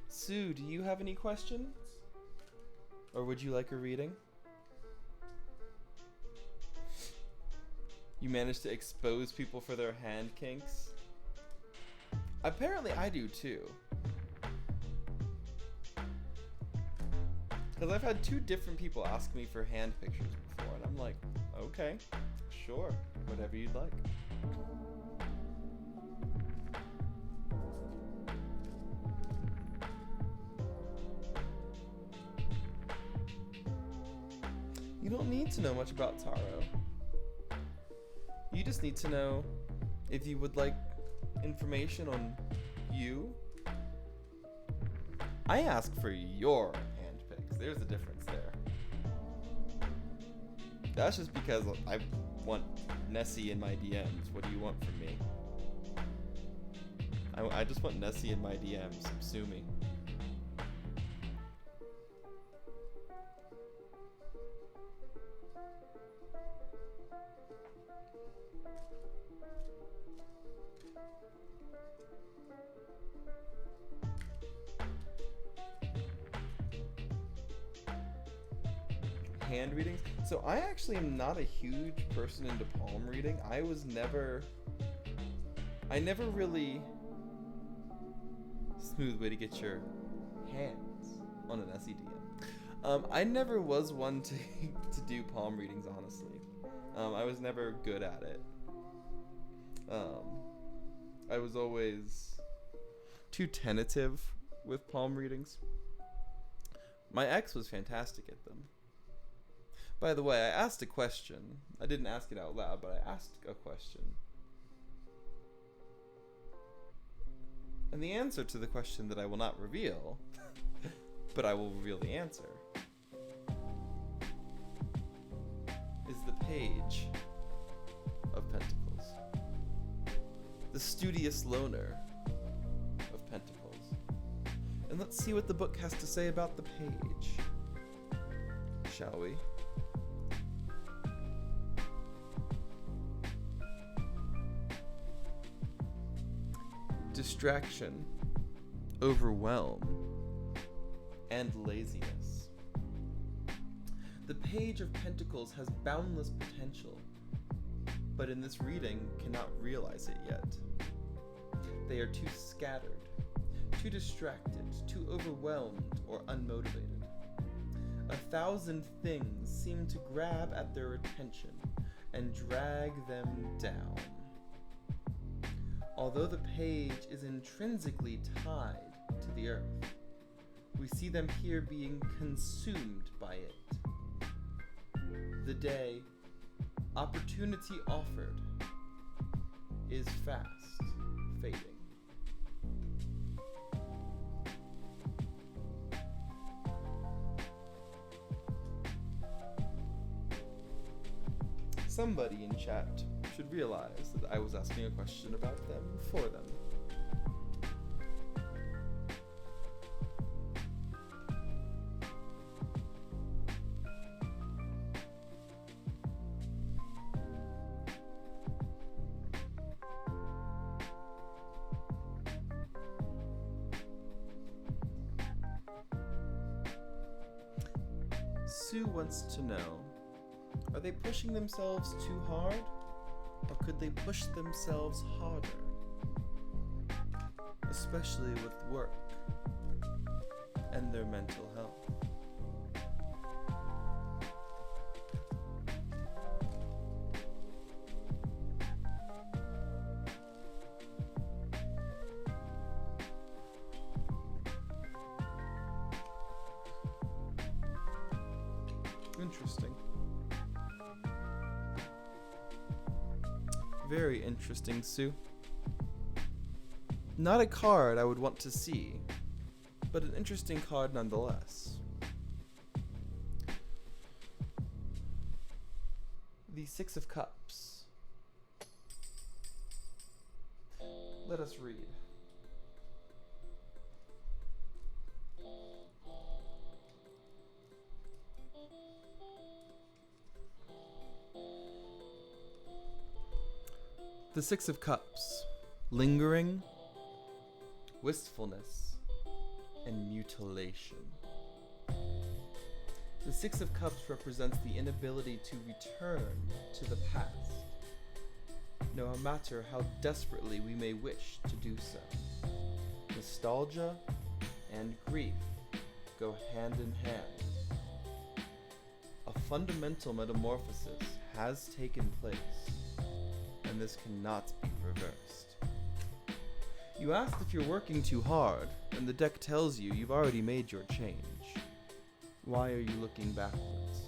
Sue, do you have any questions? Or would you like a reading? You managed to expose people for their hand kinks? Apparently I do too. Because I've had two different people ask me for hand pictures before, and I'm like, okay, sure, whatever you'd like. You don't need to know much about tarot. You just need to know if you would like information on you. I ask for your hand pics. There's a difference there. That's just because I want Nessie in my DMs. What do you want from me? I just want Nessie in my DMs. Sue me. Hand readings. So I actually am not a huge person into palm reading. I never really, smooth way to get your hands on an SEDM. I never was one to do palm readings, honestly. I was never good at it. I was always too tentative with palm readings. My ex was fantastic at them. By the way, I asked a question. I didn't ask it out loud, but I asked a question. And the answer to the question that I will not reveal, but I will reveal the answer, is the Page of Pentacles. The studious loner of Pentacles. And let's see what the book has to say about the Page. Shall we? Distraction, overwhelm, and laziness. The Page of Pentacles has boundless potential, but in this reading cannot realize it yet. They are too scattered, too distracted, too overwhelmed, or unmotivated. 1,000 things seem to grab at their attention and drag them down. Although the page is intrinsically tied to the earth, we see them here being consumed by it. The day, opportunity offered, is fast fading. Somebody in chat should realize that I was asking a question about them for them. Sue wants to know, are they pushing themselves too hard, or could they push themselves harder? Especially with work and their mental health. Interesting. Very interesting, Sue. Not a card I would want to see, but an interesting card nonetheless. The Six of Cups. Let us read. The Six of Cups, lingering, wistfulness, and mutilation. The Six of Cups represents the inability to return to the past, no matter how desperately we may wish to do so. Nostalgia and grief go hand in hand. A fundamental metamorphosis has taken place, and this cannot be reversed. You asked if you're working too hard, and the deck tells you you've already made your change. Why are you looking backwards?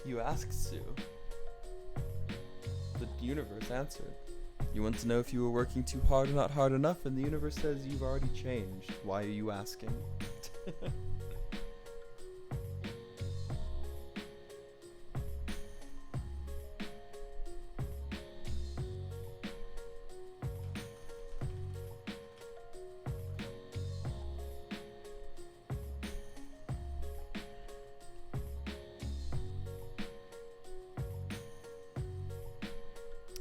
You asked, Sue. The universe answered. You want to know if you were working too hard or not hard enough, and the universe says you've already changed. Why are you asking?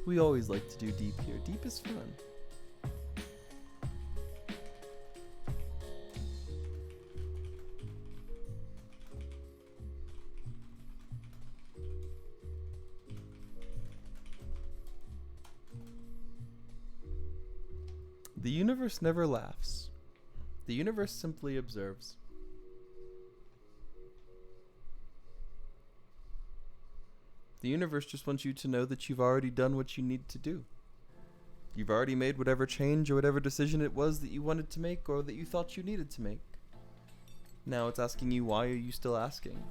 We always like to do deep here. Deep is fun. The universe never laughs. The universe simply observes. The universe just wants you to know that you've already done what you need to do. You've already made whatever change or whatever decision it was that you wanted to make or that you thought you needed to make. Now it's asking you, why are you still asking?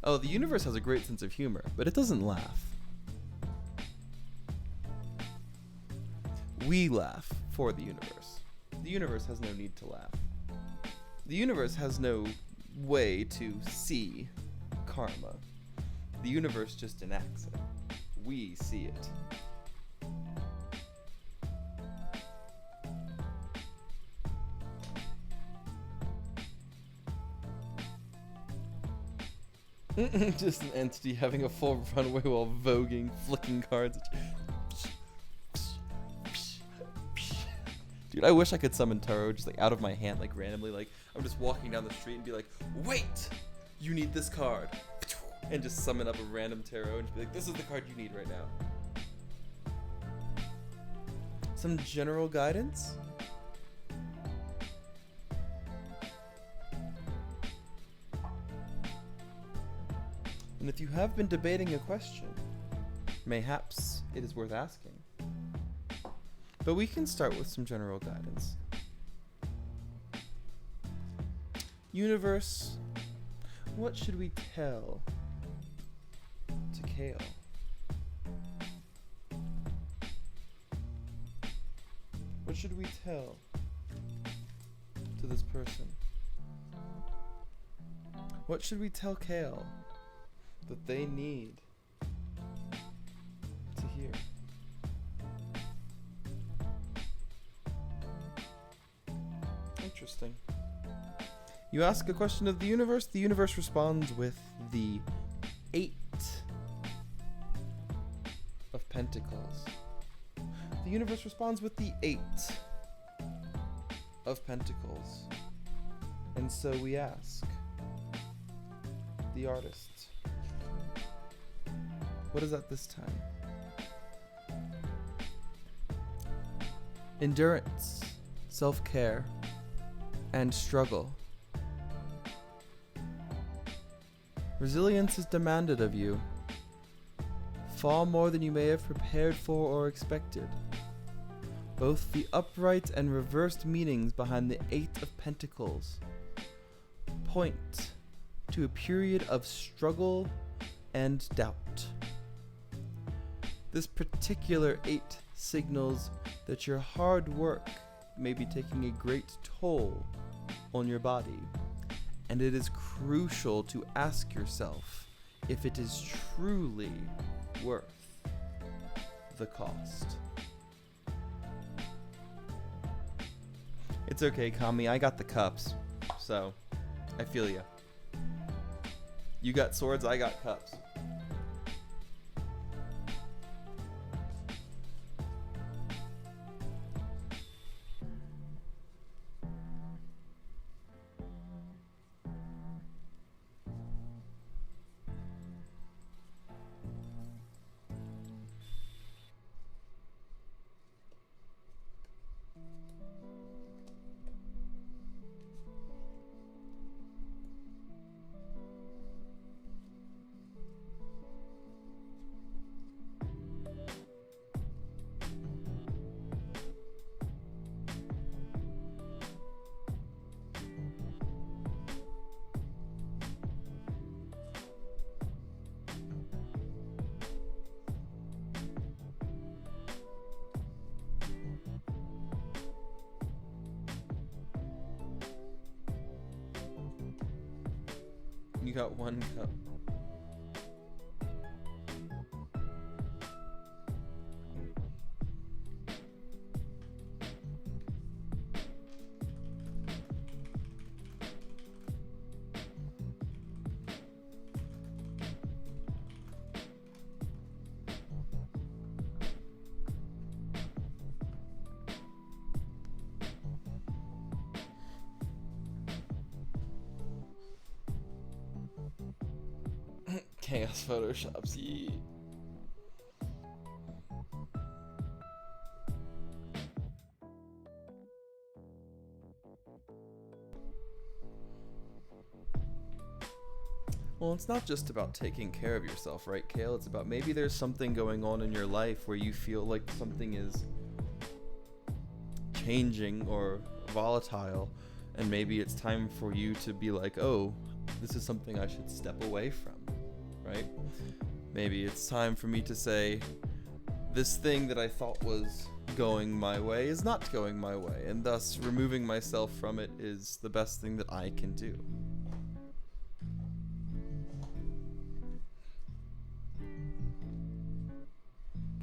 Oh, the universe has a great sense of humor, but it doesn't laugh. We laugh for the universe. The universe has no need to laugh. The universe has no way to see karma. The universe just enacts it. We see it. Just an entity having a full runway while voguing, flicking cards at you. Dude, I wish I could summon Taro just like out of my hand, like randomly. Like I'm just walking down the street and be like, wait, you need this card. And just summon up a random tarot and just be like, this is the card you need right now. Some general guidance? And if you have been debating a question, mayhaps it is worth asking. But we can start with some general guidance. Universe, what should we tell to Kale? What should we tell to this person? What should we tell Kale that they need to hear? Interesting. You ask a question of the universe responds with the 8 of Pentacles. The universe responds with the 8 of Pentacles. And so we ask the artist, what is that this time? Endurance, self-care, and struggle. Resilience is demanded of you, far more than you may have prepared for or expected. Both the upright and reversed meanings behind the 8 of Pentacles point to a period of struggle and doubt. This particular 8 signals that your hard work may be taking a great toll on your body, and it is crucial to ask yourself if it is truly worth the cost. It's okay, Kami, I got the cups, so I feel ya. You got swords, I got cups. You got 1 cup. Chaos Photoshops, yee. Well, it's not just about taking care of yourself, right, Kale? It's about maybe there's something going on in your life where you feel like something is changing or volatile, and maybe it's time for you to be like, oh, this is something I should step away from, right? Maybe it's time for me to say, this thing that I thought was going my way is not going my way, and thus removing myself from it is the best thing that I can do.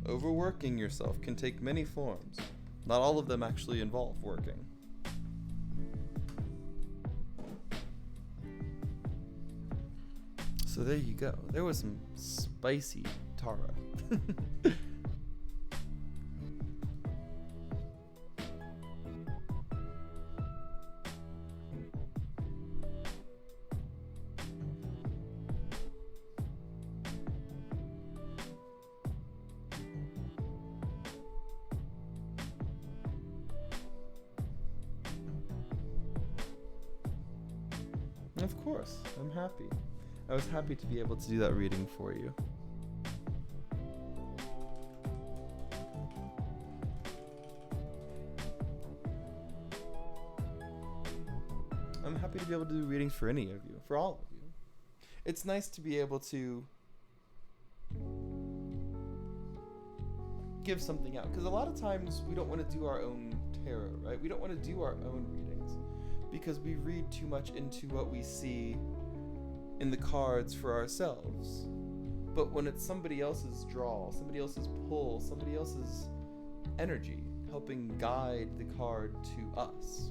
Overworking yourself can take many forms. Not all of them actually involve working. So there you go. There was some spicy taro. Of course, I'm happy. I was happy to be able to do that reading for you. I'm happy to be able to do readings for any of you, for all of you. It's nice to be able to give something out, because a lot of times we don't want to do our own tarot, right? We don't want to do our own readings because we read too much into what we see in the cards for ourselves. But when it's somebody else's draw, somebody else's pull, somebody else's energy helping guide the card to us,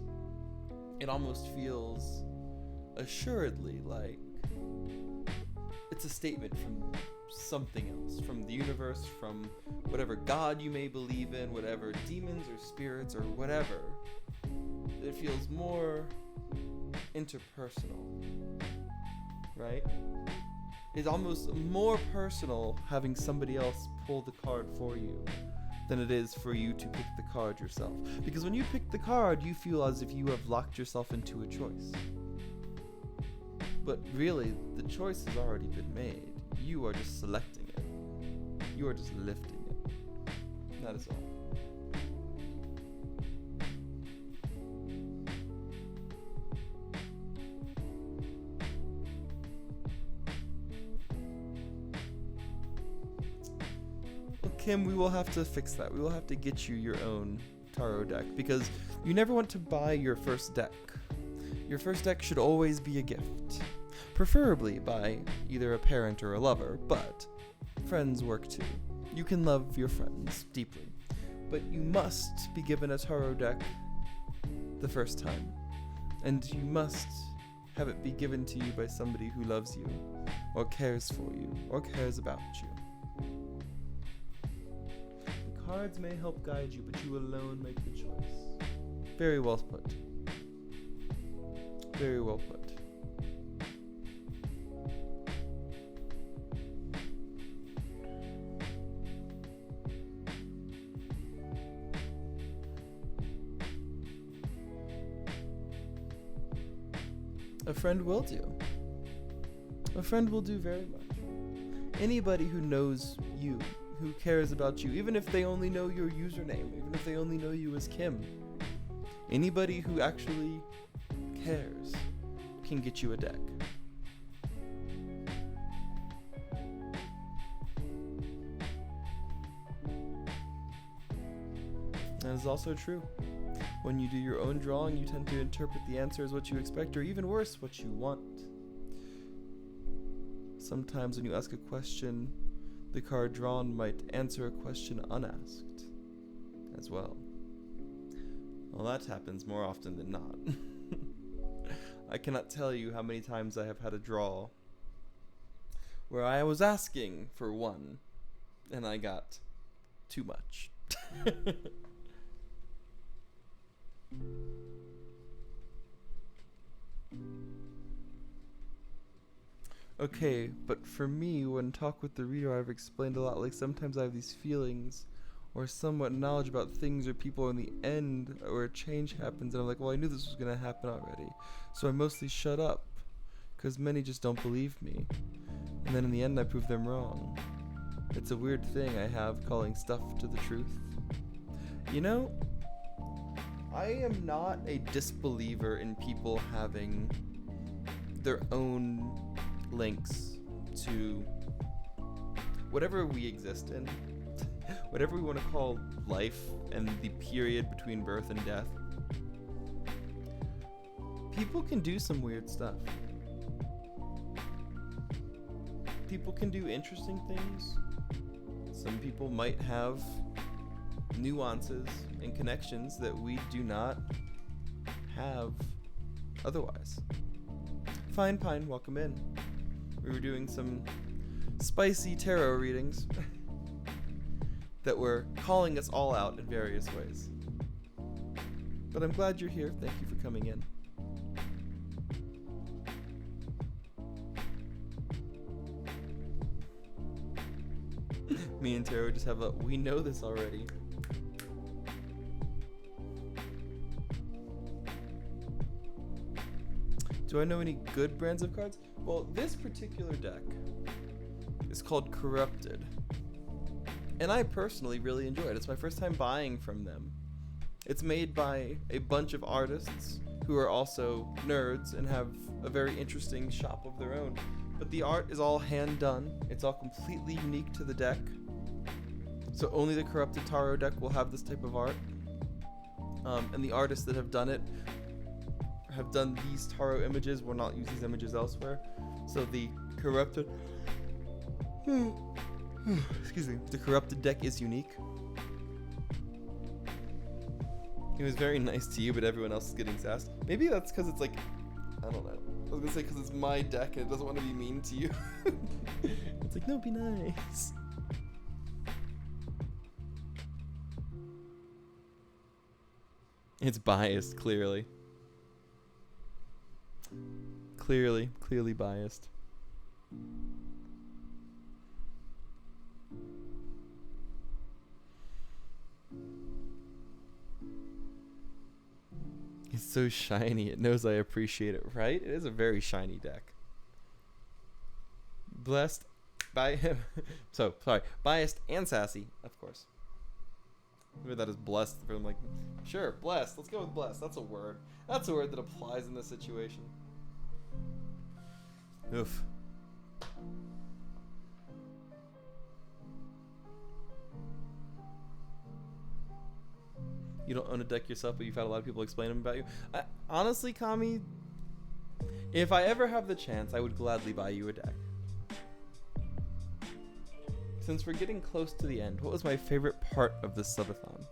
it almost feels assuredly like it's a statement from something else, from the universe, from whatever God you may believe in, whatever demons or spirits or whatever. It feels more interpersonal, right? It's almost more personal having somebody else pull the card for you than it is for you to pick the card yourself. Because when you pick the card, you feel as if you have locked yourself into a choice. But really, the choice has already been made. You are just selecting it. You are just lifting it. That is all. Kim, we will have to fix that. We will have to get you your own tarot deck, because you never want to buy your first deck. Your first deck should always be a gift, preferably by either a parent or a lover, but friends work too. You can love your friends deeply, but you must be given a tarot deck the first time, and you must have it be given to you by somebody who loves you, or cares for you, or cares about you. Cards may help guide you, but you alone make the choice. Very well put. Very well put. A friend will do. A friend will do very much. Anybody who knows you, who cares about you, even if they only know your username, even if they only know you as Kim. Anybody who actually cares can get you a deck. That is also true. When you do your own drawing, you tend to interpret the answer as what you expect, or even worse, what you want. Sometimes when you ask a question, the card drawn might answer a question unasked as well. Well, that happens more often than not. I cannot tell you how many times I have had a draw where I was asking for one and I got too much. Okay, but for me, when talk with the reader, I've explained a lot, like sometimes I have these feelings or somewhat knowledge about things or people in the end where a change happens, and I'm like, well, I knew this was going to happen already. So I mostly shut up, because many just don't believe me. And then in the end, I prove them wrong. It's a weird thing I have, calling stuff to the truth. You know, I am not a disbeliever in people having their own links to whatever we exist in, whatever we want to call life and the period between birth and death. People can do some weird stuff. People can do interesting things. Some people might have nuances and connections that we do not have otherwise. Fine Pine, welcome in. We were doing some spicy tarot readings that were calling us all out in various ways. But I'm glad you're here. Thank you for coming in. Me and Tarot just have a, we know this already. Do I know any good brands of cards? Well, this particular deck is called Corrupted. And I personally really enjoy it. It's my first time buying from them. It's made by a bunch of artists who are also nerds and have a very interesting shop of their own. But the art is all hand done. It's all completely unique to the deck. So only the Corrupted Tarot deck will have this type of art. And the artists that have done it have done these tarot images, will not use these images elsewhere. So the Corrupted excuse me, the Corrupted deck is unique. He was very nice to you, but everyone else is getting sassed. Maybe that's because it's like, I don't know. I was gonna say because it's my deck and it doesn't want to be mean to you. It's like, no, be nice. It's biased, clearly. Clearly biased. It's so shiny, it knows I appreciate it, right? It is a very shiny deck. Blessed by him. So, sorry, biased and sassy, of course. Maybe that is blessed. I'm like, sure, blessed. Let's go with blessed. That's a word. That's a word that applies in this situation. Oof. You don't own a deck yourself, but you've had a lot of people explain them about you. Honestly, Kami, if I ever have the chance, I would gladly buy you a deck. Since we're getting close to the end, what was my favorite part of this subathon?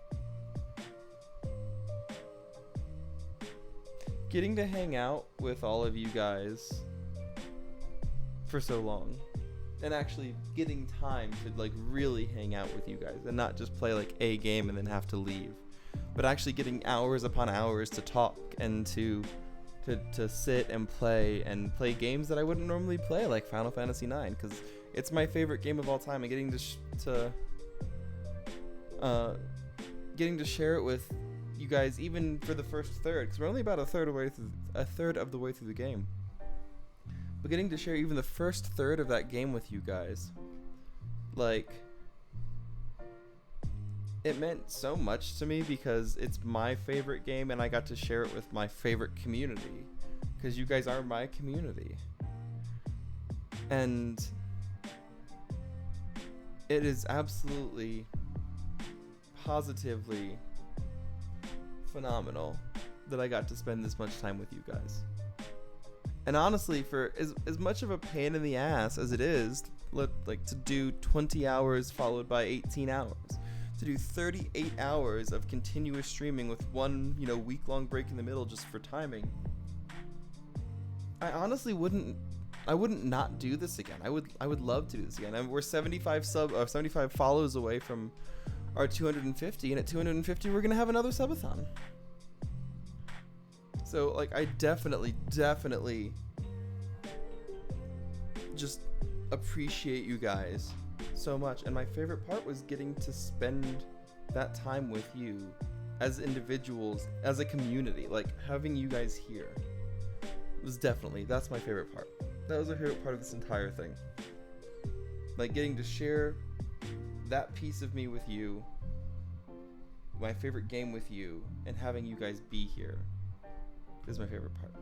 Getting to hang out with all of you guys for so long. And actually getting time to like really hang out with you guys and not just play like a game and then have to leave. But actually getting hours upon hours to talk and to sit and play games that I wouldn't normally play, like Final Fantasy IX, because it's my favorite game of all time, and getting to share it with you guys, even for the first third, because we're only about a third of the way through the game. But getting to share even the first third of that game with you guys, like, it meant so much to me because it's my favorite game and I got to share it with my favorite community, because you guys are my community. And it is absolutely, positively phenomenal that I got to spend this much time with you guys. And honestly, for as much of a pain in the ass as it is, like to do 20 hours followed by 18 hours, to do 38 hours of continuous streaming with one, week-long break in the middle just for timing, I honestly wouldn't not do this again. I would love to do this again. We're 75 follows away from our 250, and at 250 we're gonna have another subathon. So like, I definitely just appreciate you guys so much. And my favorite part was getting to spend that time with you as individuals, as a community. Like, having you guys here was that's my favorite part. That was my favorite part of this entire thing. Like, getting to share that piece of me with you, my favorite game with you, and having you guys be here is my favorite part.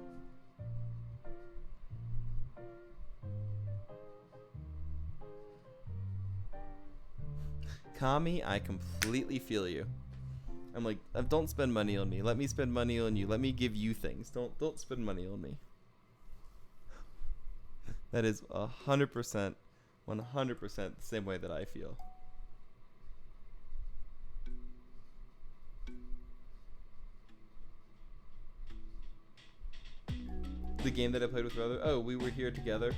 Kami, I completely feel you. I'm like, don't spend money on me. Let me spend money on you. Let me give you things. Don't spend money on me. That is 100%, 100% the same way that I feel. The game that I played with brother. Oh, we were here together.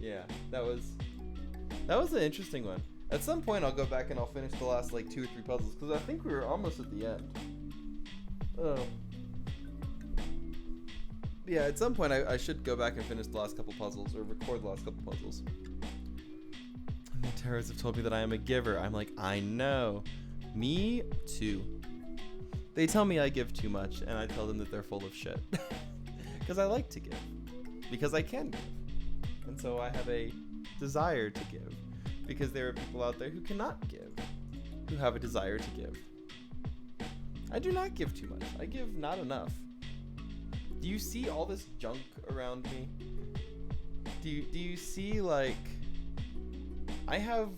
Yeah, that was an interesting one. At some point, I'll go back and I'll finish the last like 2 or 3 puzzles because I think we were almost at the end. Oh. Yeah, at some point I should go back and finish the last couple puzzles or record the last couple puzzles. And the terrorists have told me that I am a giver. I'm like, I know. Me too. They tell me I give too much, and I tell them that they're full of shit. Because I like to give. Because I can give. And so I have a desire to give. Because there are people out there who cannot give. Who have a desire to give. I do not give too much. I give not enough. Do you see all this junk around me? Do you see, like... I have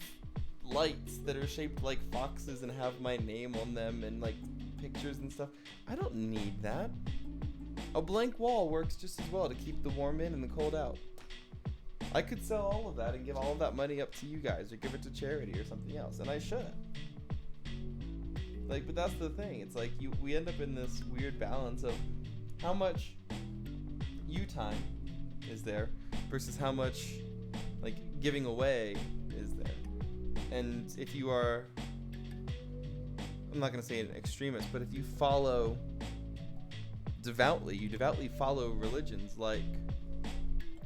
lights that are shaped like foxes and have my name on them and, like, pictures and stuff. I don't need that. A blank wall works just as well to keep the warm in and the cold out. I could sell all of that and give all of that money up to you guys or give it to charity or something else, and I should. Like, but that's the thing. It's like we end up in this weird balance of how much you time is there versus how much like giving away is there. And if you are, I'm not going to say an extremist, but if you follow devoutly, you devoutly follow religions like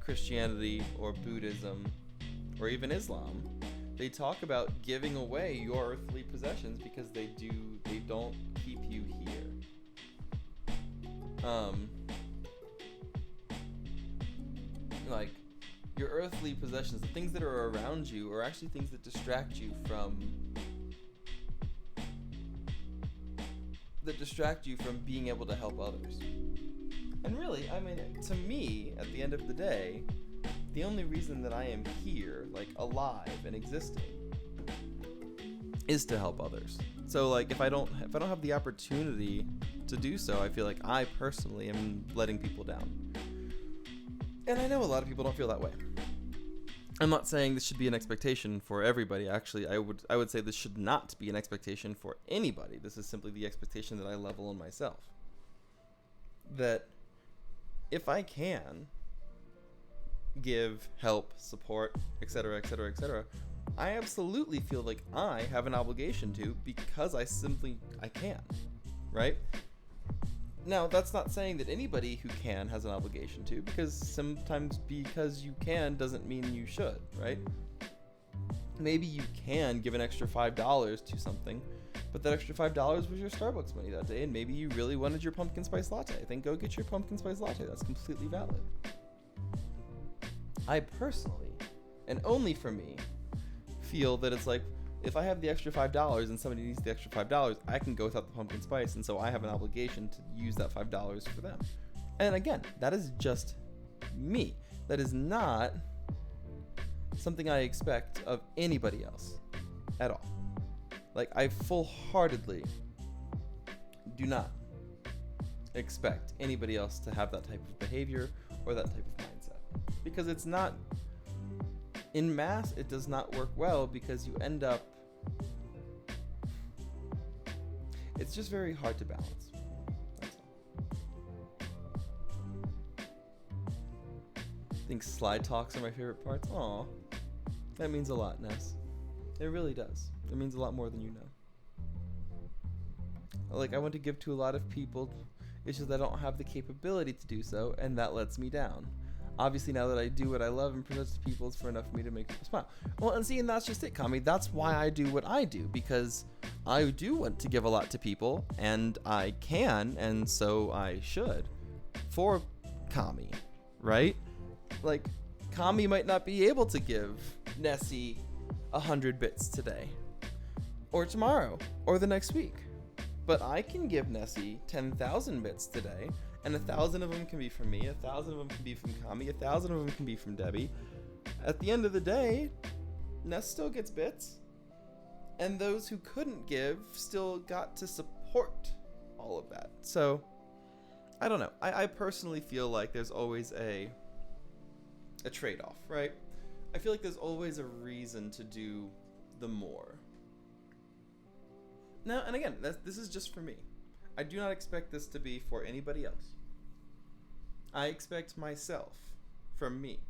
Christianity or Buddhism or even Islam, they talk about giving away your earthly possessions because they don't keep you here. Like your earthly possessions, the things that are around you are actually things that distract you from being able to help others. And really, I mean, to me, at the end of the day, the only reason that I am here, like alive and existing, is to help others. So like if I don't have the opportunity to do so, I feel like I personally am letting people down. And I know a lot of people don't feel that way. I'm not saying this should be an expectation for everybody. Actually, I would say this should not be an expectation for anybody. This is simply the expectation that I level on myself. That if I can give, help, support, etc., etc., etc., I absolutely feel like I have an obligation to because I can, right? Now, that's not saying that anybody who can has an obligation to, because sometimes because you can doesn't mean you should, right? Maybe you can give an extra $5 to something, but that extra $5 was your Starbucks money that day, and maybe you really wanted your pumpkin spice latte. Then go get your pumpkin spice latte. That's completely valid. I personally, and only for me, feel that it's like, if I have the extra $5 and somebody needs the extra $5, I can go without the pumpkin spice, and so I have an obligation to use that $5 for them. And again, that is just me. That is not something I expect of anybody else at all. Like, I full-heartedly do not expect anybody else to have that type of behavior or that type of mindset. Because it's not, in mass, it does not work well because you end up, it's just very hard to balance. That's all. I think slide talks are my favorite parts. Aw, that means a lot, Ness. It really does. It means a lot more than you know. Like, I want to give to a lot of people, it's just that I don't have the capability to do so, and that lets me down. Obviously, now that I do what I love and present to people, it's for enough for me to make people smile. Well, and see, and that's just it, Kami. That's why I do what I do, because I do want to give a lot to people, and I can, and so I should. For Kami, right? Like, Kami might not be able to give Nessie 100 bits today, or tomorrow, or the next week. But I can give Nessie 10,000 bits today, and 1,000 of them can be from me, 1,000 of them can be from Kami, 1,000 of them can be from Debbie. At the end of the day, Ness still gets bits. And those who couldn't give still got to support all of that. So, I don't know. I personally feel like there's always a trade-off, right? I feel like there's always a reason to do the more. Now, and again, this is just for me. I do not expect this to be for anybody else. I expect myself, from me,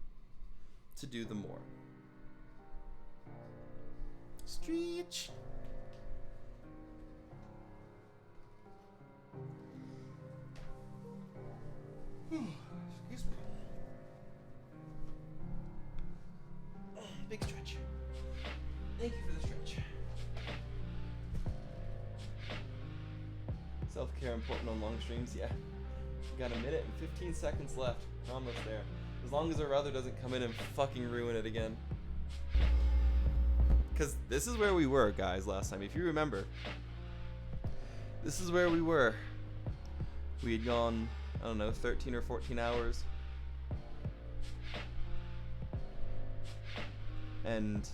to do the more. Stretch. Excuse me. Big stretch. Thank you for the stretch. Self-care important on long streams, yeah. We got a minute and 15 seconds left. We're almost there. As long as our other doesn't come in and fucking ruin it again. Because this is where we were, guys, last time. If you remember, this is where we were. We had gone, I don't know, 13 or 14 hours. And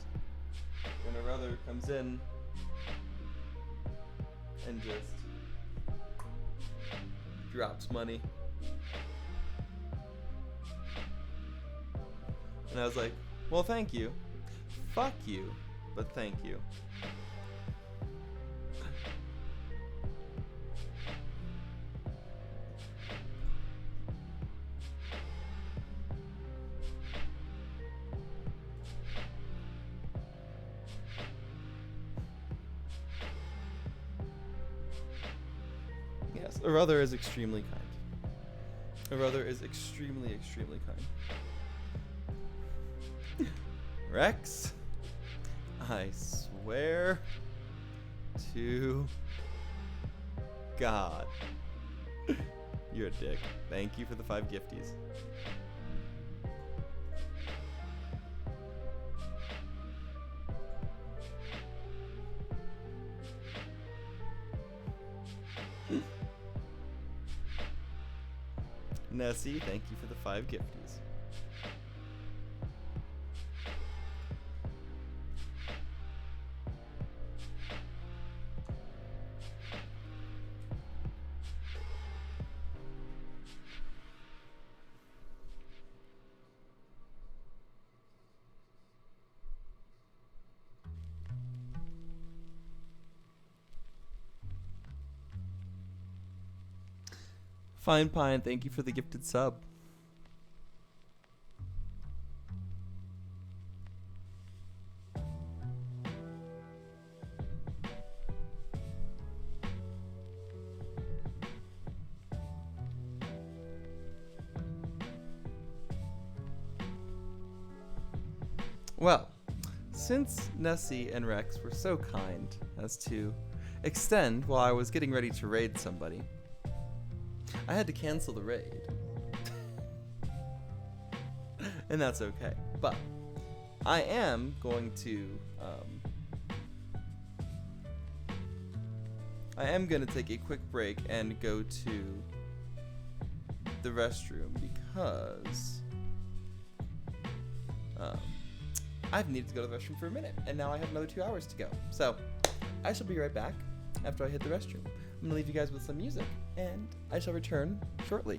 when our other comes in and just drops money. And I was like, well, thank you. Fuck you, but thank you. Yes, a brother is extremely kind. A brother is extremely, extremely kind. Rex, I swear to God, you're a dick. Thank you for the 5 gifties. Nessie, thank you for the 5 gifties. Fine Pine, thank you for the gifted sub. Well, since Nessie and Rex were so kind as to extend while I was getting ready to raid somebody, I had to cancel the raid. And that's okay. But I am going to take a quick break and go to the restroom because I've needed to go to the restroom for a minute, and now I have another 2 hours to go. So I shall be right back after I hit the restroom. I'm gonna leave you guys with some music, and I shall return shortly.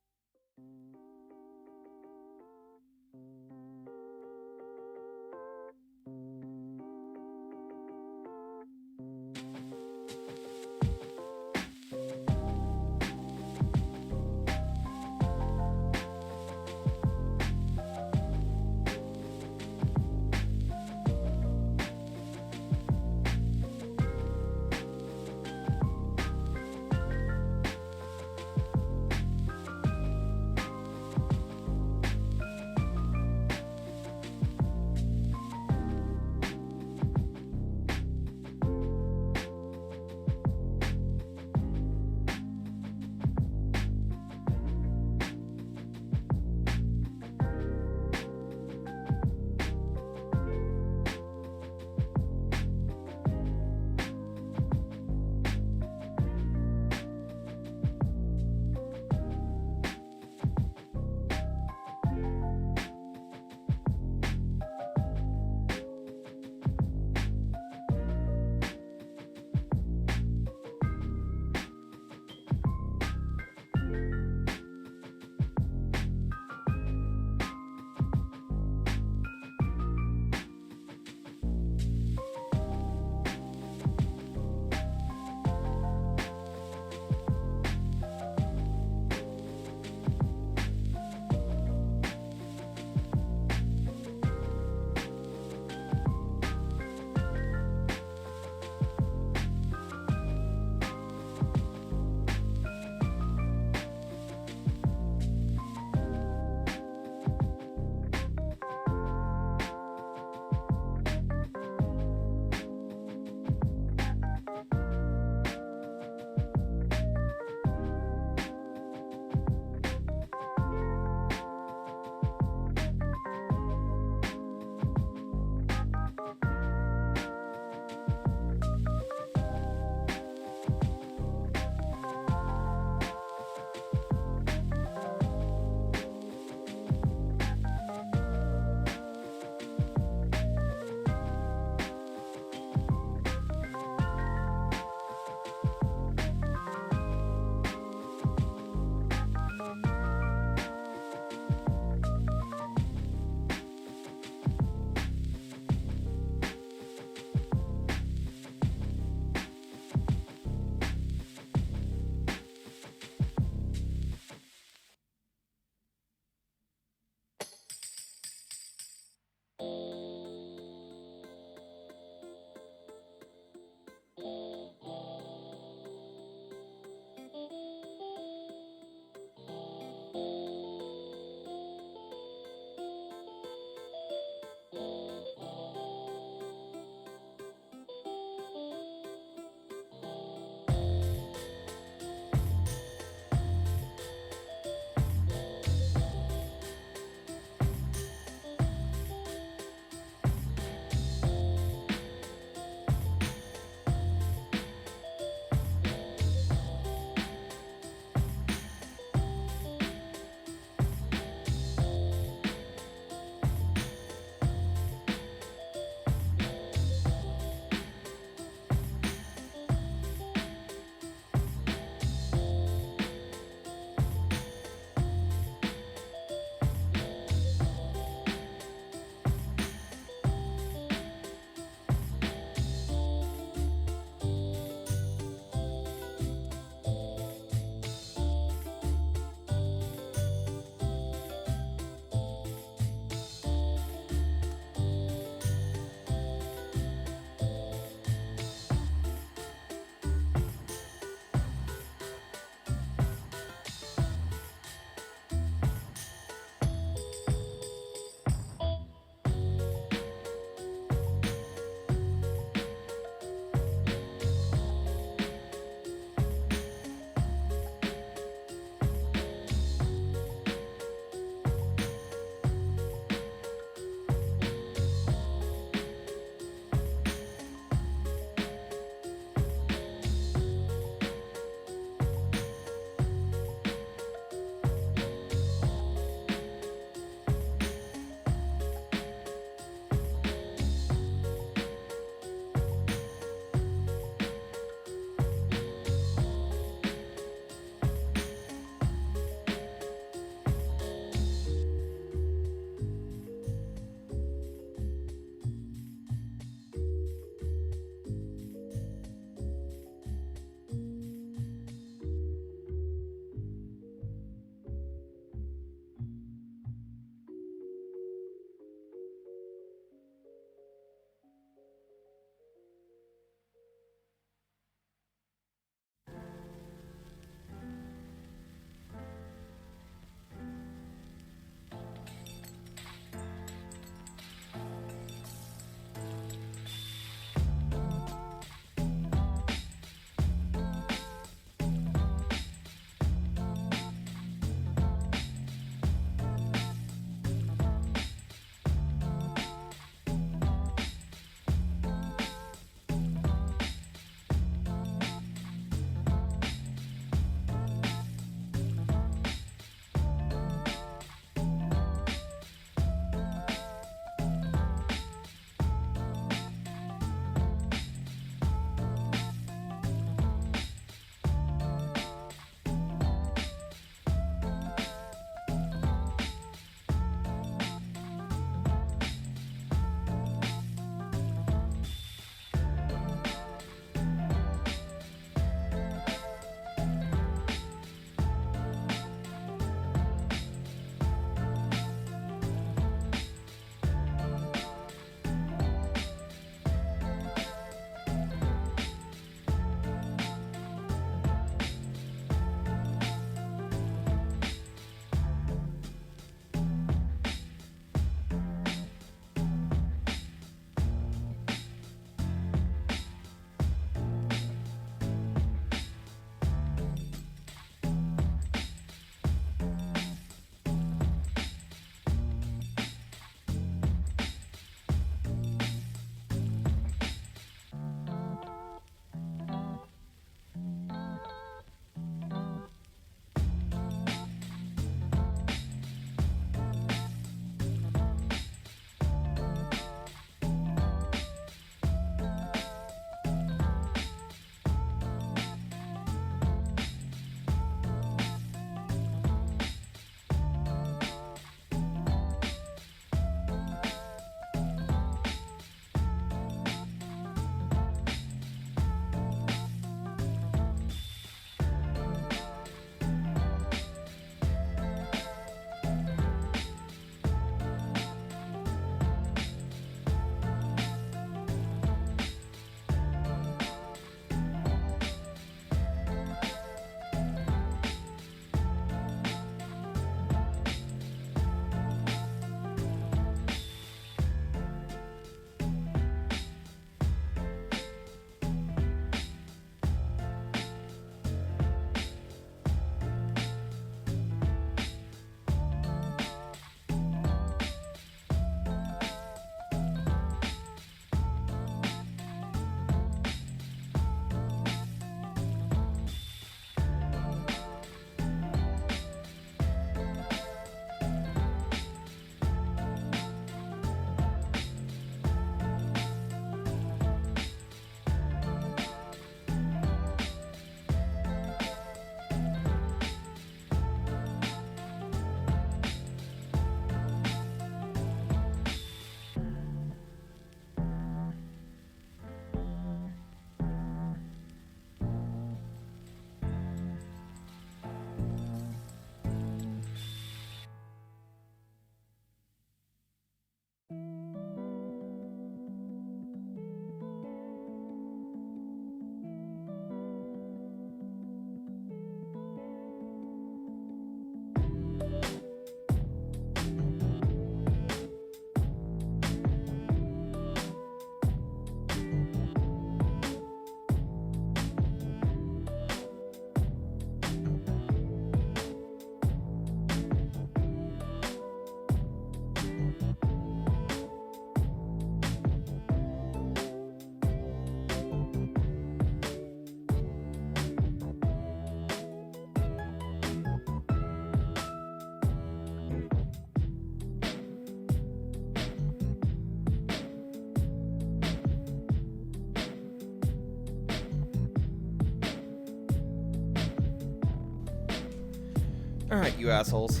Alright, you assholes.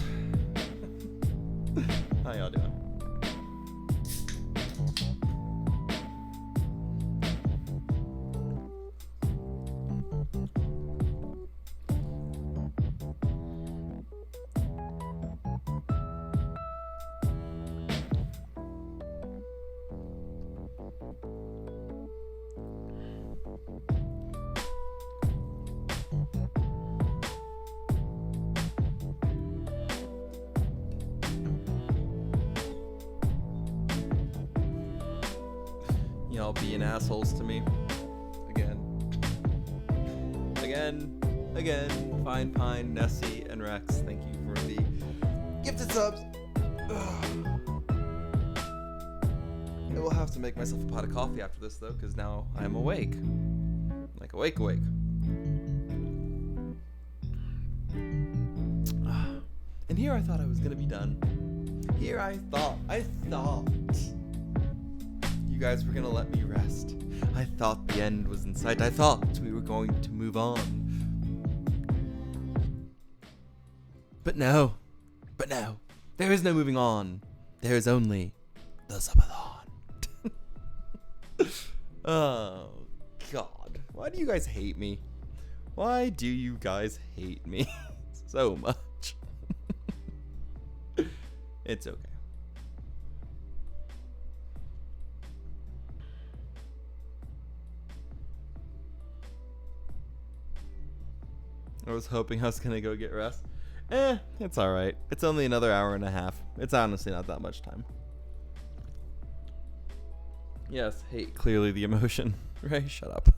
How y'all doing? Y'all being assholes to me. Again. Fine Pine, Nessie, and Rex. Thank you for the gifted subs. I will have to make myself a pot of coffee after this, though, because now I'm awake. Like, awake. And here I thought I was going to be done. Here I thought you guys were going to let me rest. I thought the end was in sight. I thought we were going to move on. But no. There is no moving on. There is only the subathon. Oh, God. Why do you guys hate me? Why do you guys hate me so much? It's okay. I was hoping I was going to go get rest. It's alright. It's only another hour and a half. It's honestly not that much time. Yes, hate clearly the emotion. Ray, shut up.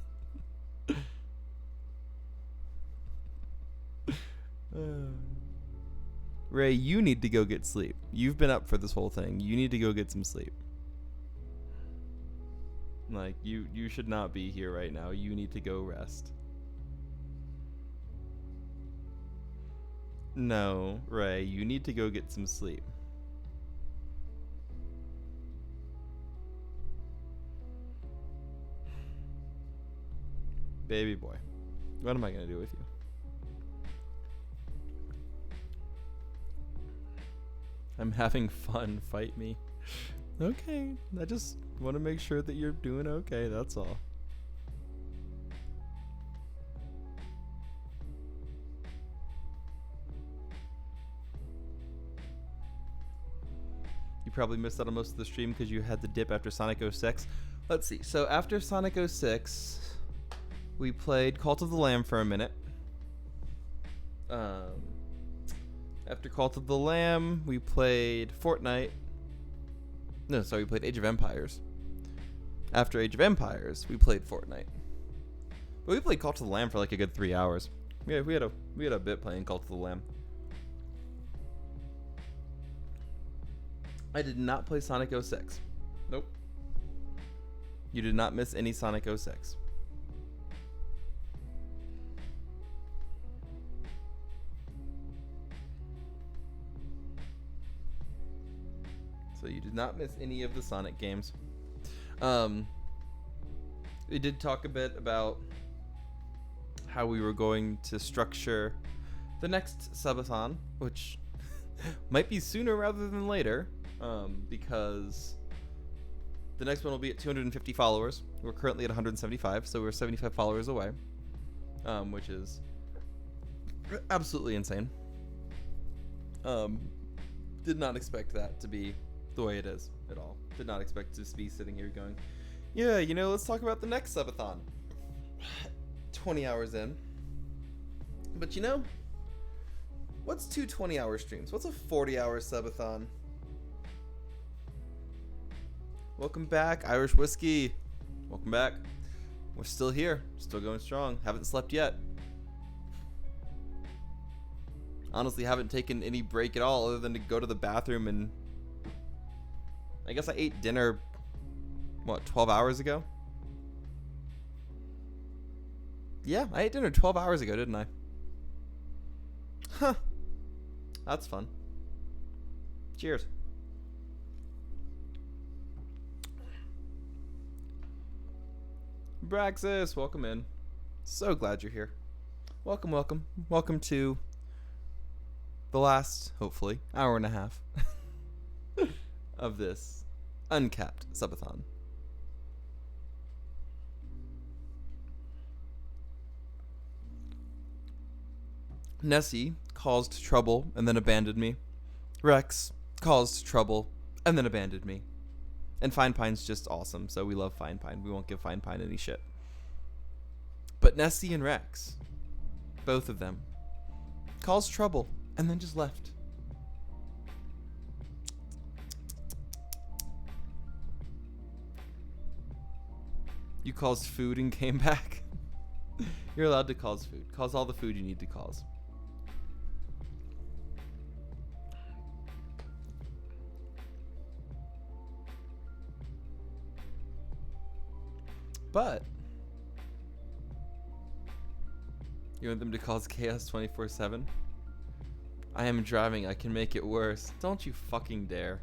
Ray, you need to go get sleep. You've been up for this whole thing. You need to go get some sleep. Like, you should not be here right now. You need to go rest. No, Ray, you need to go get some sleep. Baby boy, what am I going to do with you? I'm having fun. Fight me. Okay, I just want to make sure that you're doing okay, that's all. You probably missed out on most of the stream because you had to dip after Sonic 06. Let's see. So after Sonic 06, we played Cult of the Lamb for a minute. After Cult of the Lamb, we played Fortnite. No, sorry, we played Age of Empires. After Age of Empires, we played Fortnite. But we played Cult of the Lamb for like a good 3 hours. Yeah, we had a bit playing Cult of the Lamb. I did not play Sonic 06. Nope. You did not miss any Sonic 06. So you did not miss any of the Sonic games. We did talk a bit about how we were going to structure the next subathon, which might be sooner rather than later, because the next one will be at 250 followers. We're currently at 175, so we're 75 followers away, which is absolutely insane. Did not expect that to be the way it is at all. Did not expect to be sitting here going, yeah, you know, let's talk about the next subathon. 20 hours in. But you know, what's two 20-hour streams? What's a 40-hour subathon? Welcome back, Irish Whiskey. Welcome back. We're still here, still going strong. Haven't slept yet. Honestly, haven't taken any break at all other than to go to the bathroom, and I guess I ate dinner, what, 12 hours ago? Yeah, I ate dinner 12 hours ago, didn't I? Huh. That's fun. Cheers. Braxis, welcome in. So glad you're here. Welcome, welcome. Welcome to the last, hopefully, hour and a half of this uncapped subathon. Nessie caused trouble and then abandoned me. Rex caused trouble and then abandoned me. And Fine Pine's just awesome, so we love Fine Pine. We won't give Fine Pine any shit. But Nessie and Rex, both of them, caused trouble and then just left. You caused food and came back. You're allowed to cause food. Cause all the food you need to cause. But you want them to cause chaos 24/7? I am driving. I can make it worse. Don't you fucking dare.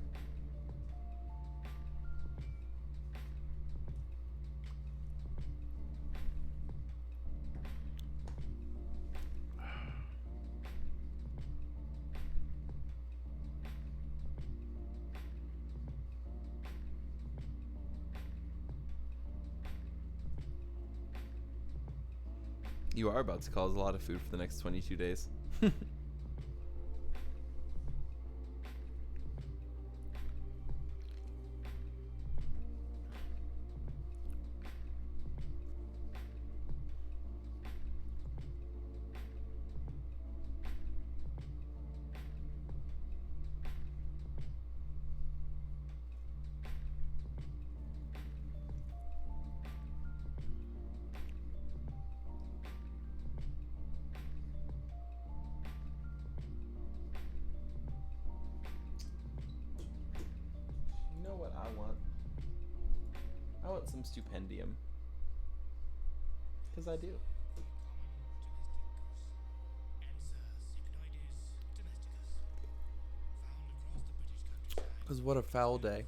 You are about to cause a lot of food for the next 22 days. I want some stipendium. Because I do. Because what a foul day.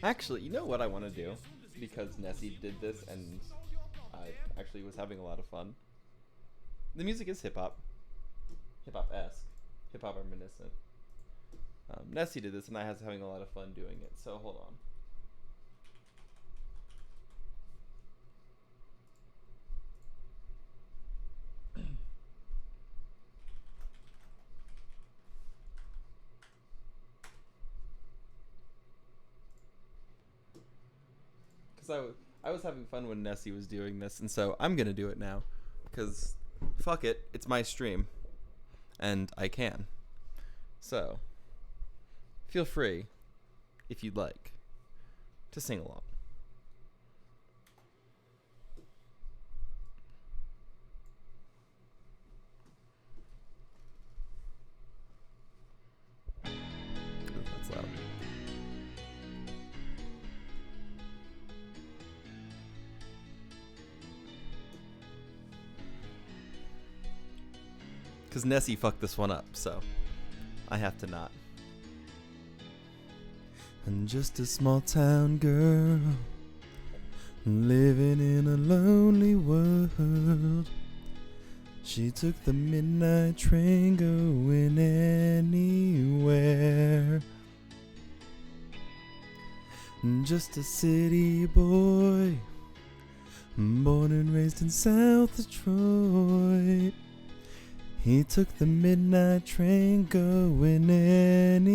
Actually, you know what I want to do? Because Nessie did this and I actually was having a lot of fun. The music is hip-hop. Hip-hop-esque. Hip-hop reminiscent. Nessie did this and I was having a lot of fun doing it, so hold on. I was having fun when Nessie was doing this, and so I'm gonna do it now, because fuck it, it's my stream, and I can. So, feel free, if you'd like, to sing along. Ooh, that's loud. Because Nessie fucked this one up, so I have to not. I'm just a small town girl living in a lonely world. She took the midnight train going anywhere. Just a city boy, born and raised in South Detroit. He took the midnight train going anywhere.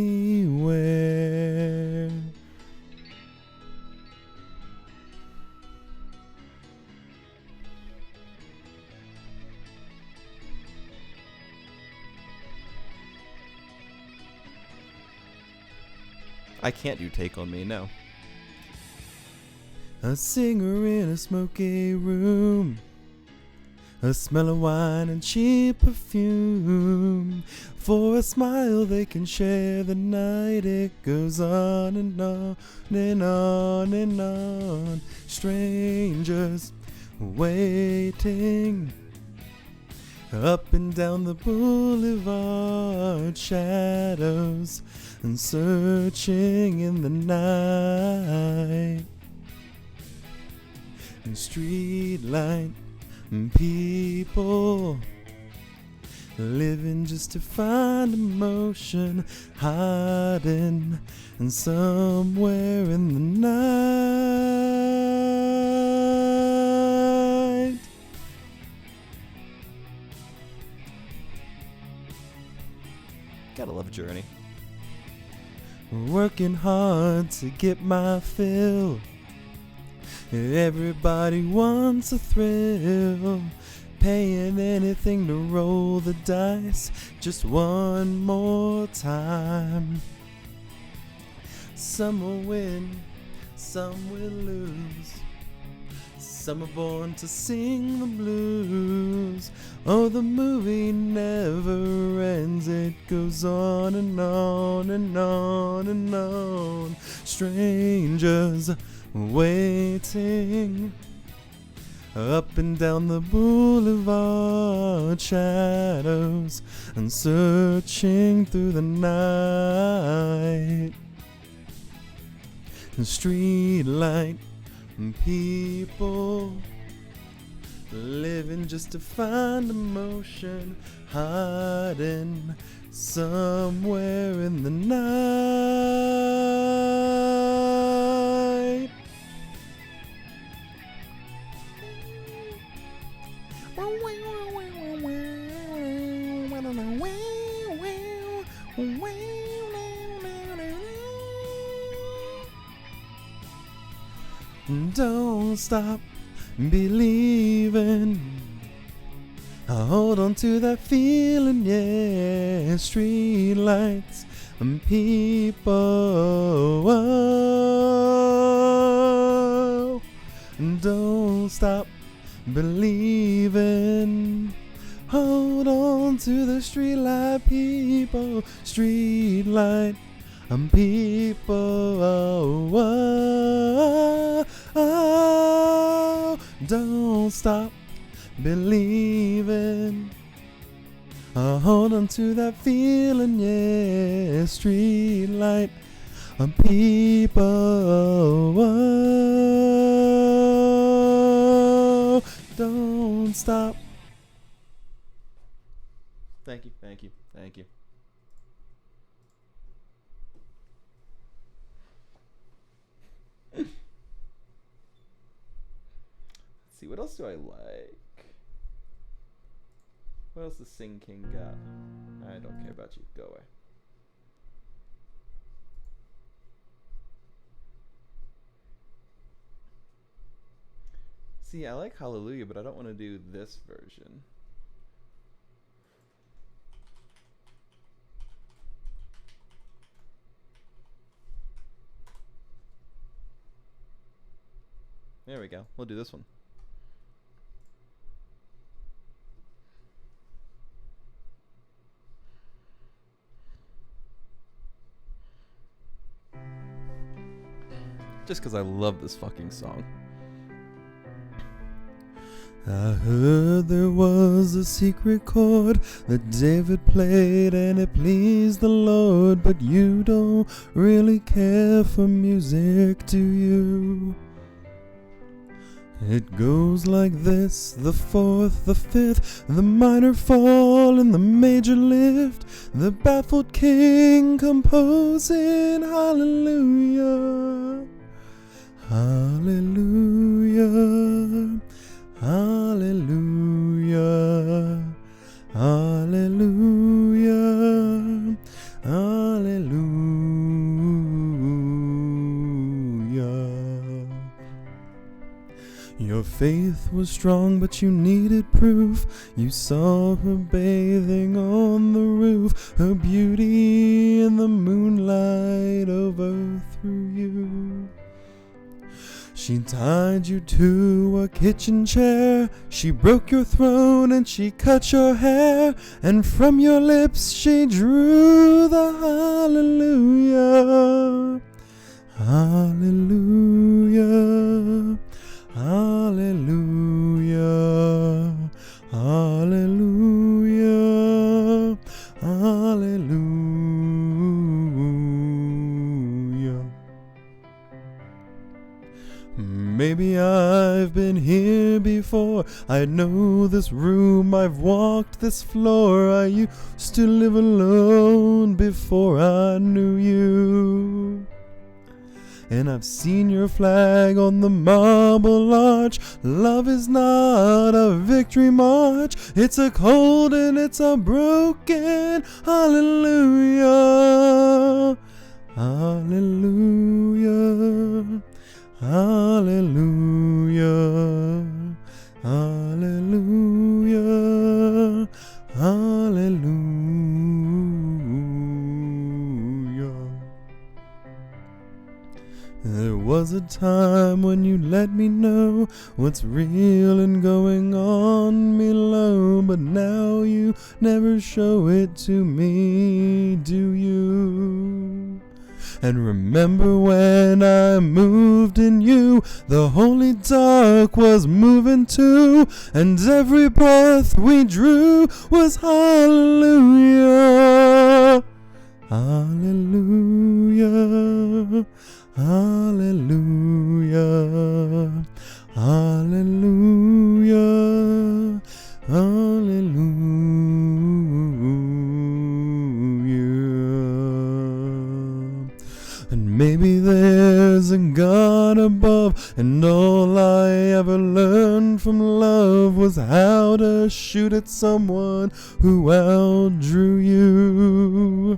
I can't do Take On Me, no. A singer in a smoky room, a smell of wine and cheap perfume. For a smile they can share the night. It goes on and on and on and on. Strangers waiting up and down the boulevard. Shadows and searching in the night. And street light and people living just to find emotion, hiding and somewhere in the night. Gotta love Journey. Working hard to get my fill. Everybody wants a thrill. Paying anything to roll the dice just one more time. Some will win, some will lose. Some are born to sing the blues. Oh, the movie never ends. It goes on and on and on and on. Strangers waiting up and down the boulevard. Shadows and searching through the night. And street light and people living just to find emotion, hiding somewhere in the night. Don't stop believing. Hold on to that feeling, yeah. Street lights and people. Oh, don't stop believing. Hold on to the street light, people. Street light and people. Oh, don't stop believing. Hold on to that feeling, yeah. Street light and people. Oh, don't stop. Thank you, thank you, thank you. Let's see, what else do I like? What else does Sing King got? I don't care about you. Go away. See, I like Hallelujah, but I don't want to do this version. There we go. We'll do this one. Just because I love this fucking song. I heard there was a secret chord that David played and it pleased the Lord, but you don't really care for music, do you? It goes like this: the fourth, the fifth, the minor fall, and the major lift. The baffled king composing hallelujah, hallelujah, hallelujah, hallelujah, hallelujah. Your faith was strong, but you needed proof. You saw her bathing on the roof, her beauty in the moonlight overthrew you. She tied you to a kitchen chair. She broke your throne and she cut your hair. And from your lips she drew the hallelujah. Hallelujah. Hallelujah. Hallelujah. Hallelujah. Maybe I've been here before. I know this room, I've walked this floor. I used to live alone before I knew you. And I've seen your flag on the marble arch. Love is not a victory march. It's a cold and it's a broken hallelujah. Hallelujah. Hallelujah. Hallelujah. Hallelujah. There was a time when you let me know what's real and going on below, but now you never show it to me, do you? And remember when I moved in you, the holy dark was moving too, and every breath we drew was hallelujah. Hallelujah. Hallelujah. Hallelujah. Hallelujah. And maybe there's a God above, and all I ever learned from love was how to shoot at someone who outdrew you.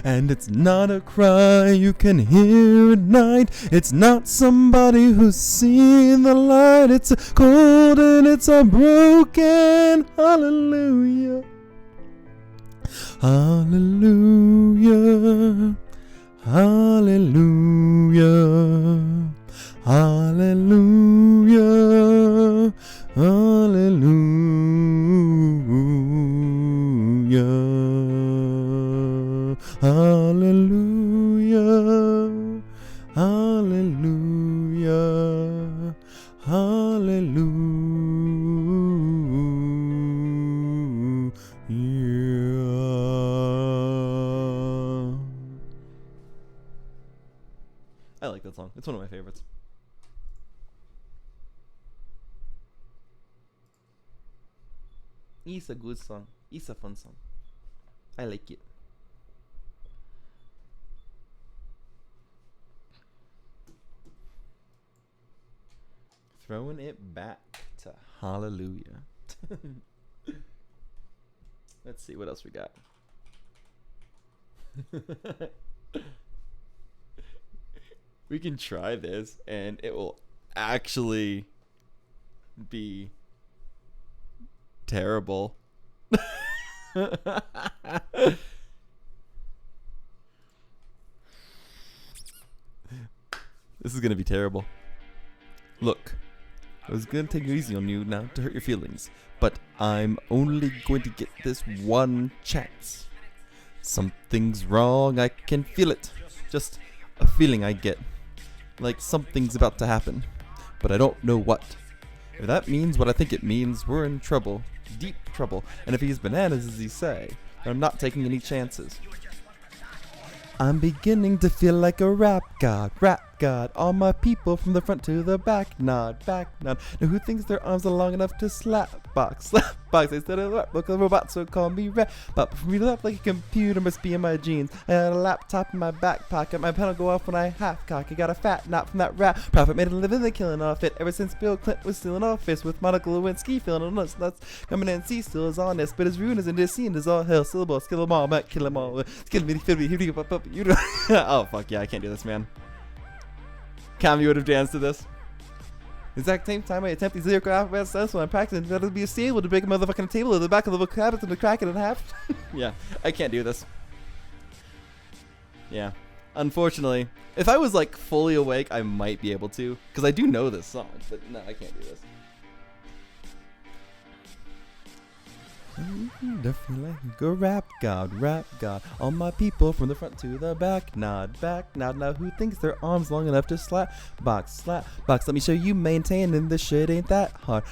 And it's not a cry you can hear at night. It's not somebody who's seen the light. It's a cold and it's a broken hallelujah. Hallelujah. Hallelujah. Hallelujah. Hallelujah. Hallelujah. Hallelujah. Hallelujah. I like that song. It's one of my favorites. It's a good song. It's a fun song. I like it. Throwing it back to hallelujah. Let's see what else we got. We can try this and it will actually be terrible. This is gonna be terrible. Look, I was gonna take it easy on you now to hurt your feelings, but I'm only going to get this one chance. Something's wrong, I can feel it. Just a feeling I get. Like something's about to happen, but I don't know what. If that means what I think it means, we're in trouble. Deep trouble. And if he's bananas, as he say, then I'm not taking any chances. I'm beginning to feel like a rap god. All my people from the front to the back nod. Now who thinks their arms are long enough to slap box? Instead of rap, look at a robot, so call me rap. But for me to rap like a computer must be in my jeans. I had a laptop in my back pocket. My pen will go off when I half cock. I got a fat knot from that rap. Profit made a living, they killing off it. Ever since Bill Clinton was stealing office with Monica Lewinsky feeling on us. That's coming in, see, still is honest. But his ruin is in this scene is all hell. Syllable, skill them all, back, kill them all. Skill me, oh fuck yeah, I can't do this, man. Cami would have danced to this. Exact same time I attempt these lyrical alphabet steps when I'm practicing, that'll be stable to break a motherfucking table at the back of the book habits and to crack it in half. Yeah, I can't do this. Yeah, Unfortunately, if I was like fully awake, I might be able to, because I do know this song, but no, I can't do this. Definitely like a rap god. All my people from the front to the back nod. Now who thinks their arms long enough to slap box? Let me show you maintaining this shit ain't that hard.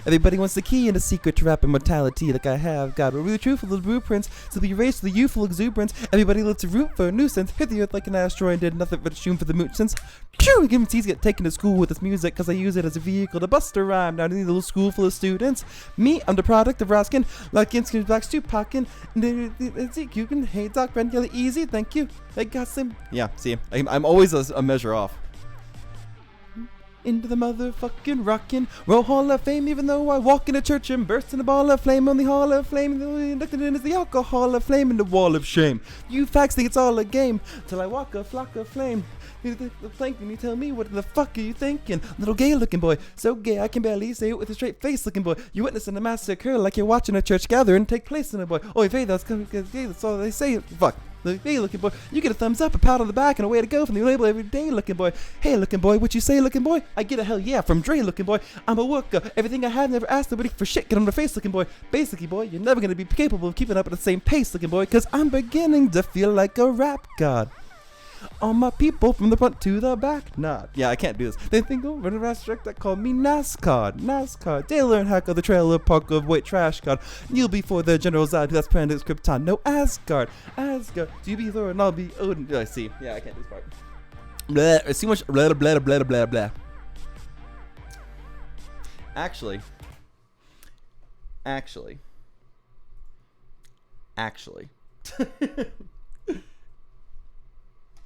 Everybody wants the key and the secret to rap immortality like I have got. We're really truthful the blueprints to be erased to the youthful exuberance. Everybody lives to root for a nuisance. Hit the earth like an asteroid, did nothing but shoot for the moon since. Phew, give MCs get taken to school with this music cause I use it as a vehicle to bust a rhyme. Now I need a little school full of students. Me, I'm the product of Raskin, like instant black stew pockin'. You can hey Doc Ren yelly easy, thank you. I got some. Yeah, see, I'm always a measure off. Into the motherfucking rockin' roll hall of fame, even though I walk in a church and burst in a ball of flame. Only hall of flame, inducted in is the alcohol of flame and the wall of shame. You facts think it's all a game till I walk a flock of flame. Thanking me, tell me what the fuck are you thinking? Little gay looking boy, so gay I can barely say it with a straight face looking boy. You witnessing a massacre like you're watching a church gathering take place in a boy. Oh, if hey, that's gay, that's all they say. Fuck. The gay looking boy, you get a thumbs up, a pat on the back, and a way to go from the label every day looking boy. Hey looking boy, what you say looking boy? I get a hell yeah from Dre looking boy. I'm a worker, everything I have never asked nobody for shit, get on the face looking boy. Basically boy, you're never gonna be capable of keeping up at the same pace looking boy, cause I'm beginning to feel like a rap god. All my people from the front to the back nod. Yeah, I can't do this. They think over the restaurant that called me NASCAR. They learn hack of the trailer park of white trash god. You'll be for the General Zod, that's Pandix Krypton. No Asgard. Do you be Thor and I'll be Odin. I see. Yeah, I can't do this part. Blah, it's too much blah blah blah blah blah. Actually.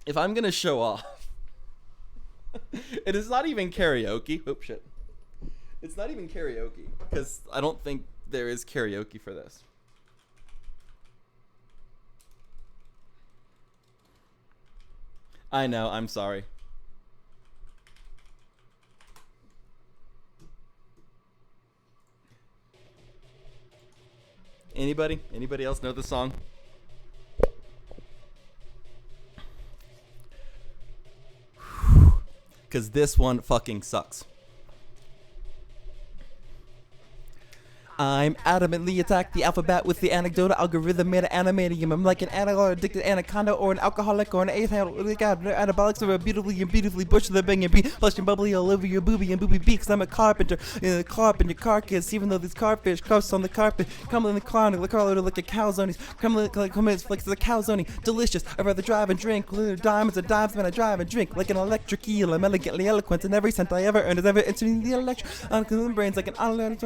If I'm gonna show off, it is not even karaoke. Oh shit. It's not even karaoke, because I don't think there is karaoke for this. I know, I'm sorry. Anybody? Anybody else know the song? Because this one fucking sucks. I'm adamantly attack the alphabet with the anecdotal algorithm made animating. I'm like an analog addicted anaconda or an alcoholic or an anabolics or a beautifully bush the bang and be flush and bubbly all over your booby and booby beaks. I'm a carpenter in the carpenter carcass, even though these carfish cuffs on the carpet come in the car and the car like a calzones. Come it's like the calzone, delicious. I'd rather drive and drink diamonds and dimes when I drive and drink like an electric eel. I'm elegantly eloquent and every cent I ever earned is ever entering the electric brains like an unlearned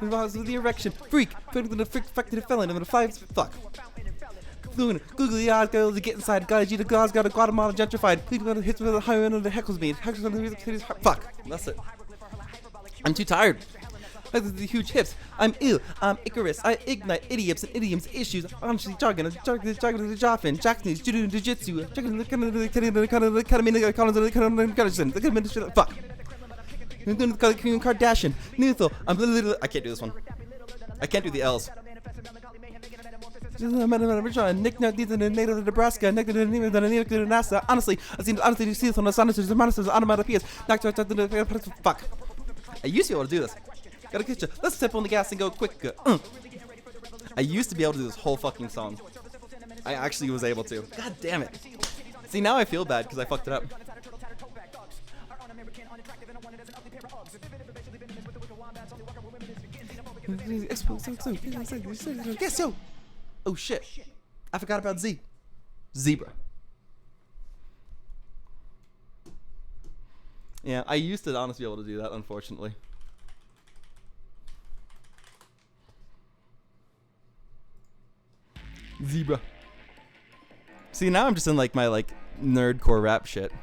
involves with the erection, freak, putting the freak affected felon, and the five fuck. Googly eyes girls to get inside, guys, you the guys got a Guatemala gentrified. Please go to hits with the higher end of the heckles me. Fuck. That's it. I'm too tired. Look at the huge hips. I'm ill. I'm Icarus. I ignite idioms and idioms issues. Honestly, jargon, Joffin, Jackson's, Jiu-Jitsu, fuck. Kim Kardashian, Nuthel. I'm literally. I can't do this one. I can't do the L's. Nick native of Nebraska, Nick NASA. Honestly, I see this on the sinuses, the monsters, onomatopoeias. Fuck. I used to be able to do this. Gotta get you. Let's step on the gas and go quick. I used to be able to do this whole fucking song. I actually was able to. God damn it. See, now I feel bad because I fucked it up. Yes, yo. Oh shit. I forgot about Z. Zebra. Yeah, I used to honestly be able to do that, unfortunately. Zebra. See, now I'm just in like my nerdcore rap shit.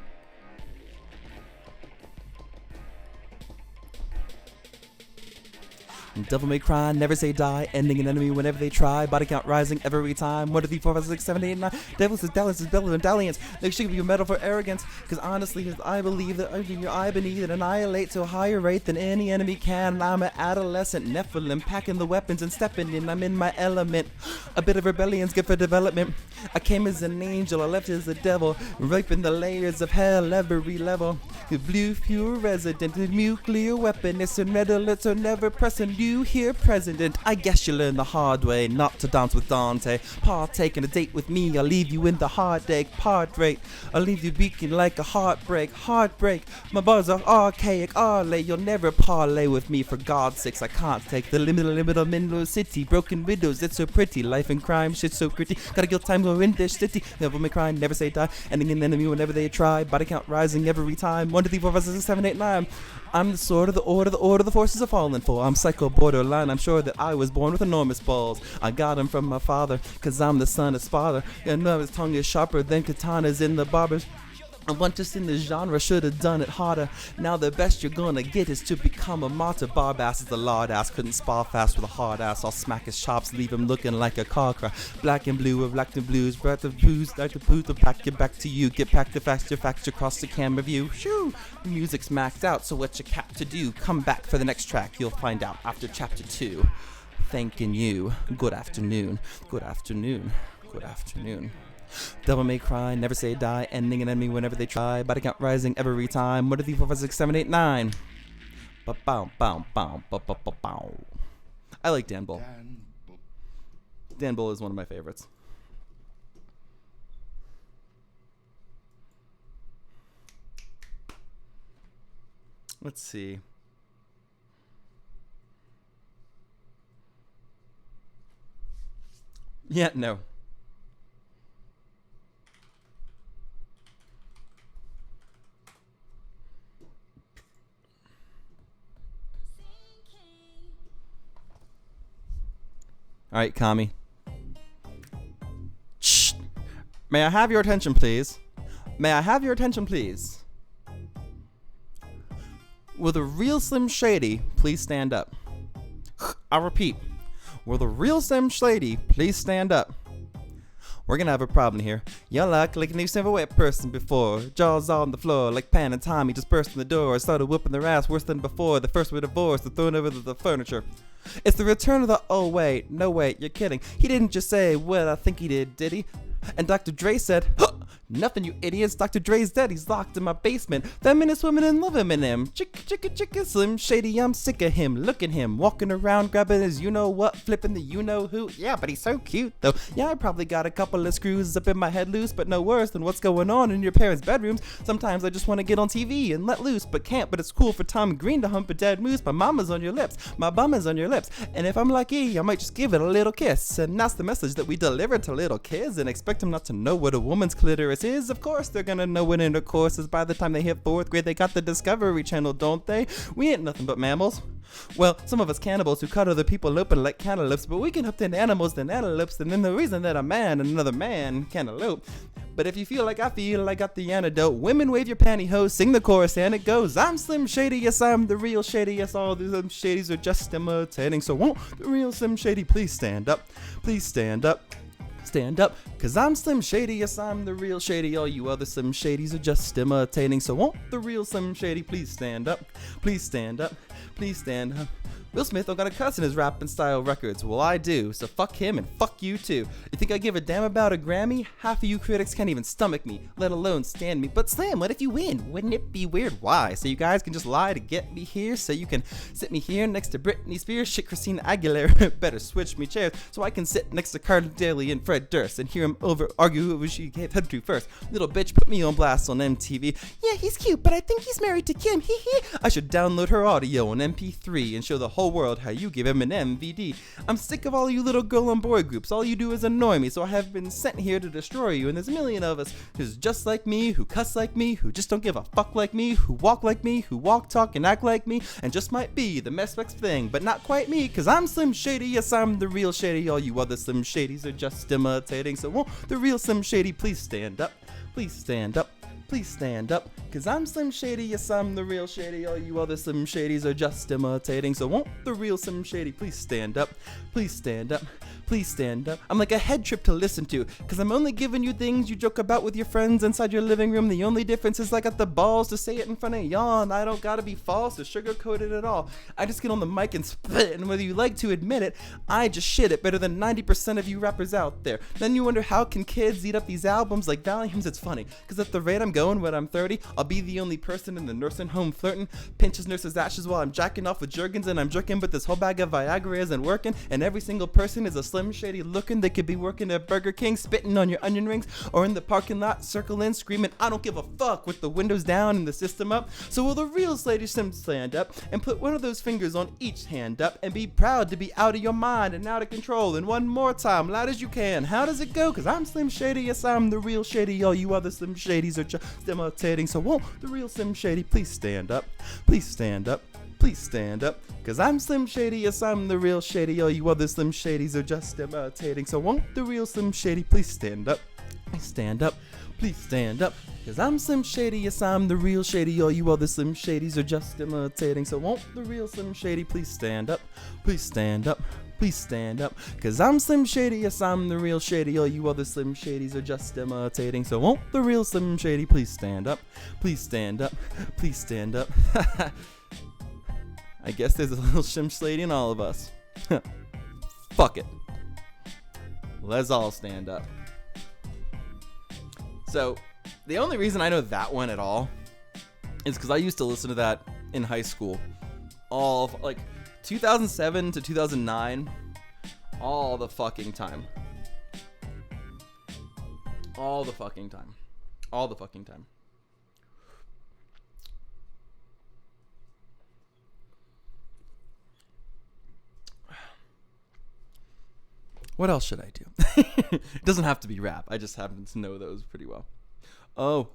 Devil may cry, never say die, ending an enemy whenever they try, body count rising every time, 1, 2, 3, 4, 5, 6, 7, 8, 9, devils is dalliance is bellow and dalliance, they should give you a medal for arrogance, cause honestly, I believe that your eye beneath it annihilate to a higher rate than any enemy can, I'm an adolescent Nephilim, packing the weapons and stepping in, I'm in my element, a bit of rebellion's good for development, I came as an angel, I left as a devil, raping the layers of hell every level. The blue fuel resident, the nuclear weapon, it's a redolence, never present. You here, president. I guess you learned the hard way not to dance with Dante. Partake in a date with me, I'll leave you in the heartache. Portrait, I'll leave you beating like a heartbreak. My bars are archaic, Arlay. You'll never parlay with me, for God's sakes. I can't take the limit of Menlo City. Broken windows, it's so pretty. Life and crime, shit's so gritty. Gotta kill time, go in this city. Never make cry, never say die. Ending an enemy whenever they try. Body count rising every time. 1, 2, 3, 4, 5, 6, 7, 8, 9. I'm the sword of the order the forces are falling for. I'm psycho borderline, I'm sure that I was born with enormous balls. I got them from my father, cause I'm the son of Sparta. And now his tongue is sharper than katanas in the barbers. I want us in the genre, should've done it harder. Now the best you're gonna get is to become a martyr. Barbass is a lard ass, couldn't spar fast with a hard ass. I'll smack his chops, leave him looking like a car crash. Black and blue, black and blues, breath of booze, like the booth, will pack you back to you. Get back to facts across the camera view. Shoo! The music's maxed out, so what you cap to do? Come back for the next track, you'll find out after chapter 2. Thanking you. Good afternoon. Good afternoon. Good afternoon. Devil may cry, never say die, ending an enemy whenever they try. Body count rising every time. 1, 2, 3, 4, 5, 6, 7, 8, 9. Ba-bow, bow, bow, ba-ba-ba-bow. I like Dan Bull. Dan Bull is one of my favorites. Let's see. Yeah, no. All right, Kami. Shh. May I have your attention, please? May I have your attention, please? Will the real Slim Shady please stand up? I'll repeat. Will the real Slim Shady please stand up? We're gonna have a problem here. Y'all act like you've never wet person before. Jaws on the floor like Pan and Tommy just burst in the door. Started whooping their ass worse than before. The first were divorced, they're thrown over the furniture. It's the return of the, oh wait, no wait, you're kidding. He didn't just say, well, I think he did he? And Dr. Dre said, huh, nothing, you idiots. Dr. Dre's dead, he's locked in my basement. Feminist women in love him and him. Chicka, Slim Shady, I'm sick of him. Look at him, walking around, grabbing his you-know-what, flipping the you-know-who. Yeah, but he's so cute, though. Yeah, I probably got a couple of screws up in my head loose, but no worse than what's going on in your parents' bedrooms. Sometimes I just want to get on TV and let loose, but can't. But it's cool for Tom Green to hump a dead moose. My mama's on your lips, my bum is on your lips. And if I'm lucky, I might just give it a little kiss. And that's the message that we deliver to little kids, and expect them not to know what a woman's clitoris is. Of course they're gonna know what intercourse is by the time they hit 4th grade. They got the Discovery Channel, don't they? We ain't nothing but mammals. Well, some of us cannibals who cut other people open like cantaloupes, but we can hook to animals than antelopes, and then the reason that a man and another man cantaloupe. But if you feel like I feel, I got the antidote. Women, wave your pantyhose, sing the chorus, and it goes. I'm Slim Shady, yes, I'm the real Shady, yes, all the Slim Shadys are just imitating. So won't the real Slim Shady please stand up? Please stand up. Stand up, cause I'm Slim Shady, yes, I'm the real Shady. All you other Slim Shadys are just imitating. So won't the real Slim Shady please stand up? Please stand up. Please stand up. Will Smith don't got a cuss in his rapping style records. Well, I do, so fuck him and fuck you too. You think I give a damn about a Grammy? Half of you critics can't even stomach me, let alone stand me. But Slim, what if you win? Wouldn't it be weird? Why? So you guys can just lie to get me here? So you can sit me here next to Britney Spears? Shit, Christina Aguilera. Better switch me chairs so I can sit next to Carter Daly and Fred Durst and hear him argue who she gave head to first. Little bitch put me on blast on MTV. Yeah, he's cute, but I think he's married to Kim. Hee hee. I should download her audio on MP3 and show the whole world how you give him an MVD. I'm sick of all you little girl and boy groups. All you do is annoy me, so I have been sent here to destroy you. And there's a million of us who's just like me, who cuss like me, who just don't give a fuck like me, who walk like me, who walk, talk, and act like me, and just might be the best thing, but not quite me, cause I'm Slim Shady, yes, I'm the real Shady. All you other Slim Shadys are just imitating. So won't the real Slim Shady please stand up? Please stand up. Please stand up, cause I'm Slim Shady, yes, I'm the real Shady. All you other Slim Shadys are just imitating. So won't the real Slim Shady please stand up? Please stand up. please stand up. I'm like a head trip to listen to, cause I'm only giving you things you joke about with your friends inside your living room. The only difference is I got the balls to say it in front of y'all, and I don't gotta be false or sugarcoat it at all. I just get on the mic and spit, and whether you like to admit it, I just shit it better than 90% of you rappers out there. Then you wonder, how can kids eat up these albums like Valiums? It's funny, cause at the rate I'm going when I'm 30, I'll be the only person in the nursing home flirting, pinches nurses' ashes while I'm jacking off with Jergens, and I'm jerking, but this whole bag of Viagra isn't working, and every single person is a Slim Shady looking. They could be working at Burger King, spitting on your onion rings, or in the parking lot circling, screaming, I don't give a fuck, with the windows down and the system up. So will the real Slady Sims stand up and put one of those fingers on each hand up and be proud to be out of your mind and out of control? And one more time, loud as you can. How does it go? Cause I'm Slim Shady, yes I'm the real Shady. All you other Slim Shadys are just imitating. So won't the real Slim Shady please stand up? Please stand up. Please stand up, cause I'm Slim Shady, yes I'm the real Shady. All you other Slim Shadys are just imitating. So won't the real Slim Shady please stand up? Stand up, please stand up, cause I'm Slim Shady, yes I'm the real Shady. All you other Slim Shadys are just imitating. So won't the real Slim Shady please stand up? Please stand up, please stand up, cause I'm Slim Shady, yes I'm the real Shady. All you other Slim Shadys are just imitating. So won't the real Slim Shady please stand up? Please stand up, please stand up. I guess there's a little Slim Shady in all of us. Fuck it. Let's all stand up. So, the only reason I know that one at all is because I used to listen to that in high school. All, like, 2007 to 2009. All the fucking time. All the fucking time. All the fucking time. What else should I do? It doesn't have to be rap. I just happen to know those pretty well. Oh,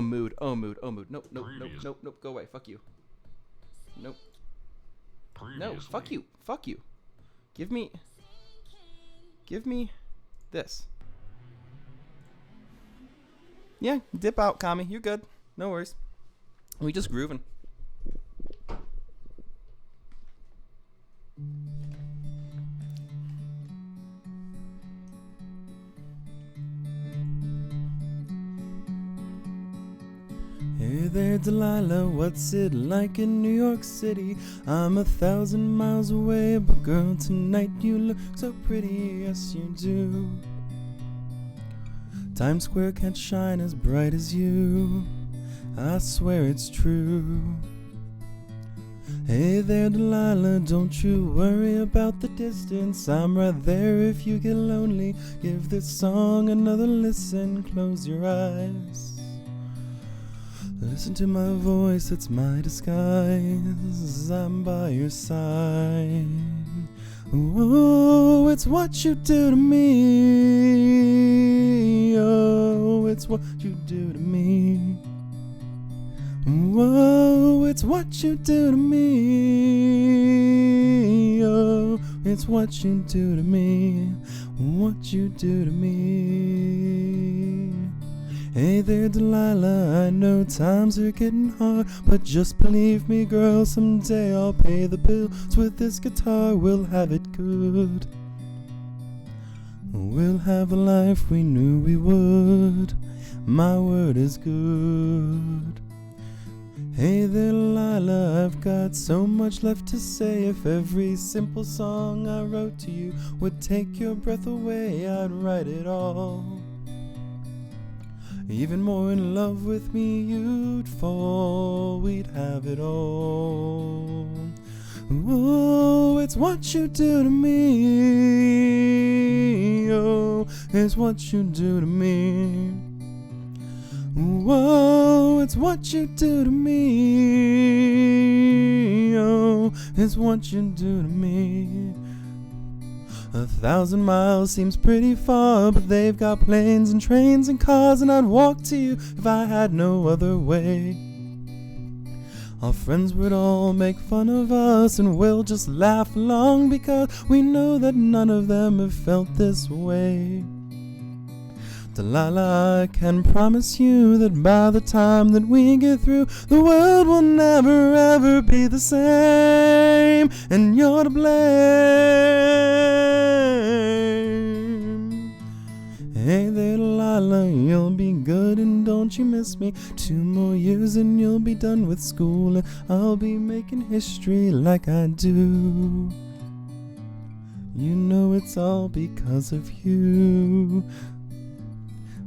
mood. Nope. Go away. Fuck you. Nope. No, fuck you. Give me this. Yeah, dip out, Kami. You're good. No worries. We just grooving. Hey there, Delilah, what's it like in New York City? I'm 1,000 miles away, but girl, tonight you look so pretty, yes you do. Times Square can't shine as bright as you, I swear it's true. Hey there, Delilah, don't you worry about the distance, I'm right there if you get lonely. Give this song another listen, close your eyes. Listen to my voice, it's my disguise, I'm by your side. Oh, it's what you do to me. Oh, it's what you do to me. Oh, it's what you do to me. Oh, it's what you do to me. What you do to me. Hey there, Delilah, I know times are getting hard, but just believe me, girl, someday I'll pay the bills with this guitar. We'll have it good. We'll have the life we knew we would. My word is good. Hey there, Delilah, I've got so much left to say. If every simple song I wrote to you would take your breath away, I'd write it all. Even more in love with me you'd fall, we'd have it all. Oh, it's what you do to me. Oh, it's what you do to me. Oh, it's what you do to me. Oh, it's what you do to me. 1,000 miles seems pretty far, but they've got planes and trains and cars, and I'd walk to you if I had no other way. Our friends would all make fun of us, and we'll just laugh along because we know that none of them have felt this way. Delilah, I can promise you that by the time that we get through, the world will never ever be the same, and you're to blame. Hey there, Lila, you'll be good and don't you miss me. 2 more years and you'll be done with school, and I'll be making history like I do. You know it's all because of you.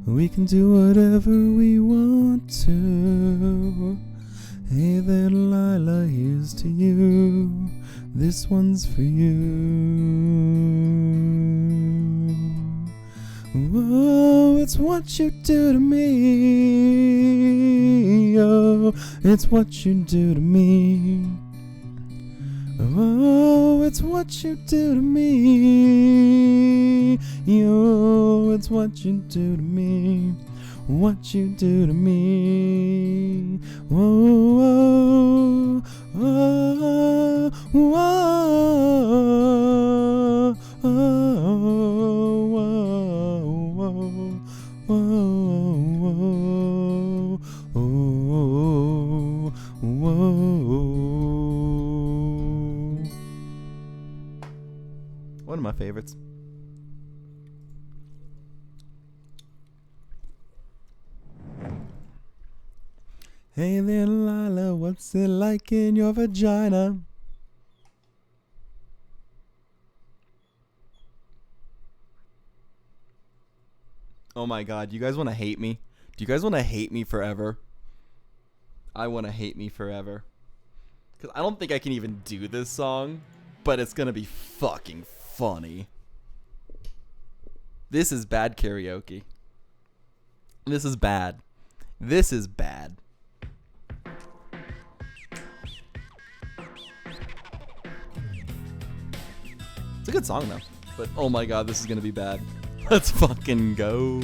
We can do whatever we want to. Hey there, Lila, here's to you. This one's for you. Oh, it's what you do to me. Oh, it's what you do to me. Oh, it's what you do to me. Oh, it's what you do to me. What you do to me. Whoa, whoa, whoa, whoa, whoa, whoa, whoa. One of my favorites. Hey there, Lila, what's it like in your vagina? Oh my god, you guys want to hate me? Do you guys want to hate me forever? I want to hate me forever. Because I don't think I can even do this song, but it's going to be fucking funny. This is bad karaoke. This is bad. This is bad. It's a good song though, but oh my god, this is gonna be bad. Let's fucking go.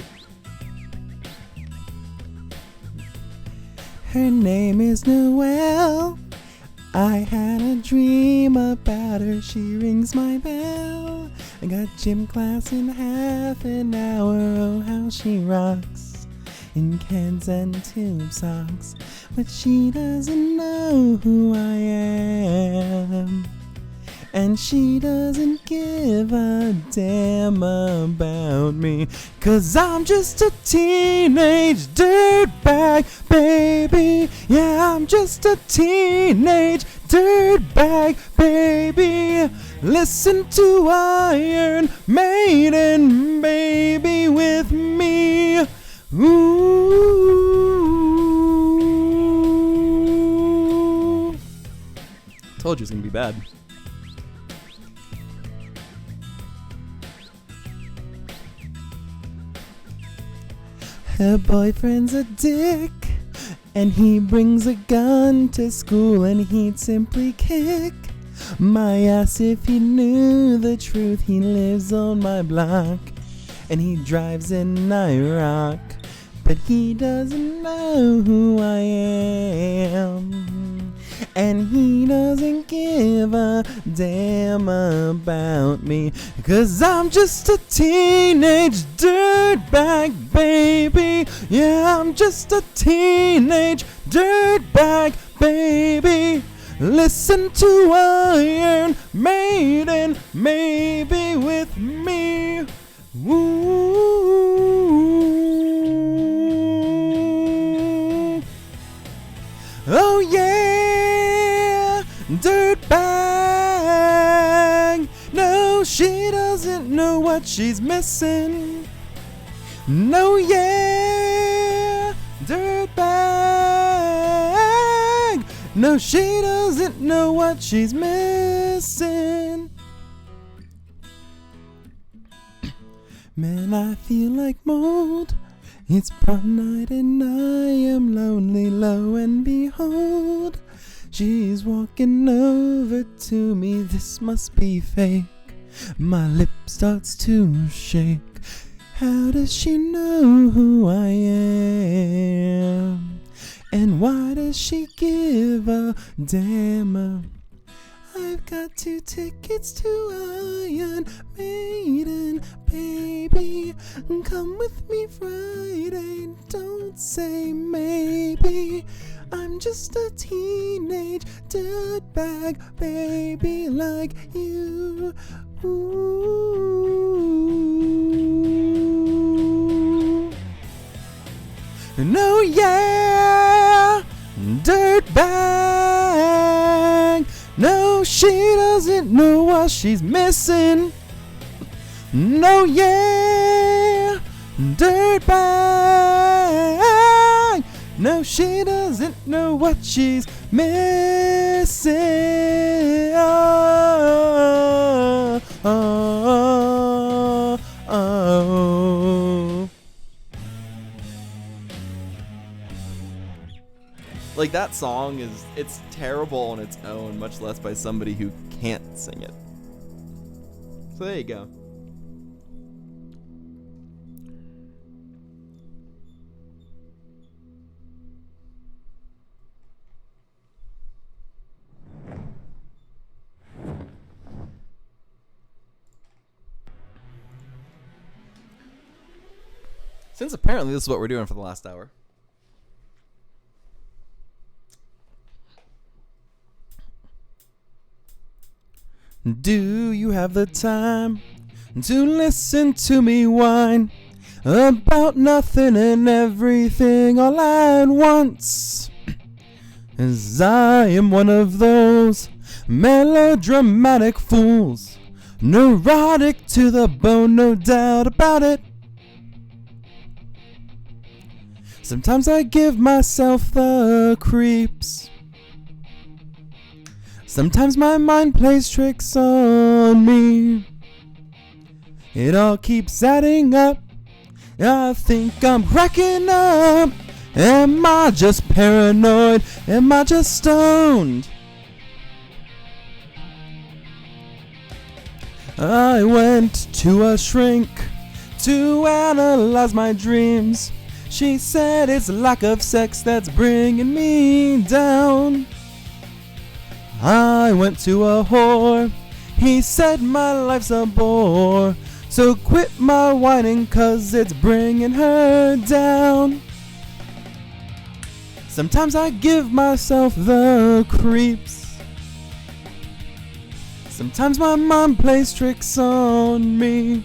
Her name is Noelle. I had a dream about her. She rings my bell. I got gym class in half an hour. Oh, how she rocks in cans and tube socks. But she doesn't know who I am. And she doesn't give a damn about me. 'Cause I'm just a teenage dirtbag, baby. Yeah, I'm just a teenage dirtbag, baby. Listen to Iron Maiden, baby, with me. Ooh. Told you it was gonna be bad. Her boyfriend's a dick, and he brings a gun to school, and he'd simply kick my ass if he knew the truth. He lives on my block, and he drives in Iraq, but he doesn't know who I am, and he doesn't give a damn about me. 'Cause I'm just a teenage dirtbag, baby. Yeah, I'm just a teenage dirtbag, baby. Listen to Iron Maiden, maybe with me. Ooh. Oh yeah, dirtbag. No, she doesn't know what she's missing. No, yeah, dirtbag. No, she doesn't know what she's missing. Man, I feel like mold. It's prom night and I am lonely, lo and behold, she's walking over to me. This must be fake. My lip starts to shake. How does she know who I am? And why does she give a damn? I've got 2 tickets to Iron Maiden, baby. Come with me Friday, don't say maybe. I'm just a teenage dirtbag, baby, like you. Ooh. No, yeah, dirtbag. No, she doesn't know what she's missing. No, yeah, dirtbag. No, she doesn't know what she's missing. Oh, oh, oh. Like, that song it's terrible on its own, much less by somebody who can't sing it. So there you go. Since apparently this is what we're doing for the last hour. Do you have the time to listen to me whine about nothing and everything all at once? As I am one of those melodramatic fools, neurotic to the bone, no doubt about it. Sometimes I give myself the creeps. Sometimes my mind plays tricks on me. It all keeps adding up. I think I'm cracking up. Am I just paranoid? Am I just stoned? I went to a shrink to analyze my dreams. She said it's lack of sex that's bringing me down. I went to a whore. He said my life's a bore. So quit my whining, 'cause it's bringing her down. Sometimes I give myself the creeps. Sometimes my mind plays tricks on me.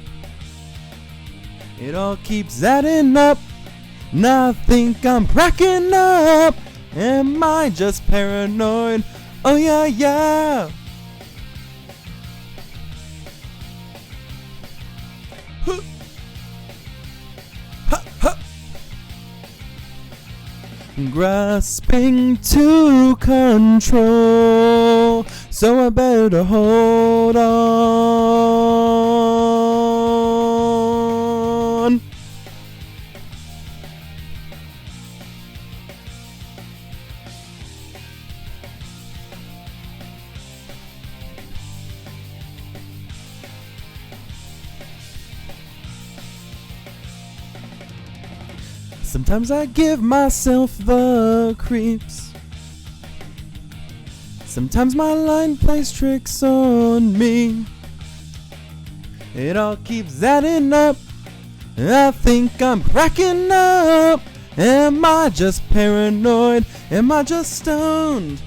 It all keeps adding up. And I think I'm cracking up. Am I just paranoid? Oh yeah, yeah. Huh. Ha, ha. Grasping to control, so I better hold on. Sometimes I give myself the creeps. Sometimes my line plays tricks on me. It all keeps adding up. I think I'm cracking up. Am I just paranoid? Am I just stoned?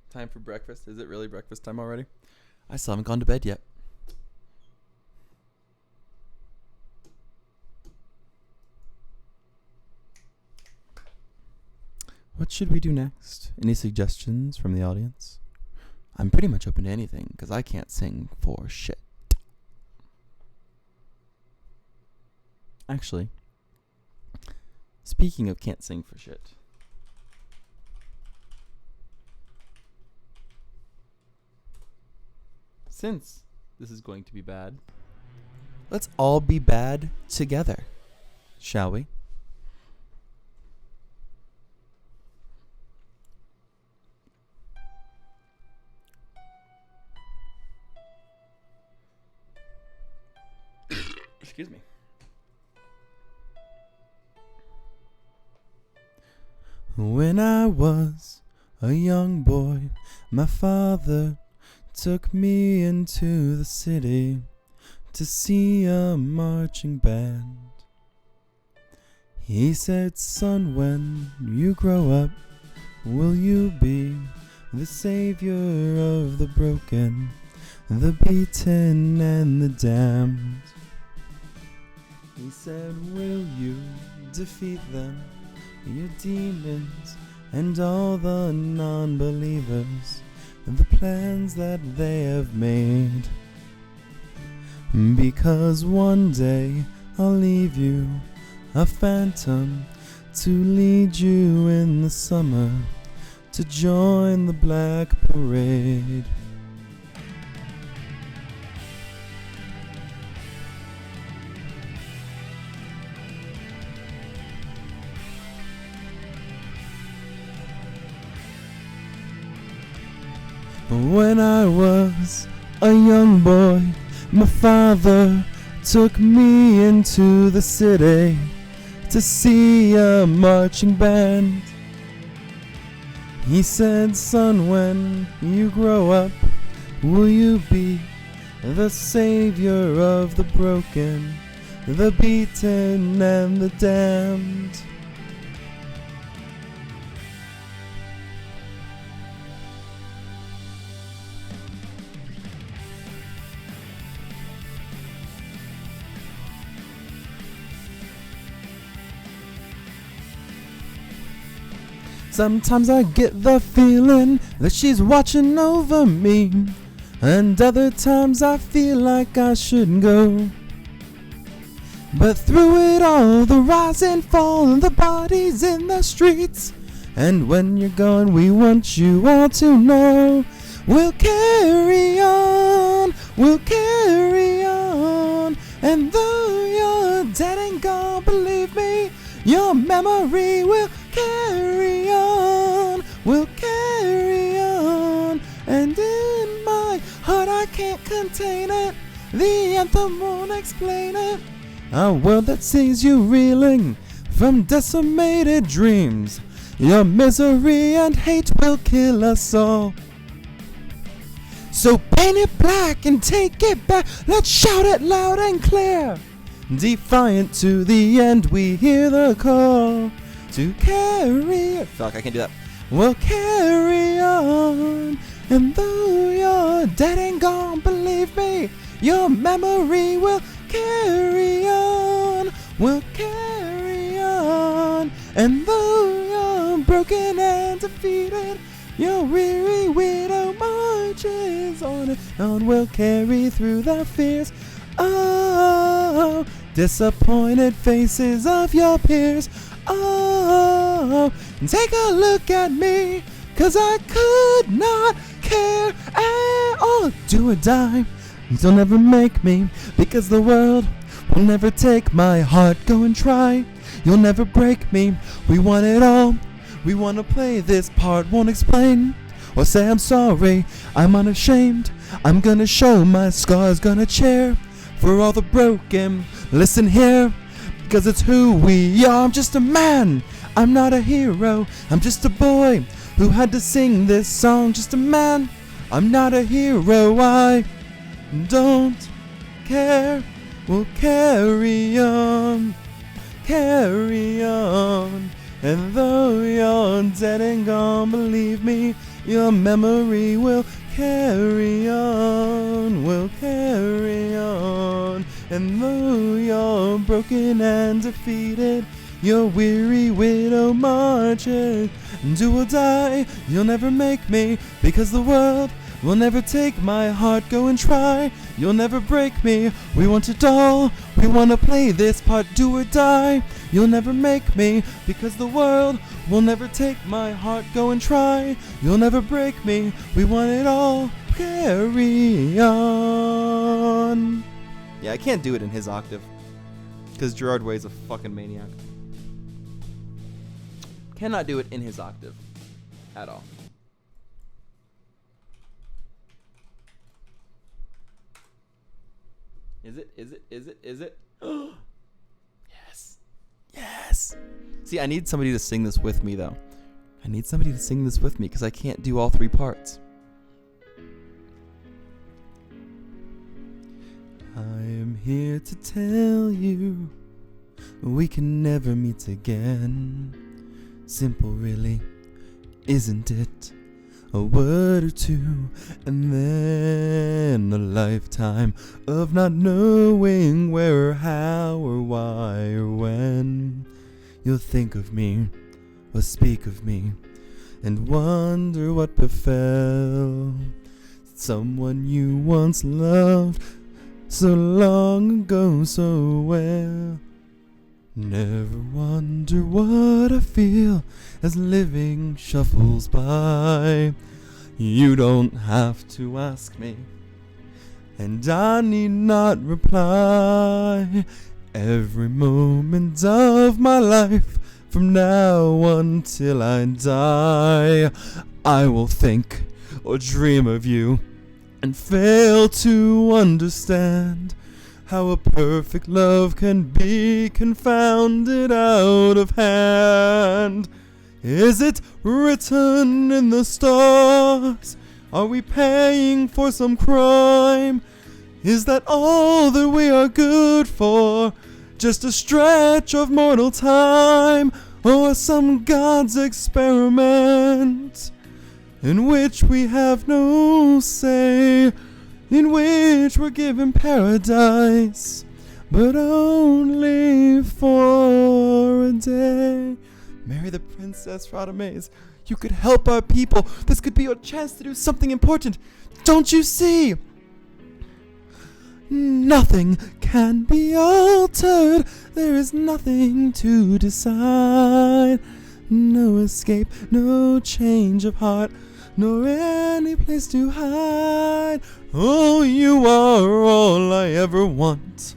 Time for breakfast. Is it really breakfast time already? I still haven't gone to bed yet. What should we do next? Any suggestions from the audience? I'm pretty much open to anything, because I can't sing for shit. Actually, speaking of can't sing for shit, since this is going to be bad, let's all be bad together, shall we? Excuse me. When I was a young boy, my father took me into the city to see a marching band. He said, "Son, when you grow up, will you be the savior of the broken, the beaten and the damned?" He said, "Will you defeat them, your demons and all the non-believers, the plans that they have made? Because one day I'll leave you a phantom to lead you in the summer to join the black parade." When I was a young boy, my father took me into the city to see a marching band. He said, "Son, when you grow up, will you be the savior of the broken, the beaten and the damned?" Sometimes I get the feeling that she's watching over me, and other times I feel like I shouldn't go. But through it all, the rise and fall, and the bodies in the streets, and when you're gone, we want you all to know we'll carry on, we'll carry on. And though you're dead and gone, believe me, your memory will carry on, we'll carry on. And in my heart I can't contain it, the anthem won't explain it. A world that sees you reeling from decimated dreams. Your misery and hate will kill us all. So paint it black and take it back, let's shout it loud and clear. Defiant to the end, we hear the call to carry. Fuck, I can't do that. We'll carry on. And though you're dead and gone, believe me, your memory will carry on. We'll carry on. And though you're broken and defeated, your weary widow marches on and on. We'll carry through the fears. Oh, disappointed faces of your peers. Oh, take a look at me, 'cause I could not care at all. Do or die, you'll never make me, because the world will never take my heart. Go and try, you'll never break me. We want it all, we want to play this part. Won't explain or say I'm sorry, I'm unashamed. I'm gonna show my scars, gonna cheer for all the broken. Listen here, because it's who we are. I'm just a man, I'm not a hero. I'm just a boy who had to sing this song. Just a man, I'm not a hero. I don't care, we'll carry on, carry on. And though you're dead and gone, believe me, your memory will carry on, will carry on. And though you're broken and defeated, your weary widow marches. Do or die, you'll never make me, because the world will never take my heart. Go and try, you'll never break me. We want it all, we want to play this part. Do or die, you'll never make me, because the world will never take my heart. Go and try, you'll never break me. We want it all, carry on. Yeah, I can't do it in his octave. Because Gerard Way's a fucking maniac. Cannot do it in his octave. At all. Is it? Is it? Is it? Is it? Yes. Yes. See, I need somebody to sing this with me, though. I need somebody to sing this with me because I can't do all three parts. I am here to tell you we can never meet again. Simple, really, isn't it? A word or two, and then a lifetime of not knowing where or how or why or when. You'll think of me or speak of me and wonder what befell someone you once loved so long ago so well. Never wonder what I feel as living shuffles by. You don't have to ask me, and I need not reply. Every moment of my life, from now until I die, I will think or dream of you and fail to understand how a perfect love can be confounded out of hand. Is it written in the stars? Are we paying for some crime? Is that all that we are good for? Just a stretch of mortal time? Or some God's experiment in which we have no say? In which we're given paradise, but only for a day. Marry the Princess Radamaze. You could help our people. This could be your chance to do something important. Don't you see? Nothing can be altered. There is nothing to decide. No escape, no change of heart, nor any place to hide. Oh, you are all I ever want,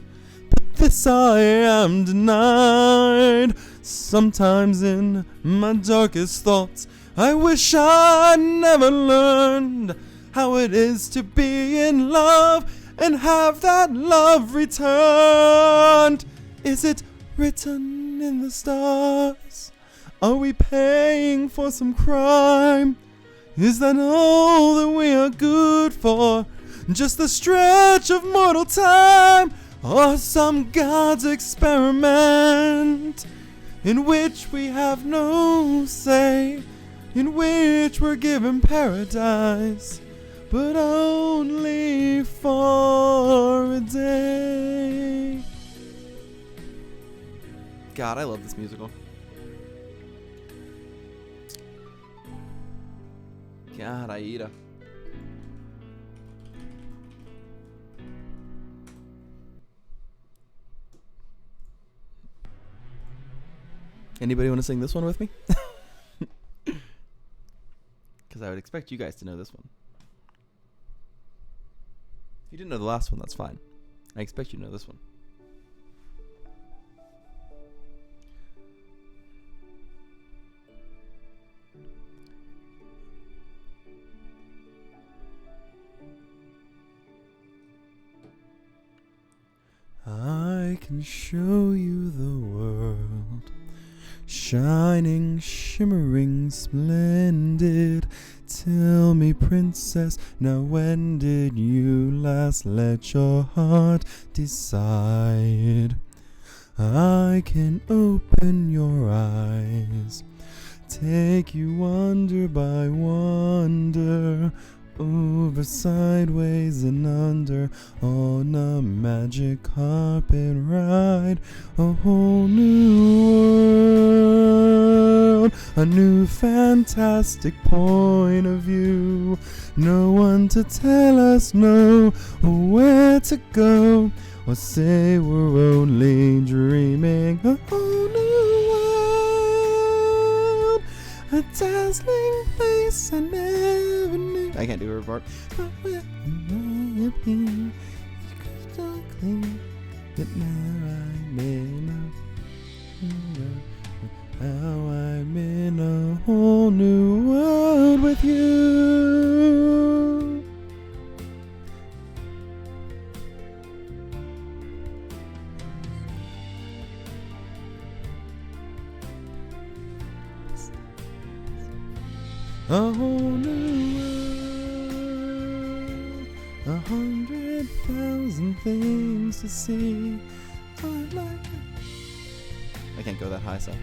but this I am denied. Sometimes in my darkest thoughts, I wish I never learned how it is to be in love and have that love returned. Is it written in the stars? Are we paying for some crime? Is that all that we are good for? Just a stretch of mortal time, or some God's experiment in which we have no say, in which we're given paradise, but only for a day. God, I love this musical. God, Aida. Anybody want to sing this one with me? Because I would expect you guys to know this one. If you didn't know the last one, that's fine. I expect you to know this one. I can show you the world, shining, shimmering, splendid. Tell me, princess, now when did you last let your heart decide? I can open your eyes, take you wonder by wonder, over, sideways, and under, on a magic carpet ride. A whole new world, a new fantastic point of view. No one to tell us no, or where to go, or say we're only dreaming. A whole new world, a dazzling place I never knew. I can't do her part. But when I appear, it's crystal clear that now I'm in how I'm in a whole new world with you. A whole new world, 100,000 things to see. I can't go that high, so.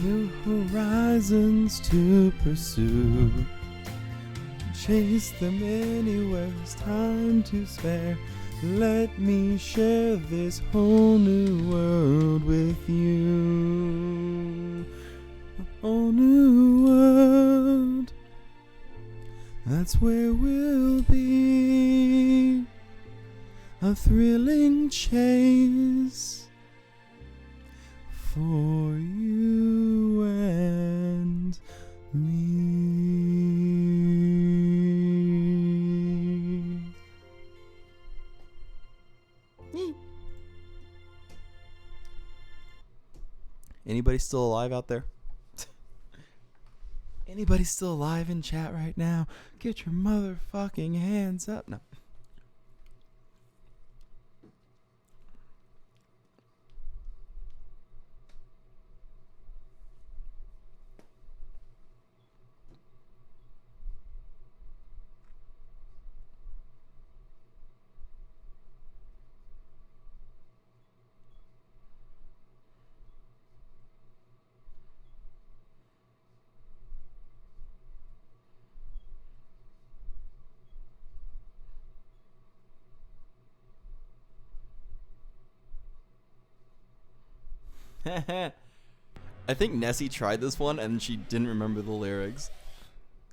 New horizons to pursue. Chase them anywhere's time to spare. Let me share this whole new world with you. A whole new world. That's where we'll be. A thrilling chase for you and me. Anybody still alive out there? Anybody still alive in chat right now? Get your motherfucking hands up. No. I think Nessie tried this one and she didn't remember the lyrics.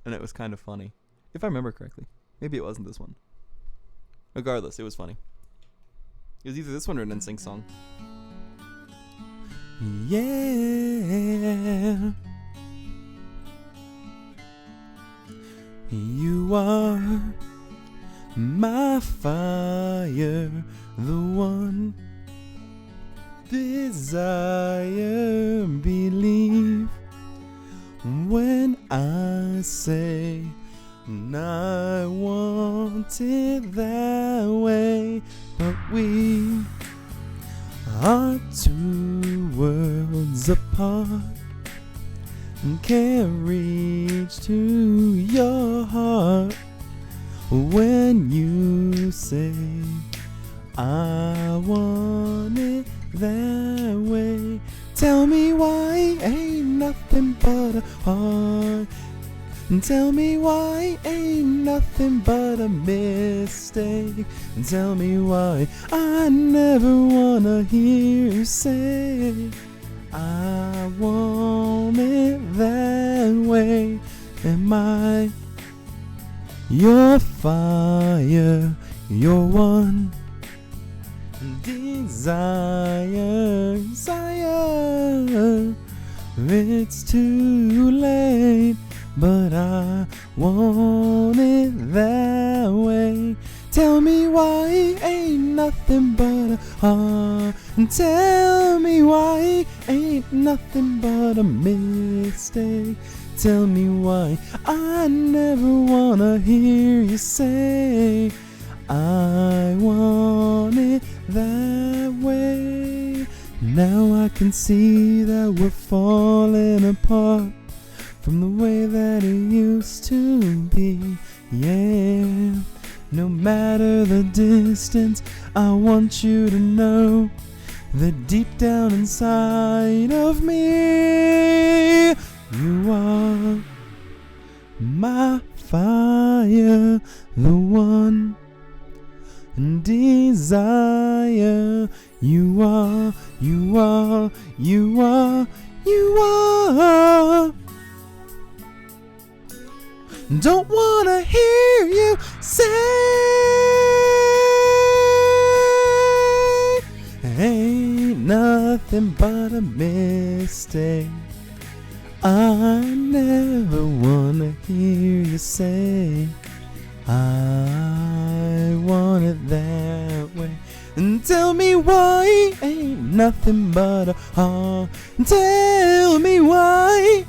And it was kind of funny. If I remember correctly. Maybe it wasn't this one. Regardless, it was funny. It was either this one or an NSYNC song. Yeah. You are my fire, the one desire, believe when I say I want it that way. But we are two worlds apart and can't reach to your heart when you say I want it that way. Tell me why ain't nothing but a heart. Tell me why ain't nothing but a mistake. Tell me why I never wanna hear you say I want it that way. Am I your fire, your one desire, desire? It's too late, but I want it that way. Tell me why ain't nothing but a heart. Tell me why ain't nothing but a mistake. Tell me why I never wanna hear you say I want it that way. Now I can see that we're falling apart from the way that it used to be, yeah. No matter the distance, I want you to know that deep down inside of me, you are my fire, the one desire. You are, you are, you are, you are. Don't wanna hear you say ain't nothing nothing but a mistake. I never wanna hear you say I want it that way. And tell me why ain't nothing but a heart. Tell me why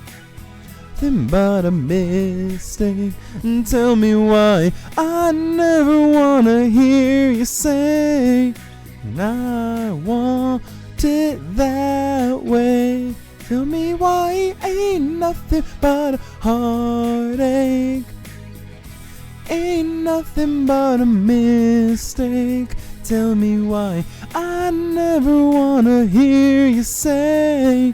nothing but a mistake. And tell me why I never wanna hear you say and I want it that way. Tell me why ain't nothing but a heartache. Ain't nothing but a mistake. Tell me why I never wanna hear you say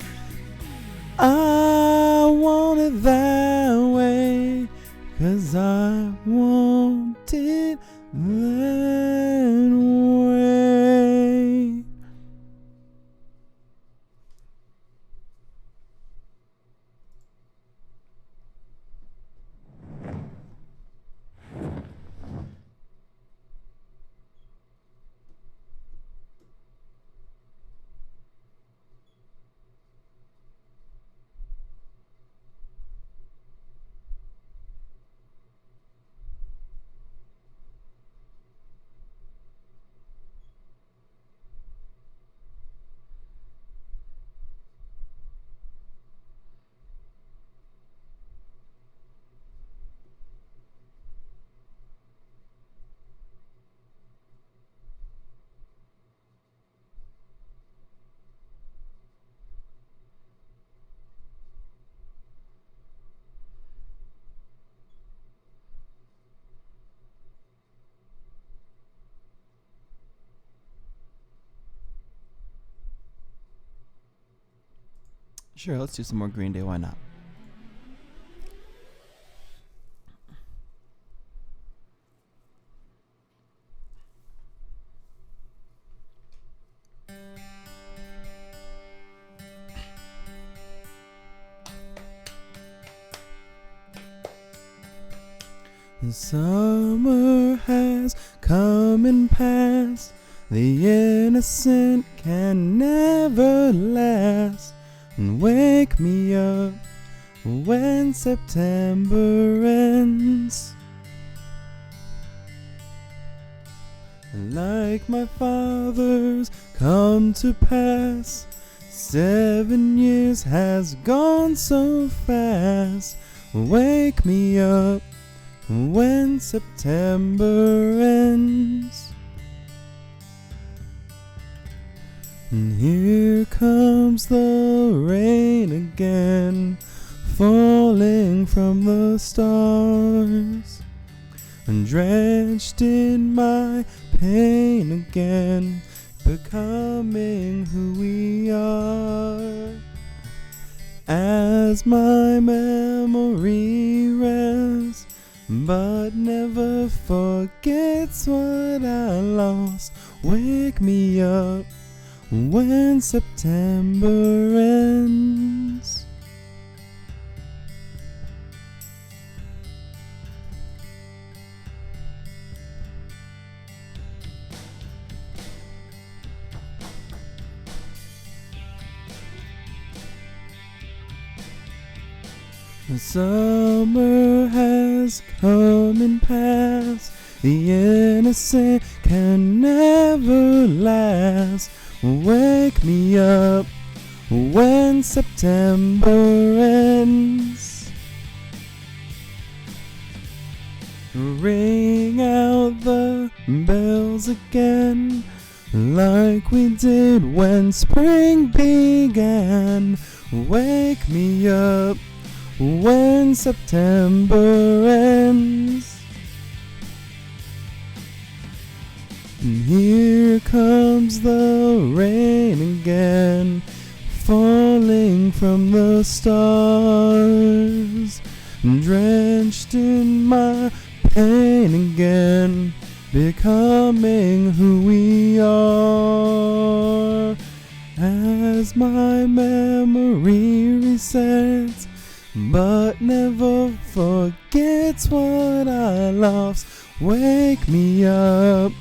I want it that way. 'Cause I want it that way. Sure, let's do some more Green Day, why not? The summer has come and passed. The innocent can never last. And wake me up when September ends. Like my father's come to pass, 7 years has gone so fast. Wake me up when September ends. And here comes the rain again, falling from the stars, and drenched in my pain again, becoming who we are. As my memory rests, but never forgets what I lost. Wake me up when September ends. The summer has come and passed. The innocent can never last. Wake me up when September ends. Ring out the bells again, like we did when spring began. Wake me up when September ends. And here comes the rain again, falling from the stars, drenched in my pain again, becoming who we are. As my memory resets, but never forgets what I lost. Wake me up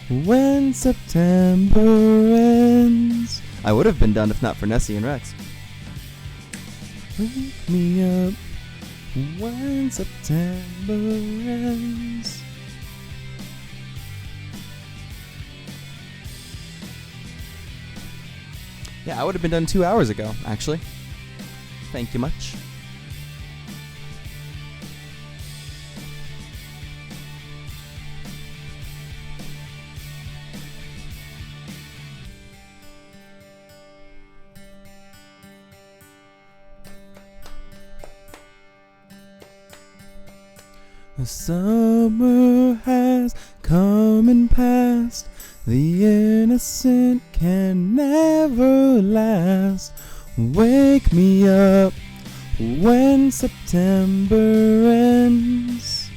when September ends. I would have been done if not for Nessie and Rex. Wake me up when September ends. Yeah, I would have been done 2 hours ago, actually. Thank you much. The summer has come and passed. The innocent can never last. Wake me up when September ends.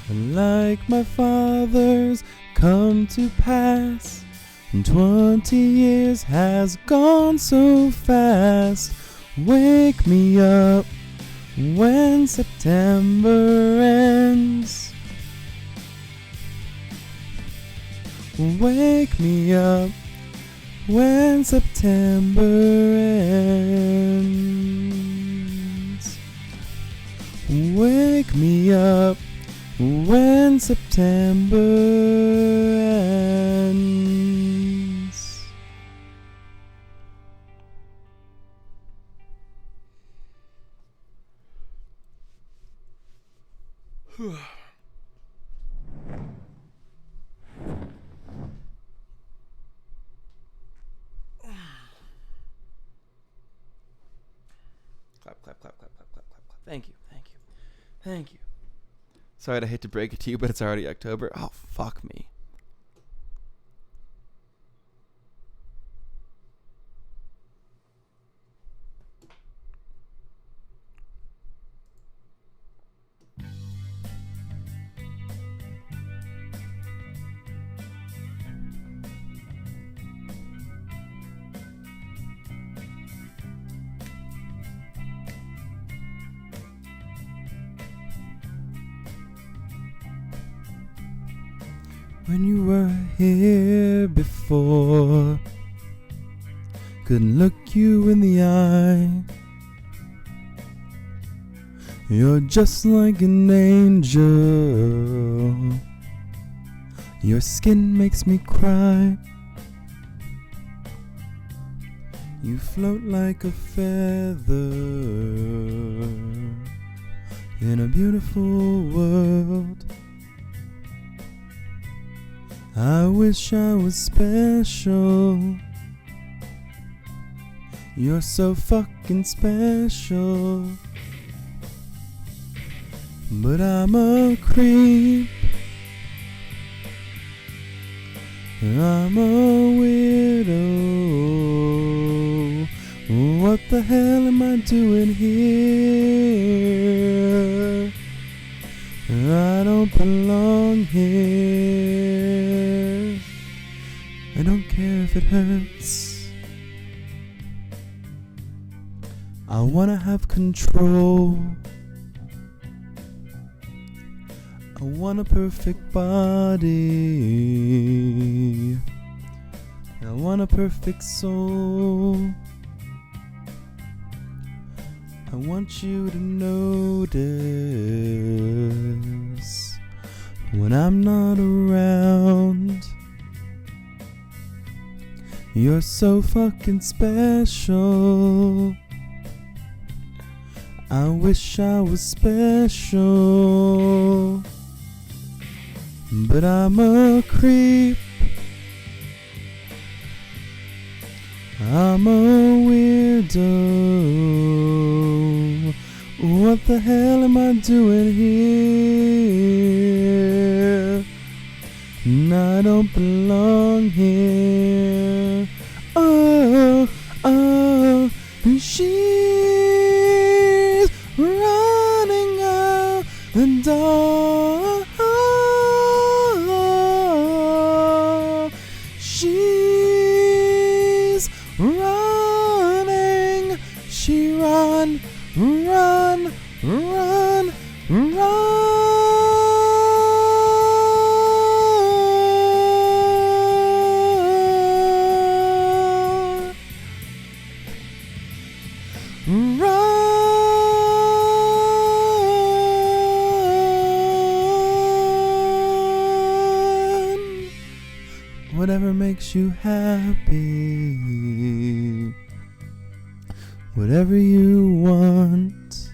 Like my father's come to pass, and 20 years has gone so fast. Wake me up when September ends. Wake me up when September ends. Wake me up when September ends. Clap, clap, clap, clap, clap, clap, clap, clap. Thank you, thank you, thank you. Sorry, I hate to break it to you, but it's already October. Oh, fuck me. When you were here before, couldn't look you in the eye. You're just like an angel. Your skin makes me cry. You float like a feather in a beautiful world. I wish I was special. You're so fucking special. But I'm a creep. I'm a weirdo. What the hell am I doing here? I don't belong here. I don't care if it hurts. I wanna have control. I want a perfect body. I want a perfect soul. I want you to notice when I'm not around. You're so fucking special. I wish I was special. But I'm a creep. I'm a weirdo. What the hell am I doing here? I don't belong here. Oh, oh, she's running out the door. She's running. She run, run, run, run. whatever makes you happy, whatever you want.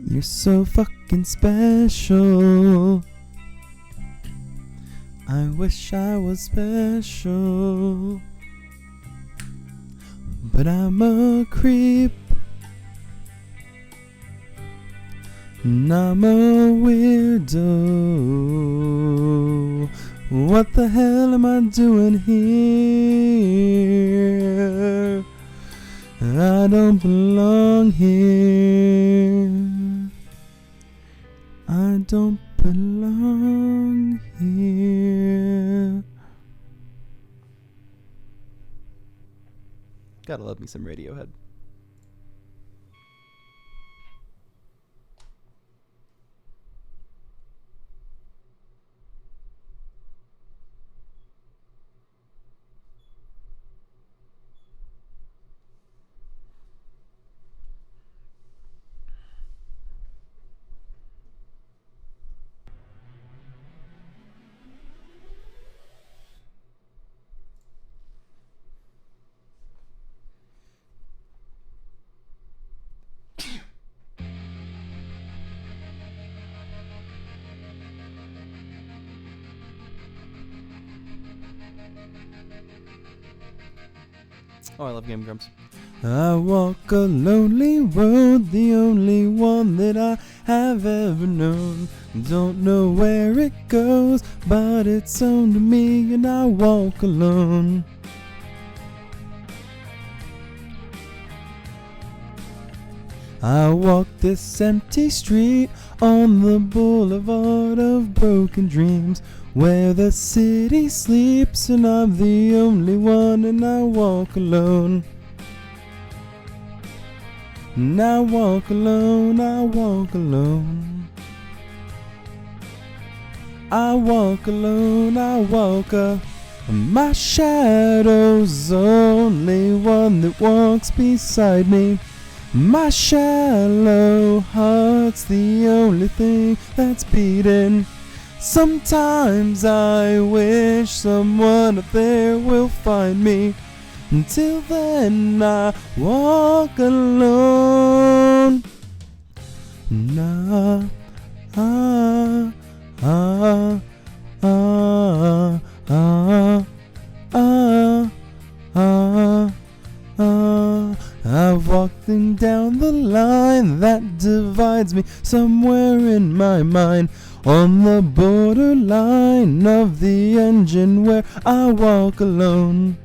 You're so fucking special. I wish I was special, but I'm a creep, and I'm a weirdo. What the hell am I doing here? I don't belong here. I don't belong here. Gotta love me some Radiohead. Oh, I love Game Grumps. I walk a lonely road, the only one that I have ever known. Don't know where it goes, but it's on to me, and I walk alone. I walk this empty street on the boulevard of broken dreams, where the city sleeps and I'm the only one, and I walk alone. And I walk alone, I walk alone. I walk alone, I walk my shadow's the only one that walks beside me. My shallow heart's the only thing that's beating. Sometimes I wish someone up there will find me. Until then I walk alone. Na ah ah ah ah ah ah ah. I've walked down the line that divides me somewhere in my mind, on the borderline of the engine where I walk alone.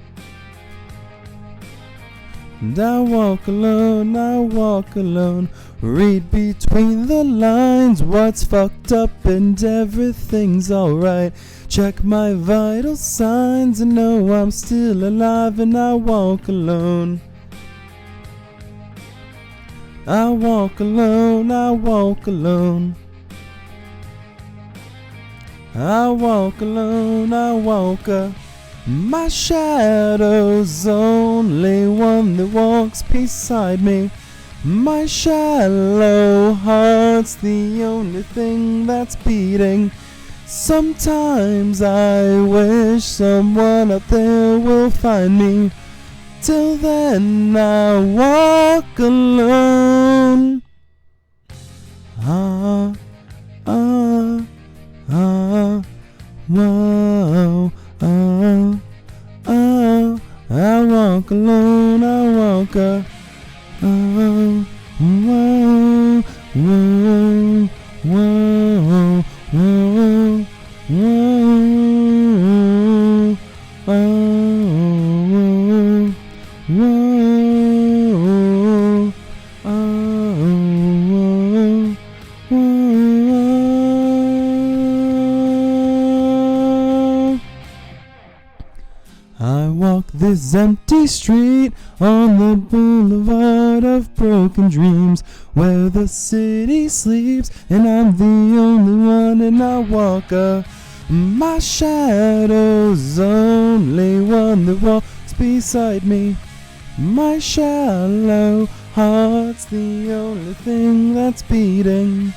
And I walk alone, I walk alone. Read between the lines what's fucked up and everything's alright. Check my vital signs and know I'm still alive, and I walk alone. I walk alone, I walk alone. I walk alone, I walk my shadow's the only one that walks beside me. My shallow heart's the only thing that's beating. Sometimes I wish someone up there will find me. Till then I walk alone. Ah, ah, ah, wow, ah, ah. I walk alone, I walk whoa, whoa, whoa, whoa, whoa, whoa, whoa, whoa, I walk this empty street on the boulevard of broken dreams, where the city sleeps and I'm the only one, and I walk my shadow's the only one that walks beside me. My shallow heart's the only thing that's beating.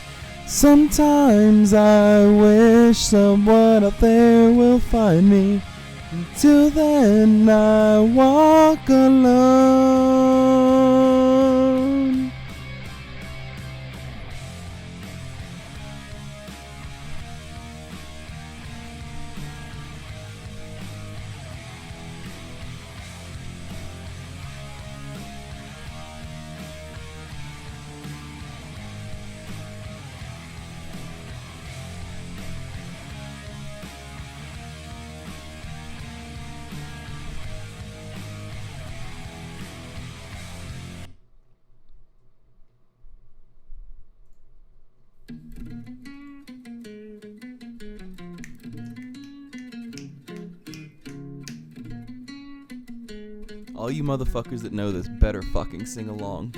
Sometimes I wish someone out there will find me. Until then I walk alone. All you motherfuckers that know this better fucking sing along.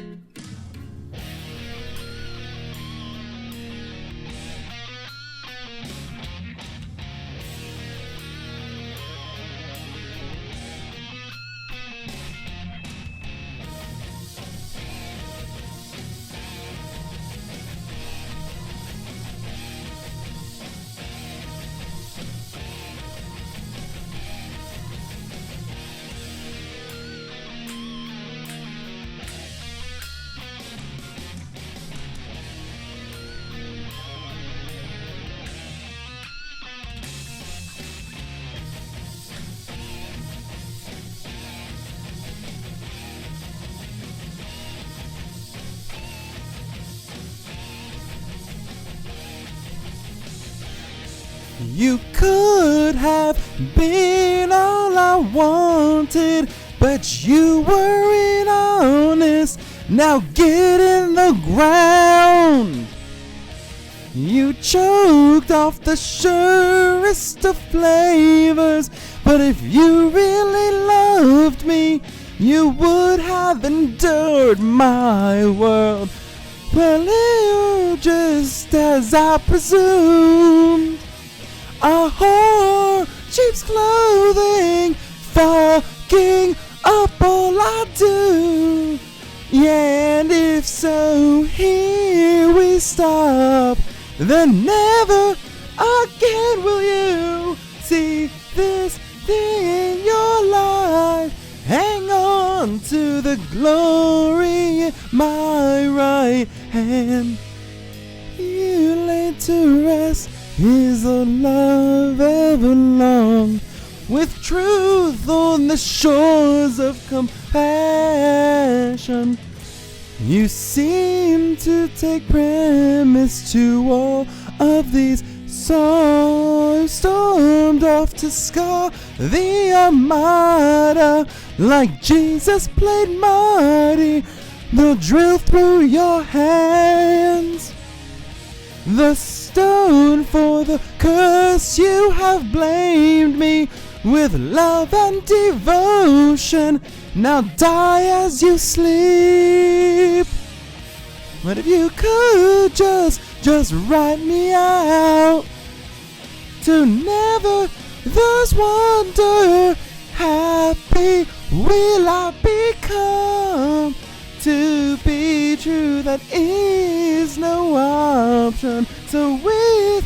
You could have been all I wanted, but you weren't honest. Now get in the ground. You choked off the surest of flavors, but if you really loved me, you would have endured my world. Well, you just as I presumed. A whore, sheep's clothing, fucking up all I do. Yeah, and if so, here we stop. Then never again will you see this thing in your life. Hang on to the glory in my right hand. You laid to rest is a love ever long, with truth on the shores of compassion. You seem to take premise to all of these songs, stormed off to scar the Armada. Like Jesus played mighty, they'll drill through your hands. The stone for the curse you have blamed me with love and devotion. Now die as you sleep. But if you could just write me out to never thus wonder, happy will I become. To be true, that is no option. So with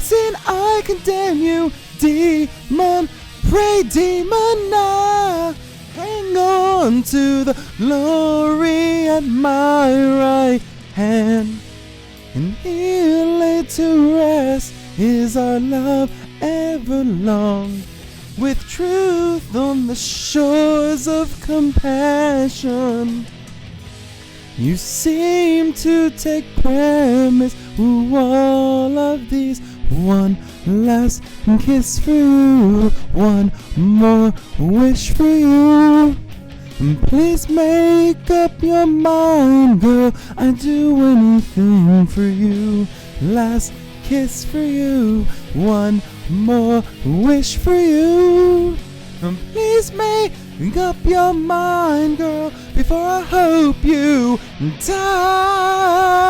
sin I condemn you, demon, pray demon now. Hang on to the glory at my right hand. And here laid to rest is our love ever long, with truth on the shores of compassion. You seem to take premise to all of these. One last kiss for you, one more wish for you. And please make up your mind, girl, I'd do anything for you. Last kiss for you, one more wish for you. And please make up your mind, girl, before I hope you die.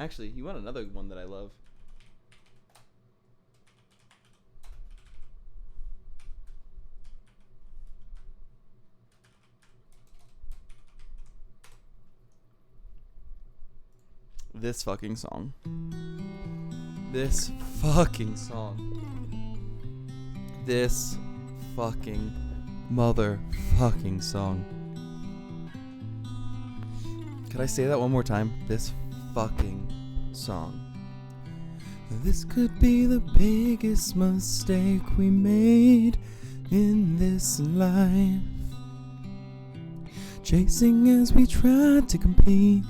Actually, you want another one that I love? This fucking song. This fucking song. This fucking motherfucking song. Could I say that one more time? This fucking song. This could be the biggest mistake we made in this life. Chasing as we tried to compete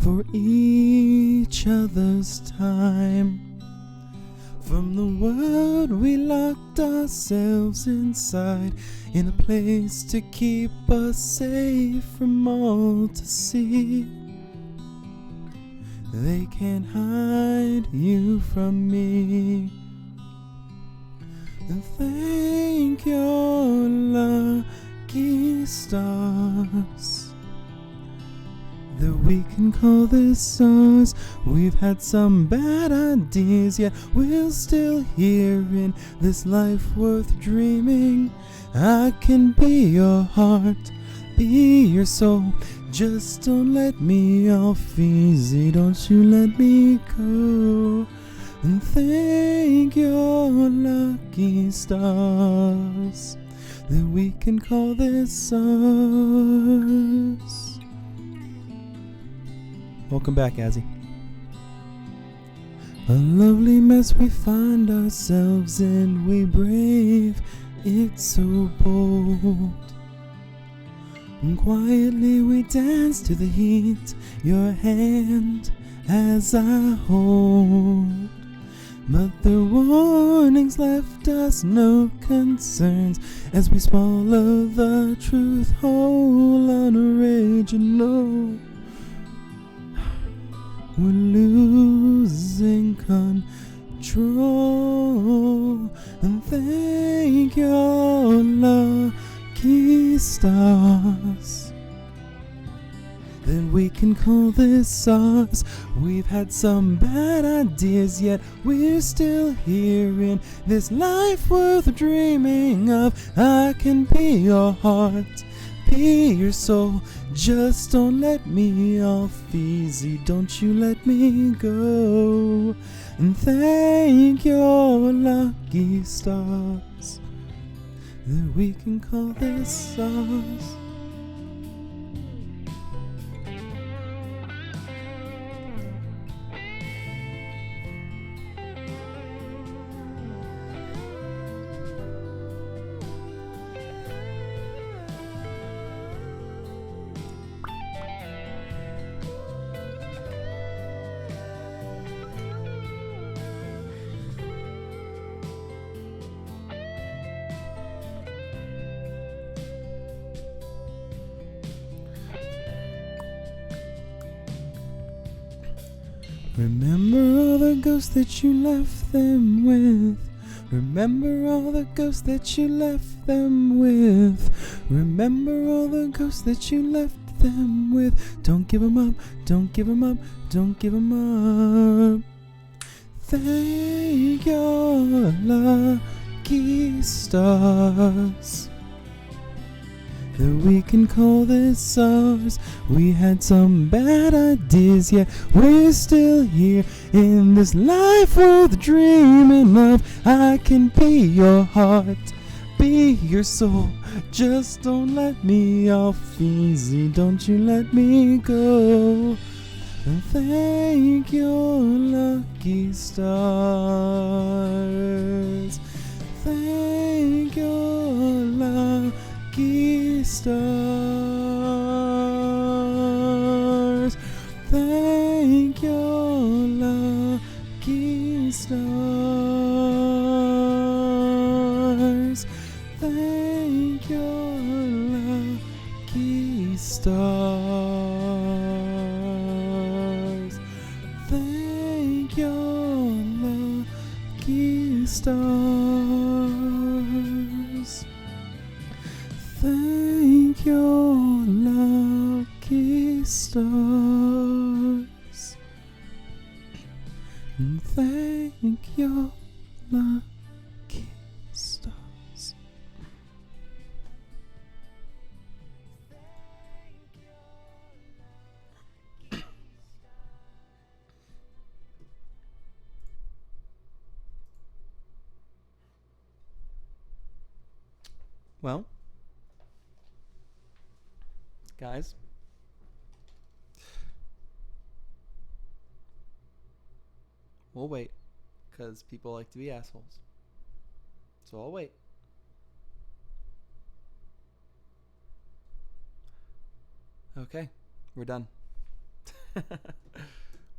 for each other's time. From the world we locked ourselves inside, in a place to keep us safe from all to see. They can't hide you from me. And thank your lucky stars that we can call this ours. We've had some bad ideas, yet we're still here in this life worth dreaming. I can be your heart, be your soul. Just don't let me off easy, don't you let me go. And thank your lucky stars that we can call this ours. Welcome back, Azzy. A lovely mess we find ourselves in, we brave, it's so bold. And quietly we dance to the heat, your hand as I hold. But the warnings left us no concerns as we swallow the truth whole, unoriginal. We're losing control. And thank your lucky stars that we can call this ours. We've had some bad ideas, yet we're still here in this life worth dreaming of. I can be your heart, be your soul. Just don't let me off easy, don't you let me go. And thank your lucky stars that we can call this ours. Remember all the ghosts that you left them with. Remember all the ghosts that you left them with. Remember all the ghosts that you left them with. Don't give 'em up, don't give 'em up, don't give 'em up. Thank your lucky stars that we can call this ours. We had some bad ideas, yet we're still here in this life worth dreaming of. I can be your heart, be your soul. Just don't let me off easy, don't you let me go. And thank your lucky stars. Thank your lucky stars. Thank your lucky stars. Thank your lucky stars. Thank your lucky stars. Thank your lucky stars. And thank your lucky stars. Well, guys, we'll wait, because people like to be assholes. So I'll wait. Okay, we're done.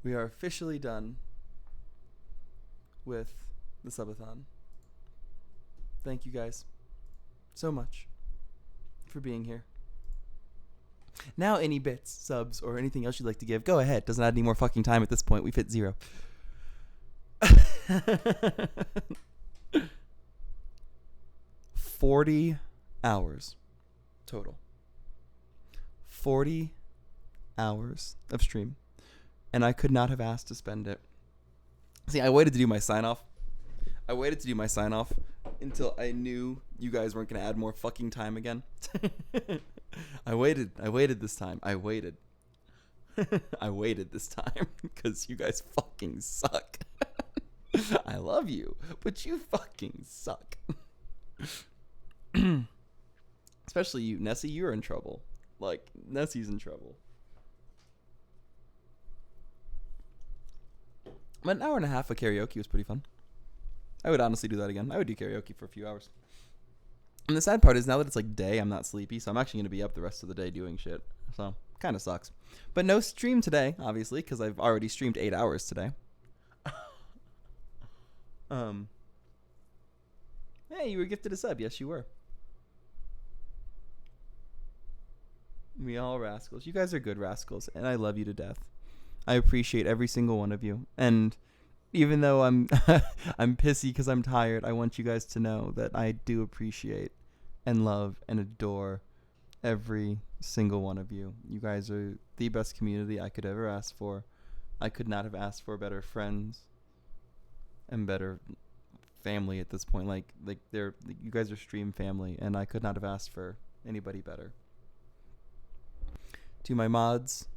We are officially done with the subathon. Thank you guys so much for being here. Now, any bits, subs, or anything else you'd like to give, go ahead. Doesn't add any more fucking time at this point. We've hit 0. 40 hours total. 40 hours of stream. And I could not have asked to spend it. See, I waited to do my sign-off. Until I knew you guys weren't going to add more fucking time again. I waited this time. I waited this time because you guys fucking suck. I love you, but you fucking suck. Especially you, Nessie, you're in trouble. Like, Nessie's in trouble. But an hour and a half of karaoke was pretty fun. I would honestly do that again. I would do karaoke for a few hours. And the sad part is now that it's like day, I'm not sleepy, so I'm actually going to be up the rest of the day doing shit. So, kind of sucks. But no stream today, obviously, because I've already streamed 8 hours today. Hey, you were gifted a sub. Yes, you were. We all rascals. You guys are good rascals, and I love you to death. I appreciate every single one of you. And even though I'm I'm pissy because I'm tired, I want you guys to know that I do appreciate and love and adore every single one of you. You guys are the best community I could ever ask for. I could not have asked for better friends and better family at this point. Like you guys are stream family, and I could not have asked for anybody better. To my mods,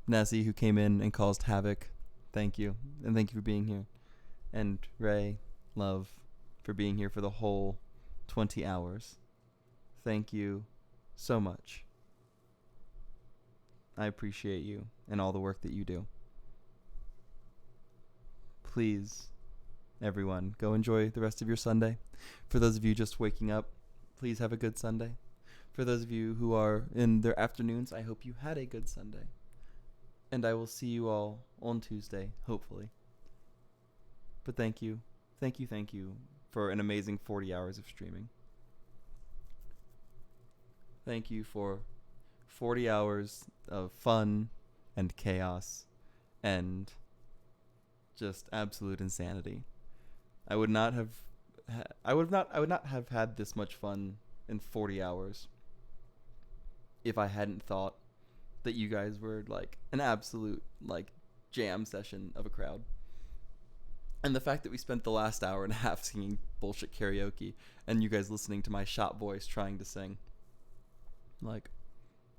Nessie, who came in and caused havoc, thank you. And thank you for being here. And Ray, love, for being here for the whole 20 hours. Thank you so much. I appreciate you and all the work that you do. Please, everyone, go enjoy the rest of your Sunday. For those of you just waking up, please have a good Sunday. For those of you who are in their afternoons, I hope you had a good Sunday. And I will see you all on Tuesday, hopefully. But thank you for an amazing 40 hours of streaming. Thank you for 40 hours of fun and chaos and just absolute insanity. I would not have I would not have had this much fun in 40 hours if I hadn't thought that you guys were like an absolute like jam session of a crowd. And the fact that we spent the last hour and a half singing bullshit karaoke and you guys listening to my shop voice trying to sing. Like,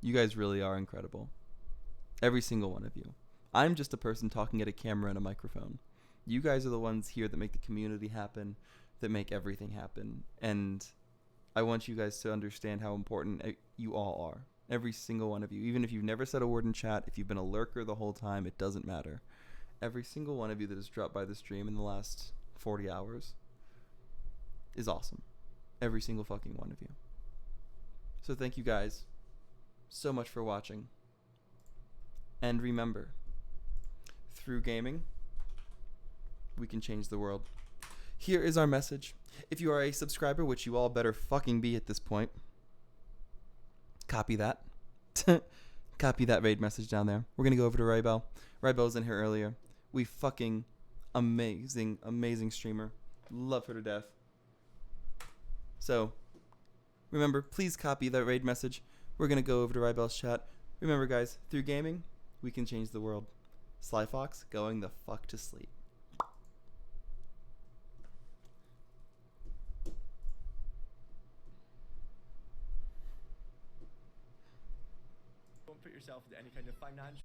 you guys really are incredible. Every single one of you. I'm just a person talking at a camera and a microphone. You guys are the ones here that make the community happen, that make everything happen. And I want you guys to understand how important you all are. Every single one of you. Even if you've never said a word in chat, if you've been a lurker the whole time, it doesn't matter. Every single one of you that has dropped by the stream in the last 40 hours is awesome. Every single fucking one of you. So thank you guys so much for watching. And remember, through gaming, we can change the world. Here is our message. If you are a subscriber, which you all better fucking be at this point, copy that. Copy that raid message down there. We're going to go over to Rybell. Rybell was in here earlier. We fucking amazing streamer. Love her to death. So, remember, please copy that raid message. We're going to go over to Rybell's chat. Remember, guys, through gaming, we can change the world. Sly Fox, going the fuck to sleep. Don't put yourself into any kind of financial